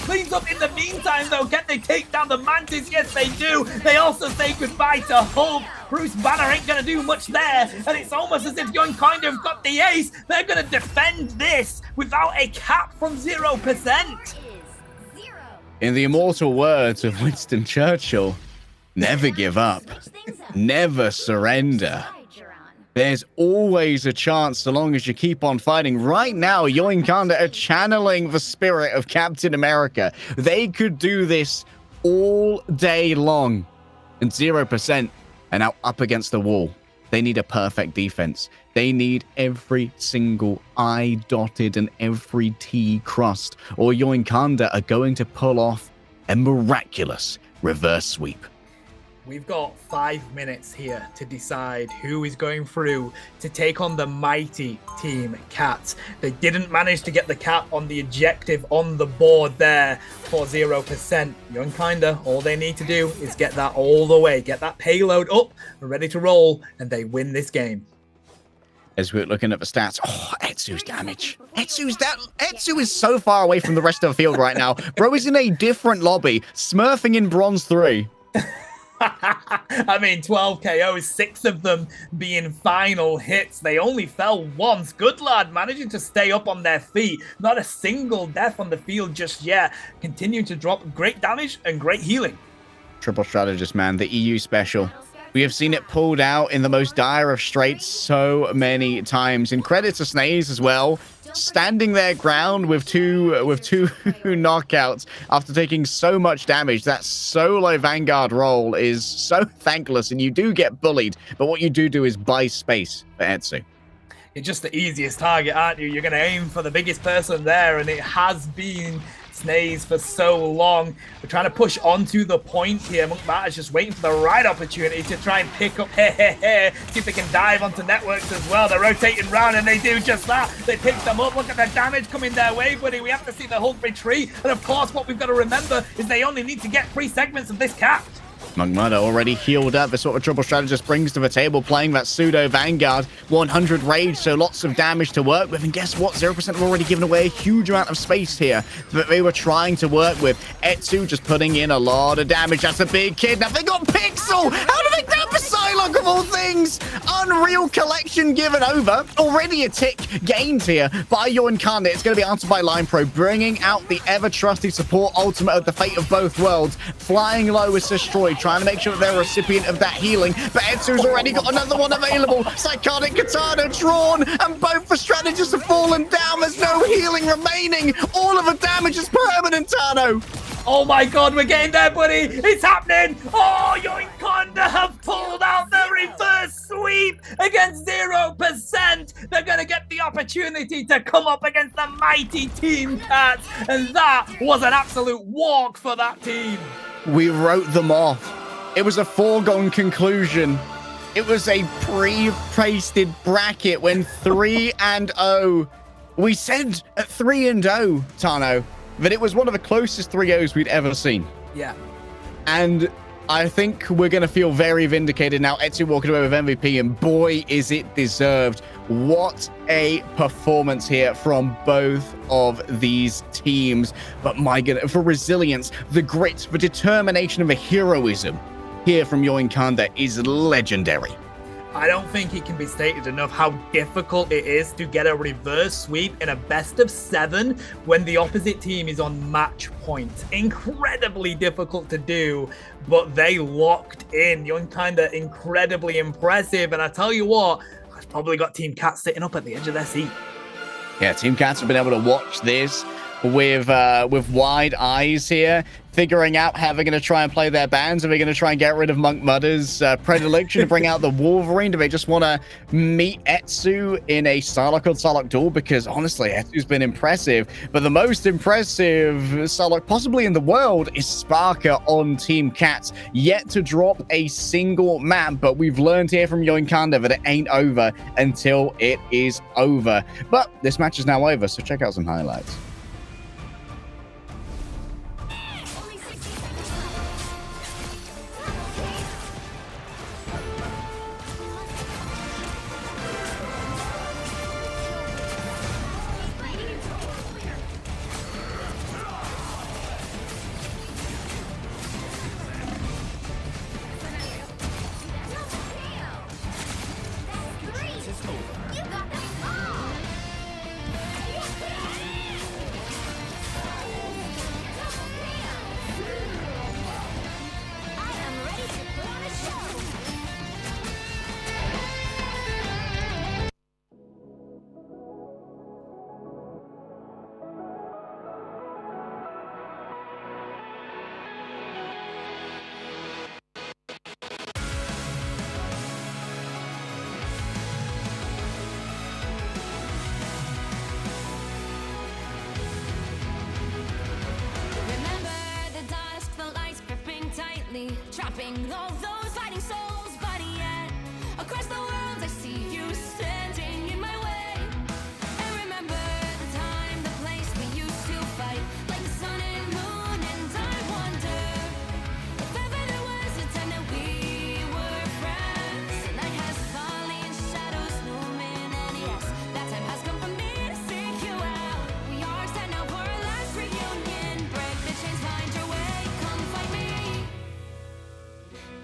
cleans up in the meantime, though. Can they take down the Mantis? Yes, they do. They also say goodbye to Hulk. Bruce Banner ain't going to do much there, and it's almost as if Young kind of got the ace. They're going to defend this without a cap from 0%. In the immortal words of Winston Churchill, never give up, never surrender. There's always a chance so long as you keep on fighting. Right now, Yoinkanda are channeling the spirit of Captain America. They could do this all day long, and 0%. And now up against the wall. They need a perfect defense. They need every single I dotted and every T crossed, or Yoinkanda are going to pull off a miraculous reverse sweep. We've got 5 minutes here to decide who is going through to take on the mighty Team Cats. They didn't manage to get the cap on the objective on the board there for 0%. Yoinkanda, all they need to do is get that all the way, get that payload up and ready to roll, and they win this game. As we're looking at the stats, oh, Etsu's damage. Etsu is so far away from the rest of the field right now. Bro is in a different lobby, smurfing in Bronze 3. I mean, 12 KOs, 6 of them being final hits. They only fell once. Good lad, managing to stay up on their feet. Not a single death on the field just yet. Continuing to drop great damage and great healing. Triple strategist, man. The EU special. We have seen it pulled out in the most dire of straits so many times. And credit to Snays as well. Standing their ground with two knockouts after taking so much damage. That solo Vanguard role is so thankless, and you do get bullied. But what you do is buy space for Etsu. You're just the easiest target, aren't you? You're going to aim for the biggest person there, and it has been Snays for so long. We're trying to push onto the point here. Monkbat is just waiting for the right opportunity to try and pick up see if they can dive onto Networks as well. They're rotating round, and they do just that. They pick them up. Look at the damage coming their way, buddy. We have to see the Hulk retreat. And of course, what we've got to remember is they only need to get 3 segments of this cap. Mugmudder already healed up. That's what a triple strategist brings to the table, playing that pseudo Vanguard. 100 rage, so lots of damage to work with. And guess what? 0% have already given away a huge amount of space here that they were trying to work with. Etsu just putting in a lot of damage. That's a big kidnap. They got Pixel! How did they grab the Psylocke of all things? Unreal collection given over. Already a tick gained here by your Incarnate. It's going to be answered by Line Pro, bringing out the ever-trusty support ultimate of the Fate of Both Worlds. Flying low is destroyed, trying to make sure that they're a recipient of that healing. But Etsu's already got another one available. Psychotic Katana drawn, and both the strategists have fallen down. There's no healing remaining. All of the damage is permanent, Tano. Oh my god, we're getting there, buddy! It's happening! Oh, Yoinconda have pulled out the reverse sweep against 0%! They're gonna get the opportunity to come up against the mighty Team Cats, and that was an absolute walk for that team! We wrote them off. It was a foregone conclusion. It was a pre-pasted bracket when 3-0. We said at 3-0, Tano, that it was one of the closest 3-0s we'd ever seen. Yeah. And I think we're going to feel very vindicated now. Etsu walking away with MVP, and boy, is it deserved. What a performance here from both of these teams. But my goodness, for resilience, the grit, the determination, and the heroism here from Yoinkanda is legendary. I don't think it can be stated enough how difficult it is to get a reverse sweep in a best of 7 when the opposite team is on match point. Incredibly difficult to do, but they locked in. Yoinkinda incredibly impressive, and I tell you what, I've probably got Team Cat sitting up at the edge of their seat. Yeah, Team Cats have been able to watch this with wide eyes here, figuring out how they're going to try and play their bands. Are they going to try and get rid of Monk Mudder's predilection to bring out the Wolverine? Do they just want to meet Etsu in a Psylocke on Psylocke duel? Because honestly, Etsu's been impressive, but the most impressive Psylocke possibly in the world is Sparker on Team Cats, yet to drop a single map. But we've learned here from Yoinkanda that it ain't over until it is over. But this match is now over, so check out some highlights. Trapping all those fighting souls, but yet across the world I see you standing in my way. And remember the time, the place we used to fight, like the sun and moon. And I wonder if ever there was a time that we were friends. The night has fallen, shadows looming, and yes, that time has come for me to seek you out. We are set now for our last reunion. Break the chains, find your way, come find me.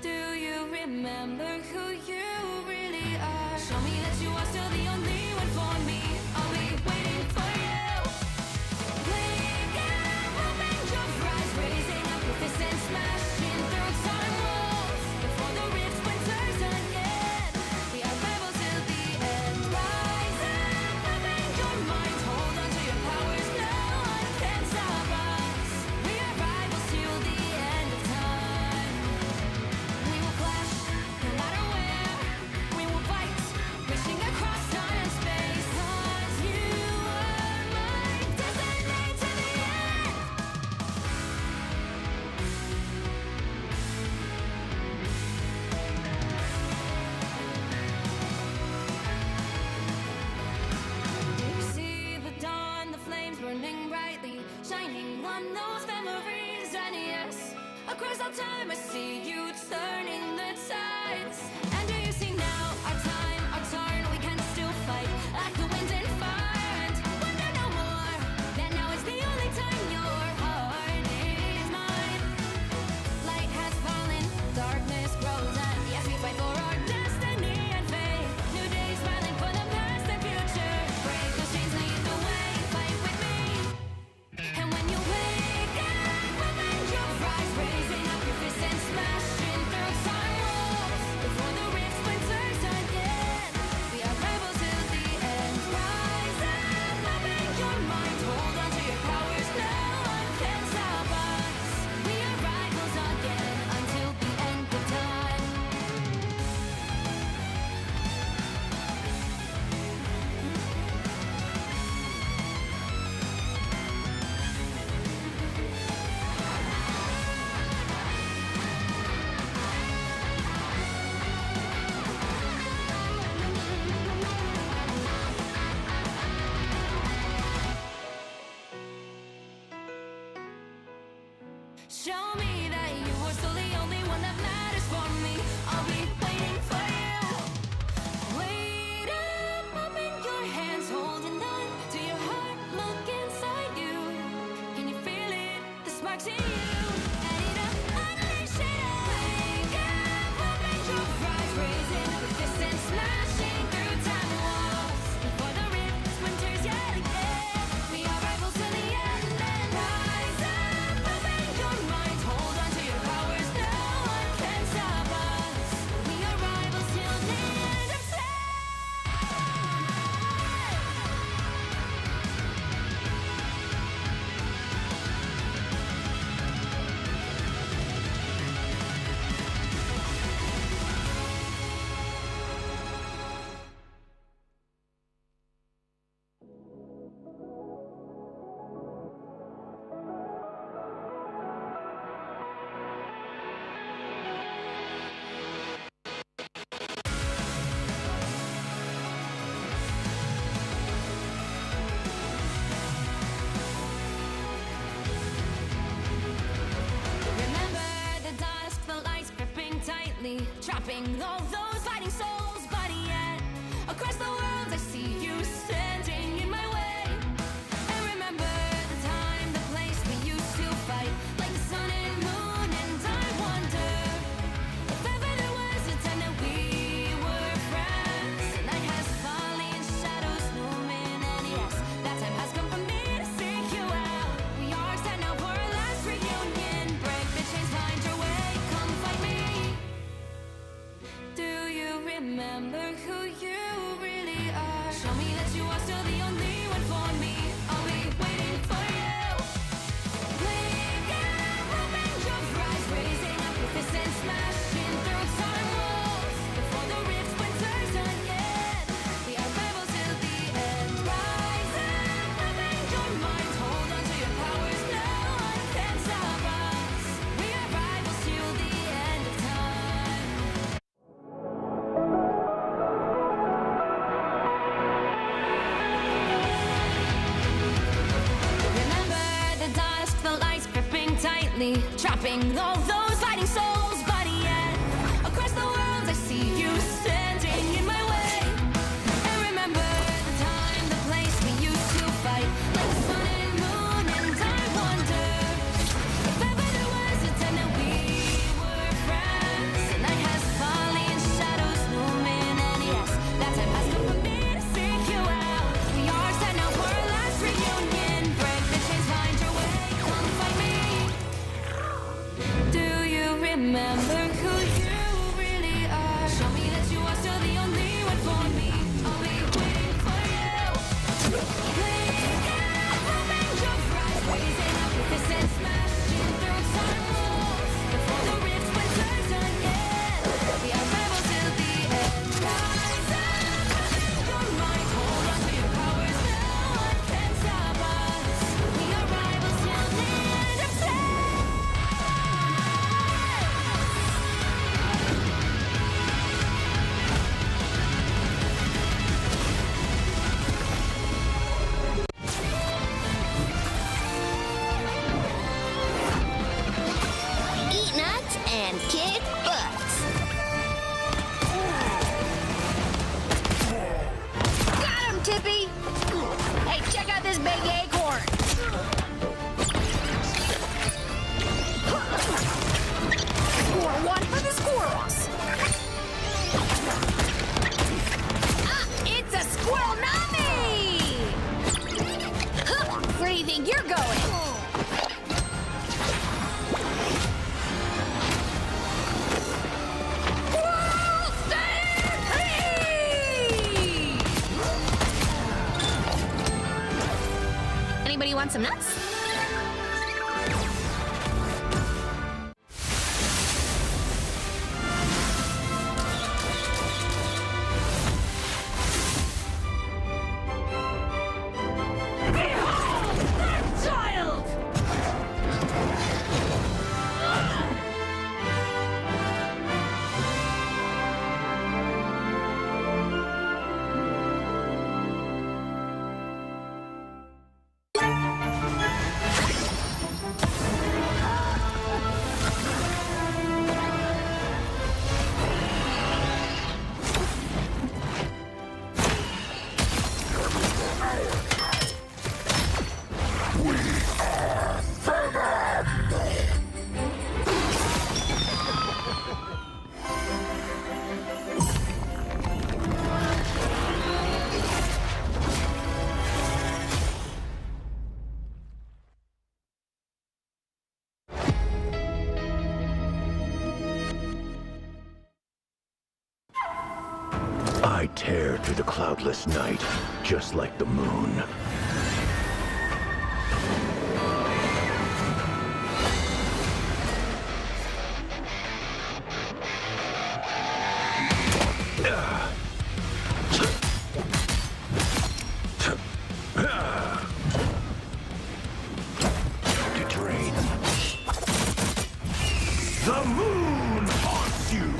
Do you remember who you really are? Show me that you are still the only one for me. I'll be waiting for you. Blink and open your eyes, raising up your fists and smashing through time walls. Before the rift splinters again, we are rebels till the end. Rise and open your mind, hold on to your powers, no one can stop us. We are rivals till the end of time. We will clash, no matter where. We will fight, reaching across time and space. 'Cause you are my destiny to the end. Do you see the dawn, the flames burning brightly, shining on those memories? And yes, across Across all time, I see you turning the tides. And do you see now our time, our turn? We can still fight like the wind and fire. And wonder no more that now is the only time your heart is mine. Light has fallen, darkness grows, and yes, we fight for our destiny and fate. New days smiling for the past and future. Break those chains, lead the way, fight with me. And when you wake up, open your eyes, raising up your fists and smashing through time walls. Before the rift splinters again, we are rebels till the end. Rise up, open your mind, hold on to your powers, no one can stop us. We are rivals again until the end of time. Show me that you are still the only one that matters for me. I'll be waiting for you. Wait up, open your hands, holding on to your heart. Look inside you. Can you feel it? The sparks in you. Light it up, unleash it up. Wake up, open your eyes, raising up your fists and smashing through time walls. Before the rift splinters yet again, we are rivals till the end. And rise up, open your mind, hold on to your powers. No one can stop us. We are rivals till the end of time. Remember the dusk, the lights gripping tightly, trapping all those fighting souls. But yet, across the world, I see you standing in my way. And remember the time, the place we used to fight, like the sun and moon. And I wonder if ever there was a time that we were friends. The night has fallen, shadows looming, and yes, that time has come for me to seek you out. We are set now for our last reunion. Break the chains, find your way, come find me. Do you remember who you really are? Show me that you are still the only one for me. I'll be waiting for you. Wake up, open your eyes, raising up your fists and smashing through time walls. Before the rift splinters again, we are rebels till the end. Rise up, open your mind, hold on to your powers. No one can stop us. We are rivals till the end of time. Remember the dusk, the lights gripping tightly, trapping all those fighting souls. But yet, across the world, I see you standing in my way. And remember the time, the place we used to fight, like the sun and moon. And I wonder if ever there was a time that we were friends. The night has fallen, shadows looming, and yes, that time has come for me to seek you out. We are set now for our last reunion. Break the chains, find your way, come find me. Do Anybody want some nuts? I tear through the cloudless night, just like the moon. To drain. The moon haunts you!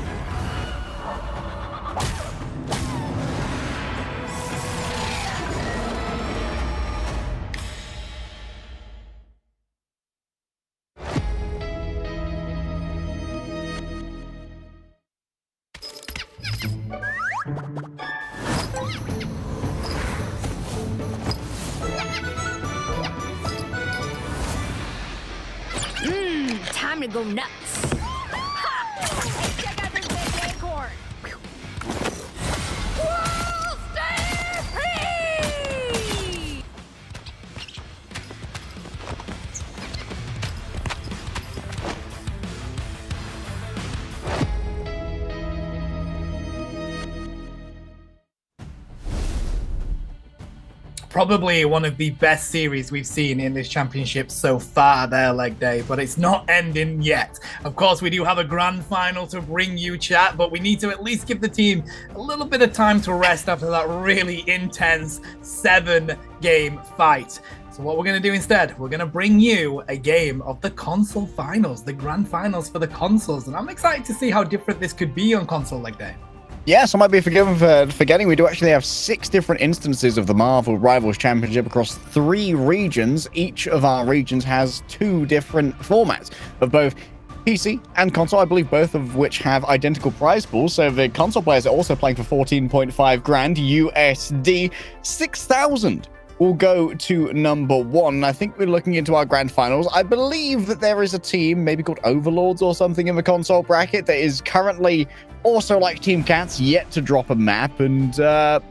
Time to go nuts. Ha! Check out this big acorn. World Stampede! Probably one of the best series we've seen in this championship so far there, leg day, but it's not ending yet. Of course, we do have a grand final to bring you, chat, but we need to at least give the team a little bit of time to rest after that really intense 7-game fight. So what we're going to do instead, we're going to bring you a game of the console finals, the grand finals for the consoles, and I'm excited to see how different this could be on console leg day. Yes, I might be forgiven for forgetting we do actually have 6 different instances of the Marvel Rivals Championship across 3 regions. Each of our regions has 2 different formats of both PC and console, I believe both of which have identical prize pools. So the console players are also playing for 14.5 grand USD. 6,000 will go to number 1. I think we're looking into our grand finals. I believe that there is a team, maybe called Overlords or something, in the console bracket that is currently also, like Team Cats, yet to drop a map, and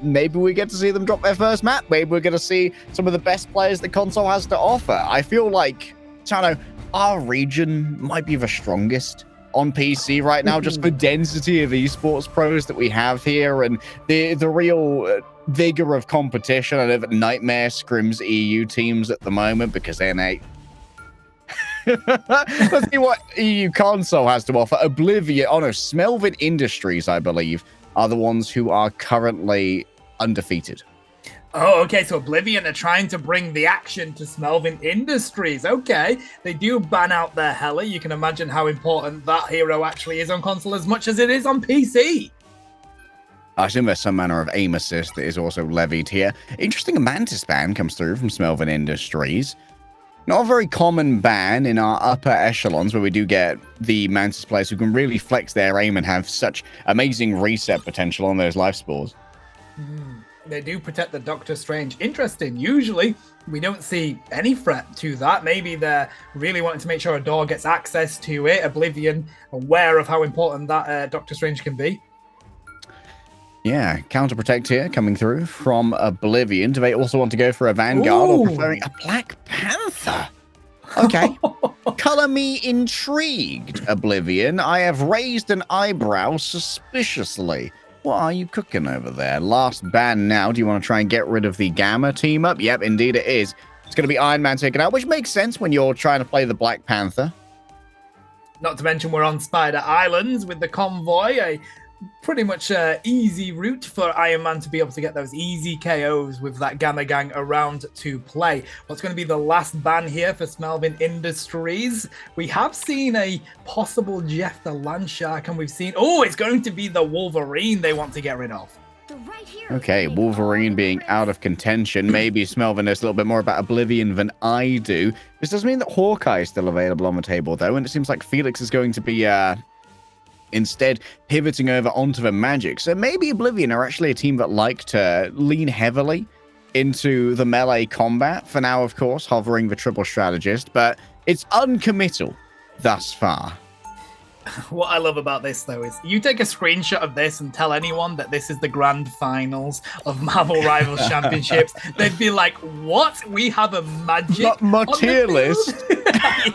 maybe we get to see them drop their first map. Maybe we're going to see some of the best players the console has to offer. I feel like, Tano, our region might be the strongest on PC right now, just the density of esports pros that we have here, and the real vigor of competition. I know that Nightmare scrims EU teams at the moment because they're let's see what EU console has to offer. Oblivion, oh no, Smelvin Industries, I believe, are the ones who are currently undefeated. Oh, okay, so Oblivion are trying to bring the action to Smelvin Industries. Okay, they do ban out their Hela. You can imagine how important that hero actually is on console as much as it is on PC. I assume there's some manner of aim assist that is also levied here. Interesting, a Mantis ban comes through from Smelvin Industries. Not a very common ban in our upper echelons, where we do get the Mantis players who can really flex their aim and have such amazing reset potential on those life spores. They do protect the Doctor Strange. Interesting. Usually, we don't see any threat to that. Maybe they're really wanting to make sure a door gets access to it. Oblivion, aware of how important that Doctor Strange can be. Yeah, counter protect here coming through from Oblivion. Do they also want to go for a Vanguard or preferring a Black Panther? Panther. Okay. Color me intrigued, Oblivion. I have raised an eyebrow suspiciously. What are you cooking over there? Last ban now. Do you want to try and get rid of the Gamma team up? Yep, indeed it is. It's going to be Iron Man taken out, which makes sense when you're trying to play the Black Panther. Not to mention we're on Spider Islands with the convoy, a pretty much easy route for Iron Man to be able to get those easy KOs with that Gamma Gang around to play. What's going to be the last ban here for Smelvin Industries? We have seen a possible Jeff the Landshark, and we've seen, oh, it's going to be the Wolverine they want to get rid of. Okay, Wolverine being out of contention. Maybe Smelvin knows a little bit more about Oblivion than I do. This does mean that Hawkeye is still available on the table, though, and it seems like Felix is going to be instead pivoting over onto the Magic. So maybe Oblivion are actually a team that like to lean heavily into the melee combat. For now, of course, hovering the triple strategist, but it's uncommittal thus far. What I love about this, though, is you take a screenshot of this and tell anyone that this is the grand finals of Marvel Rivals Championships. They'd be like, what? We have a Magic my tier list?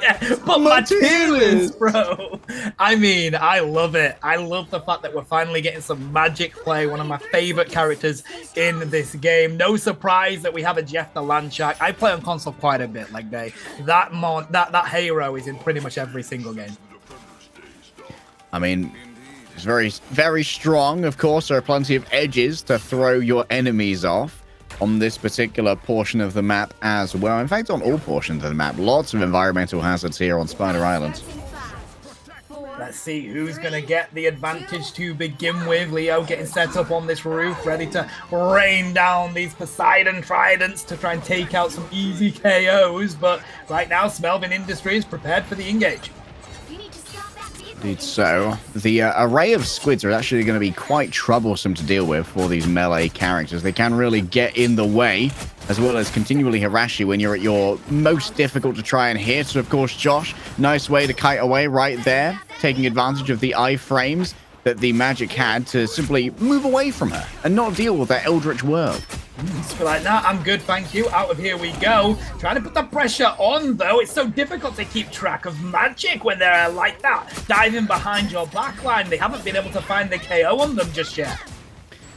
Yeah, but my tier list, bro. I mean, I love it. I love the fact that we're finally getting some Magic play, one of my favorite characters in this game. No surprise that we have a Jeff the Landshark. I play on console quite a bit, like that hero is in pretty much every single game. I mean, it's very, very strong. Of course, there are plenty of edges to throw your enemies off on this particular portion of the map as well. In fact, on all portions of the map, lots of environmental hazards here on Spider Island. Let's see who's going to get the advantage to begin with. Leo getting set up on this roof, ready to rain down these Poseidon Tridents to try and take out some easy KOs. But right now, Smelvin Industries prepared for the engage. Indeed so. The array of squids are actually going to be quite troublesome to deal with for these melee characters. They can really get in the way, as well as continually harass you when you're at your most difficult to try and hit. So, of course, Josh, nice way to kite away right there, taking advantage of the iframes that the Magic had to simply move away from her and not deal with that Eldritch Whirl. Just be like, nah, I'm good, thank you. Out of here we go. Trying to put the pressure on, though. It's so difficult to keep track of Magic when they're like that, diving behind your backline. They haven't been able to find the KO on them just yet.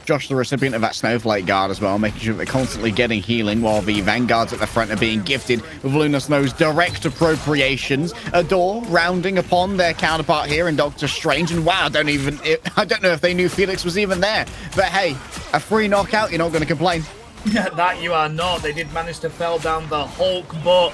Josh, the recipient of that Snowflake Guard as well, making sure they're constantly getting healing while the Vanguards at the front are being gifted with Luna Snow's direct appropriations. Adore rounding upon their counterpart here in Doctor Strange. And wow, I don't know if they knew Felix was even there. But hey, a free knockout, you're not going to complain. That you are not. They did manage to fell down the Hulk, but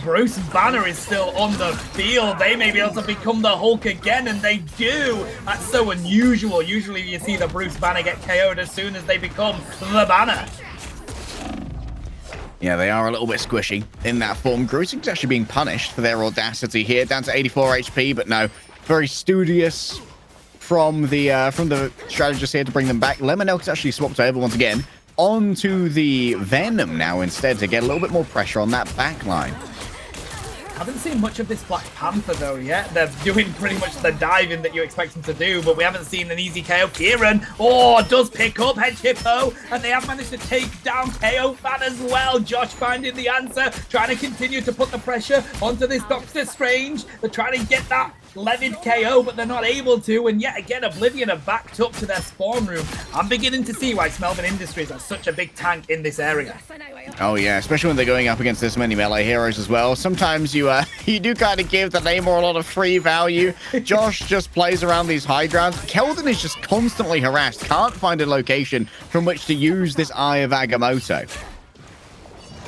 Bruce Banner is still on the field. They may be able to become the Hulk again, and they do. That's so unusual. Usually you see the Bruce Banner get KO'd as soon as they become the Banner. Yeah, they are a little bit squishy in that form. Gruesom's actually being punished for their audacity here, down to 84 HP, but no, very studious from the strategist here to bring them back. Lemonelk's actually swapped over once again onto the Venom now instead to get a little bit more pressure on that back line. Haven't seen much of this Black Panther though yet. They're doing pretty much the diving that you expect them to do, but we haven't seen an easy KO. Kieran, does pick up Head Hippo, and they have managed to take down KO Fan as well. Josh finding the answer, trying to continue to put the pressure onto this Doctor Strange. They're trying to get that levied KO, but they're not able to, and yet again Oblivion are backed up to their spawn room. I'm beginning to see why Smelvin Industries are such a big tank in this area. Oh yeah, especially when they're going up against this many melee heroes as well. Sometimes you do kind of give the Namor a lot of free value. Josh just plays around these high grounds. Keldon is just constantly harassed, can't find a location from which to use this Eye of Agamotto.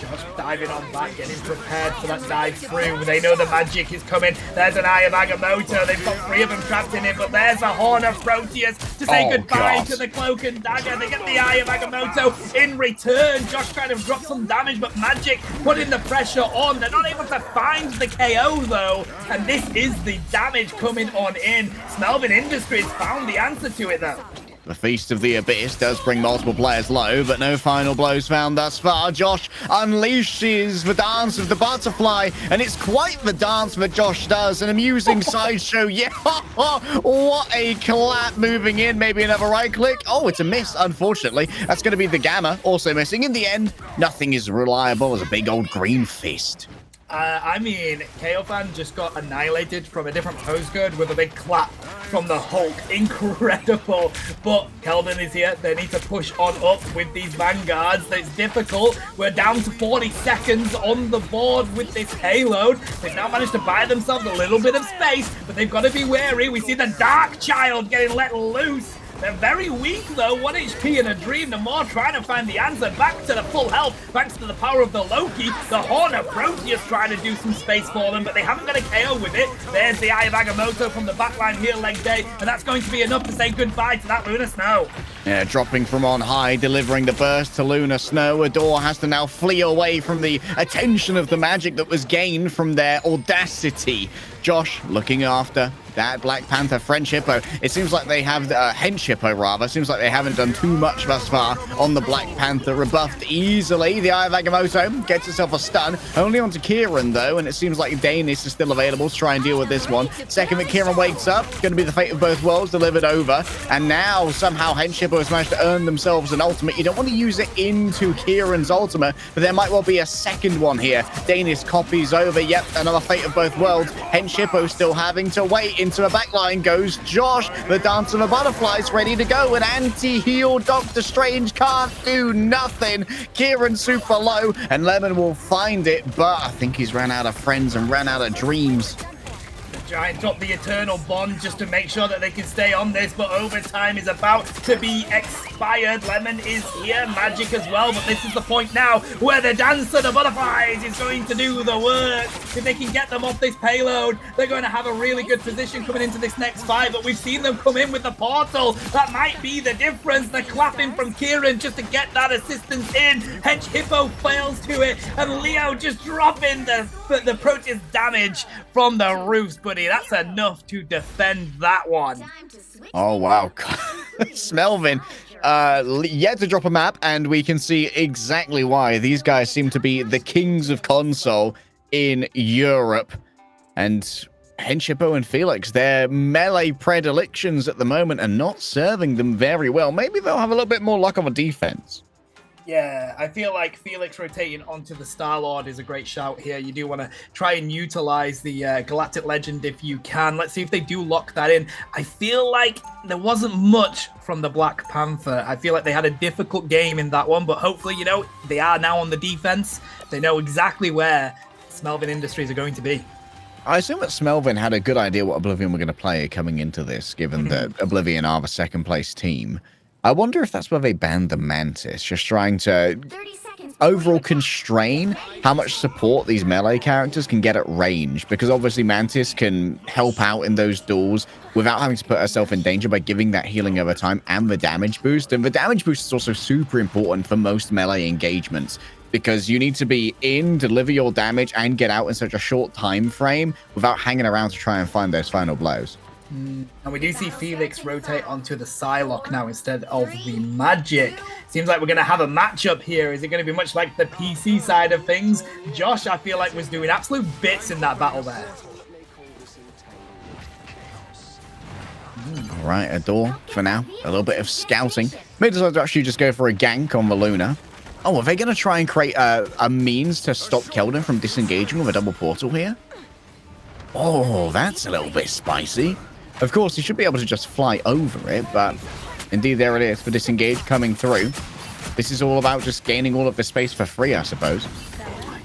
Josh diving on back, getting prepared for that dive through. They know the Magic is coming. There's an Eye of Agamotto. They've got 3 of them trapped in it, but there's a Horn of Proteus to say goodbye to the Cloak and Dagger. They get the Eye of Agamotto in return. Josh trying to drop some damage, but Magic putting the pressure on. They're not able to find the KO, though, and this is the damage coming on in. Smelvin Industries found the answer to it, though. The Feast of the Abyss does bring multiple players low, but no final blows found thus far. Josh unleashes the dance of the butterfly, and it's quite the dance that Josh does. An amusing sideshow. Yeah, what a clap moving in. Maybe another right click. Oh, it's a miss, unfortunately. That's going to be the Gamma, also missing. In the end, nothing is reliable as a big old green fist. I mean, Kaofan just got annihilated from a different postcode with a big clap from the Hulk. Incredible. But Kelvin is here. They need to push on up with these vanguards. It's difficult. We're down to 40 seconds on the board with this payload. They've now managed to buy themselves a little bit of space, but they've got to be wary. We see the Dark Child getting let loose. They're very weak though, 1 HP in a dream. The more trying to find the answer back to the full health, thanks to the power of the Loki. The Horn of Proteus trying to do some space for them, but they haven't got a KO with it. There's the Eye of Agamotto from the backline here, leg day, and that's going to be enough to say goodbye to that Lunar Snow. Yeah, dropping from on high, delivering the burst to Lunar Snow. Adore has to now flee away from the attention of the magic that was gained from their audacity. Josh looking after that Black Panther French Hippo. It seems like they have, Hench Hippo rather, seems like they haven't done too much thus far on the Black Panther. Rebuffed easily. The Eye of Agamotto gets herself a stun. Only onto Kieran though, and it seems like Danis is still available to try and deal with this one. Second that Kieran wakes up, going to be the fate of both worlds delivered over. And now somehow Hench Hippo has managed to earn themselves an ultimate. You don't want to use it into Kieran's ultimate, but there might well be a second one here. Danis copies over. Yep, another fate of both worlds. Hench Hippo still having to wait. Into a backline goes Josh. The Dance of the Butterflies ready to go. An anti-heal Doctor Strange can't do nothing. Kieran super low, and Lemon will find it, but I think he's ran out of friends and ran out of dreams. Giant drop the Eternal Bond just to make sure that they can stay on this, but overtime is about to be expired. Lemon is here, Magic as well, but this is the point now where the Dance of the Butterflies is going to do the work. If they can get them off this payload, they're going to have a really good position coming into this next fight, but we've seen them come in with the portal. That might be the difference. The clapping from Kieran just to get that assistance in. Hench Hippo fails to it, and Leo just dropping the Proteus damage from the roofs, buddy. That's enough to defend that one. Oh, wow. Smelvin yet to drop a map, and we can see exactly why. These guys seem to be the kings of console in Europe. And Hench Hippo and Felix, their melee predilections at the moment are not serving them very well. Maybe they'll have a little bit more luck on defense. Yeah, I feel like Felix rotating onto the Star-Lord is a great shout here. You do want to try and utilize the Galactic Legend if you can. Let's see if they do lock that in. I feel like there wasn't much from the Black Panther. I feel like they had a difficult game in that one, but hopefully, you know, they are now on the defense. They know exactly where Smelvin Industries are going to be. I assume that Smelvin had a good idea what Oblivion were going to play coming into this, given that Oblivion are the second place team. I wonder if that's where they banned the Mantis, just trying to overall constrain how much support these melee characters can get at range, because obviously Mantis can help out in those duels without having to put herself in danger by giving that healing over time and the damage boost. And the damage boost is also super important for most melee engagements, because you need to be in, deliver your damage, and get out in such a short time frame without hanging around to try and find those final blows. And we do see Felix rotate onto the Psylocke now instead of the Magic. Seems like we're going to have a matchup here. Is it going to be much like the PC side of things? Josh, I feel like, was doing absolute bits in that battle there. All right, Adore for now. A little bit of scouting. May decide to actually just go for a gank on the Luna. Oh, are they going to try and create a means to stop Keldon from disengaging with a double portal here? Oh, that's a little bit spicy. Of course, he should be able to just fly over it, but indeed there it is for disengage coming through. This is all about just gaining all of the space for free, I suppose.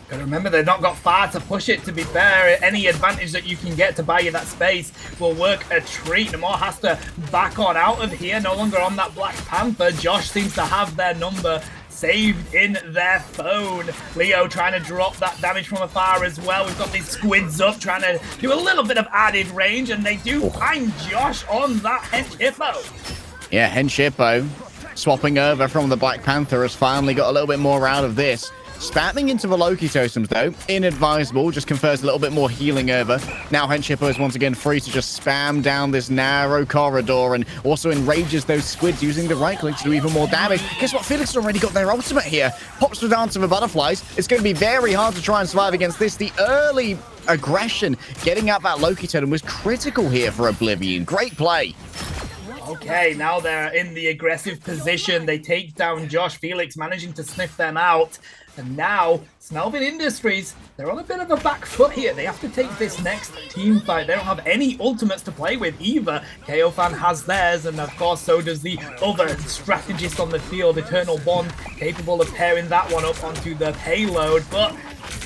But remember, they've not got far to push it, to be fair. Any advantage that you can get to buy you that space will work a treat. Namor has to back on out of here, no longer on that Black Panther. Josh seems to have their number saved in their phone. Leo trying to drop that damage from afar as well. We've got these squids up trying to do a little bit of added range, and they do find Josh on that Hench Hippo. Yeah, Hench Hippo swapping over from the Black Panther has finally got a little bit more out of this. Spamming into the Loki totems, though, inadvisable, just confers a little bit more healing over. Now Hench Hippo is once again free to just spam down this narrow corridor and also enrages those squids using the right click to do even more damage. Guess what? Felix has already got their ultimate here. Pops the Dance of the Butterflies. It's going to be very hard to try and survive against this. The early aggression getting out that Loki totem was critical here for Oblivion. Great play. Okay, now they're in the aggressive position. They take down Josh. Felix managing to sniff them out. And now, Smelvin Industries, they're on a bit of a back foot here. They have to take this next team fight. They don't have any ultimates to play with either. KO Fan has theirs, and of course so does the other strategist on the field, Eternal Bond, capable of pairing that one up onto the payload, but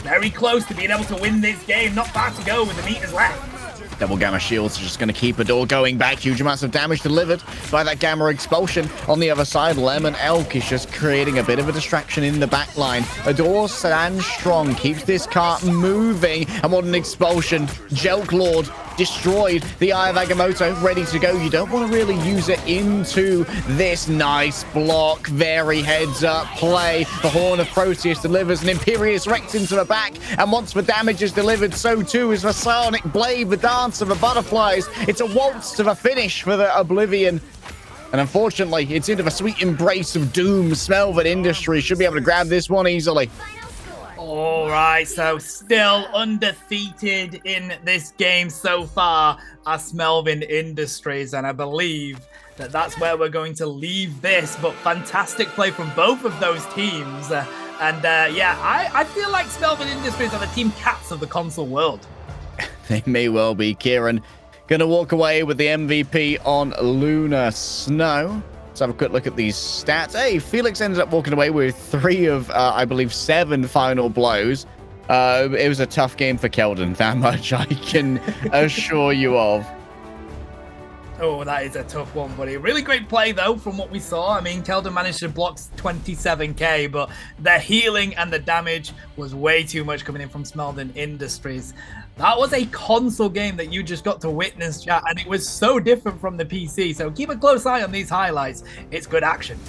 very close to being able to win this game. Not far to go with the meters left. Double Gamma Shields are just going to keep Adore going back. Huge amounts of damage delivered by that Gamma Expulsion. On the other side, Lemon Elk is just creating a bit of a distraction in the back line. Adore stands strong, keeps this cart moving. And what an expulsion. Jelk Lord destroyed. The Eye of Agamotto ready to go. You don't want to really use it into this nice block. Very heads up play. The Horn of Proteus delivers an Imperious Rex into the back. And once the damage is delivered, so too is the Sonic Blade, the dance of the butterflies. It's a waltz to the finish for the Oblivion. And unfortunately, it's into the sweet embrace of doom. Smelvin Industries should be able to grab this one easily. All right, so still undefeated in this game so far as Smelvin Industries, and I believe that that's where we're going to leave this. But fantastic play from both of those teams, I feel like Smelvin Industries are the team cats of the console world. They may well be. Kieran gonna walk away with the MVP on Lunar Snow. Let's have a quick look at these stats. Hey, Felix ended up walking away with 3 of, I believe, 7 final blows. It was a tough game for Keldon, that much I can assure you of. Oh, that is a tough one, buddy. Really great play, though, from what we saw. I mean, Keldon managed to block 27k, but the healing and the damage was way too much coming in from Smelvin Industries. That was a console game that you just got to witness, chat, and it was so different from the PC. So keep a close eye on these highlights. It's good action.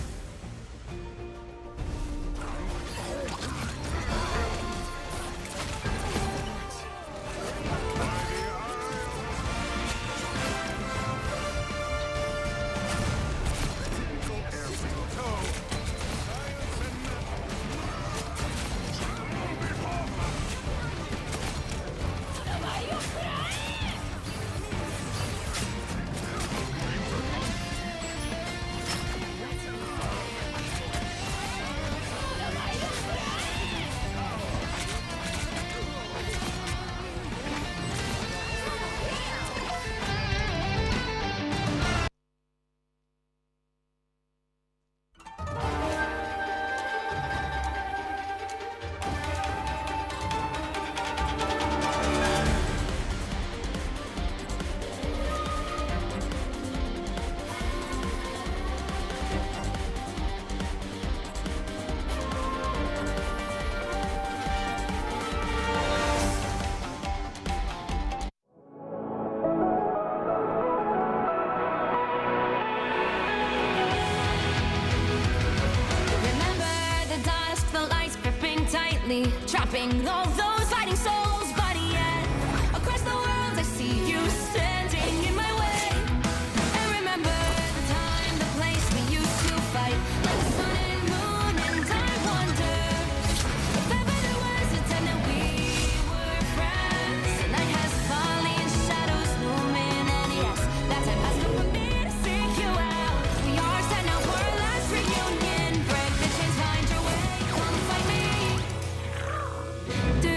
Trapping all those fighting souls, but yet across the world I see you standing in my way. And remember the time, the place we used to fight, like the sun and moon, and I wonder if ever there was a time that we were friends. The night has fallen, shadows looming, and yes, that time has come for me to seek you out. We are set now for our last reunion. Break the chains, find your way, come find me. Do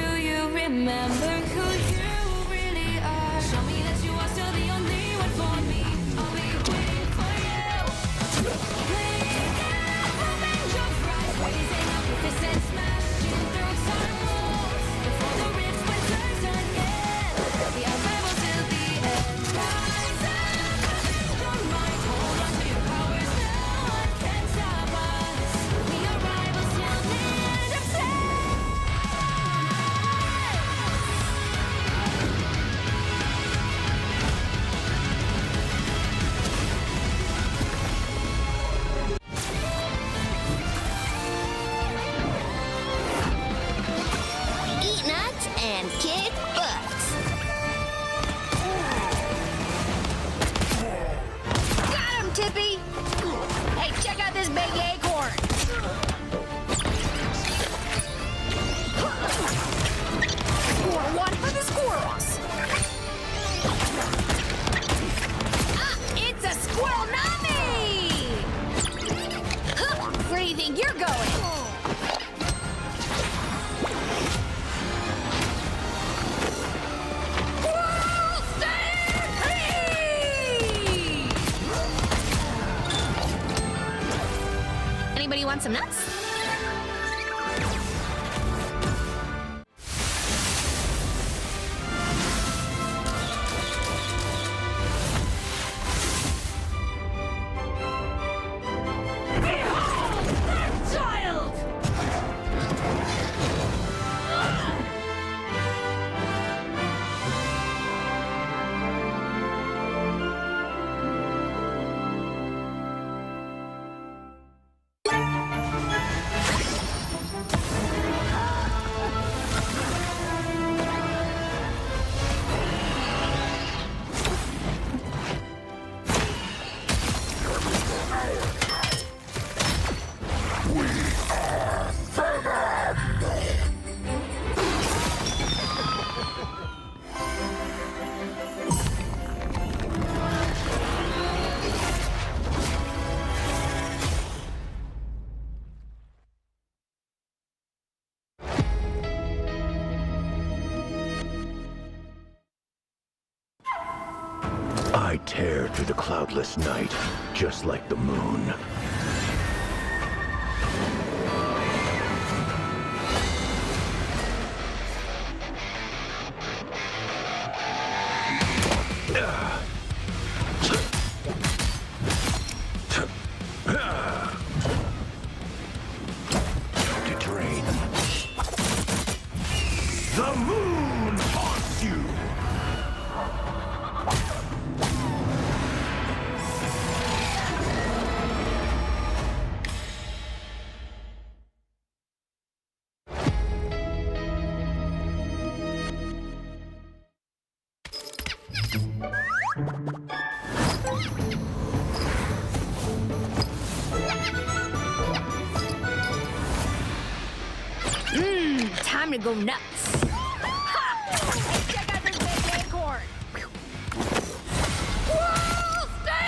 Want some nuts? I tear through the cloudless night, just like the moon. To drain. The moon haunts you! Time to go nuts. Ha! Check out this big acorn. Whoa, stay!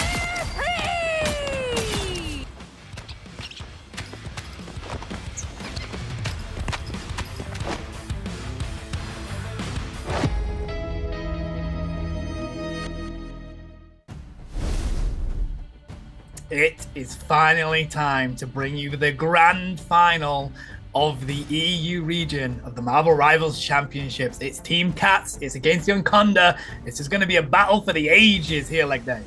It is finally time to bring you the grand final of the EU region of the Marvel Rivals Championships. It's Team Cats, it's against Young Conda. This is going to be a battle for the ages here, leg day.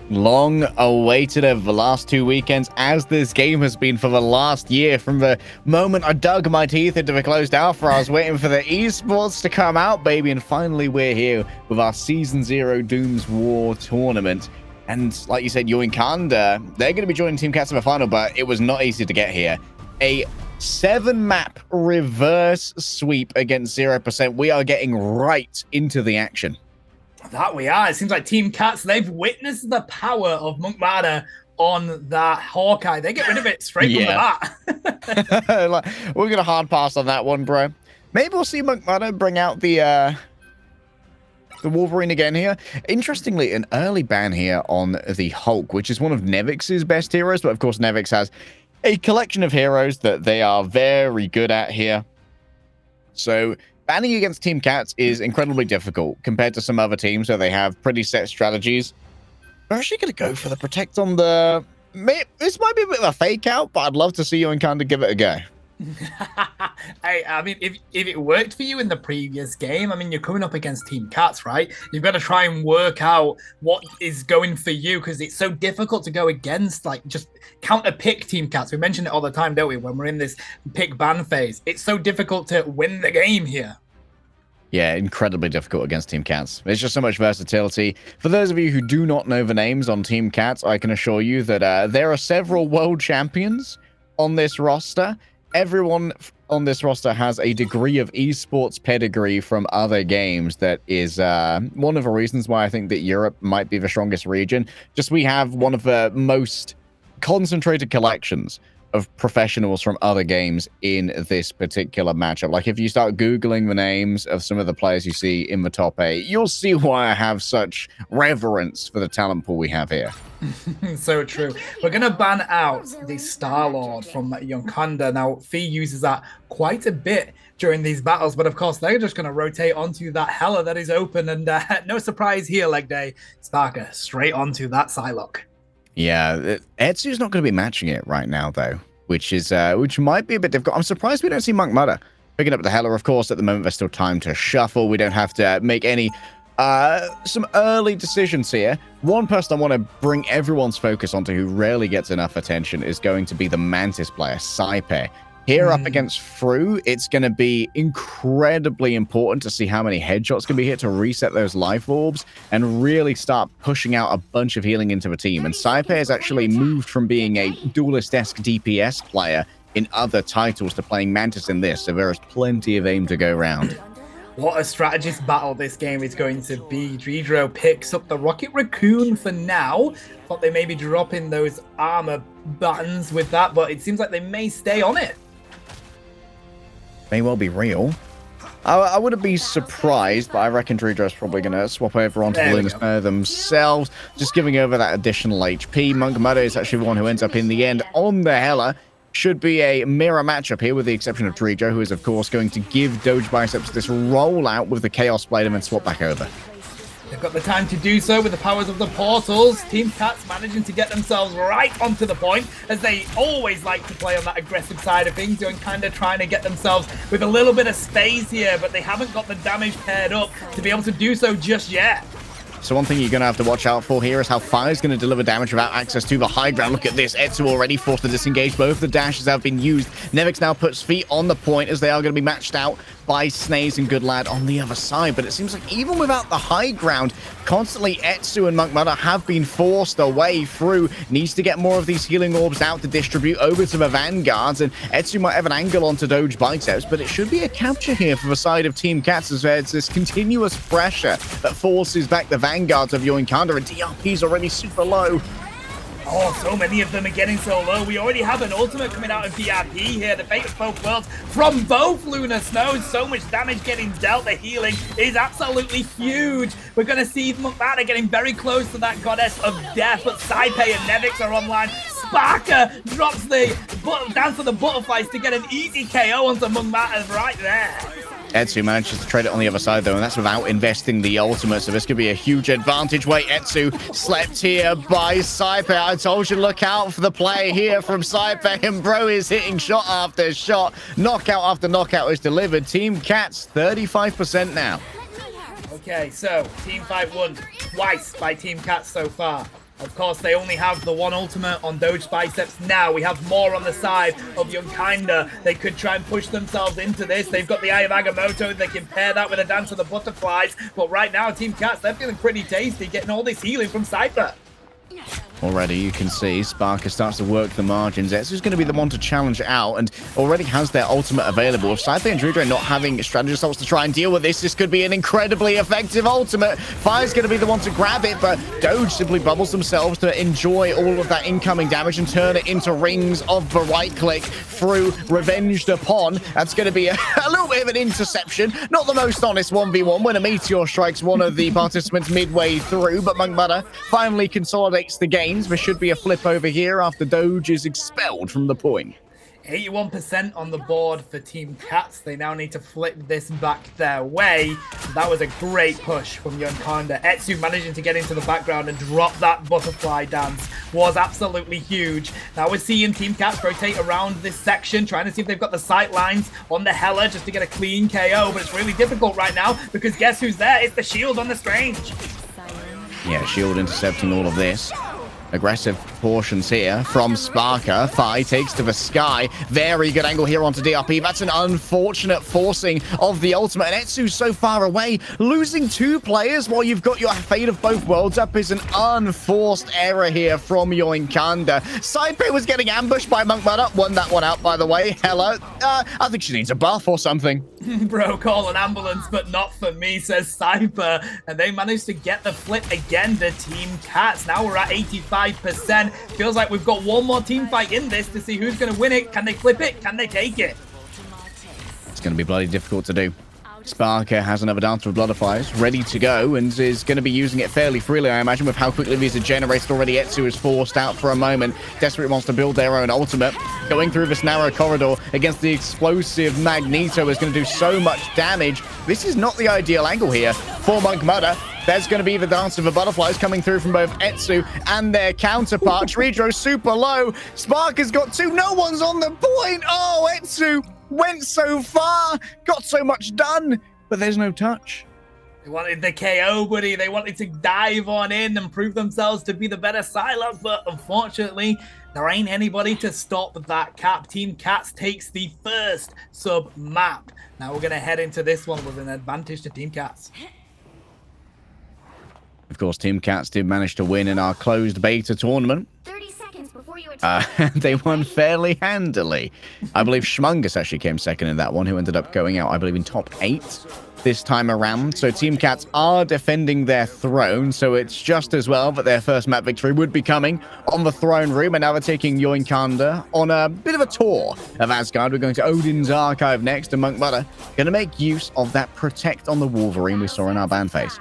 Long awaited over the last 2 weekends, as this game has been for the last year. From the moment I dug my teeth into the closed alpha, I was waiting for the esports to come out, baby, and finally we're here with our Season 0 Doom's War tournament. And like you said, Young Conda, they're going to be joining Team Cats in the final, but it was not easy to get here. A 7-map reverse sweep against 0%. We are getting right into the action. That we are. It seems like Team Cats, they've witnessed the power of Monk Mada on that Hawkeye. They get rid of it straight from the bat. Like, we're going to hard pass on that one, bro. Maybe we'll see Monk Mada bring out the Wolverine again here. Interestingly, an early ban here on the Hulk, which is one of Nevix's best heroes, but of course Nevix has a collection of heroes that they are very good at here. So banning against Team Cats is incredibly difficult compared to some other teams where they have pretty set strategies. We're actually going to go for the Protect on the... This might be a bit of a fake out, but I'd love to see you and kind of give it a go. I mean, if it worked for you in the previous game, I mean, you're coming up against Team Cats, right? You've got to try and work out what is going for you, because it's so difficult to go against, like, just counter pick Team Cats. We mention it all the time, don't we, when we're in this pick ban phase. It's so difficult to win the game here. Yeah, incredibly difficult against Team Cats. There's just so much versatility. For those of you who do not know the names on Team Cats, I can assure you that there are several world champions on this roster. Everyone on this roster has a degree of esports pedigree from other games. That is one of the reasons why I think that Europe might be the strongest region. Just we have one of the most concentrated collections of professionals from other games in this particular matchup. Like, if you start Googling the names of some of the players you see in the top 8, you'll see why I have such reverence for the talent pool we have here. So true. We're going to ban out the Star-Lord from Young Conda. Now, Fee uses that quite a bit during these battles, but of course, they're just going to rotate onto that Hela that is open, and no surprise here, leg day. Sparker straight onto that Psylocke. Yeah, Etsu's not going to be matching it right now, though. which might be a bit difficult. I'm surprised we don't see Monk Mudder picking up the Hela. Of course, at the moment, there's still time to shuffle. We don't have to make any some early decisions here. One person I want to bring everyone's focus onto who rarely gets enough attention is going to be the Mantis player, Saipe. Here up against Fru, it's going to be incredibly important to see how many headshots can be hit to reset those life orbs and really start pushing out a bunch of healing into the team. And Saipe has actually moved from being a duelist-esque DPS player in other titles to playing Mantis in this, so there is plenty of aim to go around. What a strategist battle this game is going to be. Dredro picks up the Rocket Raccoon for now. Thought they may be dropping those armor buttons with that, but it seems like they may stay on it. May well be real. I wouldn't be surprised, but I reckon Dredro's probably going to swap over onto the Lunar Snare themselves, just giving over that additional HP. Monk Mudder is actually the one who ends up in the end on the Hela. Should be a mirror matchup here, with the exception of Dredro, who is, of course, going to give Doge Biceps this rollout with the Chaos Blade and then swap back over. They've got the time to do so with the powers of the portals. Team Cats managing to get themselves right onto the point, as they always like to play on that aggressive side of things, and kind of trying to get themselves with a little bit of space here, but they haven't got the damage paired up to be able to do so just yet. So one thing you're going to have to watch out for here is how Fire's going to deliver damage without access to the high ground. Look at this. Etsu already forced to disengage. Both the dashes have been used. Nevix now puts feet on the point, as they are going to be matched out by Snaze and Good Lad on the other side. But it seems like even without the high ground, constantly Etsu and Monk Mudder have been forced away through. Needs to get more of these healing orbs out to distribute over to the Vanguards. And Etsu might have an angle onto Doge Biceps, but it should be a capture here for the side of Team Cats, as there's this continuous pressure that forces back the Vanguards of Yoinkanda, and DRP's already super low. Oh, so many of them are getting so low. We already have an ultimate coming out of DRP here. The fate of both worlds from both Lunar Snows. So much damage getting dealt. The healing is absolutely huge. We're going to see Mukbana getting very close to that goddess of death, but Saipe and Nevix are online. Sparker drops the Dance of the Butterflies to get an easy KO onto Mukbana right there. Etsu manages to trade it on the other side, though, and that's without investing the ultimate, so this could be a huge advantage. Wait, Etsu slept here by Saipe. I told you, look out for the play here from Saipe, and bro is hitting shot after shot. Knockout after knockout is delivered. Team Cats, 35% now. Okay, so Team Fight won twice by Team Cats so far. Of course, they only have the one ultimate on Doge Biceps now. We have more on the side of Yoinkanda. They could try and push themselves into this. They've got the Eye of Agamotto. They can pair that with a Dance of the Butterflies. But right now, Team Cats, they're feeling pretty tasty, getting all this healing from Cypher. Already, you can see Sparker starts to work the margins. Etsu's going to be the one to challenge out, and already has their ultimate available. With Saipe and Dredro not having strategy assaults to try and deal with this could be an incredibly effective ultimate. Fire's going to be the one to grab it, but Doge simply bubbles themselves to enjoy all of that incoming damage and turn it into rings of the right click through Revenged Upon. That's going to be a little bit of an interception. Not the most honest 1v1 when a meteor strikes one of the participants midway through, but Monk Mudder finally consolidates the gains. There should be a flip over here after Doge is expelled from the point. 81% on the board for Team Cats. They now need to flip this back their way. That was a great push from Yoinkanda. Etsu managing to get into the background and drop that butterfly dance was absolutely huge. Now we're seeing Team Cats rotate around this section, trying to see if they've got the sight lines on the Hela just to get a clean KO, but it's really difficult right now because guess who's there? It's the shield on the Strange. Yeah, shield intercepting all of this. Aggressive portions here from Sparker. Fi takes to the sky. Very good angle here onto DRP. That's an unfortunate forcing of the ultimate. And Etsu's so far away. Losing two players while you've got your fate of both worlds up is an unforced error here from Yoinkanda. Saipe was getting ambushed by Monk Mudder. Won that one out, by the way. Hela. I think she needs a buff or something. Bro, call an ambulance, but not for me, says Cypher. And they managed to get the flip again to Team Cats. Now we're at 85%. Feels like we've got one more team fight in this to see who's going to win it. Can they flip it? Can they take it? It's going to be bloody difficult to do. Sparker has another Dance with Butterflies ready to go and is going to be using it fairly freely, I imagine, with how quickly these are generated already. Etsu is forced out for a moment. Desperate wants to build their own ultimate. Going through this narrow corridor against the explosive Magneto is going to do so much damage. This is not the ideal angle here for Monk Mudder. There's going to be the dance of the butterflies coming through from both Etsu and their counterparts. Redro super low. Spark has got 2. No one's on the point. Oh, Etsu went so far, got so much done, but there's no touch. They wanted the KO, buddy. They wanted to dive on in and prove themselves to be the better Psylocke, but unfortunately, there ain't anybody to stop that cap. Team Cats takes the first sub-map. Now we're going to head into this one with an advantage to Team Cats. Of course, Team Cats did manage to win in our closed beta tournament. 30 seconds before you attack. They won fairly handily. I believe Schmungus actually came second in that one, who ended up going out, I believe, in top 8 this time around. So Team Cats are defending their throne, so it's just as well that their first map victory would be coming on the throne room, and now they're taking Yoinkanda on a bit of a tour of Asgard. We're going to Odin's Archive next, and Monk Butter going to make use of that Protect on the Wolverine we saw in our ban phase.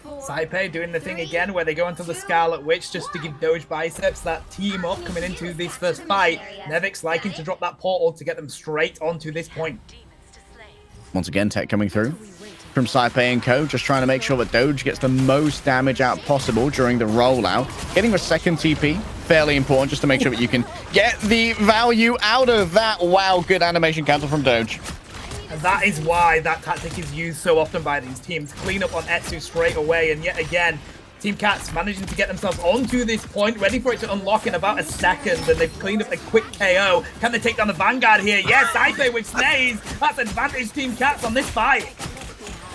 Saipe doing the thing again where they go into the Scarlet Witch just to give Doge biceps that team up coming into this first fight. Nevix liking to drop that portal to get them straight onto this point. Once again, tech coming through from Saipe and co, just trying to make sure that Doge gets the most damage out possible during the rollout. Getting the second TP, fairly important, just to make sure that you can get the value out of that. Wow, good animation cancel from Doge. And that is why that tactic is used so often by these teams. Clean up on Etsu straight away, and yet again, Team Cats managing to get themselves onto this point, ready for it to unlock in about a second, and they've cleaned up a quick KO. Can they take down the Vanguard here? Yes, Saipe with Snaze. That's advantage Team Cats on this fight.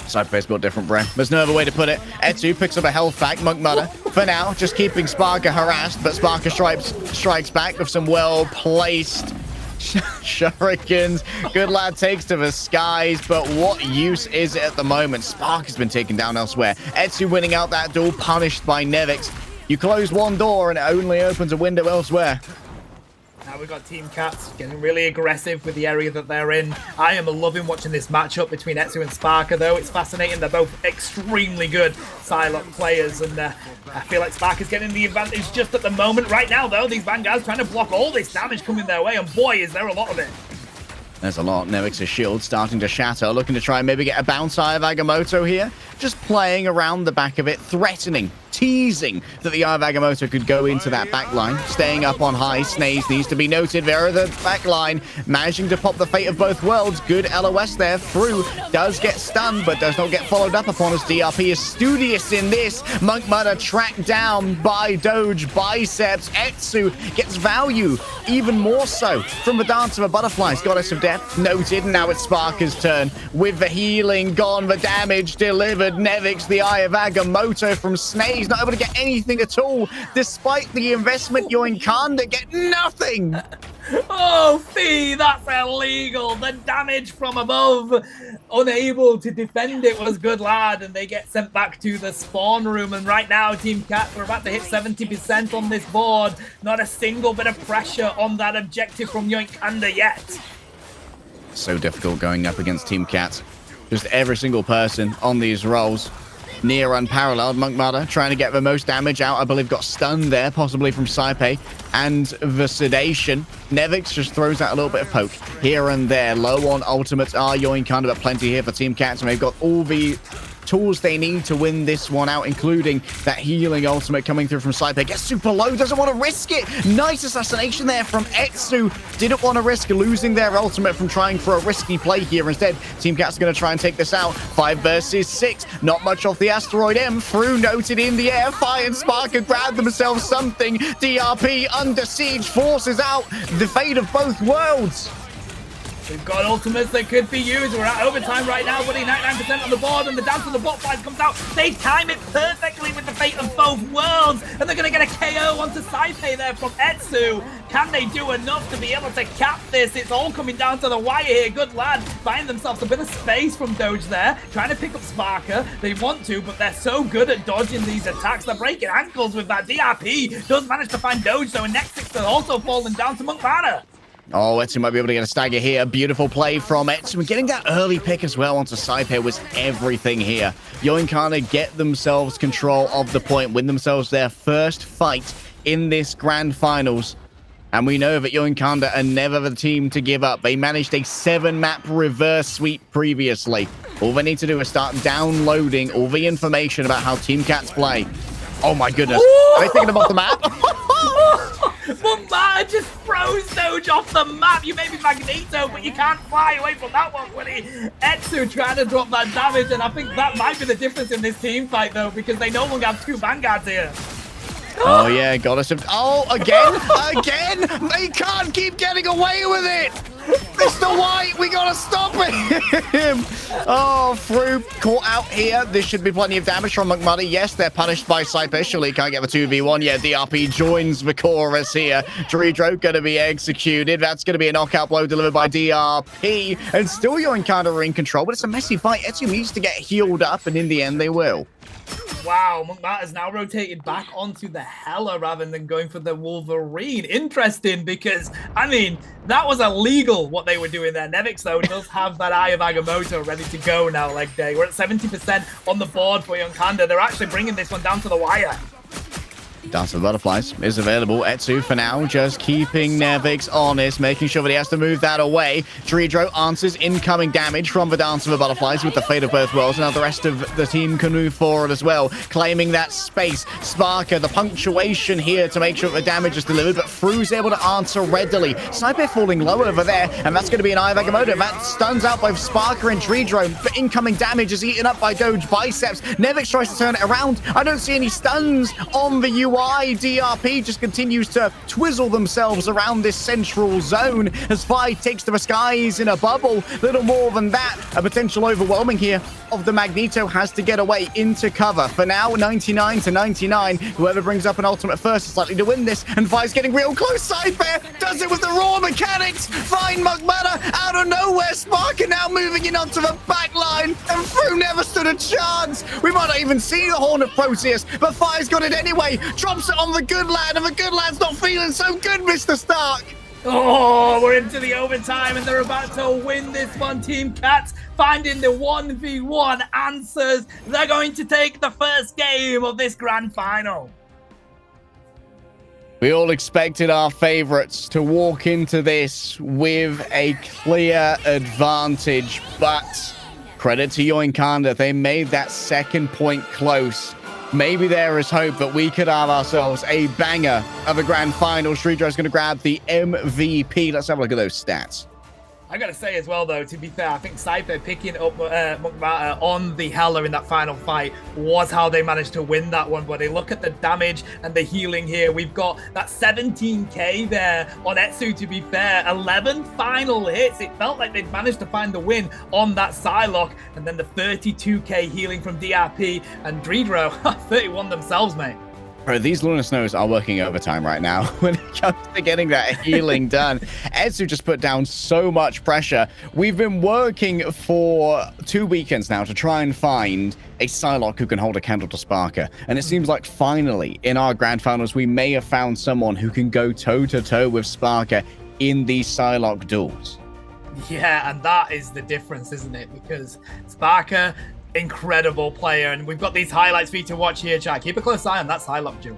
Saipe's built different, Bren. There's no other way to put it. Etsu picks up a health pack. Monk Mudder, for now, just keeping Sparker harassed, but Sparker strikes back with some well-placed shurikens. Good lad takes to the skies, but what use is it at the moment? Spark has been taken down elsewhere. Etsu winning out that duel, punished by Nevix. You close one door and it only opens a window elsewhere. Now we've got Team Cats getting really aggressive with the area that they're in. I am loving watching this matchup between Etsu and Sparker, though. It's fascinating. They're both extremely good Psylocke players, and I feel like Sparker's getting the advantage just at the moment. Right now, though, these Vanguards trying to block all this damage coming their way, and boy, is there a lot of it. There's a lot. Nevix's shield starting to shatter, looking to try and maybe get a bounce eye of Agamotto here. Just playing around the back of it, threatening, teasing that the Eye of Agamotto could go into that back line. Staying up on high, Snaze needs to be noted. There are the back line, managing to pop the fate of both worlds. Good LOS there. Through does get stunned, but does not get followed up upon as DRP is studious in this. Monk Mudder tracked down by Doge Biceps. Etsu gets value, even more so, from the Dance of a Butterflies. Goddess of Death noted. Now it's Sparker's turn. With the healing gone, the damage delivered. Nevix, the Eye of Agamotto from Snaze, not able to get anything at all. Despite the investment, Yoinkanda get nothing. Oh, Fee, that's illegal. The damage from above, unable to defend it, was good lad, and they get sent back to the spawn room. And right now, Team Cats are about to hit 70% on this board. Not a single bit of pressure on that objective from Yoinkanda yet. So difficult going up against Team Cats. Just every single person on these rolls. Near unparalleled. Monk Mudder trying to get the most damage out. I believe got stunned there, possibly from Saipe. And the sedation. Nevix just throws out a little bit of poke here and there. Low on ultimates are Yoinkanda, but plenty here for Team Cats. And they've got all the tools they need to win this one out, including that healing ultimate coming through from Saipe. Gets super low, doesn't want to risk it. Nice assassination there from Etsu. Didn't want to risk losing their ultimate from trying for a risky play here. Instead, Team Cat's going to try and take this out. 5 versus 6. Not much off the Asteroid M. Through noted in the air. Fire and Sparker grab themselves something. DRP under siege forces out the fate of both worlds. We've got ultimates that could be used. We're at overtime right now, buddy. 99% on the board, and the Dance of the Butterflies comes out. They time it perfectly with the fate of both worlds, and they're going to get a KO onto Saipe there from Etsu. Can they do enough to be able to cap this? It's all coming down to the wire here. Good lad. Find themselves a bit of space from Doge there, trying to pick up Sparker. They want to, but they're so good at dodging these attacks. They're breaking ankles with that. DRP does manage to find Doge, though, and next 6 are also falling down to Monk Mudder. Oh, Etsu might be able to get a stagger here. Beautiful play from Etsu. Getting that early pick as well onto Saipe was everything here. Yoinkanda get themselves control of the point, win themselves their first fight in this grand finals. And we know that Yoinkanda are never the team to give up. They managed a 7-map reverse sweep previously. All they need to do is start downloading all the information about how Team Cats play. Oh my goodness. Are they taking them off the map? Montage just froze Doge off the map. You may be Magneto, but you can't fly away from that one, Willie. Etsu trying to drop that damage, and I think that might be the difference in this team fight, though, because they no longer have 2 Vanguards here. Oh, yeah, got us. Oh, again? Again? They can't keep getting away with it. Mr. White, we got to stop him. Oh, Fru caught out here. This should be plenty of damage from McMuddy. Yes, they're punished by Cyper. Surely can't get the 2v1. Yeah, DRP joins the chorus here. Dredro going to be executed. That's going to be a knockout blow delivered by DRP. And still Yoinkanda are in control, but it's a messy fight. Etsu needs to get healed up, and in the end, they will. Wow, Monkbat has now rotated back onto the Hela rather than going for the Wolverine. Interesting, because, I mean, that was illegal what they were doing there. Nevix, though, does have that Eye of Agamotto ready to go now, leg day. We're at 70% on the board for Yoinkanda. They're actually bringing this one down to the wire. Dance of Butterflies is available. Etsu, for now, just keeping Nevix honest, making sure that he has to move that away. Dredro answers incoming damage from the Dance of the Butterflies with the Fate of Both Worlds. Now the rest of the team can move forward as well, claiming that space. Sparker, the punctuation here to make sure that the damage is delivered, but Fru's able to answer readily. Sniper falling low over there, and that's going to be an Eye of Agamotto. That stuns out both Sparker and Dredro. The incoming damage is eaten up by Doge Biceps. Nevix tries to turn it around. I don't see any stuns on the UI. DRP just continues to twizzle themselves around this central zone as Five takes to the skies in a bubble. Little more than that. A potential overwhelming here of the Magneto has to get away into cover. For now, 99 to 99. Whoever brings up an ultimate first is likely to win this. And Five's getting real close. Sidebear does it with the raw mechanics. Fine Mugmata out of nowhere. Sparker now moving in onto the back line. And Fru never stood a chance. We might not even see the Horn of Proteus, but Five's got it anyway. Drops it on the good lad, and the good lad's not feeling so good, Mr. Stark. Oh, we're into the overtime, and they're about to win this one. Team Cats finding the 1v1 answers. They're going to take the first game of this grand final. We all expected our favorites to walk into this with a clear advantage, but credit to Yoinkanda, they made that second point close. Maybe there is hope that we could have ourselves a banger of a grand final. Shreedro's going to grab the MVP. Let's have a look at those stats. I gotta say as well, though, to be fair, I think Cypher picking up Mugmata on the Hela in that final fight was how they managed to win that one. But they look at the damage and the healing here. We've got that 17k there on Etsu, to be fair. 11 final hits. It felt like they'd managed to find the win on that Psylocke. And then the 32k healing from DRP and Dredro. 31 themselves, mate. Bro, these Lunar Snows are working overtime right now when it comes to getting that healing done. Etsu just put down so much pressure. We've been working for 2 weekends now to try and find a Psylocke who can hold a candle to Sparker. And it seems like finally, in our grand finals, we may have found someone who can go toe-to-toe with Sparker in these Psylocke duels. Yeah, and that is the difference, isn't it? Because Sparker, incredible player, and we've got these highlights for you to watch here, chat. Keep a close eye on that Psylocke duel.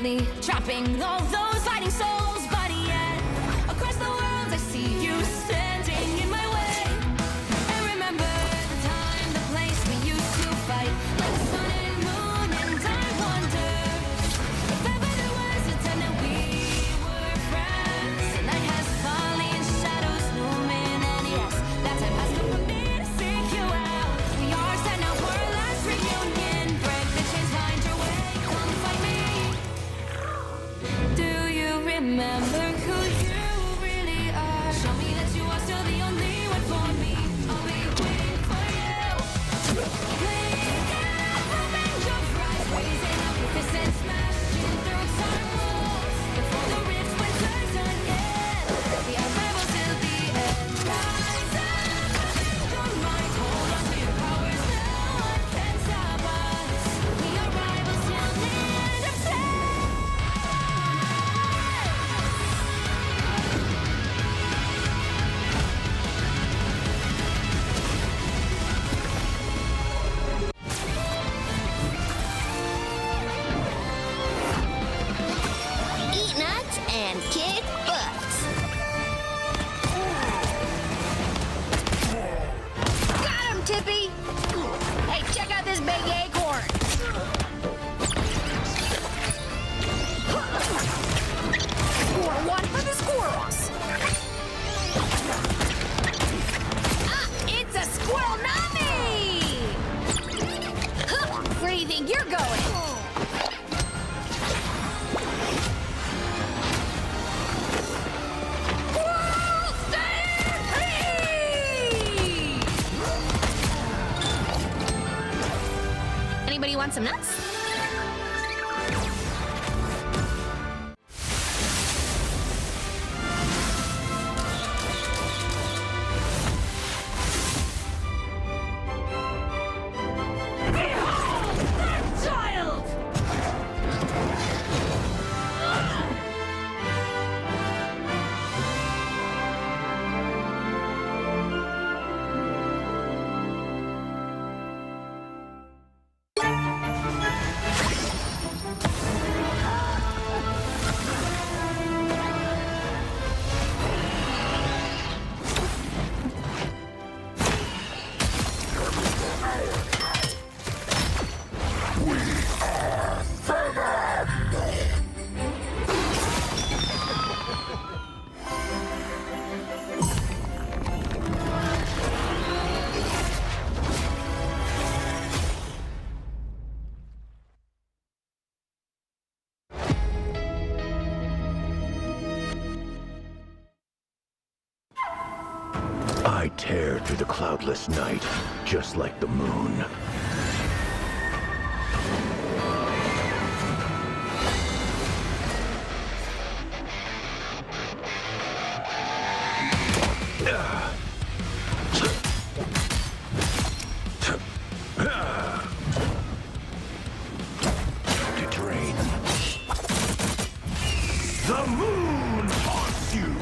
tightly, trapping all those fighting souls. But yet, across the world, I see you standing in my way. And remember the time, the place we used to fight, like the sun and moon. And I wonder if ever there was a time that we were friends. The night has fallen, shadows looming, and yes, that time has come for me to seek you out. We are set now for our last reunion. Break the chains, find your way, come find me. Do you remember who you really are? Show me that you are still the only one for me. I'll be waiting for you. Please, open your eyes, raising up your fists and smashing through time walls. Before the rifts when turns again, the unravel till the end. Rise up, your mind, hold on to your powers. No one can stop us. We are rivals till the end of time. Eat nuts and kick butts. Got him, Tippy! Hey, check out this big acorn. Score one for the squirrels. Ah, it's a squirrel nami! Huh, where do you think you're going? Squirrel stampede! Anybody want some nuts? Child! I tear through the cloudless night, just like the moon. To drain. The moon haunts you!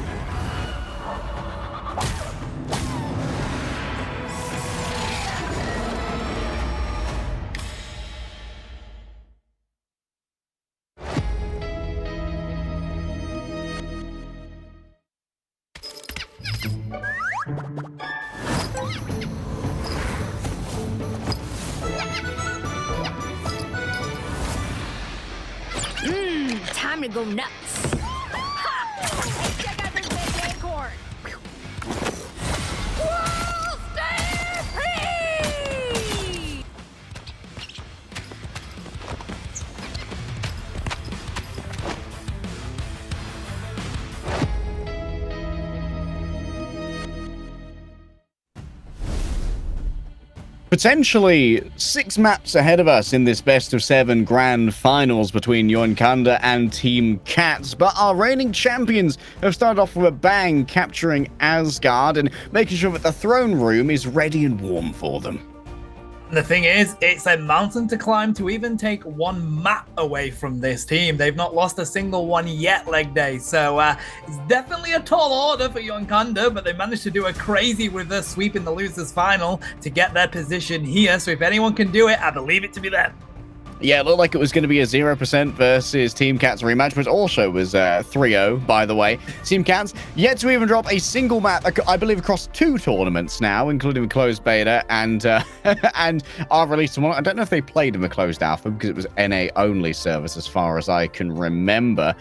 Time to go nuts. Ha! Hey, check out this big acorn. Squirrel stampede! Potentially 6 maps ahead of us in this best of 7 grand finals between Yonkanda and Team Cats, but our reigning champions have started off with a bang, capturing Asgard and making sure that the throne room is ready and warm for them. The thing is, it's a mountain to climb to even take one map away from this team. They've not lost a single one yet, leg day. So it's definitely a tall order for Yonkanda, but they managed to do a crazy reverse sweep in the losers final to get their position here. So if anyone can do it, I believe it to be them. Yeah, it looked like it was going to be a 0% versus Team Cat's rematch, which also was 3-0, by the way. Team Cat's yet to even drop a single map, I believe, across 2 tournaments now, including a closed beta and and our release one. I don't know if they played in the closed alpha because it was NA only service as far as I can remember.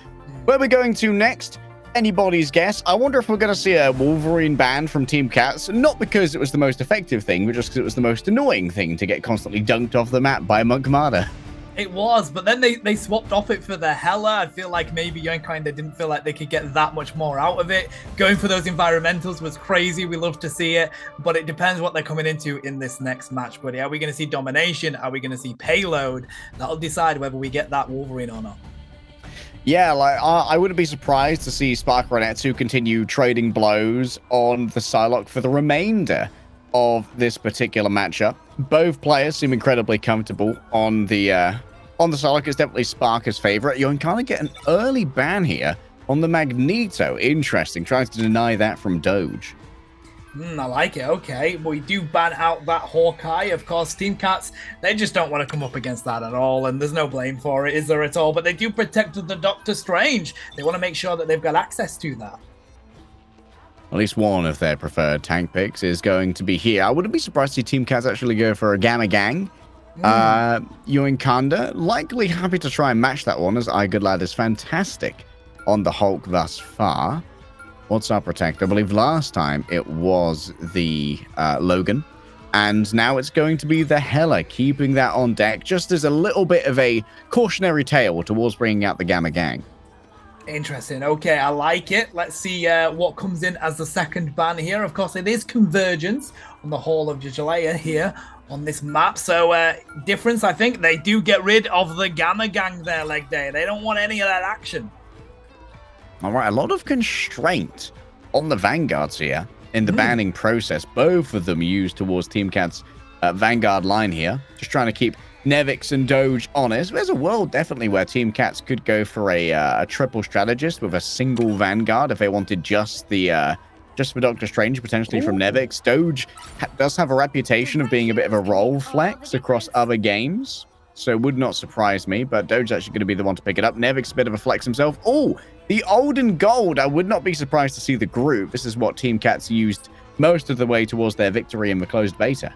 Where we're going to next? Anybody's guess. I wonder if we're going to see a Wolverine ban from Team Cats, not because it was the most effective thing, but just because it was the most annoying thing to get constantly dunked off the map by Monkmada. It was, but then they swapped off it for the Hella. I feel like maybe Yoinkind didn't feel like they could get that much more out of it. Going for those environmentals was crazy. We love to see it, but it depends what they're coming into in this next match, buddy. Are we going to see domination? Are we going to see payload? That'll decide whether we get that Wolverine or not. Yeah, like I wouldn't be surprised to see Sparker and Etsu continue trading blows on the Psylocke for the remainder of this particular matchup. Both players seem incredibly comfortable on the Psylocke. It's definitely Sparker's favorite. You can kind of get an early ban here on the Magneto. Interesting. Tries to deny that from Doge. I like it. Okay, we do ban out that Hawkeye. Of course, Team Cats, they just don't want to come up against that at all, and there's no blame for it, is there at all? But they do protect the Doctor Strange. They want to make sure that they've got access to that. At least one of their preferred tank picks is going to be here. I wouldn't be surprised to see Team Cats actually go for a Gamma Gang. Ewan Kanda, likely happy to try and match that one, as I Good Lad is fantastic on the Hulk thus far. What's our protector? I believe last time it was the Logan. And now it's going to be the Hela, keeping that on deck, just as a little bit of a cautionary tale towards bringing out the Gamma Gang. Interesting. Okay, I like it. Let's see what comes in as the second ban here. Of course, it is Convergence on the Hall of Jalea here on this map. So, difference, I think, they do get rid of the Gamma Gang there, Leg Day. They don't want any of that action. All right, a lot of constraint on the Vanguards here in the banning process. Both of them used towards Team Cat's Vanguard line here. Just trying to keep Nevix and Doge honest. There's a world definitely where Team Cats could go for a triple strategist with a single Vanguard if they wanted just for Doctor Strange, potentially from Nevix. Doge does have a reputation of being a bit of a role flex across other games, so it would not surprise me, but Doge's actually going to be the one to pick it up. Nevix, a bit of a flex himself. Oh, the old and gold. I would not be surprised to see the group. This is what Team Cats used most of the way towards their victory in the closed beta.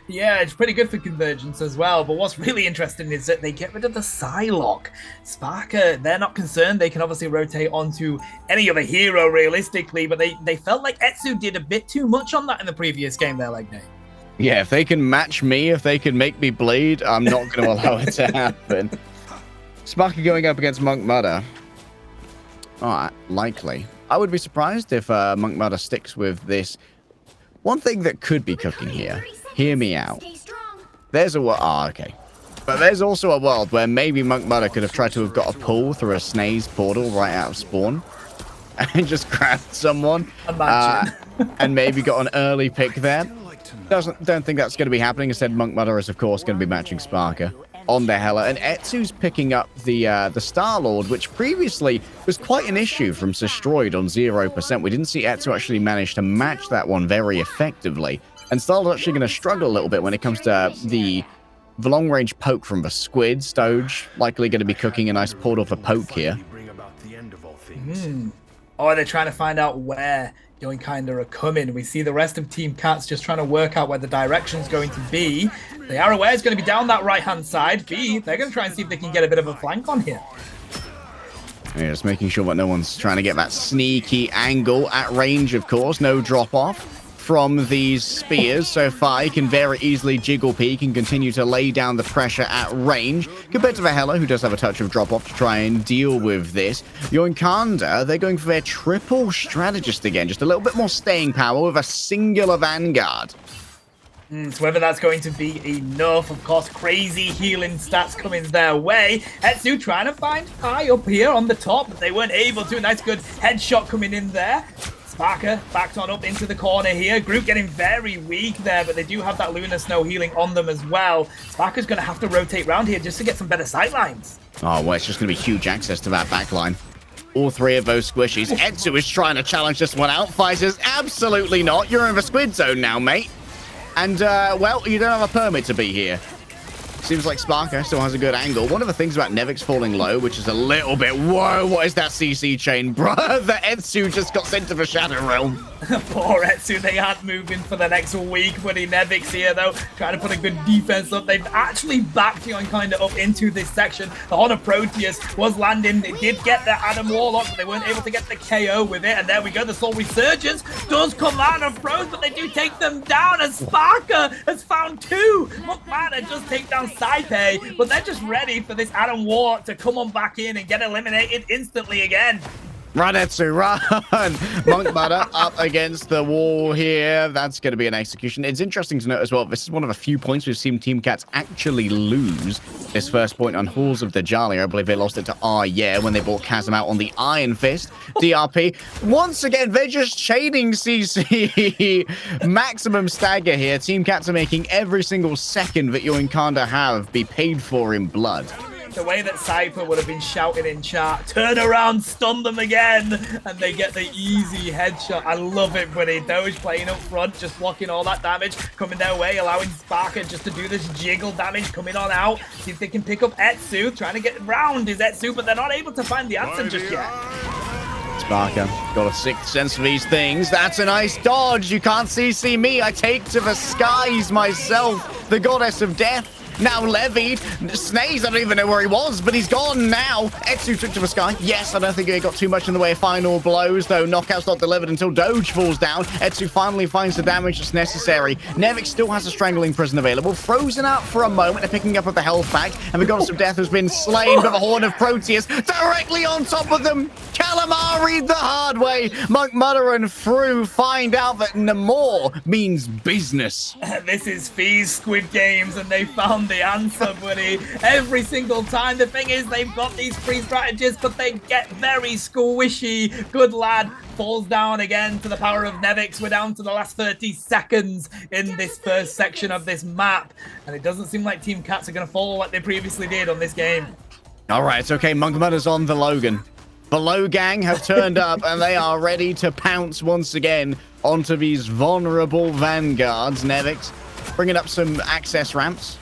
Yeah, it's pretty good for Convergence as well, but what's really interesting is that they get rid of the Psylocke. Sparker, they're not concerned. They can obviously rotate onto any other hero realistically, but they felt like Etsu did a bit too much on that in the previous game there, like Nate. Yeah, if they can match me, if they can make me bleed, I'm not going to allow it to happen. Sparky going up against Monkmada. Alright, likely. I would be surprised if Monkmada sticks with this. One thing that could be cooking here, hear me out. There's a world. Okay. But there's also a world where maybe Monkmada could have tried to have got a pull through a Snaze portal right out of spawn and just grabbed someone. And maybe got an early pick there. Don't think that's going to be happening. Instead, Monkmada is, of course, going to be matching Sparker on the Hela. And Etsu's picking up the Star-Lord, which previously was quite an issue from Destroyed on 0%. We didn't see Etsu actually manage to match that one very effectively. And Star-Lord's actually going to struggle a little bit when it comes to the long-range poke from the Squid. Doge likely going to be cooking a nice portal for poke here. Oh, they're trying to find out where Yoinkind are coming. We see the rest of Team Cats just trying to work out where the direction's going to be. They are aware it's going to be down that right-hand side. B, they're going to try and see if they can get a bit of a flank on here. Yeah, just making sure that no one's trying to get that sneaky angle at range, of course. No drop-off from these spears so far. He can very easily jiggle peek and continue to lay down the pressure at range, compared to the Hela, who does have a touch of drop-off to try and deal with this. Yoinkanda, they're going for their triple strategist again, just a little bit more staying power with a singular Vanguard. So whether that's going to be enough, of course, crazy healing stats coming their way. Etsu trying to find Kai up here on the top, but they weren't able to. Nice good headshot coming in there. Sparker backed on up into the corner here. Group getting very weak there, but they do have that Lunar Snow healing on them as well. Sparker's going to have to rotate around here just to get some better sightlines. Oh, well, it's just going to be huge access to that backline. All three of those squishies. Etsu is trying to challenge this one out. Fighters, absolutely not. You're in the squid zone now, mate. And, well, you don't have a permit to be here. Seems like Sparker still has a good angle. One of the things about Nevix falling low, which is a little bit, whoa, what is that CC chain? Bruh, the Etsu just got sent to the Shadow Realm. Poor Etsu, they aren't moving for the next week. Buddy Nevix here, though, trying to put a good defense up. They've actually backed kind of up into this section. The Horn of Proteus was landing. It did get the Adam Warlock, but they weren't able to get the KO with it. And there we go. The Soul Resurgence does come out of Pros, but they do take them down. And Sparker has found two. Mana does take down Saipe, but they're just ready for this Adam Warlock to come on back in and get eliminated instantly again. Run, Etsu, run! Monk Butter up against the wall here. That's going to be an execution. It's interesting to note as well, this is one of the few points we've seen Team Cats actually lose this first point on Halls of Dajali. I believe they lost it to yeah when they brought Chasm out on the Iron Fist. DRP. Once again, they're just chaining CC. Maximum stagger here. Team Cats are making every single second that you and Kanda have be paid for in blood. The way that Cypher would have been shouting in chat, turn around, stun them again, and they get the easy headshot. I love it, buddy. Doge playing up front, just blocking all that damage, coming their way, allowing Sparker just to do this jiggle damage, coming on out, see if they can pick up Etsu, trying to get round his Etsu, but they're not able to find the answer just yet. Sparker got a sixth sense for these things. That's a nice dodge. You can't see me. I take to the skies myself, the goddess of death. Now levied. Snaze, I don't even know where he was, but he's gone now. Etsu took to the sky. Yes, I don't think he got too much in the way of final blows, though. Knockout's not delivered until Doge falls down. Etsu finally finds the damage that's necessary. Nevik still has a strangling prison available. Frozen out for a moment. They're picking up with the health pack, and the goddess of death has been slain by the Horn of Proteus directly on top of them. Calamari the hard way. Monk Mudder and Fru find out that Namor means business. This is Fee's Squid Games, and they found the answer, buddy. Every single time. The thing is, they've got these free strategies, but they get very squishy. Good lad falls down again to the power of Nevix. We're down to the last 30 seconds in this first section of this map, and it doesn't seem like Team Cats are going to fall like they previously did on this game. All right, it's okay. Monk Mudder's on the Logan. The Low Gang have turned up, and they are ready to pounce once again onto these vulnerable vanguards. Nevix bringing up some access ramps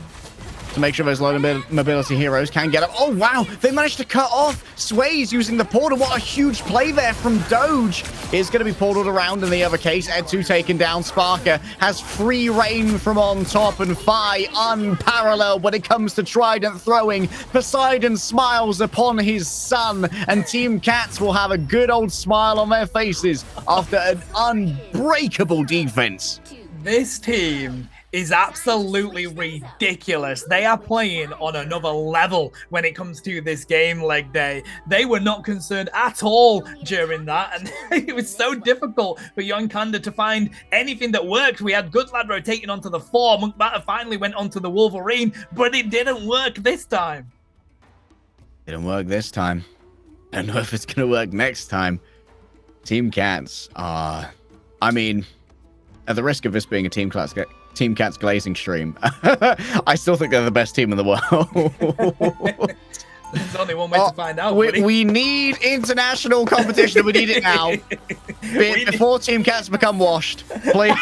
to make sure those low mobility heroes can get up. Oh, wow. They managed to cut off. Sway's using the portal. What a huge play there from Doge. Is going to be portaled around in the other case. Etsu taken down. Sparker has free reign from on top, and Fi unparalleled when it comes to trident throwing. Poseidon smiles upon his son, and Team Cats will have a good old smile on their faces after an unbreakable defense. This team is absolutely ridiculous. They are playing on another level when it comes to this game leg day. They were not concerned at all during that, and it was so difficult for Young Kanda to find anything that worked. We had Good Lad rotating onto the 4. Monk Batter finally went onto the Wolverine, but it didn't work this time. Didn't work this time. I don't know if it's going to work next time. Team Cats are... I mean, at the risk of this being a Team Cats glazing stream, I still think they're the best team in the world. There's only one way to find out. We need international competition. We need it now. Before Team Cats become washed. Please.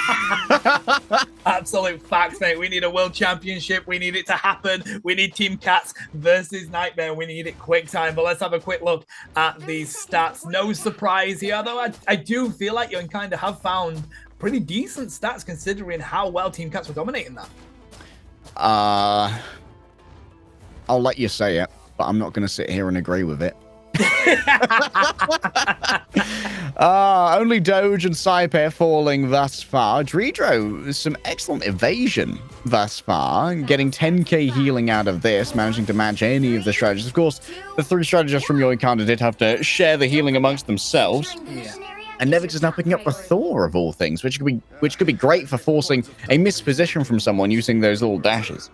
Absolute facts, mate. We need a world championship. We need it to happen. We need Team Cats versus Nightmare. We need it quick time. But let's have a quick look at these stats. No surprise here, though. I do feel like you kind of have found pretty decent stats considering how well Team Cats were dominating that. I'll let you say it, but I'm not going to sit here and agree with it. Only Doge and Saipe falling thus far. Dredro, some excellent evasion thus far, getting 10k healing out of this, managing to match any of the strategists. Of course, the 3 strategists from Yoikanda did have to share the healing amongst themselves. Yeah. And Nevix is now picking up the Thor of all things, which could be great for forcing a misposition from someone using those little dashes.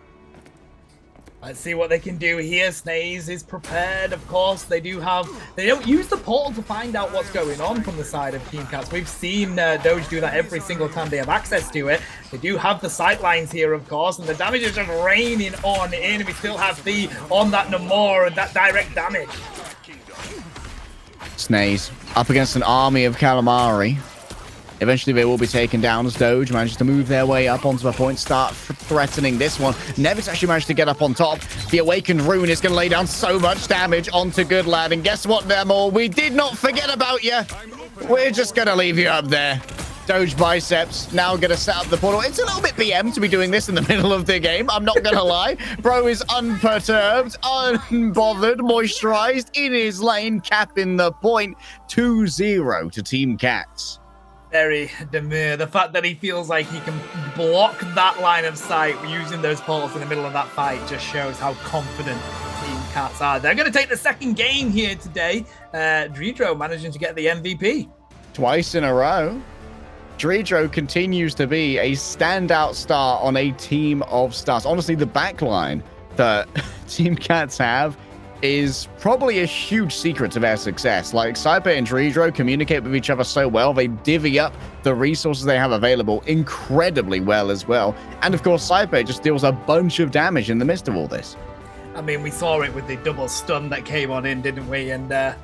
Let's see what they can do here. Snaze is prepared, of course. They don't use the portal to find out what's going on from the side of Team Cats. We've seen Doge do that every single time they have access to it. They do have the sight lines here, of course, and the damage is just raining on in. We still have the on that Namor and that direct damage. Snaze up against an army of Calamari. Eventually, they will be taken down as Doge manages to move their way up onto the point, start threatening this one. Nevix actually managed to get up on top. The Awakened Rune is going to lay down so much damage onto Good Lad. And guess what, Nemor? We did not forget about you. We're just going to leave you up there. Doge Biceps now going to set up the portal. It's a little bit BM to be doing this in the middle of the game. I'm not going to lie. Bro is unperturbed, unbothered, moisturized in his lane, capping the point 2-0 to Team Cats. Very demure. The fact that he feels like he can block that line of sight using those portals in the middle of that fight just shows how confident Team Cats are. They're going to take the second game here today. Dredro managing to get the MVP. Twice in a row. Dredro continues to be a standout star on a team of stars. Honestly, the backline that Team Cats have is probably a huge secret to their success. Like, Saipe and Dredro communicate with each other so well. They divvy up the resources they have available incredibly well as well. And of course, Saipe just deals a bunch of damage in the midst of all this. I mean, we saw it with the double stun that came on in, didn't we? And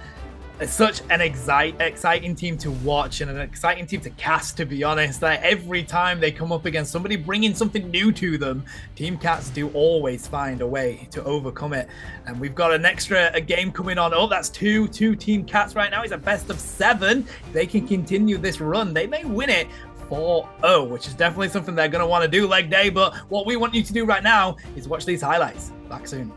it's such an exciting team to watch and an exciting team to cast, to be honest. Like, every time they come up against somebody bringing something new to them, Team Cats do always find a way to overcome it. And we've got an extra game coming on. Oh, that's two Team Cats right now. It's a best of 7. If they can continue this run, they may win it 4-0, which is definitely something they're going to want to do leg day. But what we want you to do right now is watch these highlights. Back soon.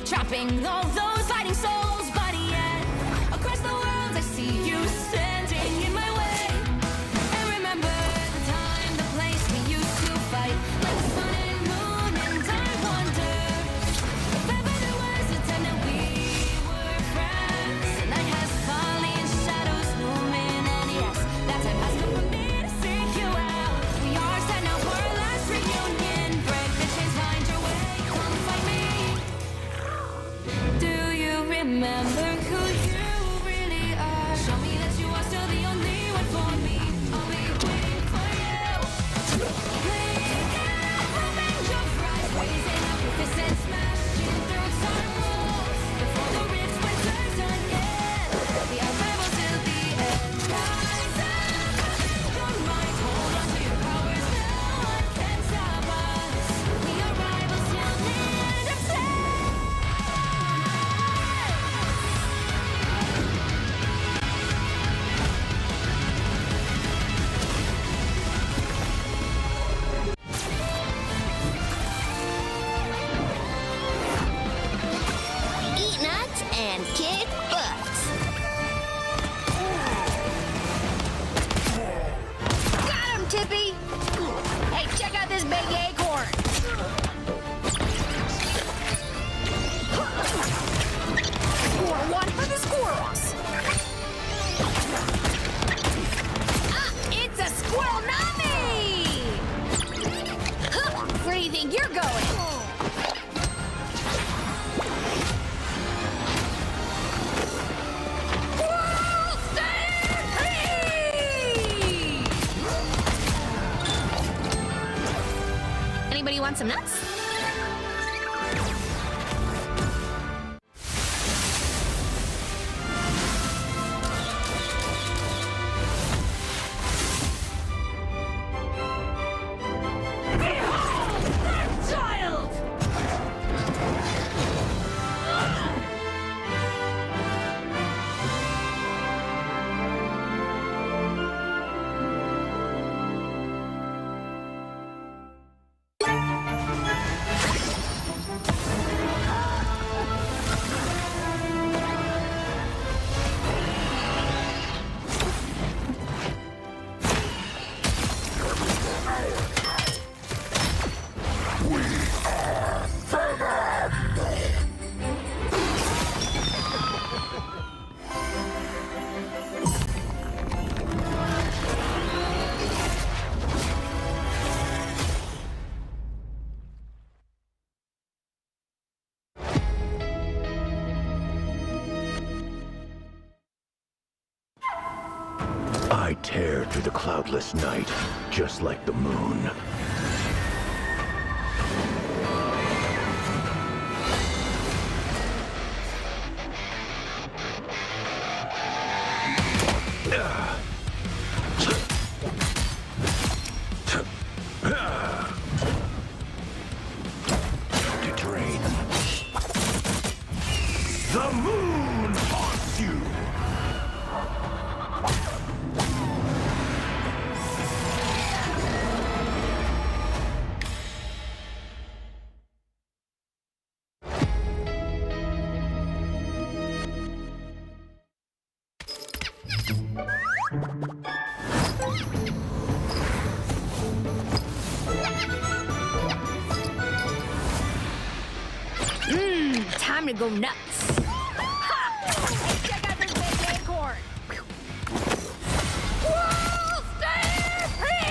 Trapping all those fighting souls, but yet across the world I see you standing in my way. And remember the time, the place we used to fight, like the sun and moon, and I wonder if ever there was a time that we were friends. The night has fallen, shadows looming, and yes, that time has come for me to seek you out. We are set now for our last reunion. Break the chains, find your way, come find me. Do you remember who you really are? Show me that you are still the only one for me. I'll be waiting for you. Bleeding out, open your eyes, raising up your fists and smashing through some walls. Before the rifts winter's done yet, we are rebels till the end. Rise up, your mind, hold on to your powers. No one can stop us. We are rivals till the end of time. Eat nuts and kick butts. Got him, Tippy! Hey, check out this big acorn. Score one for the squirrels. Ah, it's a squirrel nami! Huh, where do you think you're going? Anybody want some nuts? Child! I tear through the cloudless night, just like the moon. To drain. The moon haunts you! Time to go nuts. Ha! Check out this big acorn. World Stampede!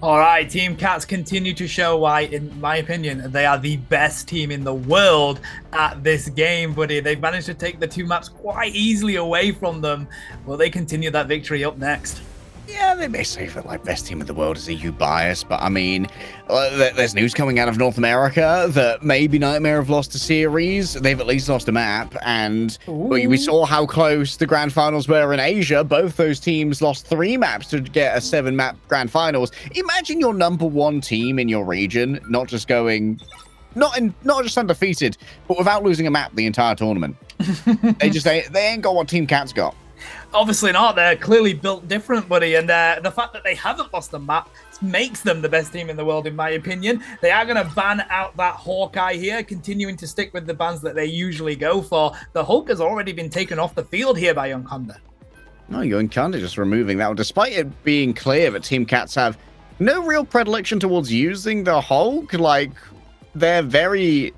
All right, Team Cats continue to show why, in my opinion, they are the best team in the world at this game, buddy. They've managed to take the 2 maps quite easily away from them. Will they continue that victory up next? Yeah, they may say that like best team in the world is EU bias, but I mean, there's news coming out of North America that maybe Nightmare have lost a series. They've at least lost a map, and we saw how close the grand finals were in Asia. Both those teams lost 3 maps to get a 7-map grand finals. Imagine your #1 team in your region not just going, not just undefeated, but without losing a map the entire tournament. they ain't got what Team Cat's got. Obviously not. They're clearly built different, buddy. And the fact that they haven't lost a map makes them the best team in the world, in my opinion. They are going to ban out that Hawkeye here, continuing to stick with the bans that they usually go for. The Hulk has already been taken off the field here by Yonkanda. No, Yonkanda just removing that one, despite it being clear that Team Cats have no real predilection towards using the Hulk. Like, they're very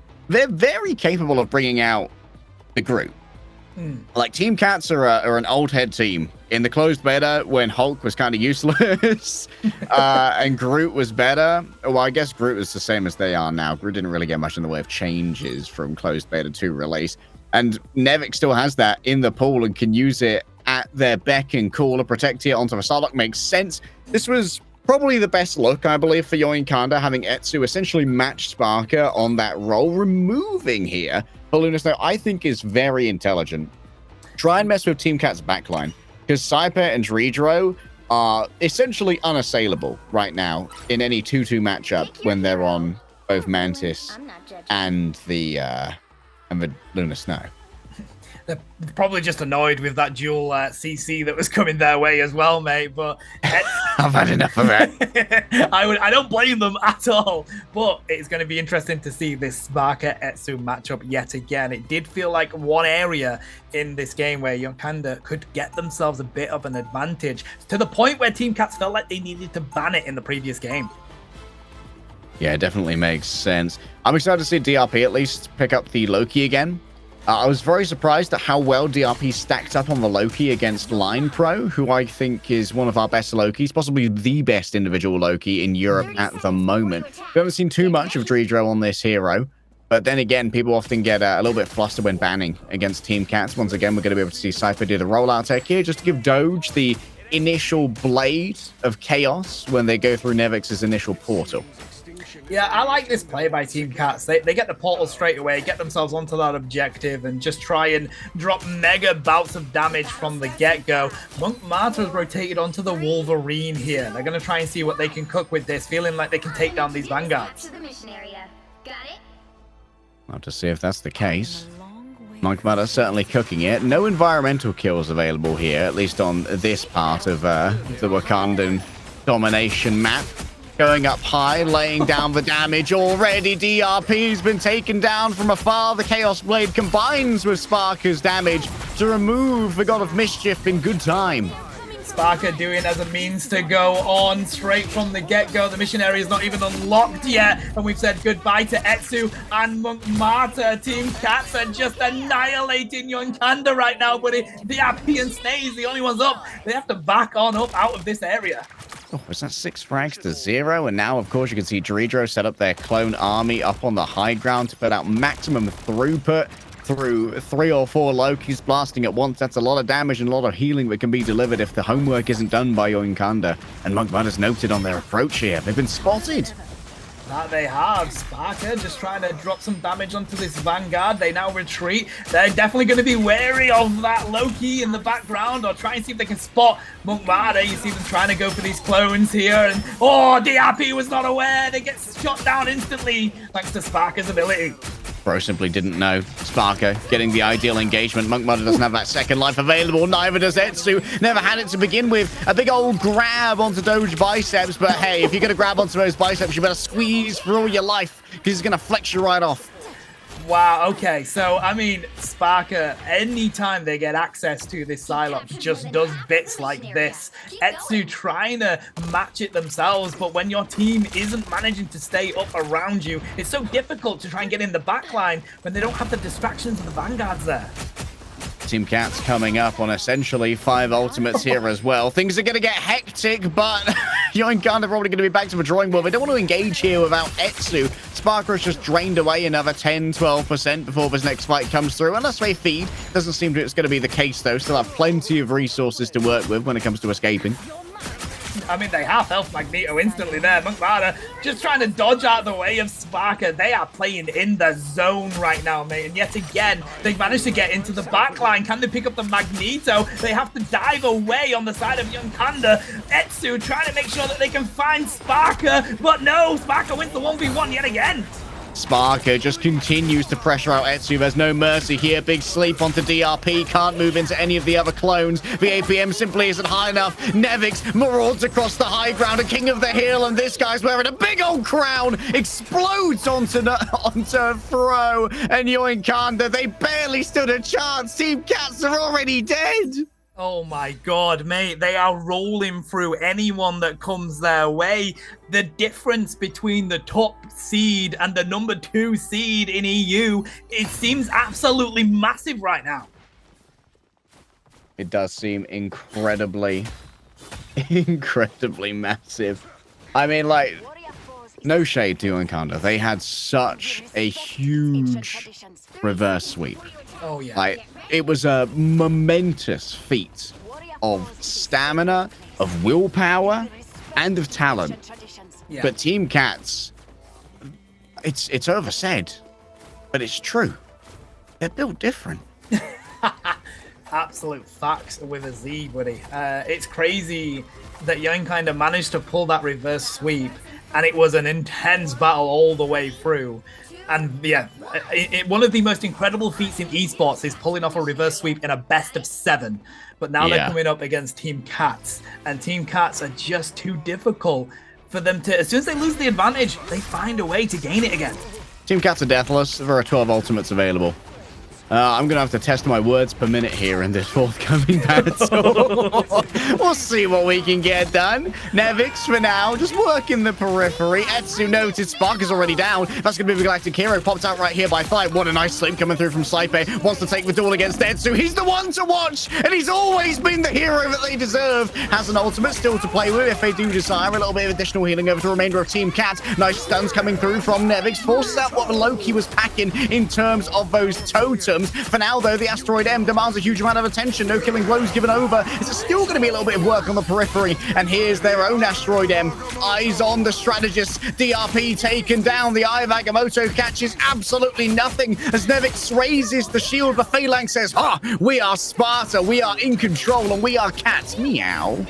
capable of bringing out the Groot. Like, Team Cats are an old head team. In the closed beta, when Hulk was kind of useless, and Groot was better. Well, I guess Groot was the same as they are now. Groot didn't really get much in the way of changes from closed beta to release. And Nevik still has that in the pool and can use it at their beck and call. A protect here onto the Psylocke makes sense. This was probably the best look, I believe, for Yoinkanda, having Etsu essentially match Sparker on that role. Removing here Balloon Snow, I think, is very intelligent. Try and mess with Team Cat's backline, because Saipe and Dredro are essentially unassailable right now in any 2-2 matchup when they're on both Mantis and the Lunar Snow. They're probably just annoyed with that dual CC that was coming their way as well, mate. But I've had enough of it. I don't blame them at all. But it's going to be interesting to see this Sparker Etsu matchup yet again. It did feel like one area in this game where Yonkanda could get themselves a bit of an advantage, to the point where Team Cats felt like they needed to ban it in the previous game. Yeah, it definitely makes sense. I'm excited to see DRP at least pick up the Loki again. I was very surprised at how well DRP stacked up on the Loki against Line Pro, who I think is one of our best Lokis, possibly the best individual Loki in Europe at the moment. We haven't seen too much of Dredro on this hero, but then again, people often get a little bit flustered when banning against Team Cats. Once again, we're going to be able to see Cypher do the rollout tech here, just to give Doge the initial blade of chaos when they go through Nevix's initial portal. Yeah, I like this play by Team Cats. They get the portal straight away, get themselves onto that objective, and just try and drop mega bouts of damage from the get-go. Monk Martyr has rotated onto the Wolverine here. They're going to try and see what they can cook with this, feeling like they can take down these Vanguards. I'll have to see if that's the case. Monk Martyr certainly cooking it. No environmental kills available here, at least on this part of the Wakandan domination map. Going up high, laying down the damage already. DRP's been taken down from afar. The Chaos Blade combines with Sparker's damage to remove the God of Mischief in good time. Sparker doing as a means to go on straight from the get-go. The mission area is not even unlocked yet, and we've said goodbye to Etsu and Monk Marta. Team Cats are just annihilating Young Kanda right now, buddy. DRP and Snaze, the only ones up. They have to back on up out of this area. Oh, was that 6 frags to 0? And now, of course, you can see Dredro set up their clone army up on the high ground to put out maximum throughput through 3 or 4 Lokis blasting at once. That's a lot of damage and a lot of healing that can be delivered if the homework isn't done by Yoinkanda. And Monk has noted on their approach here. They've been spotted. That they have. Sparker just trying to drop some damage onto this Vanguard. They now retreat. They're definitely going to be wary of that Loki in the background, or try and see if they can spot Monk Marta. You see them trying to go for these clones here, and oh, DRP was not aware. They get shot down instantly thanks to Sparker's ability. Bro simply didn't know. Sparker getting the ideal engagement. Monk Mother doesn't have that second life available. Neither does Etsu. Never had it to begin with. A big old grab onto Doge biceps. But hey, if you're going to grab onto those biceps, you better squeeze for all your life, because he's going to flex you right off. Wow, okay, so, I mean, Sparker, anytime they get access to this Psylocke, just does bits like this. Etsu trying to match it themselves, but when your team isn't managing to stay up around you, it's so difficult to try and get in the backline when they don't have the distractions of the Vanguards there. Team Cats coming up on essentially 5 ultimates here as well. Things are going to get hectic, but Yoinkanda probably going to be back to the drawing board. They don't want to engage here without Etsu. Sparker has just drained away another 10-12% before this next fight comes through. Unless they feed. Doesn't seem it's going to be the case, though. Still have plenty of resources to work with when it comes to escaping. I mean, they half health Magneto instantly there. Monk Marta just trying to dodge out of the way of Sparker. They are playing in the zone right now, mate. And yet again, they've managed to get into the backline. Can they pick up the Magneto? They have to dive away on the side of Yoinkanda. Etsu trying to make sure that they can find Sparker. But no, Sparker wins the 1v1 yet again. Sparker just continues to pressure out Etsu. There's no mercy here. Big sleep onto DRP. Can't move into any of the other clones. The APM simply isn't high enough. Nevix marauds across the high ground. A king of the hill. And this guy's wearing a big old crown. Explodes onto Throw. And Yoinkanda, they barely stood a chance. Team Cats are already dead. Oh my god, mate, they are rolling through anyone that comes their way. The difference between the top seed and the number 2 seed in EU, it seems absolutely massive right now. It does seem incredibly massive. I mean, like, no shade to Yoinkanda. They had such a huge reverse sweep. Oh, yeah. Like, it was a momentous feat of stamina, of willpower, and of talent. Yeah. But Team Cats, it's oversaid, but it's true. They're built different. Absolute facts with a Z, buddy. It's crazy that Yoinkanda managed to pull that reverse sweep, and it was an intense battle all the way through. And yeah, one of the most incredible feats in esports is pulling off a reverse sweep in a best of 7. But now they're coming up against Team Cats, and Team Cats are just too difficult for them to. As soon as they lose the advantage, they find a way to gain it again. Team Cats are deathless. There are 12 ultimates available. I'm going to have to test my words per minute here in this forthcoming battle. We'll see what we can get done. Nevix, for now, just working the periphery. Etsu noted Spark is already down. That's going to be the Galactic Hero. Popped out right here by 5. What a nice sleep coming through from Saipe. Wants to take the duel against Etsu. He's the one to watch, and he's always been the hero that they deserve. Has an ultimate still to play with if they do desire. A little bit of additional healing over to the remainder of Team Cat. Nice stuns coming through from Nevix. Forces out what Loki was packing in terms of those totems. For now, though, the Asteroid M demands a huge amount of attention. No killing blows given over. It's still going to be a little bit of work on the periphery. And here's their own Asteroid M. Eyes on the strategist. DRP taken down. The Eye of Agamotto catches absolutely nothing as Nevix raises the shield. The Phalanx says, we are Sparta. We are in control, and we are Cats. Meow.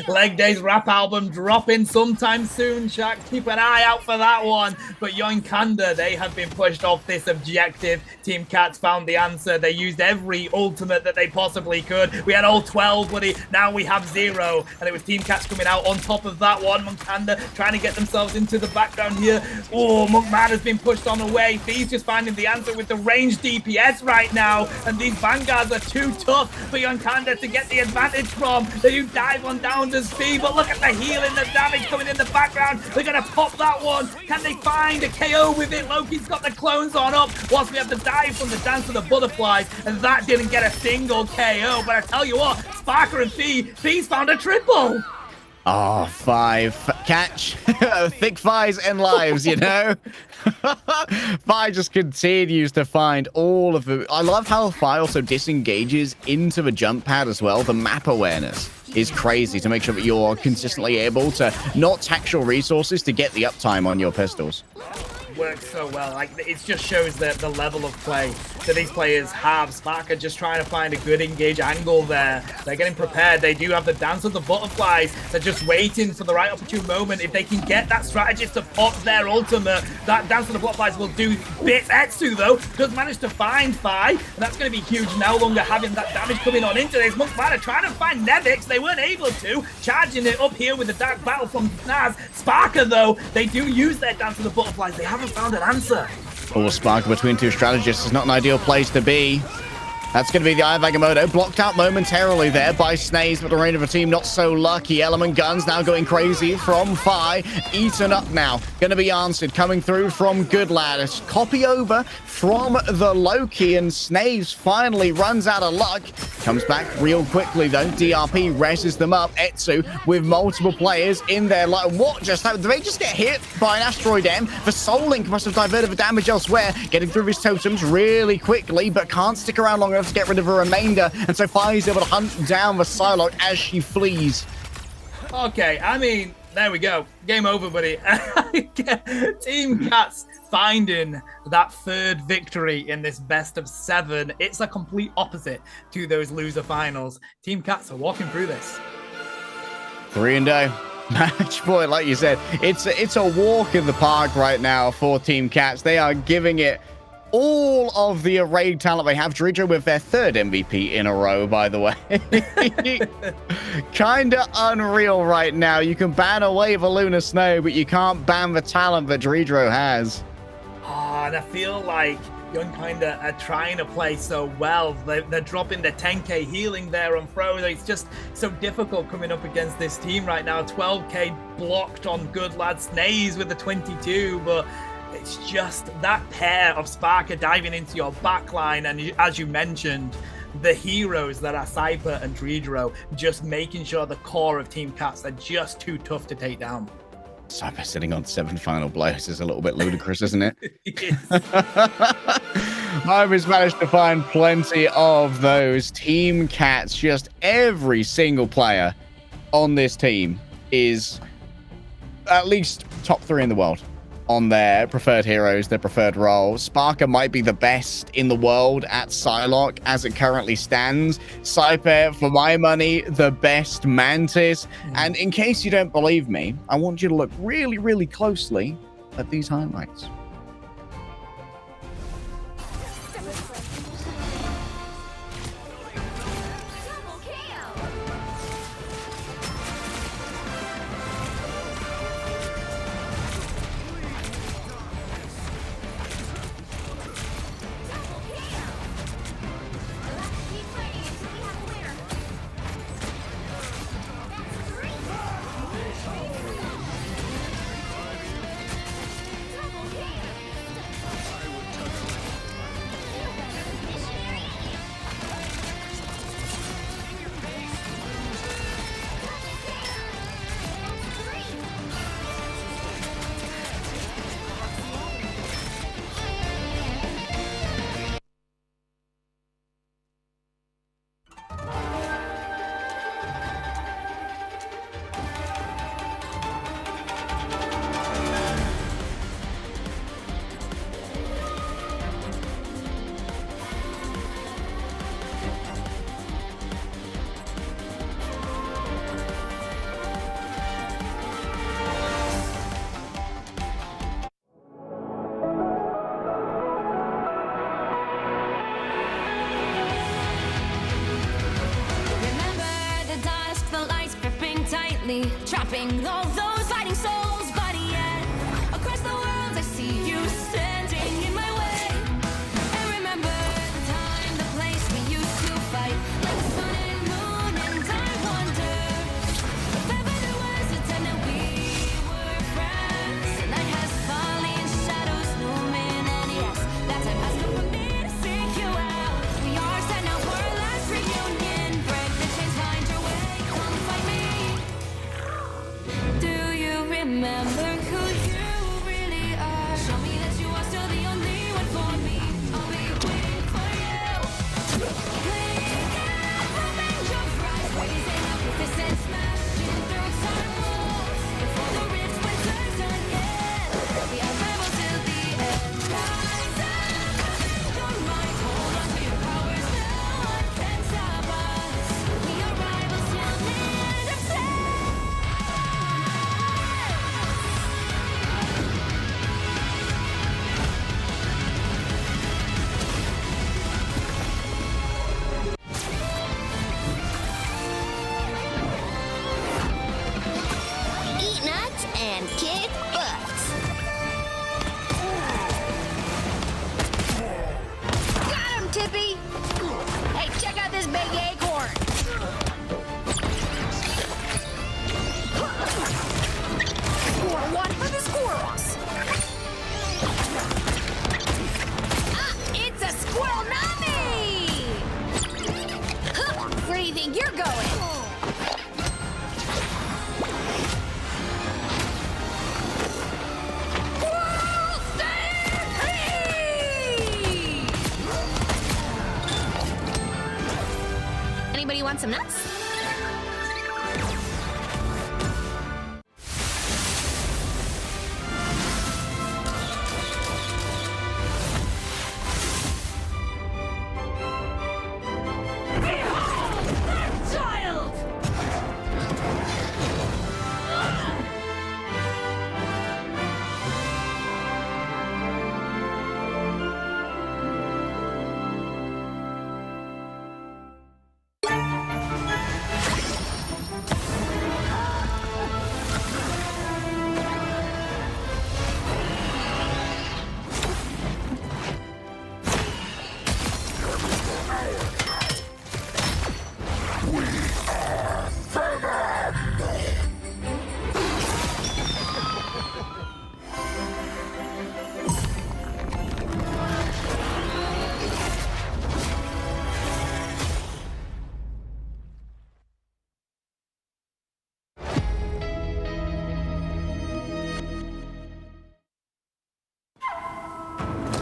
Leg Day's rap album dropping sometime soon, Shaq. Keep an eye out for that one. But Yoinkanda, they have been pushed off this objective. Team Cats found the answer. They used every ultimate that they possibly could. We had all 12, buddy. Now we have 0. And it was Team Cats coming out on top of that. that one. Moncanda trying to get themselves into the background here. Oh, Monkman has been pushed on away. Fee's just finding the answer with the ranged DPS right now. And these Vanguards are too tough for Moncanda to get the advantage from. They do dive on down to Fee, but look at the healing, the damage coming in the background. They're going to pop that one. Can they find a KO with it? Loki's got the clones on up. Whilst we have the dive from the Dance of the Butterflies, and that didn't get a single KO. But I tell you what, Sparker and Fee's found a triple. Oh, 5. Catch. Thick Fies and lives, you know? Fi just continues to find all of the... I love how Fi also disengages into the jump pad as well. The map awareness is crazy to make sure that you're consistently able to not tax your resources to get the uptime on your pistols. Works so well. Like, it just shows the level of play that these players have. Sparker just trying to find a good engage angle there. They're getting prepared. They do have the Dance of the Butterflies. They're just waiting for the right opportune moment. If they can get that strategist to pop their ultimate, that Dance of the Butterflies will do bits. Etsu, though, does manage to find Fi, and that's going to be huge. No longer having that damage coming on into this. Monkman are trying to find Nevix. They weren't able to. Charging it up here with the Dark Battle from Naz. Sparker, though, they do use their Dance of the Butterflies. They haven't found an answer. Oh, Sparker between two strategists is not an ideal place to be. That's going to be the Eye of Agamotto. Blocked out momentarily there by Snaze, but the range of a team not so lucky. Element Guns now going crazy from Fi. Eaten up now. Going to be answered. Coming through from Goodlad. A copy over from the Loki, and Snaze finally runs out of luck. Comes back real quickly, though. DRP reses them up. Etsu with multiple players in there. Like, what just happened? Did they just get hit by an asteroid M? The Soul Link must have diverted the damage elsewhere. Getting through his totems really quickly, but can't stick around long enough to get rid of a remainder, and so Fi is able to hunt down the Psylocke as she flees. Okay, I mean, there we go. Game over, buddy. Team Cats finding that third victory in this best of 7. It's a complete opposite to those loser finals. Team Cats are walking through this. 3-0. Match point, like you said, it's a walk in the park right now for Team Cats. They are giving it all of the arrayed talent they have. Dredger with their 3rd MVP in a row, by the way. Kinda unreal right now. You can ban away the Lunar Snow, but you can't ban the talent that Dredger has. And I feel like Young kinda are trying to play so well. They're dropping the 10k healing there on Frodo. It's just so difficult coming up against this team right now. 12k blocked on Goodlad. Snaze with the 22, but it's just that pair of Sparker diving into your backline, and as you mentioned, the heroes that are Cypher and Dredro, just making sure the core of Team Cats are just too tough to take down. Cypher sitting on 7 final blows is a little bit ludicrous, isn't it? Ivy's managed to find plenty of those. Team Cats, just every single player on this team is at least top 3 in the world on their preferred heroes, their preferred role. Sparker might be the best in the world at Psylocke as it currently stands. Cypher, for my money, the best Mantis. And in case you don't believe me, I want you to look really, really closely at these highlights. tightly, trapping all those fighting souls. But yet, across the world, I see you standing in my way. And remember the time, the place we used to fight, like the sun and moon. And I wonder if ever there was a time that we were friends. The night has fallen, shadows looming, and yes, that time has come for me to seek you out. We are set now for our last reunion. Break the chains, find your way, come find me. Do you remember who you really are? Show me that you are still the only one for me. I'll be waiting for you. Blink out, open your eyes, raising up your fists and smashing through time walls. Before the rifts burst again, we are rebels till the end. Rise up, your mind, hold on to your powers. No one can stop us. We are rivals till the end of time. Eat nuts and kick butts. Got him, Tippy! Hey, check out this big acorn. Score one for the squirrels. Ah, it's a squirrel nami! Huh, where do you think you're going? Squirrel stampede! Anybody want some nuts? Child!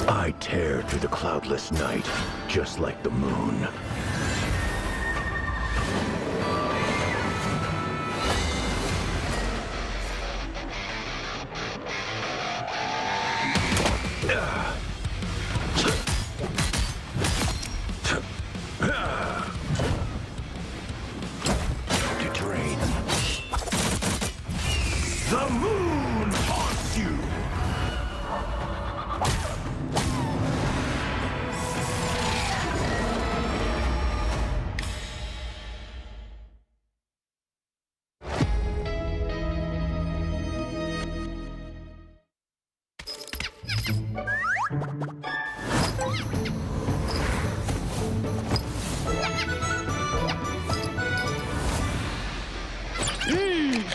I tear through the cloudless night, just like the moon. To drain. The moon haunts you!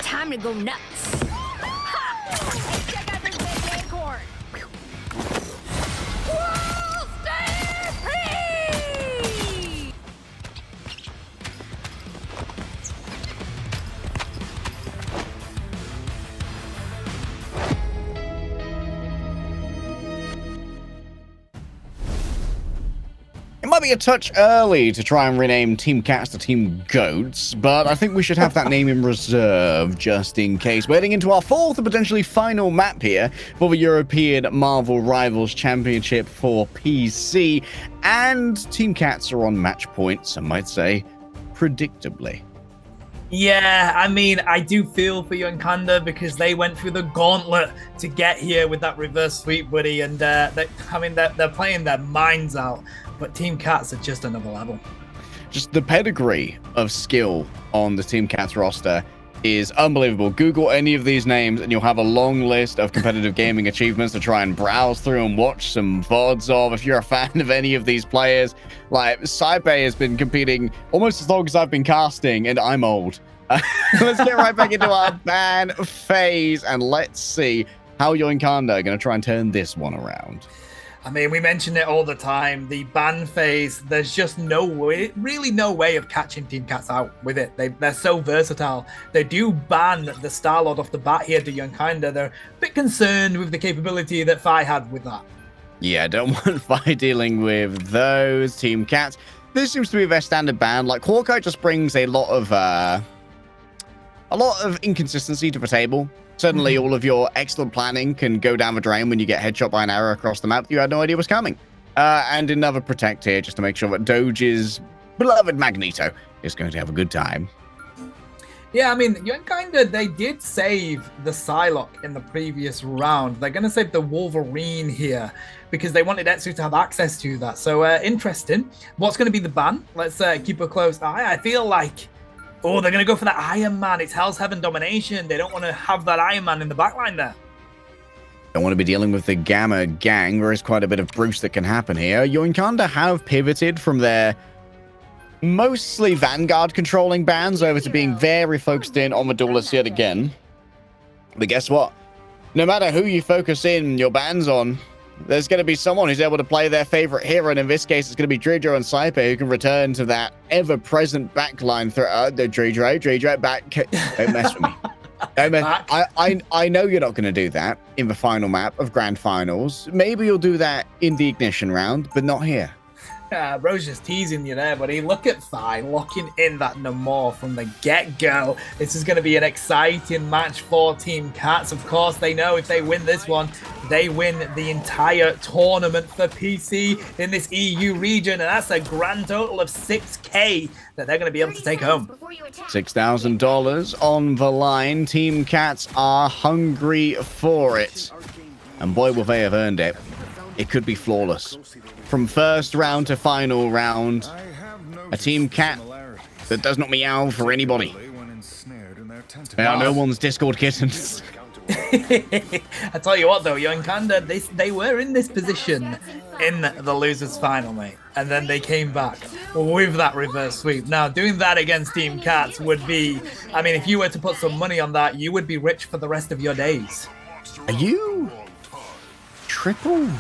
Time to go nuts. Ha! Hey, check out this big acorn. Squirrel stampede! It might be a touch early to try and rename Team Cats to Team Goats, but I think we should have that name in reserve just in case. We're heading into our fourth and potentially final map here for the European Marvel Rivals Championship for PC, and Team Cats are on match point, some might say, predictably. Yeah, I mean, I do feel for you and Kanda because they went through the gauntlet to get here with that reverse sweep, buddy, and they're playing their minds out. But Team Cats are just another level. Just the pedigree of skill on the Team Cats roster is unbelievable. Google any of these names and you'll have a long list of competitive gaming achievements to try and browse through and watch some VODs of. If you're a fan of any of these players, like Saipe has been competing almost as long as I've been casting, and I'm old. Let's get right back into our ban phase and let's see how Yoinkanda are going to try and turn this one around. I mean, we mention it all the time. The ban phase, there's just no way, really no way of catching Team Cats out with it. They're so versatile. They do ban the Star-Lord off the bat here to Yoinkanda. They're a bit concerned with the capability that Fi had with that. Yeah, don't want Fi dealing with those Team Cats. This seems to be their standard ban. Like, Hawkeye just brings a lot of inconsistency to the table. Suddenly, all of your excellent planning can go down the drain when you get headshot by an arrow across the map that you had no idea was coming. And another protect here just to make sure that Doge's beloved Magneto is going to have a good time. Yeah, I mean, Yoinkanda, they did save the Psylocke in the previous round. They're going to save the Wolverine here because they wanted Etsu to have access to that. So, interesting. What's going to be the ban? Let's keep a close eye. I feel like... Oh, they're going to go for that Iron Man. It's Hell's Heaven domination. They don't want to have that Iron Man in the backline there. Don't want to be dealing with the Gamma gang. There is quite a bit of Bruce that can happen here. Yoinkanda have pivoted from their mostly Vanguard controlling bans over to being very focused in on the duelists yet again. But guess what? No matter who you focus in your bans on, there's going to be someone who's able to play their favorite hero, and in this case, it's going to be Drijo and Saipe who can return to that ever-present backline threat. Drijo, back. Don't mess with me. I know you're not going to do that in the final map of Grand Finals. Maybe you'll do that in the Ignition round, but not here. Bro's just teasing you there, buddy. Look at Fi locking in that Namor from the get-go. This is going to be an exciting match for Team Cats. Of course, they know if they win this one, they win the entire tournament for PC in this EU region, and that's a grand total of 6K that they're going to be able to take home. $6,000 on the line. Team Cats are hungry for it. And boy, will they have earned it. It could be flawless. From first round to final round, a Team Cat that does not meow for anybody. They are no one's Discord kittens. I tell you what, though, Yoinkanda, they were in this position in the losers final, mate, and then they came back with that reverse sweep. Now, doing that against Team Cats would be, I mean, if you were to put some money on that, you would be rich for the rest of your days. Are you triple?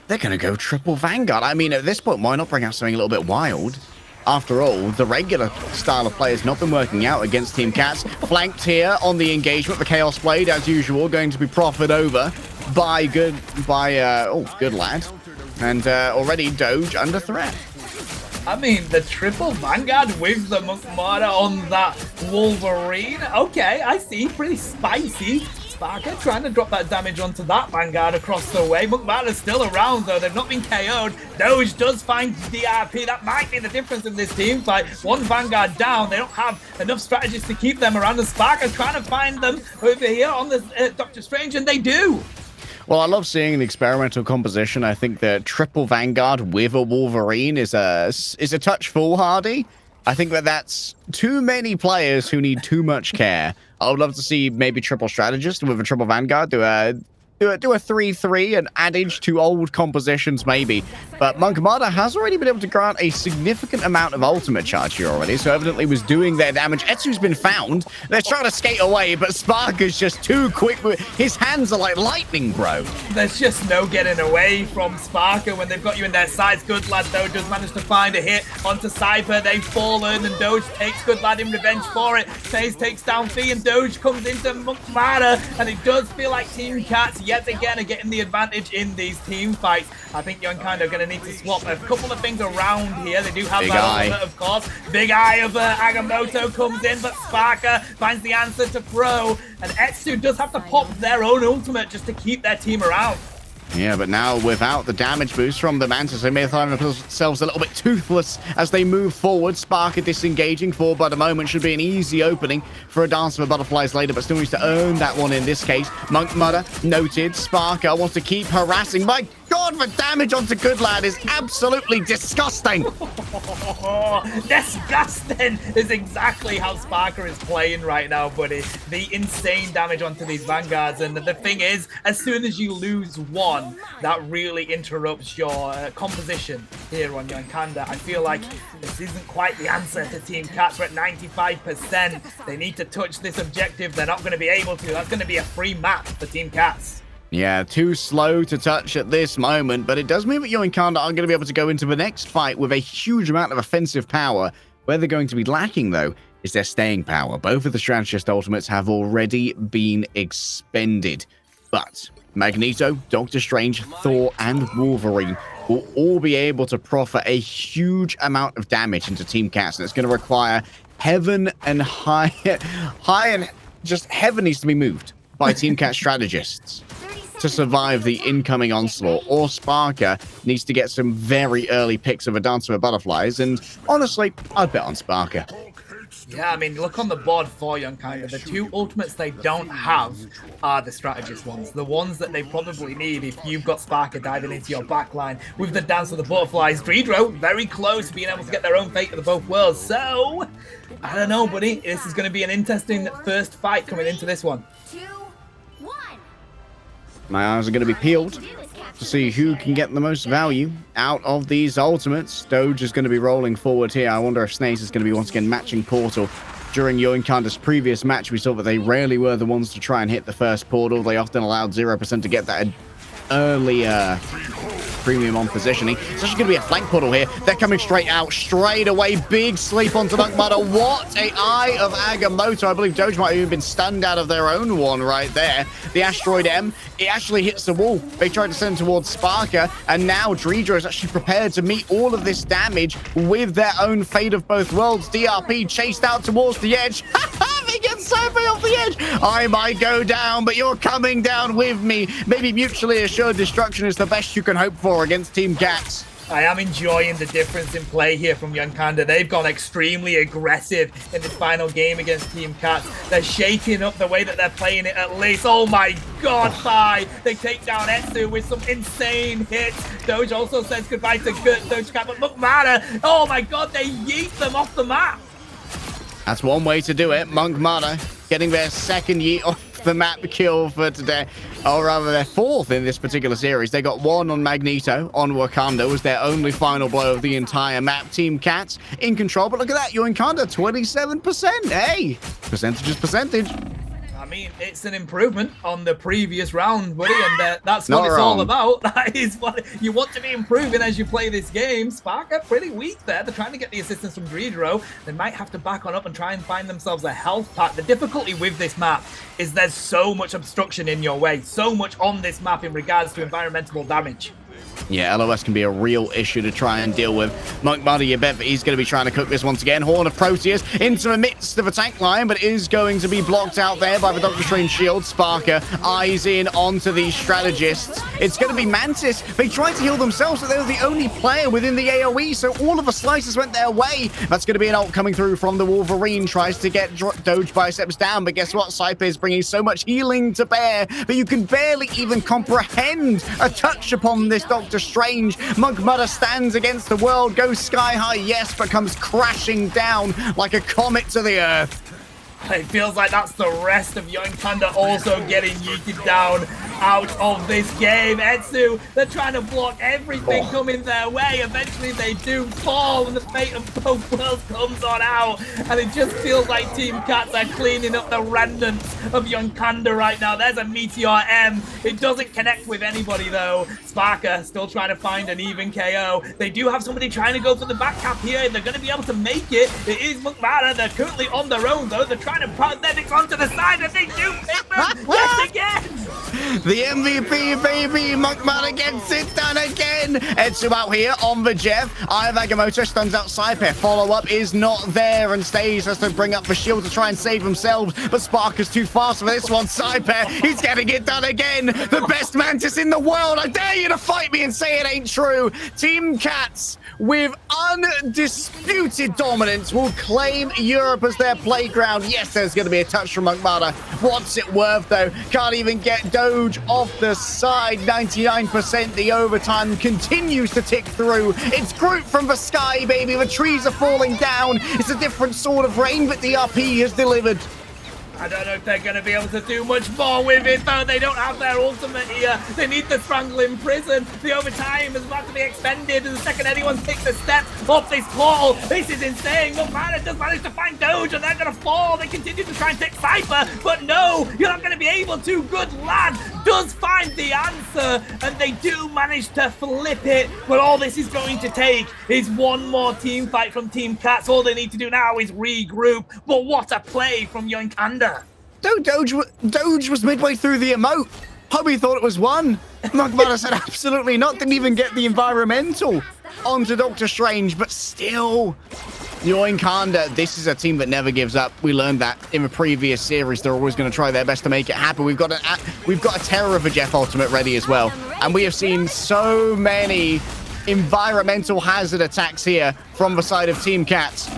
They're going to go triple Vanguard. I mean, at this point, why not bring out something a little bit wild? After all, the regular style of play has not been working out against Team Cats. Flanked here on the engagement. The Chaos Blade, as usual, going to be proffered over by good lad. And already Doge under threat. I mean, the triple Vanguard with the Mukmada on that Wolverine. Okay, I see. Pretty spicy. Sparker trying to drop that damage onto that Vanguard across the way. Mukmada's still around, though. They've not been KO'd. Doge does find DRP. That might be the difference in this team fight. One Vanguard down. They don't have enough strategies to keep them around. And Sparker trying to find them over here on the Doctor Strange, and they do. Well, I love seeing the experimental composition. I think the triple Vanguard with a Wolverine is a touch foolhardy. I think that's too many players who need too much care. I would love to see maybe triple strategist with a triple Vanguard do a 3-3, an adage to old compositions maybe. But Monkmada has already been able to grant a significant amount of ultimate charge here already, so evidently was doing their damage. Etsu's been found. They're trying to skate away, but Sparker's just too quick. His hands are like lightning, bro. There's just no getting away from Sparker when they've got you in their sights. Good lad Doge has managed to find a hit onto Cypher. They've fallen, and Doge takes Good lad in revenge for it. Faze takes down Fee, and Doge comes into Monkmada, and it does feel like Team Cats yet again are getting the advantage in these team fights. I think Yoinkanda are going to need to swap a couple of things around here. They do have Big that Eye, ultimate, of course. Big Eye of Agamotto comes in, but Sparker finds the answer to throw, and Etsu does have to pop their own ultimate just to keep their team around. Yeah, but now without the damage boost from the Mantis, they may have found themselves a little bit toothless as they move forward. Sparker disengaging for, but a moment should be an easy opening for a Dance of Butterflies later, but still needs to earn that one in this case. Monkmada noted. Sparker wants to keep harassing. My God, the damage onto Good Lad is absolutely disgusting. Disgusting is exactly how Sparker is playing right now, buddy. The insane damage onto these Vanguards. And the thing is, as soon as you lose one, that really interrupts your composition here on Yonkanda. I feel like this isn't quite the answer to Team Cats. We're at 95%. They need to touch this objective. They're not going to be able to. That's going to be a free map for Team Cats. Yeah, too slow to touch at this moment, but it does mean that Yonkanda are going to be able to go into the next fight with a huge amount of offensive power. Where they're going to be lacking, though, is their staying power. Both of the Strategist ultimates have already been expended. But Magneto, Doctor Strange, Thor, and Wolverine will all be able to proffer a huge amount of damage into Team Cats, and it's going to require heaven and high and just heaven needs to be moved by Team Cat strategists to survive the incoming onslaught, or Sparker needs to get some very early picks of a Dancer with Butterflies, and honestly, I'd bet on Sparker. Yeah, I mean, look on the board for Yonkanda. The two ultimates they don't have are the strategist ones. The ones that they probably need if you've got Sparker diving into your backline with the Dance of the Butterflies. Dreedro, very close to being able to get their own fate of the both worlds. So, I don't know, buddy. This is going to be an interesting first fight coming into this one. 2, 1. My eyes are going to be peeled to see who can get the most value out of these ultimates. Doge is going to be rolling forward here. I wonder if Snaze is going to be once again matching Portal. During Yoinkanda's previous match, we saw that they rarely were the ones to try and hit the first portal. They often allowed 0% to get that early premium on positioning. It's actually going to be a flank portal here. They're coming straight out, straight away. Big sleep onto Monkmudder. What a Eye of Agamotto. I believe Doge might have even been stunned out of their own one right there. The Asteroid M, it actually hits the wall. They tried to send towards Sparker, and now Dreedro is actually prepared to meet all of this damage with their own fate of both worlds. DRP chased out towards the edge. They get Cypher off the edge. I might go down, but you're coming down with me. Maybe mutually assured destruction is the best you can hope for against Team Cats. I am enjoying the difference in play here from Yonkanda. They've gone extremely aggressive in this final game against Team Cats. They're shaking up the way that they're playing it at least. Oh my god, Phi! They take down Etsu with some insane hits. Doge also says goodbye to Doge Cat, but Monkmudder, oh my god, they yeet them off the map. That's one way to do it. Monkmudder getting their second yeet off the map kill for today. Or rather, their fourth in this particular series. They got one on Magneto. On Wakanda was their only final blow of the entire map. Team Cats in control. But look at that. Yoinkanda, 27%. Hey, percentage is percentage. I mean, it's an improvement on the previous round, buddy, and that's what it's all about. That is what you want to be improving as you play this game. Sparker pretty weak there. They're trying to get the assistance from Dreedro. They might have to back on up and try and find themselves a health pack. The difficulty with this map is there's so much obstruction in your way, so much on this map in regards to environmental damage. Yeah, LOS can be a real issue to try and deal with. Monkmudder, you bet that he's going to be trying to cook this once again. Horn of Proteus into the midst of a tank line, but is going to be blocked out there by the Doctor Strange shield. Sparker eyes in onto these strategists. It's going to be Mantis. They tried to heal themselves, but they were the only player within the AoE, so all of the slices went their way. That's going to be an ult coming through from the Wolverine. Tries to get Doge Biceps down, but guess what? Saipe is bringing so much healing to bear that you can barely even comprehend a touch upon this Doctor Strange. Monkmudder stands against the world, goes sky high, yes, but comes crashing down like a comet to the earth. It feels like that's the rest of Yoinkanda also getting yeeted down out of this game. Etsu, they're trying to block everything coming their way. Eventually they do fall and the fate of both worlds comes on out. And it just feels like Team Cats are cleaning up the remnants of Yoinkanda right now. There's a Meteor M. It doesn't connect with anybody though. Sparker still trying to find an even KO. They do have somebody trying to go for the back cap here. They're going to be able to make it. It is Monkmudder. They're currently on their own though. They're trying to prosthetics onto the side and they do pick them yet again. The MVP, baby. Monkmudder gets it done again. Etsu out here on the Jeff. Eye of Agamotto stuns out Saipe. Follow-up is not there, and Stays has to bring up the shield to try and save themselves, but Sparker's too fast for this one. Saipe, he's getting it done again. The best Mantis in the world. I dare you to fight me and say it ain't true. Team Cats, with undisputed dominance, will claim Europe as their playground. Yes, there's going to be a touch from Monkmada. What's it worth, though? Can't even get Doge off the side. 99%. The overtime continues to tick through. It's Groot from the sky, baby. The trees are falling down. It's a different sort of rain, but DRP has delivered. I don't know if they're going to be able to do much more with it, though. They don't have their ultimate here. They need the strangling prison. The overtime is about to be expended, and the second anyone takes a step off this portal, this is insane. Monkmada just managed to find Doge, and they're going to fall. They continue to try and take Cypher, but no, you're not going to be able to. Good lad does find the answer, and they do manage to flip it, but all this is going to take is one more team fight from Team Cats. All they need to do now is regroup, but what a play from Yoinkanda. Doge was midway through the emote. Hobby thought it was one. Monkmada said absolutely not. Didn't even get the environmental onto Doctor Strange, but still. Yoinkanda, this is a team that never gives up. We learned that in the previous series. They're always going to try their best to make it happen. We've got a Terror of a Jeff Ultimate ready as well. And we have seen so many environmental hazard attacks here from the side of Team Cats.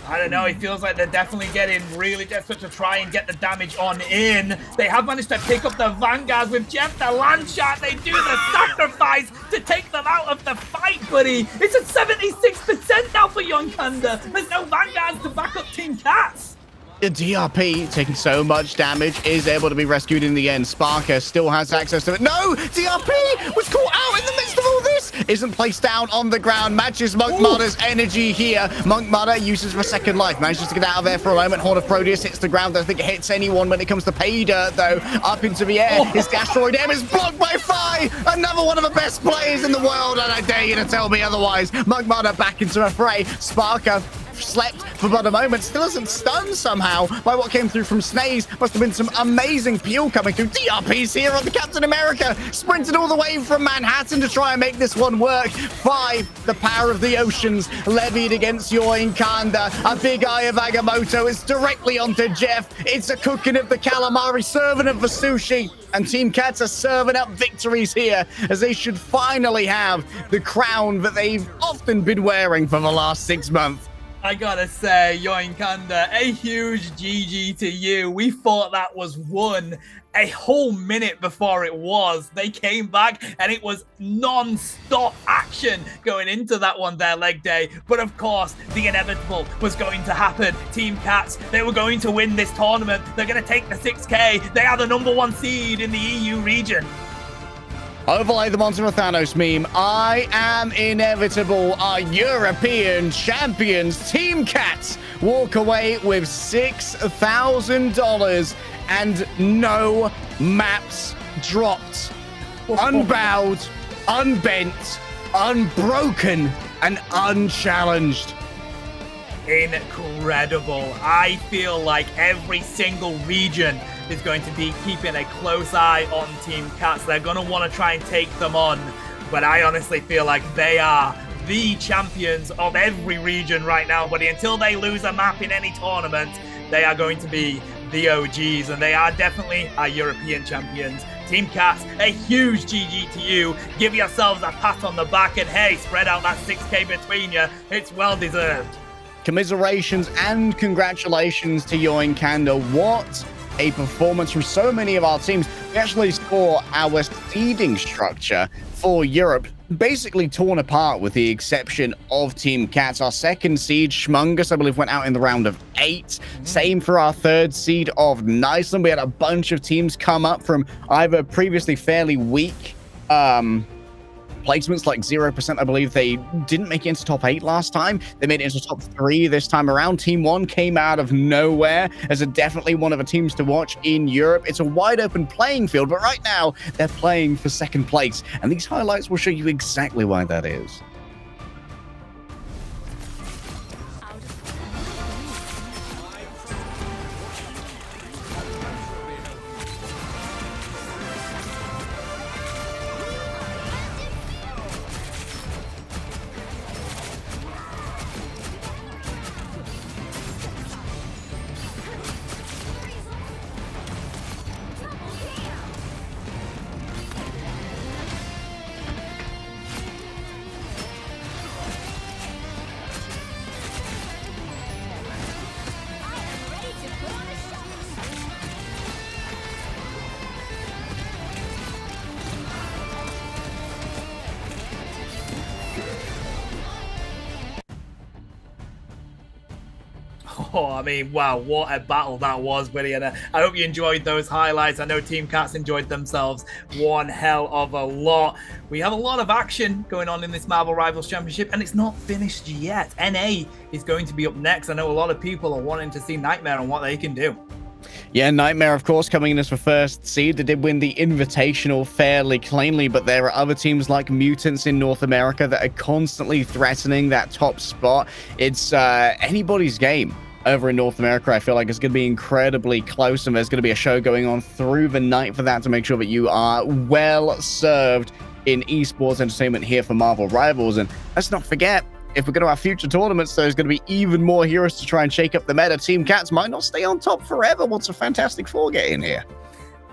I don't know, it feels like they're definitely getting really desperate to try and get the damage on in. They have managed to pick up the Vanguards with Jeff the land shot. They do the sacrifice to take them out of the fight, buddy. It's at 76% now for Yoinkanda. There's no Vanguards to back up Team Cats. The DRP, taking so much damage, is able to be rescued in the end. Sparker still has access to it. No! DRP was caught out in the midst of all this! Isn't placed down on the ground. Matches Monkmada's energy here. Monkmada uses the second life. Manages to get out of there for a moment. Horn of Proteus hits the ground. Don't think it hits anyone when it comes to pay dirt, though. Up into the air. His Gastroid M is blocked by Fi! Another one of the best players in the world, and I dare you to tell me otherwise. Monkmada back into the fray. Sparker slept for but a moment, still isn't stunned somehow by what came through from Snaze. Must have been some amazing peel coming through. DRP's here on the Captain America, sprinted all the way from Manhattan to try and make this one work. 5, the power of the oceans levied against Yoinkanda. A big eye of Agamotto is directly onto Jeff. It's a cooking of the calamari, serving of the sushi. And Team Cats are serving up victories here, as they should finally have the crown that they've often been wearing for the last 6 months. I gotta say, Yoinkanda, a huge GG to you. We thought that was won a whole minute before it was. They came back and it was non-stop action going into that one there, leg day. But of course, the inevitable was going to happen. Team Cats, they were going to win this tournament. They're going to take the 6K. They are the #1 seed in the EU region. Overlay the Monster of Thanos meme. I am inevitable. Our European champions, Team Cats, walk away with $6,000 and no maps dropped. Unbowed, unbent, unbroken, and unchallenged. Incredible. I feel like every single region is going to be keeping a close eye on Team Cats. They're going to want to try and take them on, but I honestly feel like they are the champions of every region right now, buddy. Until they lose a map in any tournament, they are going to be the OGs, and they are definitely our European champions. Team Cats, a huge GG to you. Give yourselves a pat on the back, and hey, spread out that 6K between you. It's well deserved. Commiserations and congratulations to Yoinkanda. What a performance from so many of our teams. We actually saw our seeding structure for Europe basically torn apart with the exception of Team Cats. Our second seed, Schmungus, I believe, went out in the round of 8. Same for our third seed of Niceland. We had a bunch of teams come up from either previously fairly weak placements, like 0%. I believe they didn't make it into top 8 last time. They made it into top 3 this time around. Team 1 came out of nowhere as definitely one of the teams to watch in Europe. It's a wide open playing field, but right now they're playing for second place. And these highlights will show you exactly why that is. Oh, I mean, wow, what a battle that was, buddy. And I hope you enjoyed those highlights. I know Team Cats enjoyed themselves one hell of a lot. We have a lot of action going on in this Marvel Rivals Championship, and it's not finished yet. NA is going to be up next. I know a lot of people are wanting to see Nightmare and what they can do. Yeah, Nightmare, of course, coming in as the first seed. They did win the Invitational fairly cleanly, but there are other teams like Mutants in North America that are constantly threatening that top spot. It's anybody's game over in North America. I feel like it's going to be incredibly close, and there's going to be a show going on through the night for that to make sure that you are well served in esports entertainment here for Marvel Rivals. And let's not forget, if we're going to have future tournaments, there's going to be even more heroes to try and shake up the meta. Team Cats might not stay on top forever once a Fantastic Four get in here.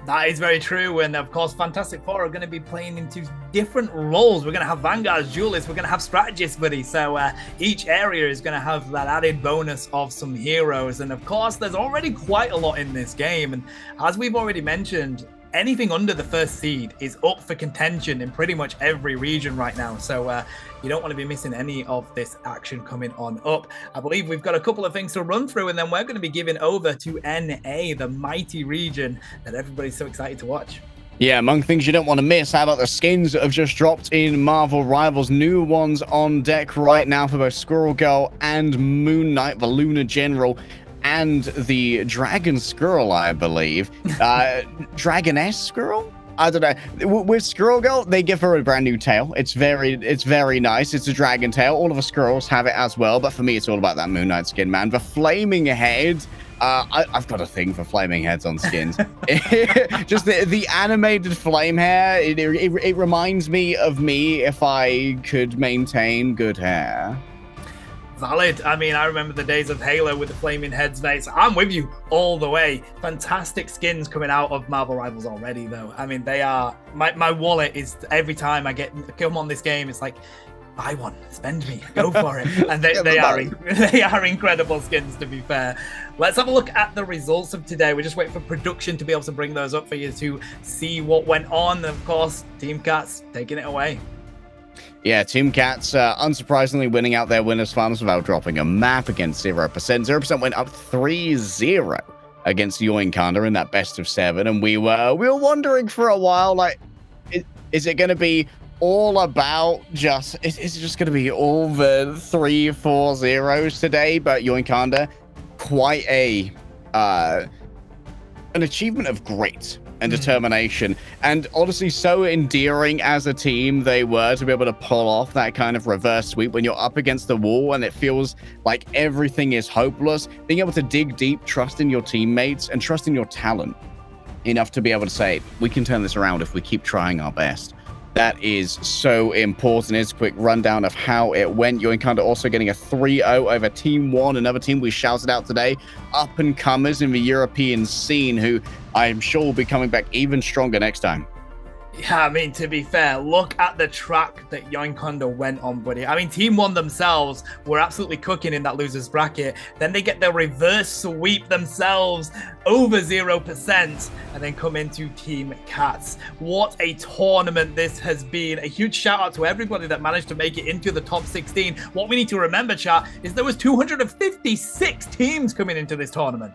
That is very true. And of course, Fantastic Four are going to be playing into different roles. We're going to have Vanguards, Duelists, we're going to have Strategists, buddy. So each area is going to have that added bonus of some heroes. And of course, there's already quite a lot in this game. And as we've already mentioned, anything under the first seed is up for contention in pretty much every region right now. So you don't want to be missing any of this action coming on up. I believe we've got a couple of things to run through, and then we're going to be giving over to NA, the mighty region that everybody's so excited to watch. Yeah, among things you don't want to miss, how about the skins that have just dropped in Marvel Rivals? New ones on deck right now for both Squirrel Girl and Moon Knight, the Lunar General, and the Dragon Squirrel, I believe. Dragoness Squirrel? I don't know. With Squirrel Girl, they give her a brand new tail. It's very nice. It's a dragon tail. All of the squirrels have it as well, but for me, it's all about that Moon Knight skin, man. The flaming head. I've got a thing for flaming heads on skins. Just the animated flame hair. It reminds me of me if I could maintain good hair. Valid. I mean, I remember the days of Halo with the flaming heads face. I'm with you all the way. Fantastic skins coming out of Marvel Rivals already, though. I mean, they are... My wallet is... Every time I come on this game, it's like, buy one, spend me, go for it. And they are incredible skins, to be fair. Let's have a look at the results of today. We're just waiting for production to be able to bring those up for you to see what went on. And of course, Team Cats taking it away. Yeah, Team Cats, unsurprisingly winning out their winners farms without dropping a map against 0%. 0% went up 3-0 against Yoinkanda in that best of 7, and we were wondering for a while, like, is it going to be all about is it just going to be all the 3-4 zeros today? But Yoinkanda, quite an achievement of great and determination, and honestly so endearing as a team they were to be able to pull off that kind of reverse sweep when you're up against the wall and it feels like everything is hopeless. Being able to dig deep, trust in your teammates and trust in your talent enough to be able to say, we can turn this around if we keep trying our best. That is so important. Here's a quick rundown of how it went. Yoinkanda also getting a 3-0 over Team 1, another team we shouted out today. Up-and-comers in the European scene, who I'm sure will be coming back even stronger next time. Yeah, I mean, to be fair, look at the track that Yoinkanda went on, buddy. I mean, Team 1 themselves were absolutely cooking in that loser's bracket. Then they get their reverse sweep themselves over 0% and then come into Team Cats. What a tournament this has been. A huge shout out to everybody that managed to make it into the top 16. What we need to remember, chat, is there was 256 teams coming into this tournament.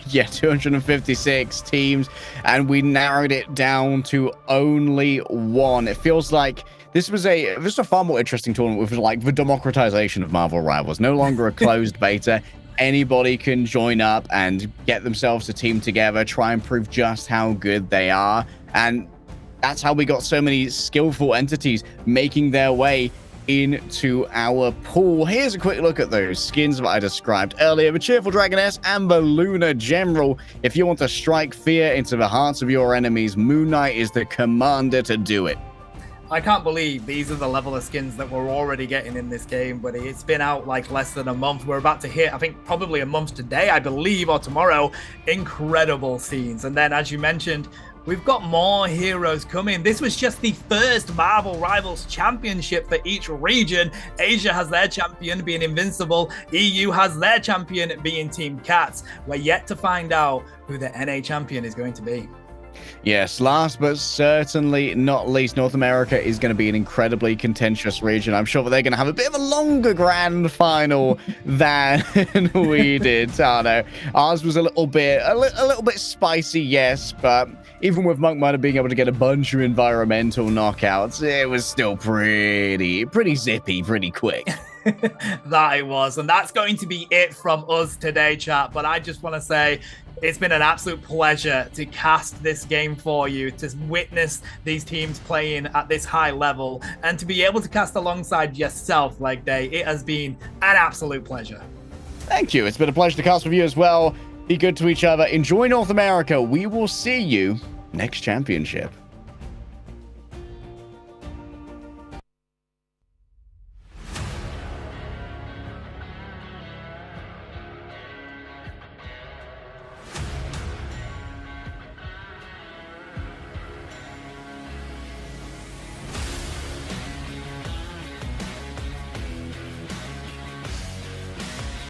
Yeah, 256 teams, and we narrowed it down to only one. It feels like this was a far more interesting tournament with like the democratization of Marvel Rivals. No longer a closed beta. Anybody can join up and get themselves a team together, try and prove just how good they are. And that's how we got so many skillful entities making their way into our pool. Here's a quick look at those skins that I described earlier, the Cheerful Dragoness and the Lunar General. If you want to strike fear into the hearts of your enemies, Moon Knight is the commander to do it. I can't believe these are the level of skins that we're already getting in this game, but it's been out like less than a month. We're about to hit, I think, probably a month today, I believe, or tomorrow. Incredible scenes. And then, as you mentioned, we've got more heroes coming. This was just the first Marvel Rivals Championship for each region. Asia has their champion being Invincible. EU has their champion being Team Cats. We're yet to find out who the NA champion is going to be. Yes, last but certainly not least, North America is going to be an incredibly contentious region. I'm sure that they're going to have a bit of a longer grand final than we did, Tano. Ours was a little bit spicy, yes, but even with Monk Miner being able to get a bunch of environmental knockouts, it was still pretty zippy, pretty quick. That it was. And that's going to be it from us today, chat. But I just want to say it's been an absolute pleasure to cast this game for you, to witness these teams playing at this high level, and to be able to cast alongside yourself, Leg Day. It has been an absolute pleasure. Thank you. It's been a pleasure to cast with you as well. Be good to each other. Enjoy North America. We will see you next championship.